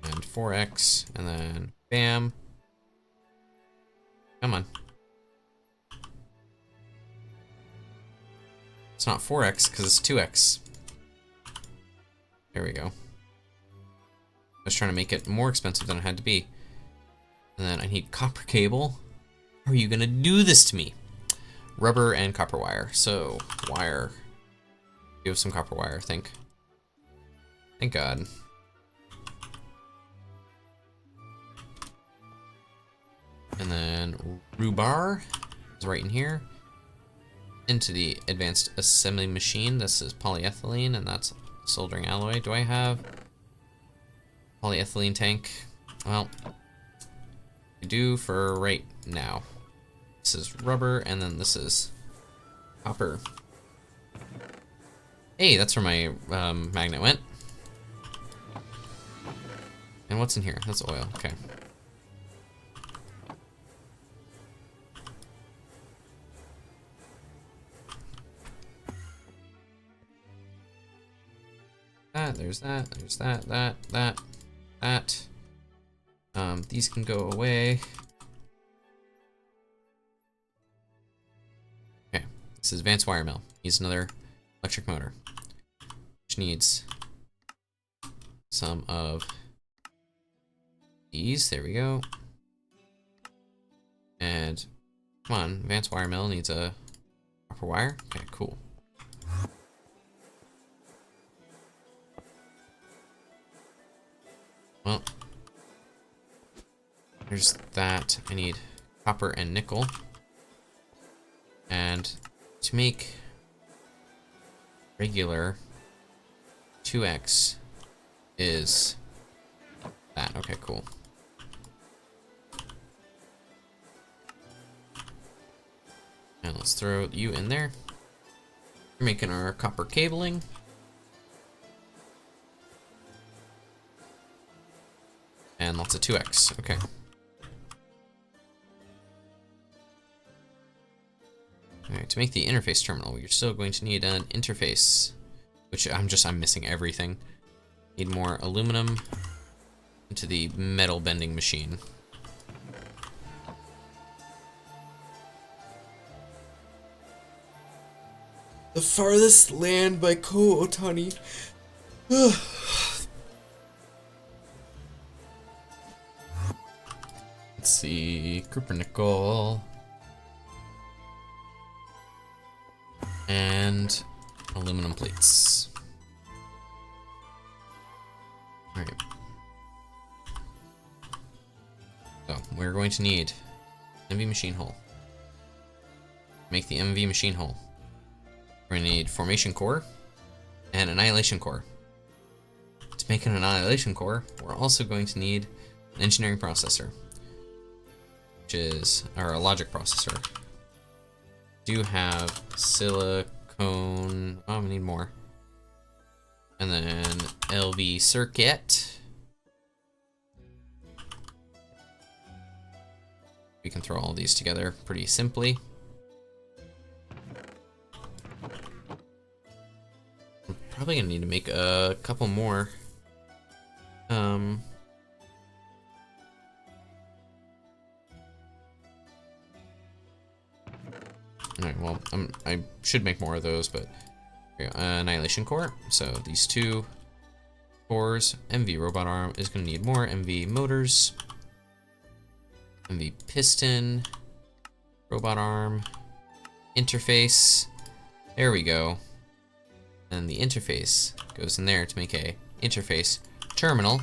And 4x, and then bam. Come on. It's not 4x because it's 2x. There we go. I was trying to make it more expensive than it had to be. And then I need copper cable. How are you gonna do this to me? Rubber and copper wire. So, wire. You have some copper wire, I think. Thank God. And then rebar is right in here. Into the advanced assembly machine. This is polyethylene, and that's soldering alloy. Do I have polyethylene tank? Well, I do for right now. This is rubber, and then this is copper. Hey, that's where my magnet went. And what's in here? That's oil. Okay. There's that, that. These can go away. Okay, this is advanced wire mill. Needs another electric motor, which needs some of these. There we go. And come on, advanced wire mill needs a copper wire. Okay, cool. Well, there's that. I need copper and nickel. And to make regular 2x is that. Okay, cool. And let's throw you in there. We're making our copper cabling. And lots of 2x. Okay. Alright, to make the interface terminal, you're still going to need an interface, which I'm missing everything. Need more aluminum into the metal bending machine. The farthest land by Ko Otani. Let's see, copper nickel. And aluminum plates. Alright. So, we're going to need MV machine hull. Make the MV machine hull. We're going to need formation core and annihilation core. To make an annihilation core, we're also going to need an engineering processor, which is, or a logic processor. Do have silicone. Oh, we need more. And then LV circuit. We can throw all these together pretty simply. I'm probably gonna need to make a couple more. Alright, well, I should make more of those, but annihilation core. So these two cores. MV robot arm is going to need more. MV motors. MV piston. Robot arm. Interface. There we go. And the interface goes in there to make a interface terminal,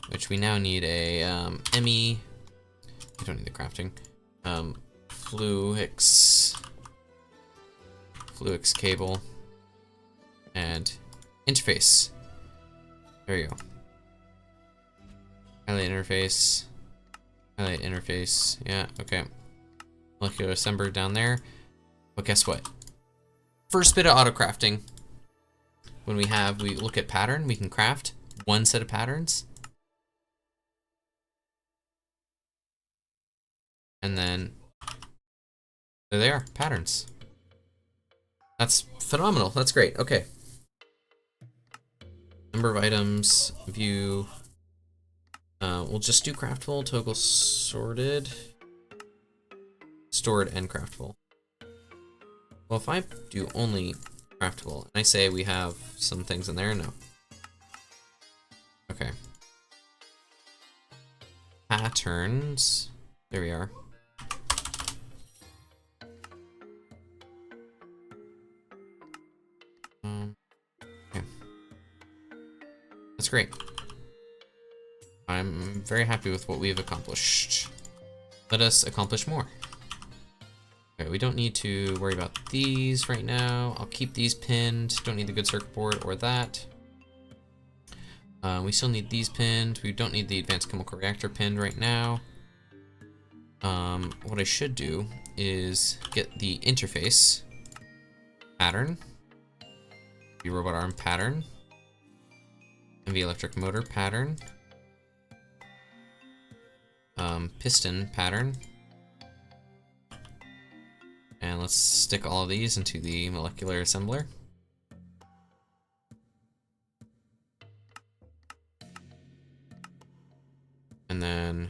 which we now need a ME. We don't need the crafting. Fluix cable and interface. There you go. Highlight interface. Highlight interface. Yeah, okay. Molecular assembler down there. But guess what? First bit of auto crafting. When we look at pattern, we can craft one set of patterns. And then there they are, patterns. That's phenomenal. That's great. Okay. Number of items, view. We'll just do craftable, toggle sorted, stored, and craftable. Well, if I do only craftable, and I say we have some things in there, no. Okay. Patterns. There we are. Okay. That's great. I'm very happy with what we've accomplished. Let us accomplish more. Okay, we don't need to worry about these right now. I'll keep these pinned. Don't need the good circuit board or that. We still need these pinned. We don't need the advanced chemical reactor pinned right now. What I should do is get the interface pattern, the robot arm pattern, and the electric motor pattern, piston pattern, and let's stick all of these into the molecular assembler. And then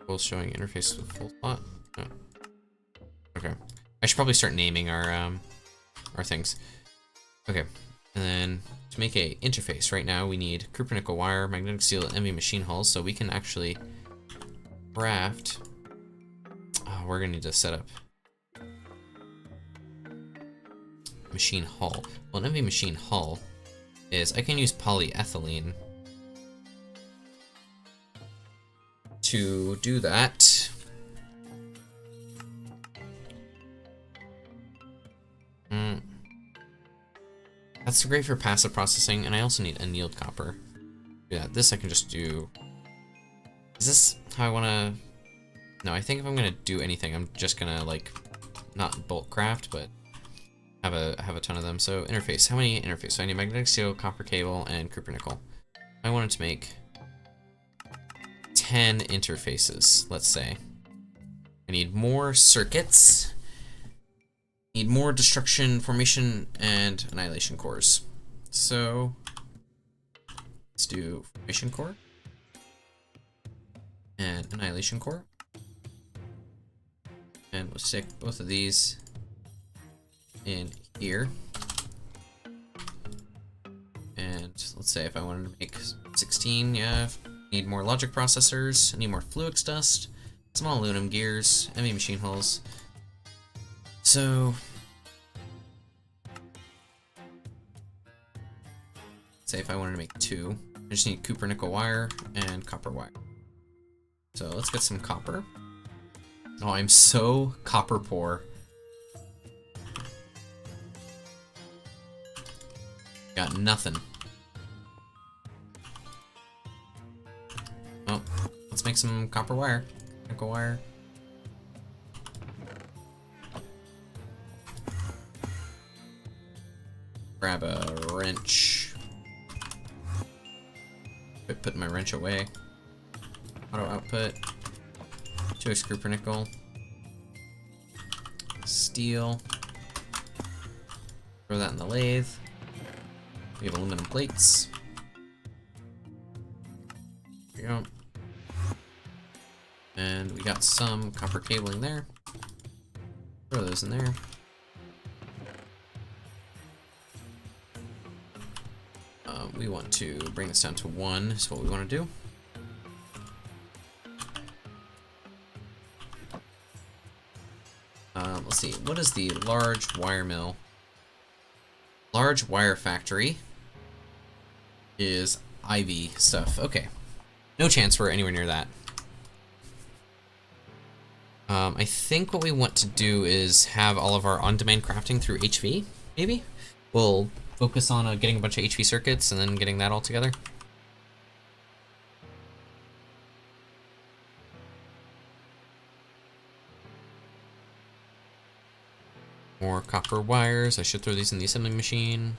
both showing interface with full slot. Oh. Okay, I should probably start naming our things. Okay, And then to make a interface right now, we need copper nickel wire, magnetic steel, and MV machine hulls. So we can actually craft. Oh, we're gonna need to set up machine hull. Well, an MV machine hull is I can use polyethylene to do that. That's great for passive processing, and I also need annealed copper. Yeah, this I can just do. Is this how I wanna? No, I think if I'm gonna do anything, I'm just gonna like, not bulk craft, but have a ton of them. So interface, how many interfaces? So I need magnetic steel, copper cable, and copper nickel. I wanted to make 10 interfaces, let's say. I need more circuits. Need more destruction, formation, and annihilation cores. So let's do formation core and annihilation core. And we'll stick both of these in here. And let's say if I wanted to make 16, yeah, need more logic processors, I need more fluix dust, small aluminum gears, MV machine hulls. So, say if I wanted to make 2, I just need copper nickel wire and copper wire. So let's get some copper. Oh, I'm so copper poor. Got nothing. Oh, let's make some copper wire. Nickel wire. Grab a wrench. Quit putting my wrench away. Auto output. 2x copper nickel. Steel. Throw that in the lathe. We have aluminum plates. There we go. And we got some copper cabling there. Throw those in there. We want to bring this down to 1 is what we want to do. Let's see, what is the large wire mill? Large wire factory is Ivy stuff. Okay. No chance we're anywhere near that. I think what we want to do is have all of our on-demand crafting through HV, maybe? We'll focus on getting a bunch of HV circuits and then getting that all together. More copper wires. I should throw these in the assembly machine.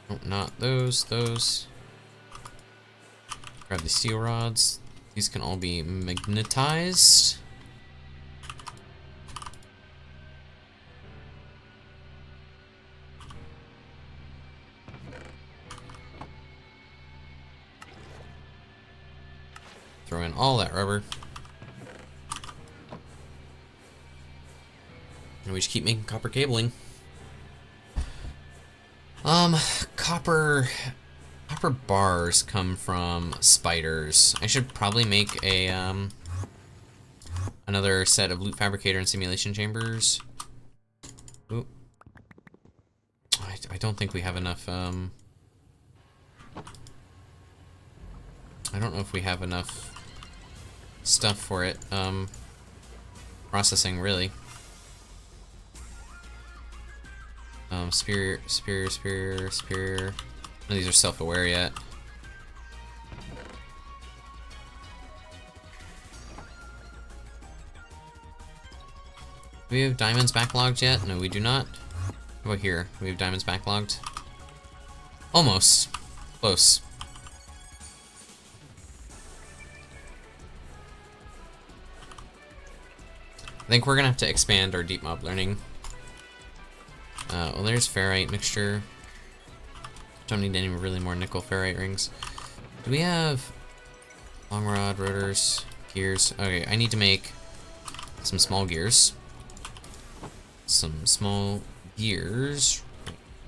Oh, not those. Those. Grab the steel rods. These can all be magnetized. Throw in all that rubber. And we just keep making copper cabling. Copper bars come from spiders. I should probably make a another set of loot fabricator and simulation chambers. Ooh. I don't think we have enough I don't know if we have enough stuff for it. Processing really. Spear. None of these are self-aware yet. Do we have diamonds backlogged yet? No, we do not. How about here? Do we have diamonds backlogged? Almost. Close. I think we're gonna have to expand our deep mob learning. Well, there's ferrite mixture. Don't need any really more nickel ferrite rings. Do we have long rod, rotors, gears? Okay, I need to make some small gears. Some small gears.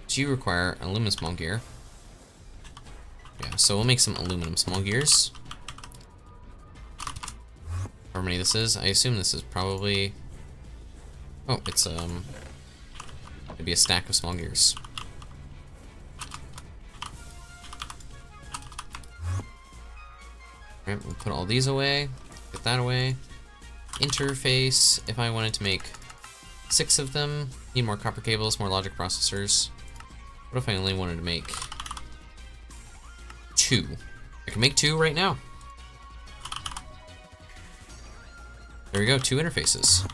Do you require an aluminum small gear? Yeah, so we'll make some aluminum small gears. How many this is? I assume this is probably... Oh, it's it'd be a stack of small gears. Alright, we'll put all these away. Get that away. Interface, if I wanted to make 6 of them, need more copper cables, more logic processors. What if I only wanted to make 2? I can make 2 right now. There we go, 2 interfaces.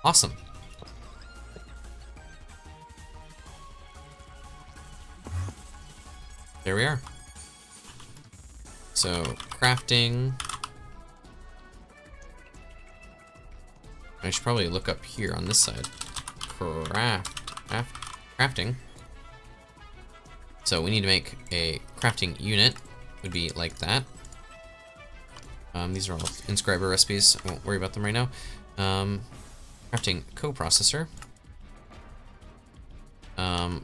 Awesome. There we are. So, crafting. I should probably look up here on this side. Crafting. So we need to make a crafting unit. Would be like that. These are all inscriber recipes. I won't worry about them right now. Crafting coprocessor. I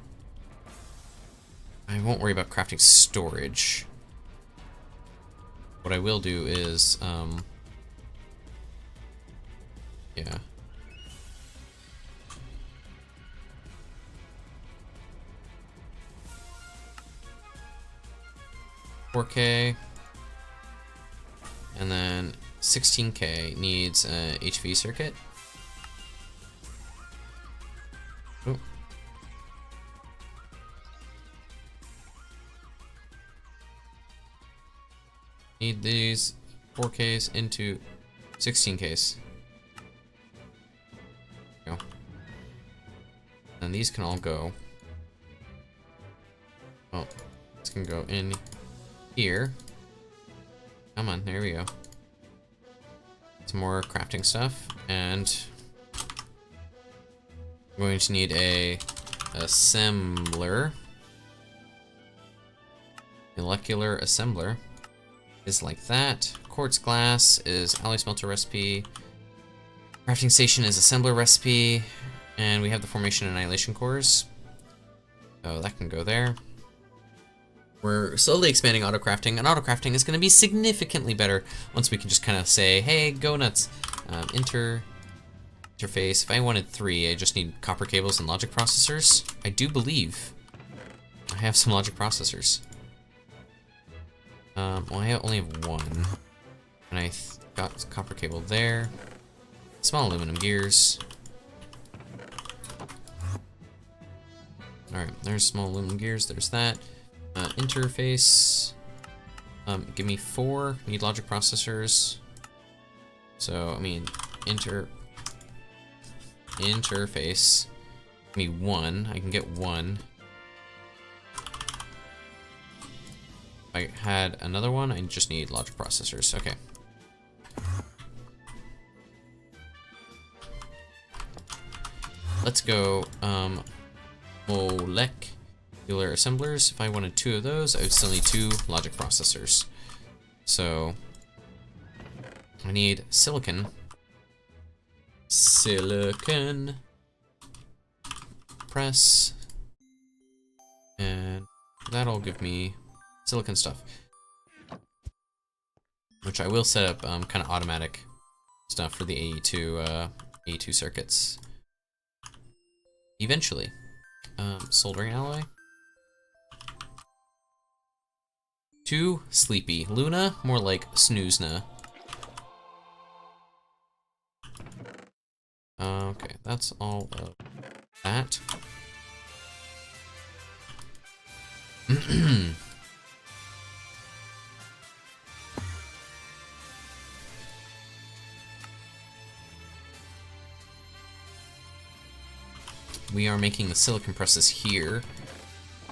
won't worry about crafting storage. What I will do is, yeah. $4K. And then 16K needs a HV circuit. Oh. Need these 4Ks into 16Ks. Go. And these can all go. Oh, this can go in here. Come on, there we go. Some more crafting stuff, and I'm going to need a assembler. Molecular assembler is like that. Quartz glass is alloy smelter recipe. Crafting station is assembler recipe, and we have the formation annihilation cores. So that can go there. We're slowly expanding auto-crafting, and auto-crafting is going to be significantly better once we can just kind of say, hey, go nuts. Interface, if I wanted 3, I just need copper cables and logic processors. I do believe I have some logic processors. Well, I only have 1, and I got copper cable there. Small aluminum gears. Alright, there's small aluminum gears, there's that. Interface, give me 4, need logic processors. So, I mean, interface, give me 1, I can get 1. If I had another one, I just need logic processors, okay. Let's go, molecular assemblers. If I wanted 2 of those, I would still need 2 logic processors. So I need silicon. Press. And that'll give me silicon stuff. Which I will set up kind of automatic stuff for the AE2 circuits. Eventually. Soldering alloy. 2 sleepy. Luna, more like snoozna. Okay, that's all of that. We are making the silicon presses here.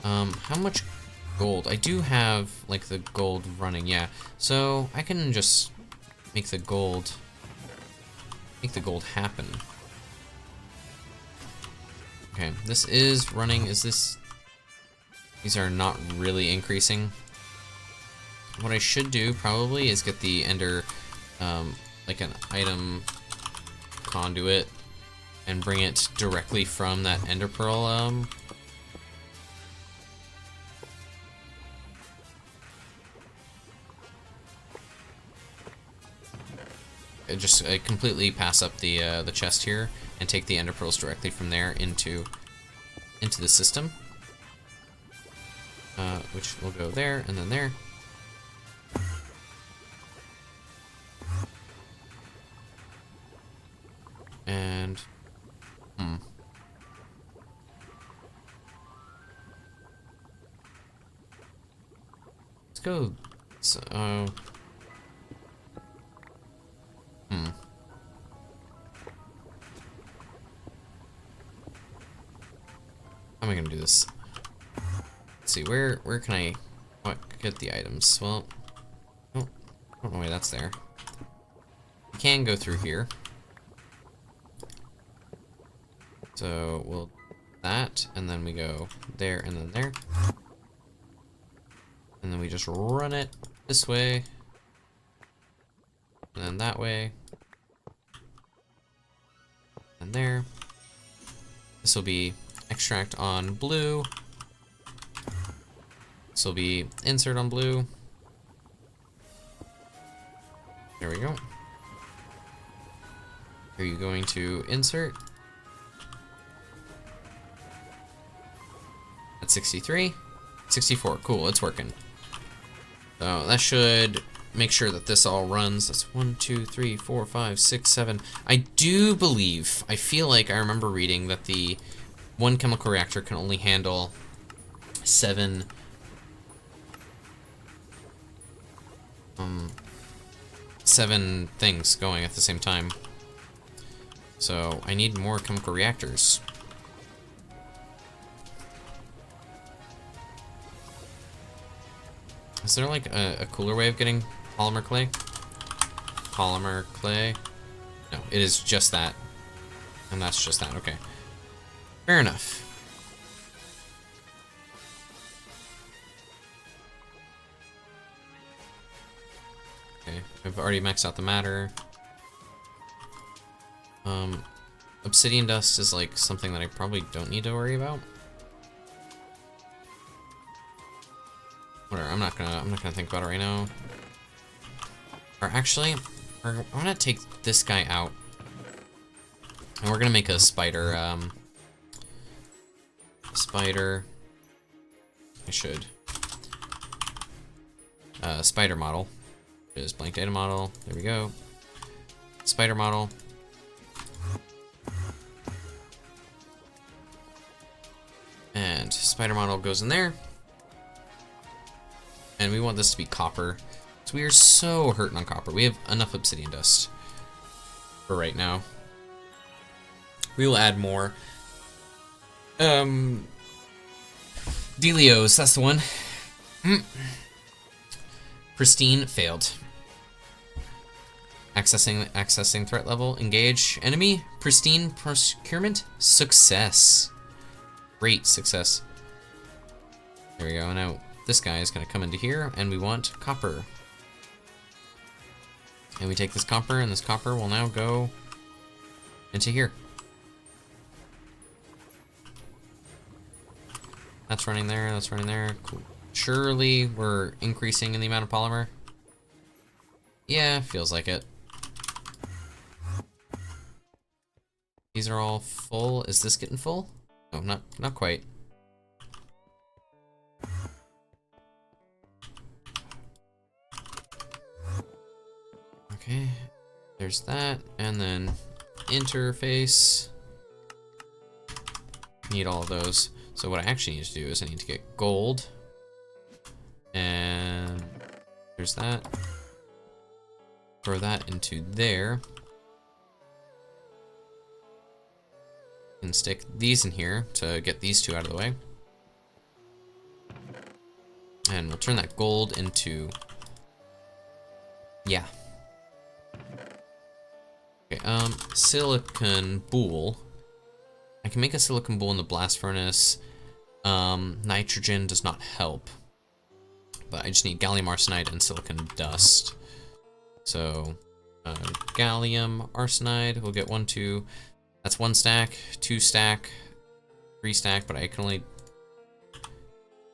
How much gold? I do have, like, the gold running, yeah. So, I can just make the gold happen. Okay, this is running, is this These are not really increasing. What I should do probably is get the ender, like an item conduit, and bring it directly from that ender pearl. I completely pass up the chest here and take the ender pearls directly from there into the system, which will go there and then there. And let's go. So, how am I gonna do this? Let's see, where can I get the items? Well, I don't know why that's there. You can go through here. So we'll do that, and then we go there and then there. And then we just run it this way. And then that way. And there. This will be extract on blue. This will be insert on blue. There we go. Are you going to insert? At 63? 64, cool, it's working. So that should make sure that this all runs. That's 1, 2, 3, 4, 5, 6, 7. I do believe, I feel like I remember reading that the one chemical reactor can only handle 7 things going at the same time. So I need more chemical reactors. Is there like a cooler way of getting polymer clay? Polymer clay? No, it is just that. And that's just that, okay. Fair enough. Okay, I've already maxed out the matter. Obsidian dust is like something that I probably don't need to worry about. Whatever, I'm not gonna think about it right now. Or actually, I'm gonna take this guy out. And we're gonna make a spider, I should. Spider model. Is blank data model. There we go. Spider model. And spider model goes in there. And we want this to be copper. So we are so hurting on copper. We have enough obsidian dust for right now. We will add more. Delios, that's the one. Pristine, failed. Accessing threat level, engage enemy, pristine procurement, success. Great success. There we go. Now this guy is gonna come into here, and we want copper. And we take this copper, and this copper will now go into here. That's running there, that's running there. Cool. Surely we're increasing in the amount of polymer. Yeah, feels like it. These are all full. Is this getting full? No, not quite. Okay, there's that, and then interface. Need all of those. So what I actually need to do is I need to get gold. And there's that. Throw that into there. And stick these in here to get these two out of the way. And we'll turn that gold into... yeah. Okay, silicon boule. I can make a silicon boule in the blast furnace. Nitrogen does not help. But I just need gallium arsenide and silicon dust. So, gallium arsenide, we'll get 1, 2, that's 1 stack, 2 stack, 3 stack, but I can only,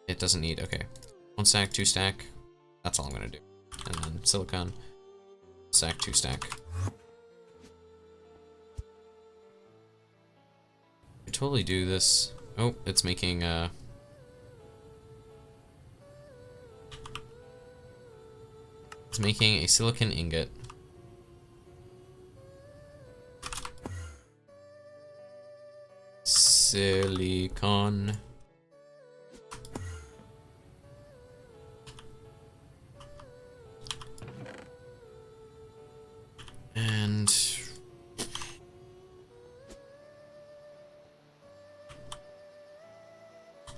it doesn't need, okay. 1 stack, 2 stack, that's all I'm gonna do. And then silicon, stack, 2 stack. I could totally do this. Oh, it's making, it's making a silicon ingot. Silicon. And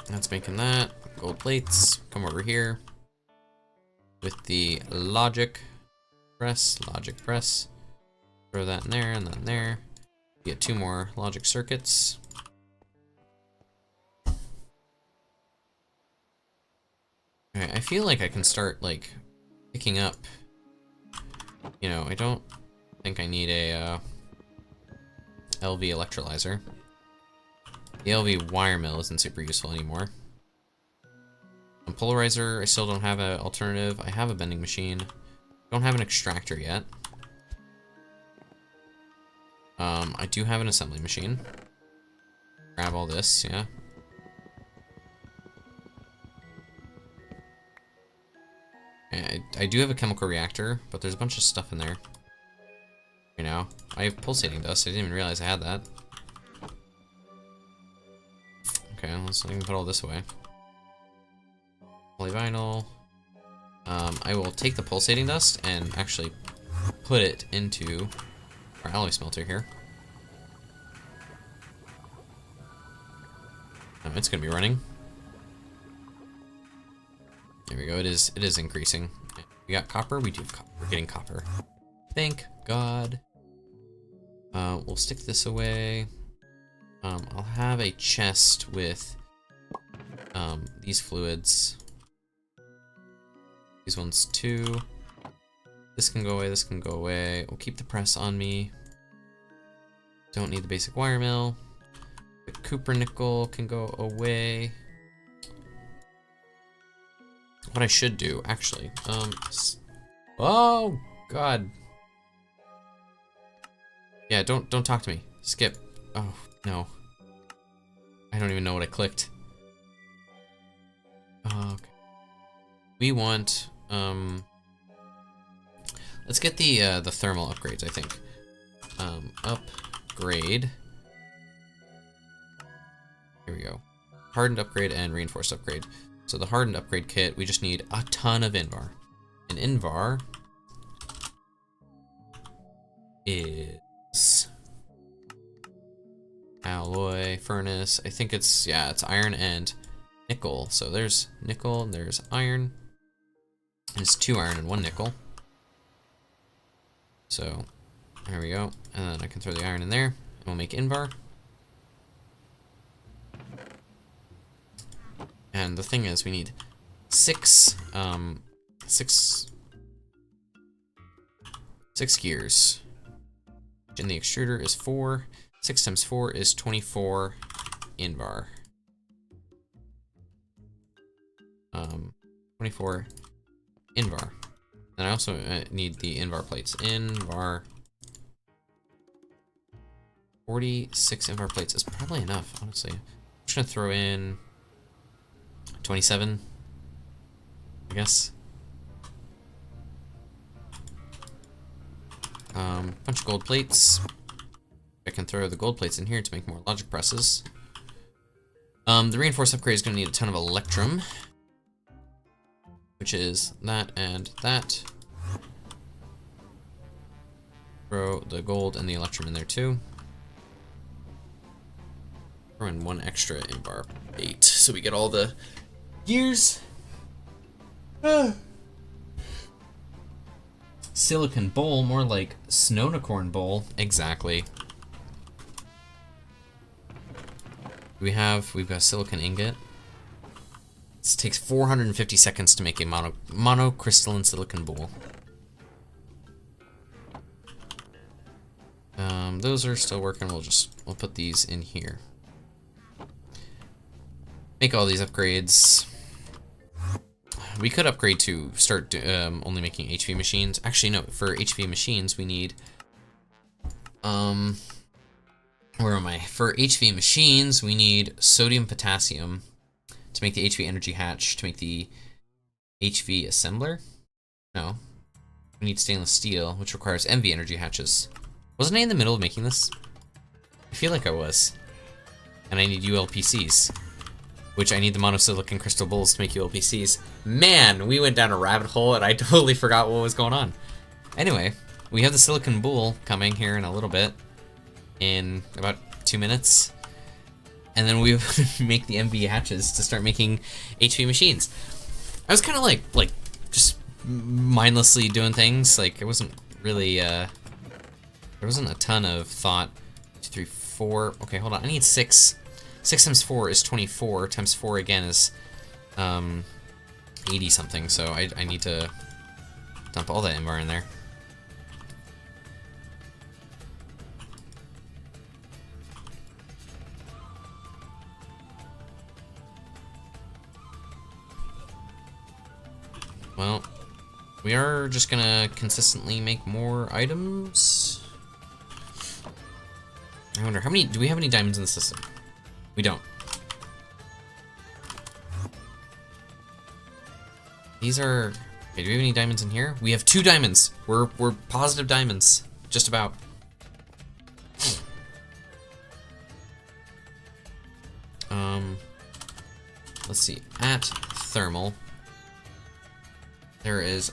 that's making that. Gold plates. Come over here with the logic press. Throw that in there and then there. Get 2 more logic circuits. Okay, I feel like I can start like picking up. You know, I don't think I need a LV electrolyzer. The LV wire mill isn't super useful anymore. Polarizer, I still don't have an alternative. I have a bending machine. Don't have an extractor yet. I do have an assembly machine. Grab all this, yeah. I do have a chemical reactor, but there's a bunch of stuff in there. You know, I have pulsating dust. I didn't even realize I had that. Okay, let's I can put all this away. Polyvinyl. I will take the pulsating dust and actually put it into our alloy smelter here. It's gonna be running. There we go. It is increasing. We got copper. We do have copper. We're getting copper. Thank God. We'll stick this away. I'll have a chest with these fluids. These ones too. This can go away. This can go away. We'll keep the press on me. Don't need the basic wire mill. The copper nickel can go away. What I should do, actually, oh God. Yeah, don't talk to me. Skip. Oh no. I don't even know what I clicked. Okay. We want let's get the thermal upgrades, I think. Upgrade. Here we go. Hardened upgrade and reinforced upgrade. So the hardened upgrade kit, we just need a ton of Invar. And Invar is alloy, furnace. I think it's, yeah, it's iron and nickel. So there's nickel and there's iron. And it's 2 iron and 1 nickel. So there we go. And then I can throw the iron in there and we'll make Invar. And the thing is, we need 6 gears. And the extruder is 4. 6 times 4 is 24 Invar. 24 Invar. And I also need the Invar plates. Invar. 46 Invar plates is probably enough, honestly. I'm just gonna throw in 27, I guess. Bunch of gold plates. I can throw the gold plates in here to make more logic presses. The reinforced upgrade is going to need a ton of electrum, which is that and that. Throw the gold and the electrum in there too. Throw in 1 extra Invar 8, so we get all the gears. Silicon bowl, more like snownicorn bowl. Exactly. We've got silicon ingot. takes 450 seconds to make a monocrystalline silicon bowl. Those are still working. We'll put these in here. Make all these upgrades. We could upgrade to start only making HV machines. Actually, no. For HV machines, we need. Where am I? For HV machines, we need sodium potassium to make the HV energy hatch. To make the HV assembler. No. We need stainless steel, which requires MV energy hatches. Wasn't I in the middle of making this? I feel like I was. And I need ULPCs. Which I need the monosilicon crystal bowls to make ULPCs. Man, we went down a rabbit hole and I totally forgot what was going on. Anyway, we have the silicon bowl coming here in a little bit. In about 2 minutes. And then we make the MV hatches to start making HV machines. I was kind of like just mindlessly doing things. Like, it wasn't really, there wasn't a ton of thought. 2, 3, 4. Okay, hold on. I need 6. 6 times 4 is 24. Times 4 again is 80 something. So I need to dump all that invar in there. Well, we are just gonna consistently make more items. I wonder, do we have any diamonds in the system? We don't. These are, okay, do we have any diamonds in here? We have 2 diamonds. We're positive diamonds, just about. Let's see, at thermal. There is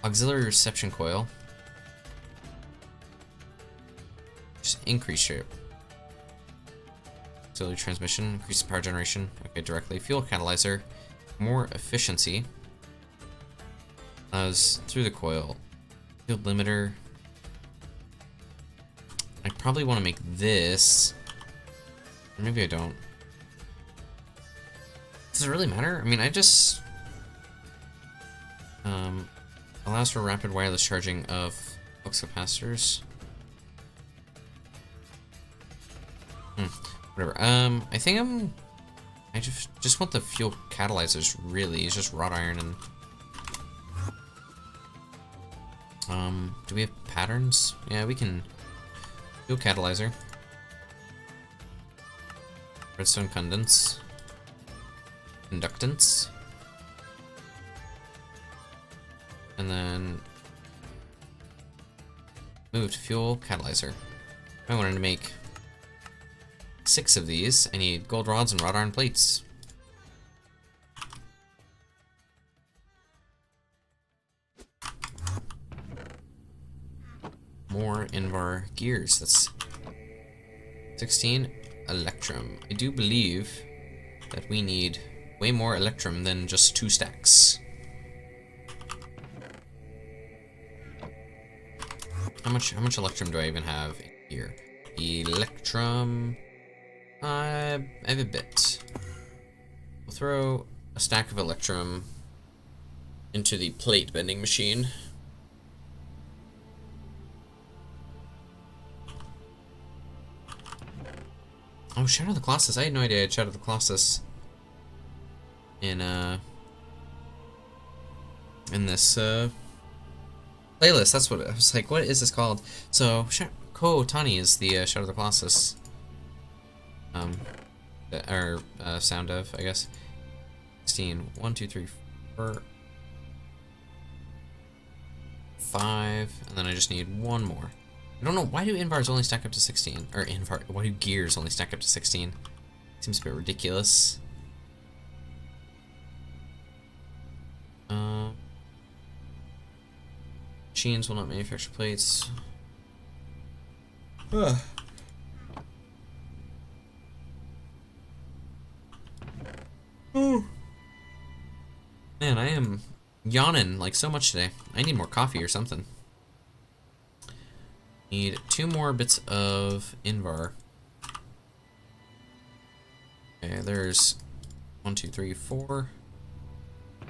auxiliary reception coil. Just increase shape. Auxiliary transmission, increase power generation. Okay, directly. Fuel catalyzer, more efficiency. As through the coil. Field limiter. I probably want to make this. Or maybe I don't. Does it really matter? I mean, I just... allows for rapid wireless charging of flux capacitors. Whatever. I think I just want the fuel catalyzers, really. It's just wrought iron and... do we have patterns? Yeah, we can... Fuel catalyzer. Redstone condense. Inductance. And then move to fuel catalyzer. I wanted to make 6 of these. I need gold rods and wrought iron plates. More invar gears. That's 16 electrum. I do believe that we need way more electrum than just 2 stacks. How much electrum do I even have here? Electrum. I have a bit. We'll throw a stack of electrum into the plate bending machine. Oh, Shadow of the Colossus. I had no idea I had Shadow of the Colossus in this playlist. That's what I was like. What is this called? So Ko Otani is the Shadow of the Colossus sound of, I guess. 16. 1, 2, 3, 4, 5, and then I just need 1 more. I don't know, why do invars only stack up to 16? Or why do gears only stack up to 16? Seems a bit ridiculous. Machines will not manufacture plates. Ugh. Oh. Man, I am yawning like so much today. I need more coffee or something. Need 2 more bits of invar. Okay, there's 1, 2, 3, 4.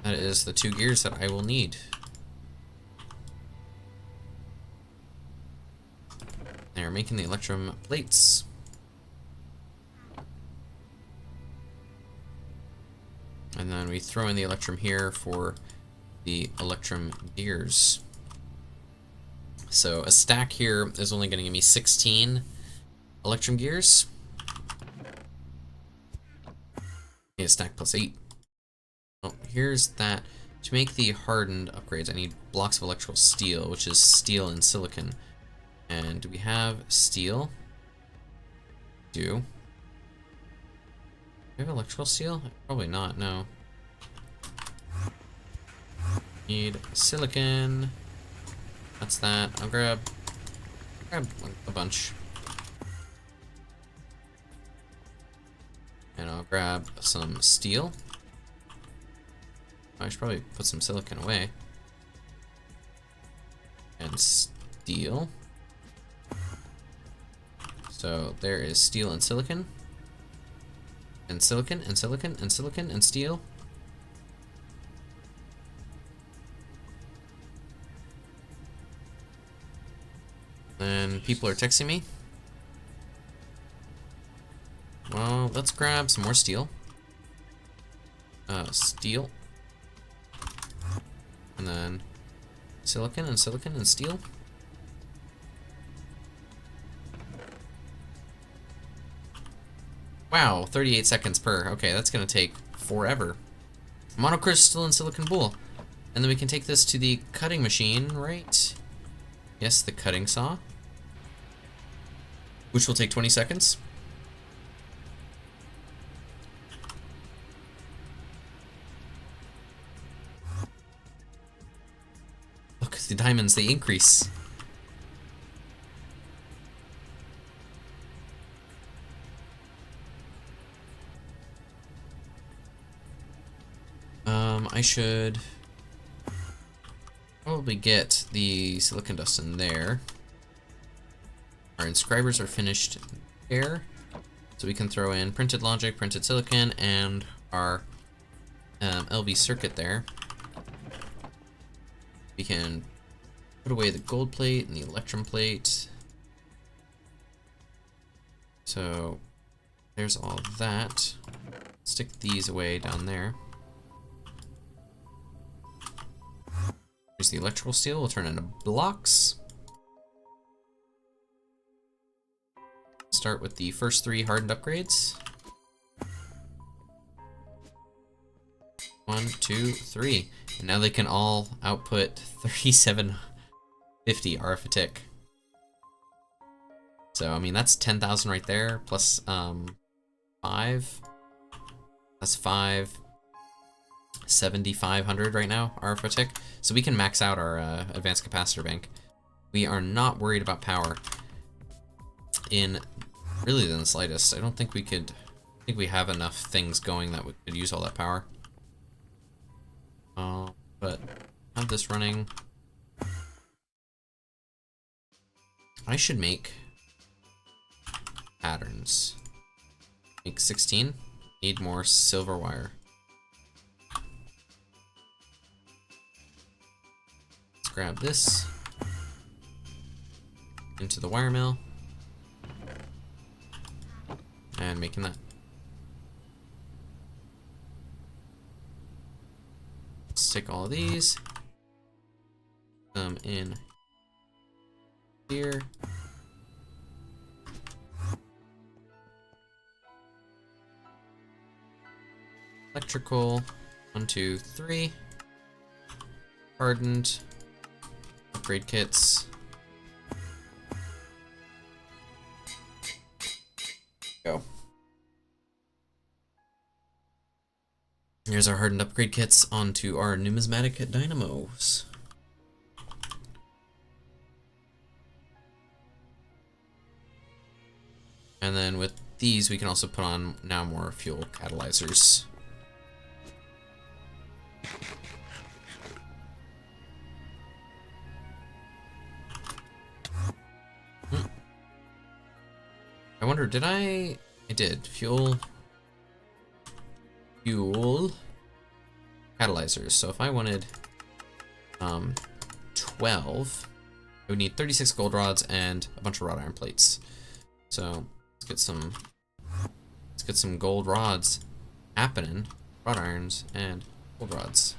That is the 2 gears that I will need. They're making the electrum plates. And then we throw in the electrum here for the electrum gears. So a stack here is only going to give me 16 electrum gears. A stack plus 8. Oh, here's that. To make the hardened upgrades, I need blocks of electrical steel, which is steel and silicon. And do we have steel? Do we have electrical steel? Probably not, no. Need silicon. That's that. I'll grab a bunch. And I'll grab some steel. I should probably put some silicon away. And steel. So there is steel and silicon. And silicon, and silicon, and silicon, and steel. And people are texting me. Well, let's grab some more steel. Steel. And then silicon and silicon and steel. Wow, 38 seconds per. Okay, that's gonna take forever. Monocrystal and silicon bowl. And then we can take this to the cutting machine, right? Yes, the cutting saw. Which will take 20 seconds. Look, the diamonds, they increase. I should probably get the silicon dust in there. Our inscribers are finished there, so we can throw in printed logic, printed silicon, and our LV circuit there. We can put away the gold plate and the electrum plate. So there's all that. Stick these away down there. Here's the electrical steel. We'll turn into blocks. Start with the first 3 hardened upgrades. 1, 2, 3. And now they can all output 3750 RF a tick. So, I mean, that's 10,000 right there, plus 5. That's 5. 7,500 right now, RF a tick. So we can max out our advanced capacitor bank. We are not worried about power in really the slightest. I don't think we could. I think we have enough things going that we could use all that power. But have this running. I should make patterns. Make 16. Need more silver wire. Let's grab this into the wire mill and making that. Stick all of these. Them in here. Electrical. 1, 2, 3. Hardened. Upgrade kits. Go. Here's our hardened upgrade kits onto our numismatic dynamos. And then with these, we can also put on now more fuel catalyzers. I wonder, did I did. Fuel. catalyzers. So if I wanted 12, I would need 36 gold rods and a bunch of wrought iron plates. So let's get some gold rods happening, wrought irons and gold rods.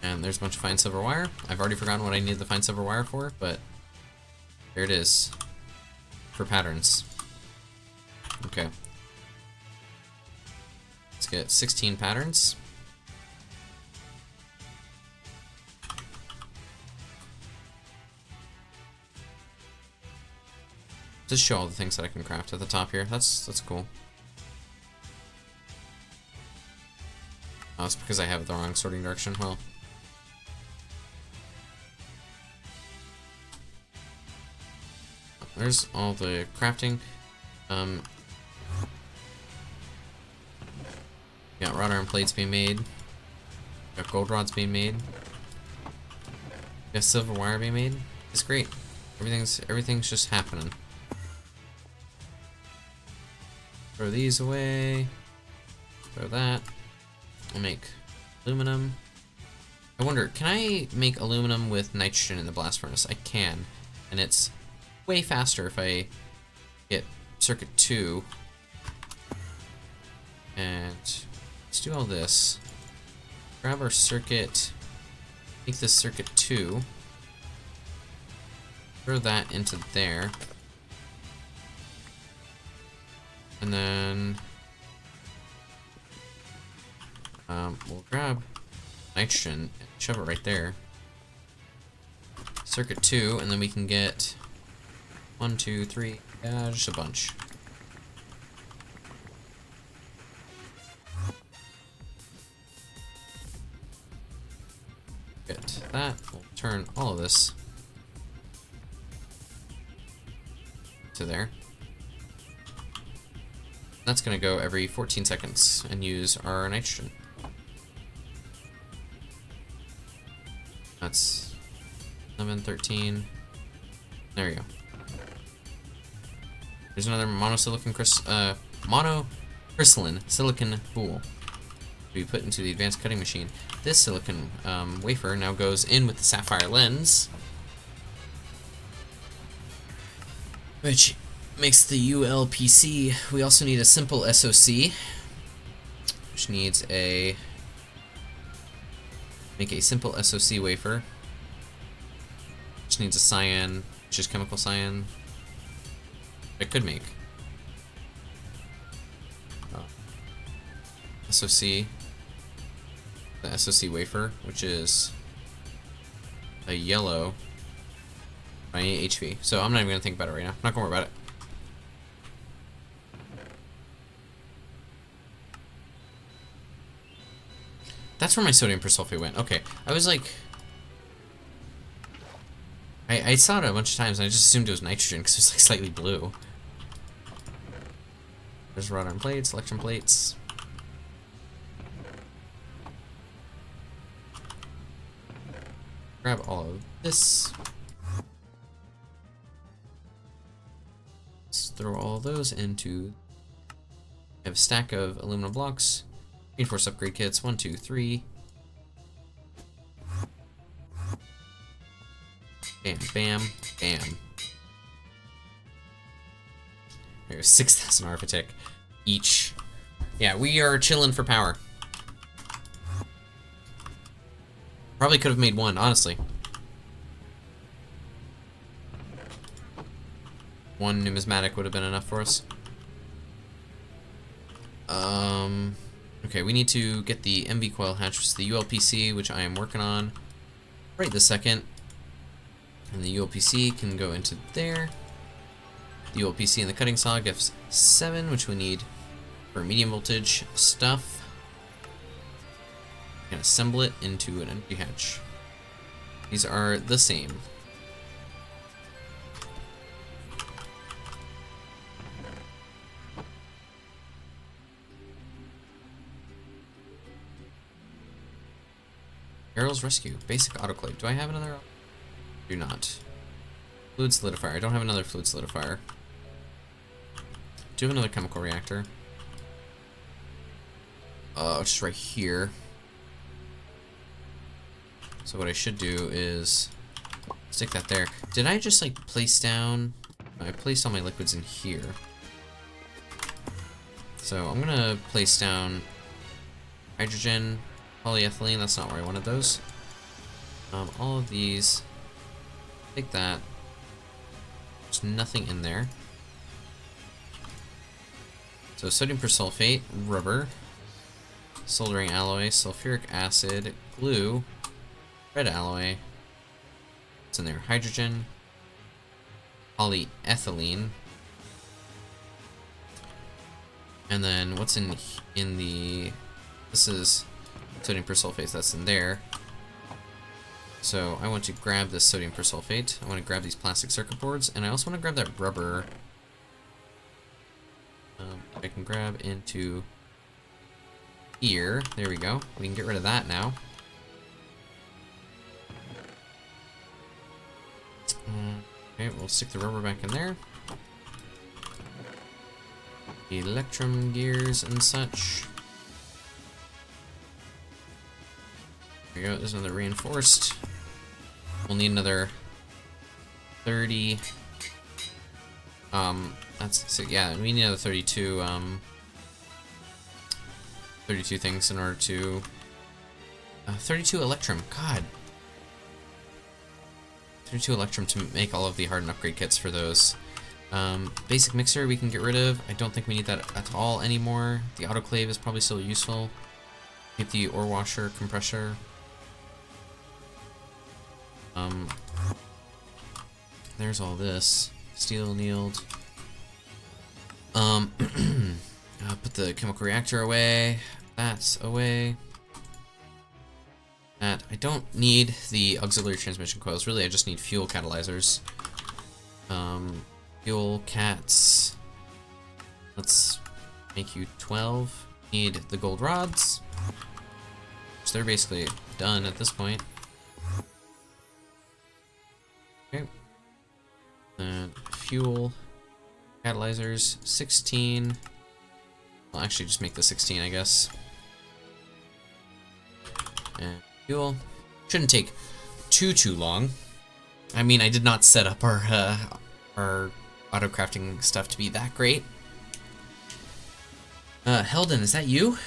And there's a bunch of fine silver wire. I've already forgotten what I need the fine silver wire for, but here it is for patterns. Okay. Let's get 16 patterns. Just show all the things that I can craft at the top here. That's cool. Oh, it's because I have the wrong sorting direction. Well. There's all the crafting. Got wrought iron plates being made. Got gold rods being made. Got silver wire being made. It's great. Everything's just happening. Throw these away. Throw that. I'll make aluminum. I wonder, can I make aluminum with nitrogen in the blast furnace? I can. And it's way faster if I get circuit 2. And let's do all this. Grab our circuit. Make this circuit 2. Throw that into there. And then we'll grab nitrogen and shove it right there. Circuit 2, and then we can get 1, 2, 3, yeah, just a bunch. Get that. We'll turn all of this to there. That's going to go every 14 seconds and use our nitrogen. That's 11, 13. There we go. There's another monocrystalline silicon pool to be put into the advanced cutting machine. This silicon wafer now goes in with the sapphire lens, which makes the ULPC. We also need a simple SOC, which needs make a simple SOC wafer, which needs a cyan, which is chemical cyan. I could make SOC, the SOC wafer, which is a yellow. I need HV, so I'm not even gonna think about it right now. I'm not gonna worry about it. That's where my sodium persulfate went. Okay, I was like, I saw it a bunch of times and I just assumed it was nitrogen because it was like slightly blue. There's wrought iron plates, electrum plates. Grab all of this. Let's throw all those into. I have a stack of aluminum blocks. Reinforce upgrade kits. 1, 2, 3. Bam, bam, bam. There's 6,000 arithmetic each. Yeah, we are chilling for power. Probably could have made one, honestly. One numismatic would have been enough for us. Okay, we need to get the MV coil hatch, which is the ULPC, which I am working on right this second. And the ULPC can go into there. The ULPC and the cutting saw gives 7, which we need for medium voltage stuff. And assemble it into an empty hatch. These are the same. Arrow's Rescue. Basic autoclave. Do I have another? Do not. Fluid solidifier. I don't have another fluid solidifier. do have another chemical reactor. Just right here. So what I should do is stick that there. Did I just like place down? I placed all my liquids in here. So I'm gonna place down hydrogen, polyethylene. That's not where I wanted those. All of these. Take that. There's nothing in there. So sodium persulfate, rubber, soldering alloy, sulfuric acid, glue, red alloy. What's in there? Hydrogen, polyethylene, and then what's in the? This is sodium persulfate. That's in there. So I want to grab this sodium persulfate. I want to grab these plastic circuit boards, and I also want to grab that rubber. I can grab into here. There we go. We can get rid of that now. Okay, we'll stick the rubber back in there. Electrum gears and such. There we go. There's another reinforced. We'll need another 30. That's so yeah. We need another 32. 32 things in order to 32 electrum. God. 32 electrum to make all of the hardened upgrade kits for those. Basic mixer we can get rid of. I don't think we need that at all anymore. The autoclave is probably still useful. Get the ore washer, compressor. There's all this. Steel annealed. Put the chemical reactor away. That's away. That I don't need the auxiliary transmission coils. Really, I just need fuel catalyzers. Fuel cats. Let's make you 12. Need the gold rods. So they're basically done at this point. Okay. And fuel catalyzers 16. I'll actually just make the 16, I guess. And fuel shouldn't take too long. I mean, I did not set up our auto crafting stuff to be that great. Helden, is that you?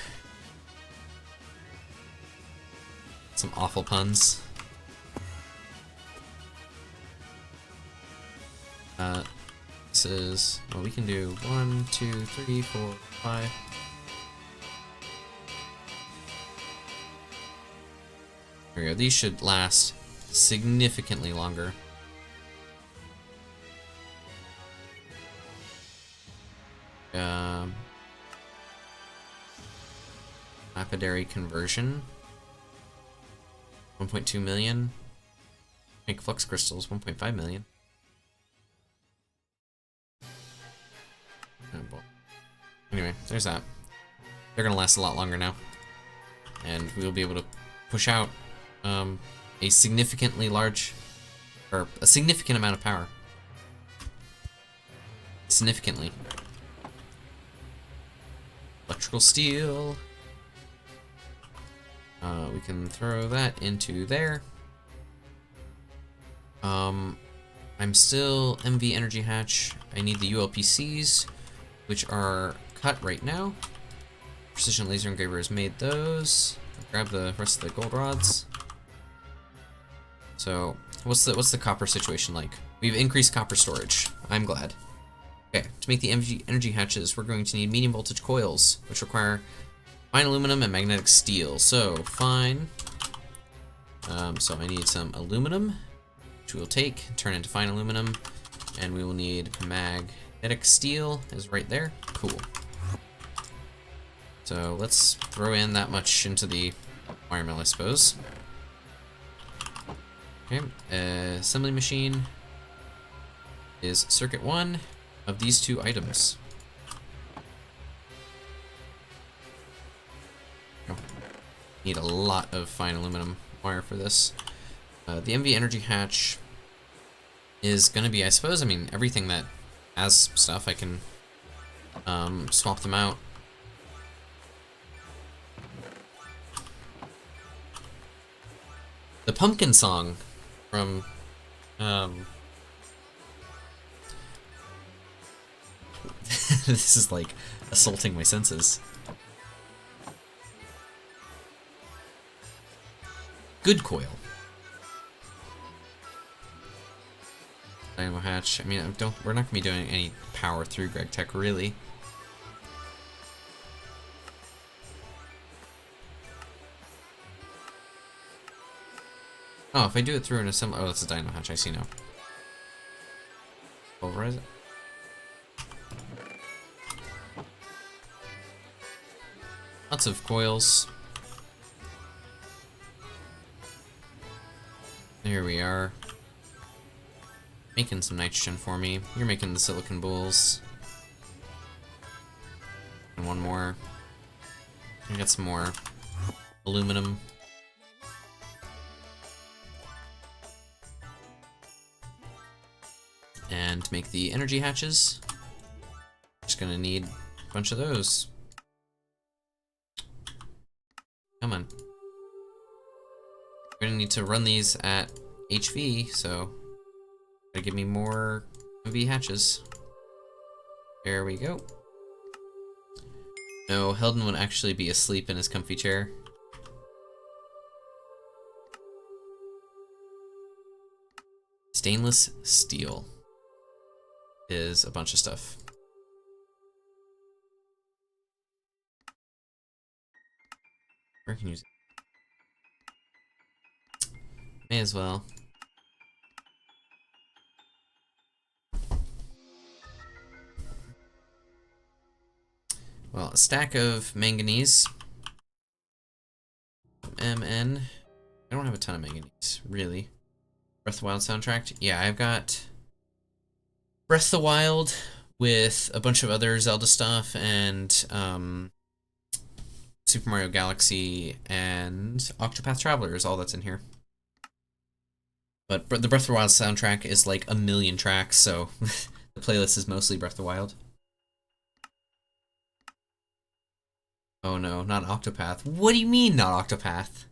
Some awful puns. This is, well, we can do 1, 2, 3, 4, 5. There we go. These should last significantly longer. Lapidary conversion. 1.2 million. Make flux crystals. 1.5 million. Anyway, there's that. They're gonna last a lot longer now, and we'll be able to push out a significantly large, or a significant amount of power. Significantly. Electrical steel. We can throw that into there. I'm still MV Energy Hatch. I need the ULPCs, which are cut right now. Precision Laser Engraver has made those. Grab the rest of the gold rods. So, what's the copper situation like? We've increased copper storage. I'm glad. Okay, to make the MV Energy Hatches, we're going to need medium voltage coils, which require fine aluminum and magnetic steel. So, fine. So I need some aluminum, which we'll take, turn into fine aluminum, and we will need magnetic steel is right there. Cool. So let's throw in that much into the wire mill, I suppose. Okay, assembly machine is circuit 1 of these 2 items. Oh, need a lot of fine aluminum wire for this. The MV Energy Hatch is gonna be, I suppose, I mean, everything that has stuff I can swap them out. The pumpkin song from this is like assaulting my senses. Good coil. Dynamo hatch. I mean, we're not gonna be doing any power through Greg Tech really. Oh, if I do it through an assembly. Oh, that's a dynamo hatch. I see now. Pulverize it. Lots of coils. Here we are. Making some nitrogen for me. You're making the silicon bowls. And one more. I got some more aluminum. And to make the energy hatches, just gonna need a bunch of those. Come on. We're gonna need to run these at HV, so gotta give me more MV hatches. There we go. No, Heldon would actually be asleep in his comfy chair. Stainless steel is a bunch of stuff. Where can you use it? May as well. Well, a stack of manganese. MN. I don't have a ton of manganese, really. Breath of the Wild soundtrack. Yeah, I've got Breath of the Wild with a bunch of other Zelda stuff and Super Mario Galaxy and Octopath Traveler is all that's in here. But the Breath of the Wild soundtrack is like a million tracks, so the playlist is mostly Breath of the Wild. Oh no, not Octopath. What do you mean not Octopath?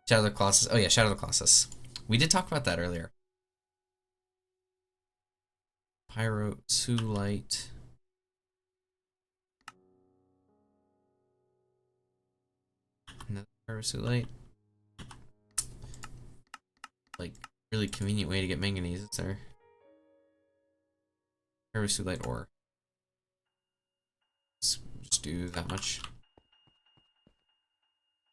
Shadow of the Colossus. Oh yeah, Shadow of the Colossus. We did talk about that earlier. Pyrosulite. Another pyrosulite. Like, really convenient way to get manganese, is there? Pyrosulite ore. Let's just do that much.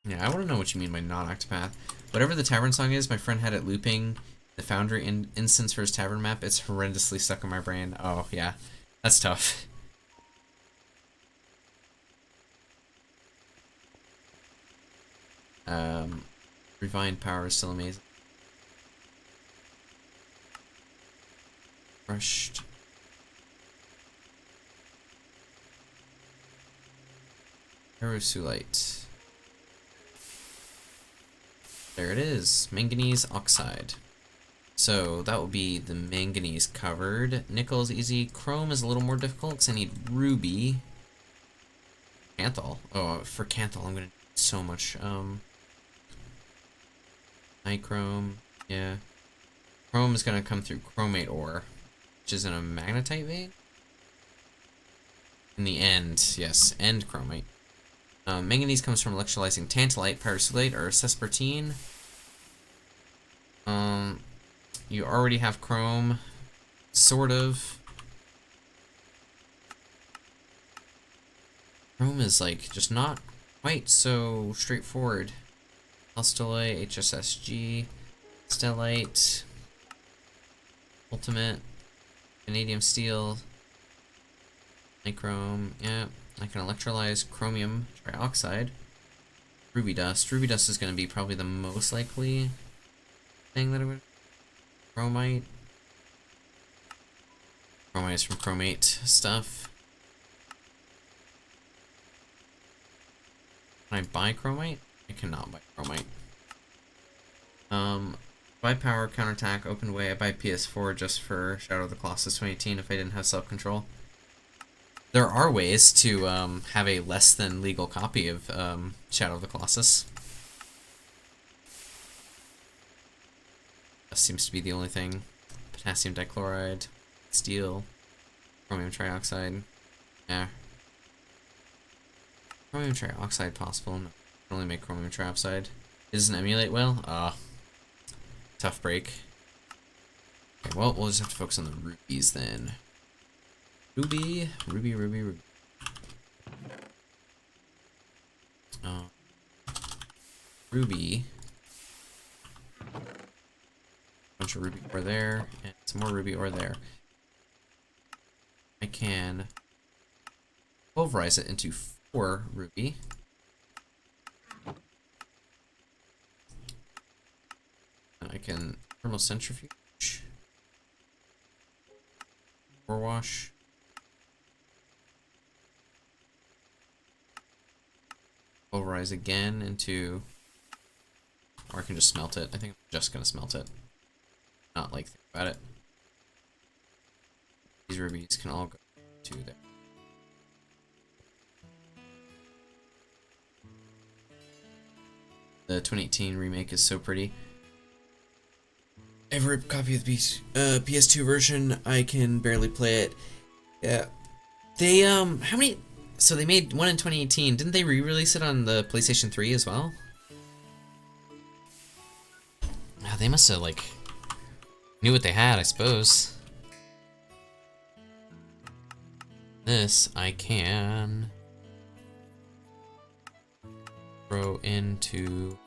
Yeah, I want to know what you mean by non-Octopath. Whatever the tavern song is, my friend had it looping the Foundry instance for his tavern map. It's horrendously stuck in my brain. Oh, yeah. That's tough. Refined power is still amazing. Brushed. Pyrosulite. There it is. Manganese oxide. So that will be the manganese covered. Nickel is easy. Chrome is a little more difficult because I need ruby. Canthal. Oh, for Canthal I'm gonna need so much. Nichrome. Yeah. Chrome is gonna come through chromate ore, which is in a magnetite vein. In the end, yes, end chromate. Manganese comes from electrolyzing tantalite, pyrosulate, or sespertine. You already have chrome, sort of. Chrome is like just not quite so straightforward. Stellite, HSSG, stellite, ultimate, vanadium steel, nichrome, yeah. I can electrolyze chromium trioxide. Ruby dust. Ruby dust is going to be probably the most likely thing that I would... Chromite. Chromite is from chromate stuff. Can I buy chromite? I cannot buy chromite. Buy power, counterattack, open way. I buy PS4 just for Shadow of the Colossus 2018 if I didn't have self-control. There are ways to have a less than legal copy of Shadow of the Colossus. That seems to be the only thing. Potassium dichloride, steel, chromium trioxide. Yeah. Chromium trioxide possible. No, can only make chromium trioxide. It doesn't emulate well. Tough break. Okay, well, we'll just have to focus on the rubies then. Ruby. Ruby. Bunch of ruby ore there, and some more ruby ore there. I can pulverize it into 4 ruby. And I can thermal centrifuge. Ore wash. Pulverize again into, or I can just smelt it. I think I'm just gonna smelt it. Not like think about it. These rubies can all go to there. The 2018 remake is so pretty. Every copy of the PS2 version, I can barely play it. Yeah. They, how many... So they made one in 2018. Didn't they re-release it on the PlayStation 3 as well? Oh, they must have, like, knew what they had, I suppose. This, I can throw into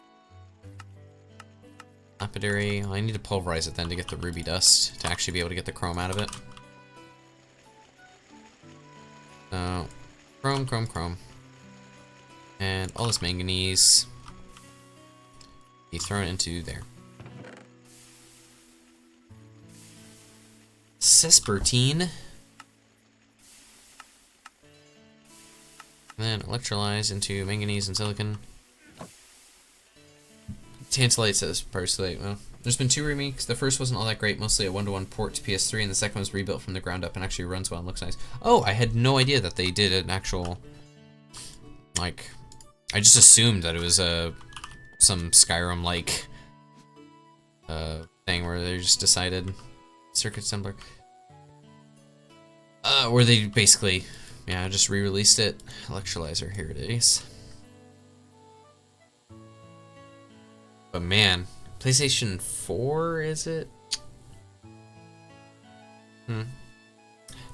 lapidary. I need to pulverize it then to get the ruby dust to actually be able to get the chrome out of it. So, chrome. And all this manganese be thrown into there. Sespertine. And then electrolyze into manganese and silicon. Tantalite says parslate. Well, there's been 2 remakes. The first wasn't all that great, mostly a 1-to-1 port to PS3, and the second was rebuilt from the ground up and actually runs well and looks nice. Oh, I had no idea that they did an actual, like, I just assumed that it was some Skyrim-like thing where they just decided circuit assembler. Where they basically, yeah, just re-released it. Electrolyzer, here it is. But man, PlayStation 4, is it?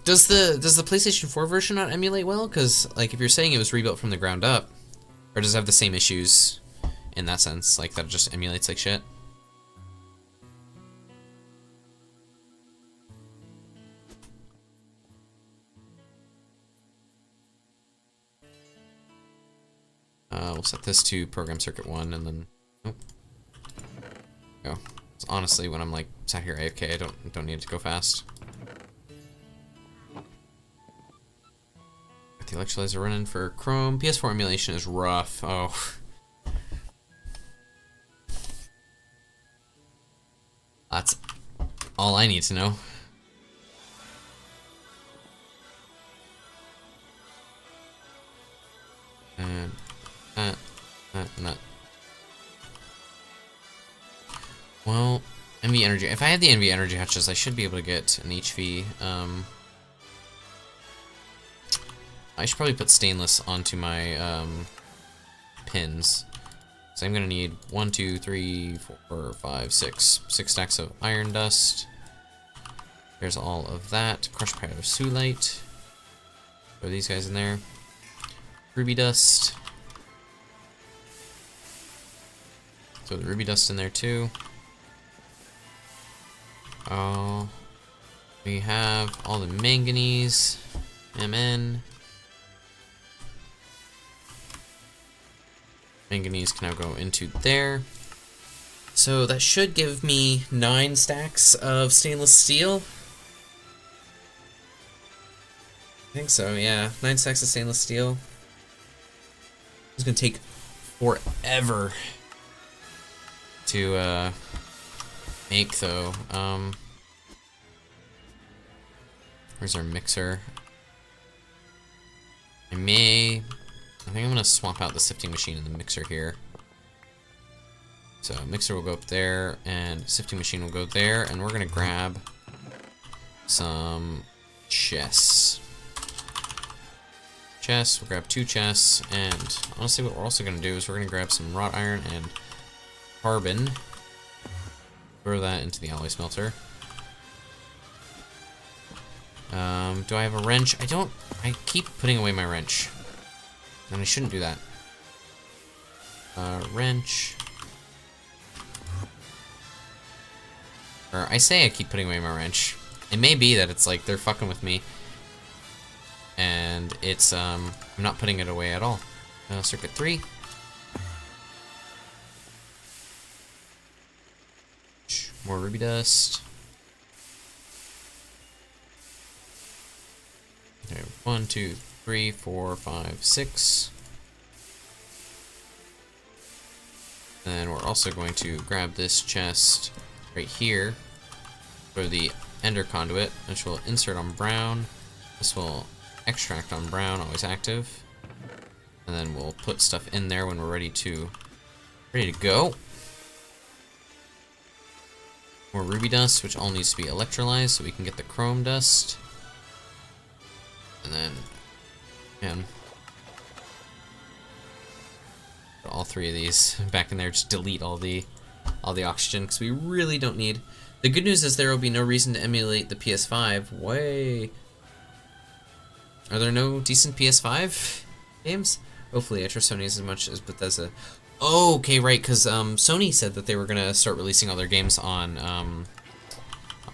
Does the PlayStation 4 version not emulate well? Because, like, if you're saying it was rebuilt from the ground up, or does it have the same issues in that sense, like that it just emulates like shit? We'll set this to program circuit 1, and then, oh. Go. So honestly, when I'm like sat here AFK, I don't need it to go fast. Got the electrolyzer running for Chrome. PS4 emulation is rough. Oh. That's all I need to know. And that. Well, NV energy. If I had the NV energy hatches, I should be able to get an HV. I should probably put stainless onto my pins. So I'm gonna need 1, 2, 3, 4, 5, 6 stacks of iron dust. There's all of that. Crushed pyrosulite. Throw these guys in there. Ruby dust. Throw the ruby dust in there too. Oh, we have all the manganese, MN. Manganese can now go into there. So that should give me 9 stacks of stainless steel. I think so, yeah. 9 stacks of stainless steel. It's gonna take forever to make though. Where's our mixer? I think I'm gonna swap out the sifting machine and the mixer here. So mixer will go up there, and sifting machine will go there, and we're gonna grab some chests. We'll grab 2 chests, and honestly what we're also gonna do is we're gonna grab some wrought iron and carbon. Throw that into the alloy smelter. Do I have a wrench? I keep putting away my wrench. And I shouldn't do that. Wrench. Or I say I keep putting away my wrench. It may be that it's like they're fucking with me. And it's, I'm not putting it away at all. Circuit 3. More ruby dust. Okay, 1, 2, 3, 4, 5, 6. Then we're also going to grab this chest right here for the ender conduit, which will insert on brown. This will extract on brown, always active. And then we'll put stuff in there when we're ready to go. More ruby dust, which all needs to be electrolyzed so we can get the chrome dust. And then, again, put all 3 of these back in there. Just delete all the oxygen because we really don't need. The good news is there will be no reason to emulate the PS5. Way. Are there no decent PS5 games? Hopefully, I trust Sony as much as Bethesda. Oh, okay, right, because Sony said that they were gonna start releasing all their games on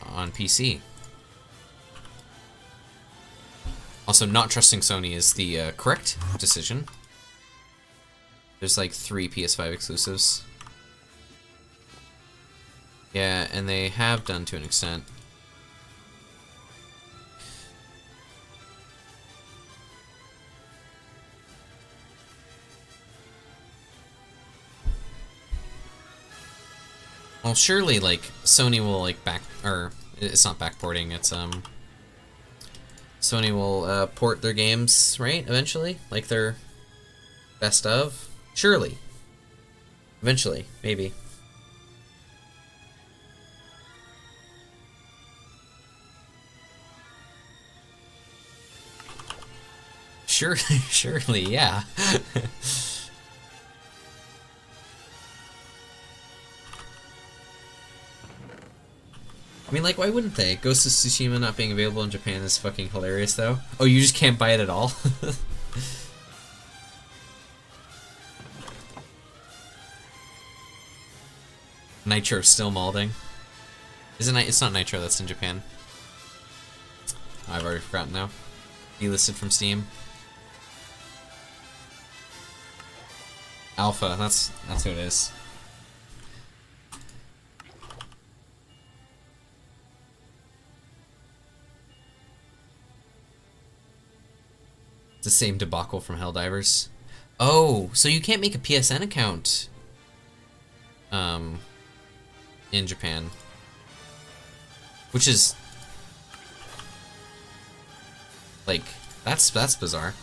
PC. Also, not trusting Sony is the correct decision. There's like 3 PS5 exclusives. Yeah, and they have done to an extent. Well, surely, like, Sony will, like, it's not backporting, it's, Sony will, port their games, right, eventually? Like, their best of? Surely. Eventually, maybe. Surely, yeah. I mean, like, why wouldn't they? Ghost of Tsushima not being available in Japan is fucking hilarious, though. Oh, you just can't buy it at all? Nitro still molding. Isn't it? It's not Nitro that's in Japan. Oh, I've already forgotten now. Delisted from Steam. Alpha, that's who it is. It's the same debacle from Helldivers. Oh, so you can't make a PSN account in Japan. Which is like that's bizarre.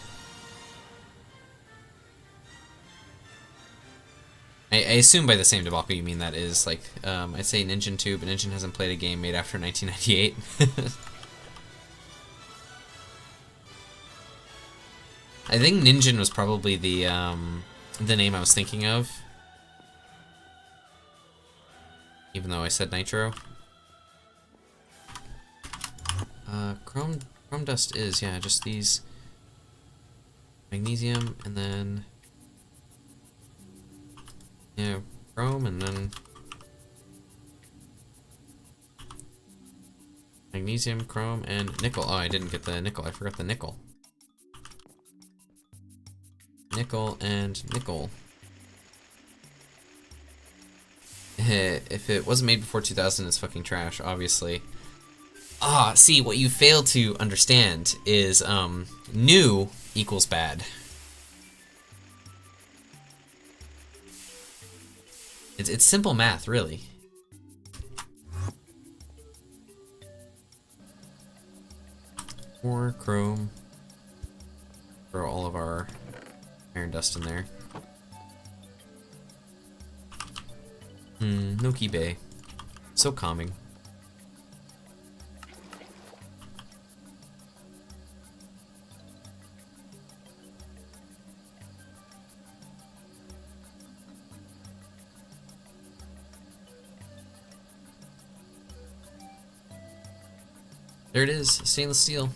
I assume by the same debacle you mean that is like I'd say Ninja too, but Ninja hasn't played a game made after 1998. I think Ninja was probably the name I was thinking of, even though I said Nitro. Chrome dust is, yeah, just these magnesium and then yeah, chrome and then magnesium, chrome, and nickel. Oh, I didn't get the nickel. I forgot the nickel. Nickel and nickel. If it wasn't made before 2000, it's fucking trash, obviously. Ah, see, what you fail to understand is, new equals bad. It's simple math, really. Or chrome. Throw all of our iron dust in there. Noki Bay. So calming. There it is, stainless steel.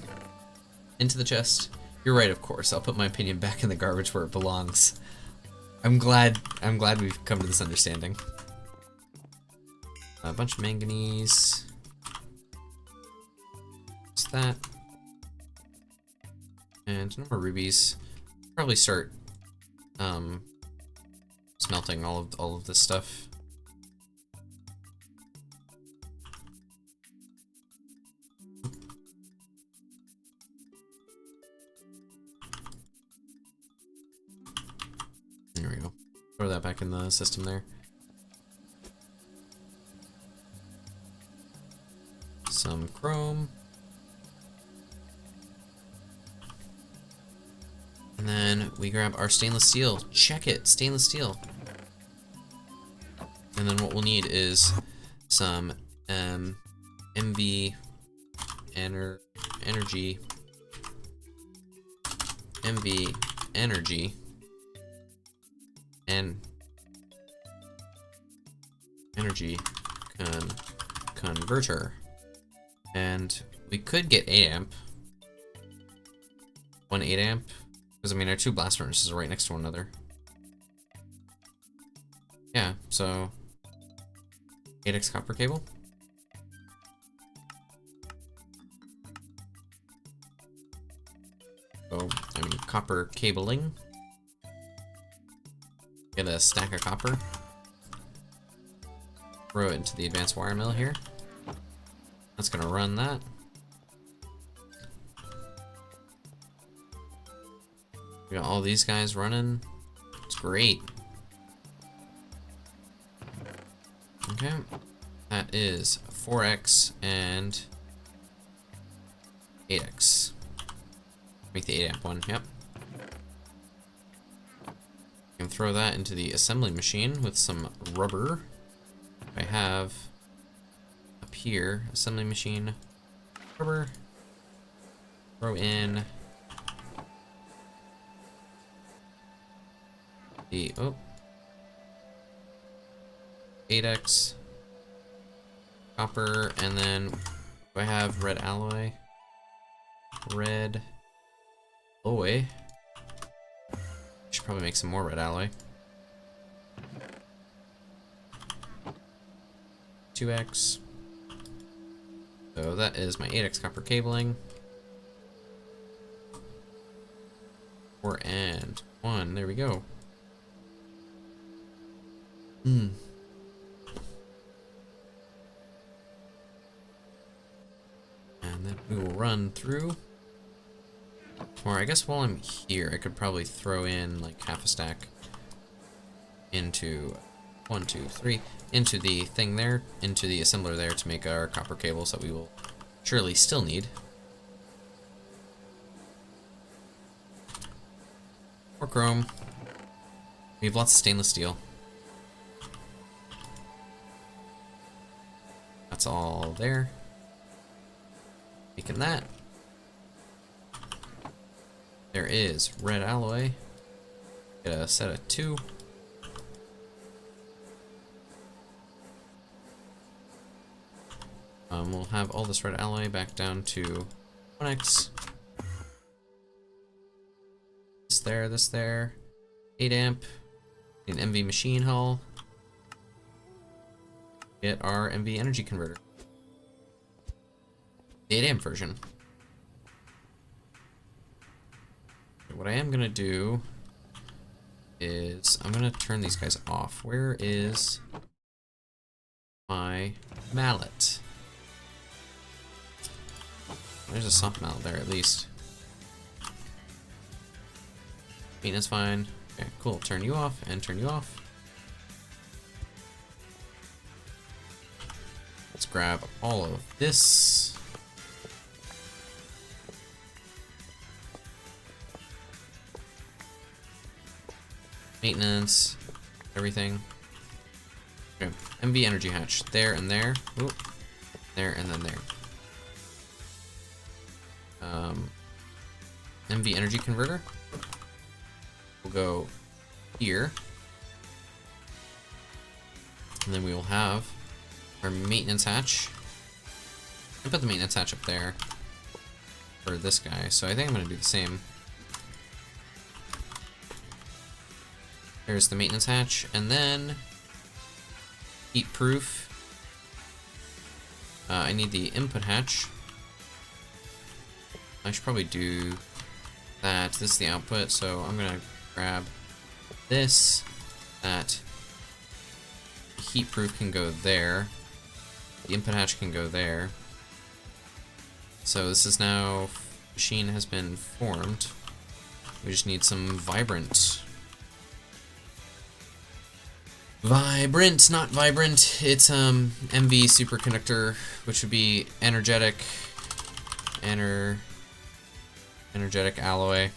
Into the chest. You're right, of course. I'll put my opinion back in the garbage where it belongs. I'm glad we've come to this understanding. A bunch of manganese. Just that. And no more rubies. Probably start smelting all of this stuff. There we go. Throw that back in the system there. Some chrome. And then we grab our stainless steel. Check it, stainless steel. And then what we'll need is some MV energy. MV energy. And energy converter. And we could get 8 amp. 1 8 amp. Because I mean our 2 blast furnaces are right next to one another. Yeah, so 8x copper cable. So I mean copper cabling. Get a stack of copper. Throw it into the advanced wire mill here. That's gonna run that. We got all these guys running. It's great. Okay. That is 4x and 8x. Make the 8 amp one, yep. You can throw that into the assembly machine with some rubber. I have up here, assembly machine, rubber. Throw in the 8x copper, and then I have red alloy. Red alloy. Should probably make some more red alloy. 2x. So that is my 8x copper cabling. 4 and 1. There we go. And then we will run through. Or I guess while I'm here, I could probably throw in like half a stack into 1, 2, 3 into the thing there, into the assembler there to make our copper cables that we will surely still need. More chrome. We have lots of stainless steel. That's all there. Making that. There is red alloy. Get a set of 2. We'll have all this red alloy back down to 1x. This there. 8 amp. An MV machine hull. Get our MV energy converter. The 8 amp version. What I am gonna do is I'm gonna turn these guys off. Where is my mallet? There's a soft mallet there at least. Maintenance fine. Okay, cool. Turn you off and turn you off. Let's grab all of this. maintenance, everything. Okay, MV energy hatch, there and there. Ooh. There and then there. MV energy converter. We'll go here. And then we will have our maintenance hatch. I'll put the maintenance hatch up there for this guy. So I think I'm going to do the same. There's the maintenance hatch. And then heat proof. I need the input hatch. I should probably do that. This is the output, so I'm going to grab this, that. Heat proof can go there. The input hatch can go there. So this is now, machine has been formed. We just need some vibrant. Vibrant, not vibrant. It's MV superconductor, which would be energetic, energetic alloy.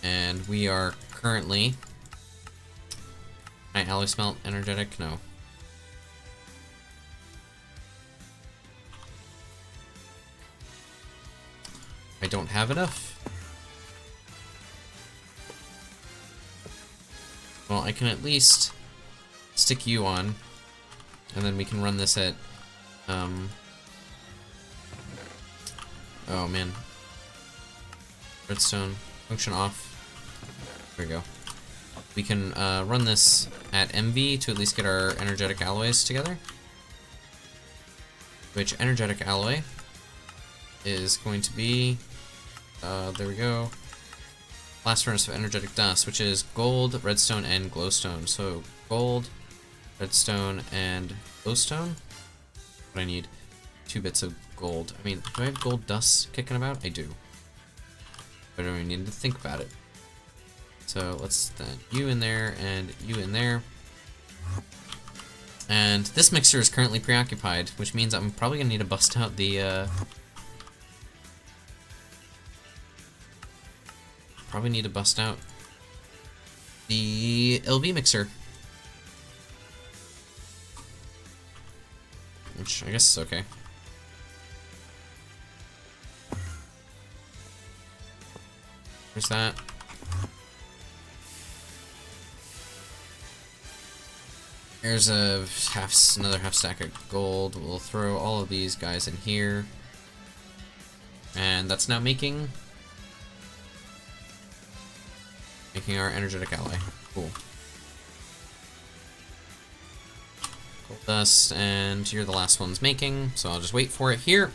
And we are currently. Can I alloy smelt energetic? No. I don't have enough. Well, I can at least stick you on, and then we can run this at, oh man. Redstone, function off. There we go. We can run this at MV to at least get our energetic alloys together. Which energetic alloy is going to be, there we go, blast furnace of energetic dust, which is gold, redstone, and glowstone. So gold, redstone, and glowstone. What I need, 2 bits of gold. I mean, do I have gold dust kicking about? I do. But I don't even need to think about it. So let's then you in there and you in there. And this mixer is currently preoccupied, which means I'm probably gonna need to bust out the probably need to bust out the LV mixer. Which I guess is okay. There's that. Here's another half stack of gold. We'll throw all of these guys in here. And that's now making our energetic alloy. Cool. Gold dust, and you're the last one's making, so I'll just wait for it here.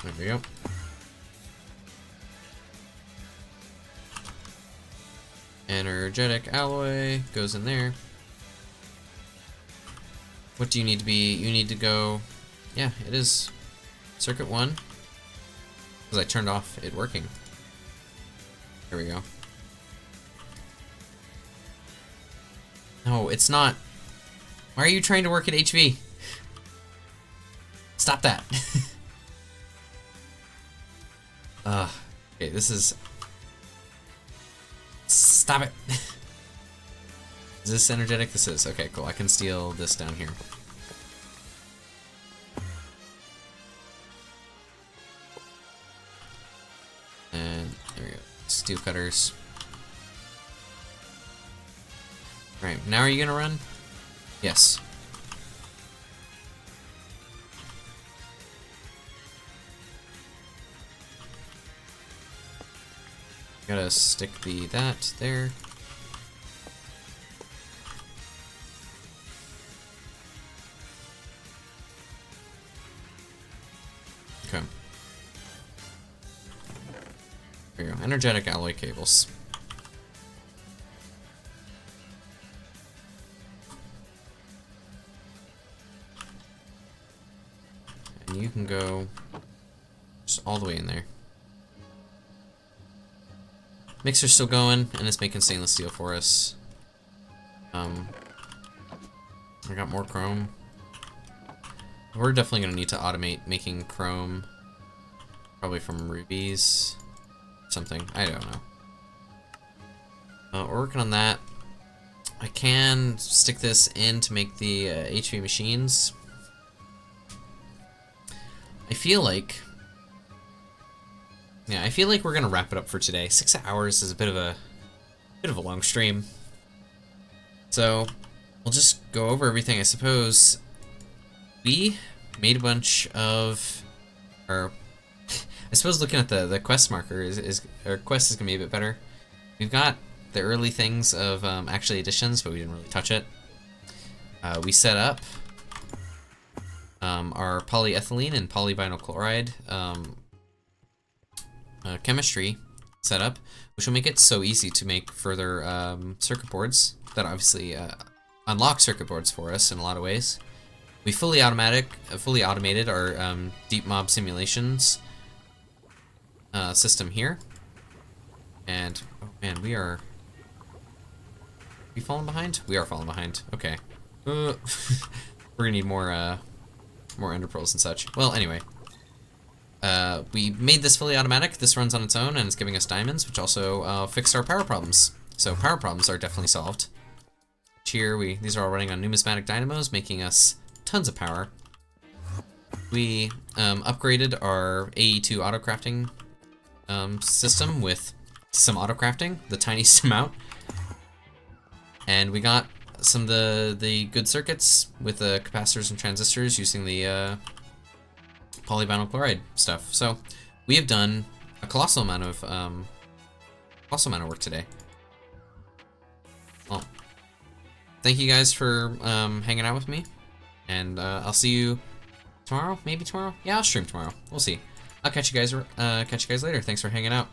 There we go. Energetic alloy goes in there. What do you need to be? You need to go. Yeah, it is circuit 1. Because I turned off it working. There we go. No, it's not. Why are you trying to work at HV? Stop that. Okay, this is. Stop it. Is this energetic? This is. Okay, cool. I can steal this down here. And there we go. Steel cutters. Right, now are you gonna run? Yes. Gotta stick that there. Okay. There you go. Energetic alloy cables. And you can go just all the way in there. Mixer's still going, and it's making stainless steel for us. I got more chrome. We're definitely gonna need to automate making chrome, probably from rubies, something. I don't know. We're working on that. I can stick this in to make the HV machines. I feel like we're gonna wrap it up for today. 6 hours is a bit of a long stream, so we'll just go over everything. I suppose we made a bunch of, or I suppose looking at the quest marker our quest is gonna be a bit better. We've got the early things of actually additions, but we didn't really touch it. We set up our polyethylene and polyvinyl chloride chemistry setup, which will make it so easy to make further circuit boards that obviously unlock circuit boards for us in a lot of ways. We fully automated our deep mob simulations system here, and oh man, we falling behind? We are falling behind. Okay, we're gonna need more ender pearls and such. Well, anyway. We made this fully automatic. This runs on its own, and it's giving us diamonds, which also fixed our power problems. So power problems are definitely solved. Here, these are all running on numismatic dynamos, making us tons of power. We upgraded our AE2 autocrafting system with some autocrafting, the tiniest amount. And we got some of the good circuits with the capacitors and transistors using the polyvinyl chloride stuff. So we have done a colossal amount of work today. Well, thank you guys for hanging out with me, and I'll see you tomorrow. Maybe tomorrow. Yeah, I'll stream tomorrow. We'll see. I'll catch you guys later. Thanks for hanging out.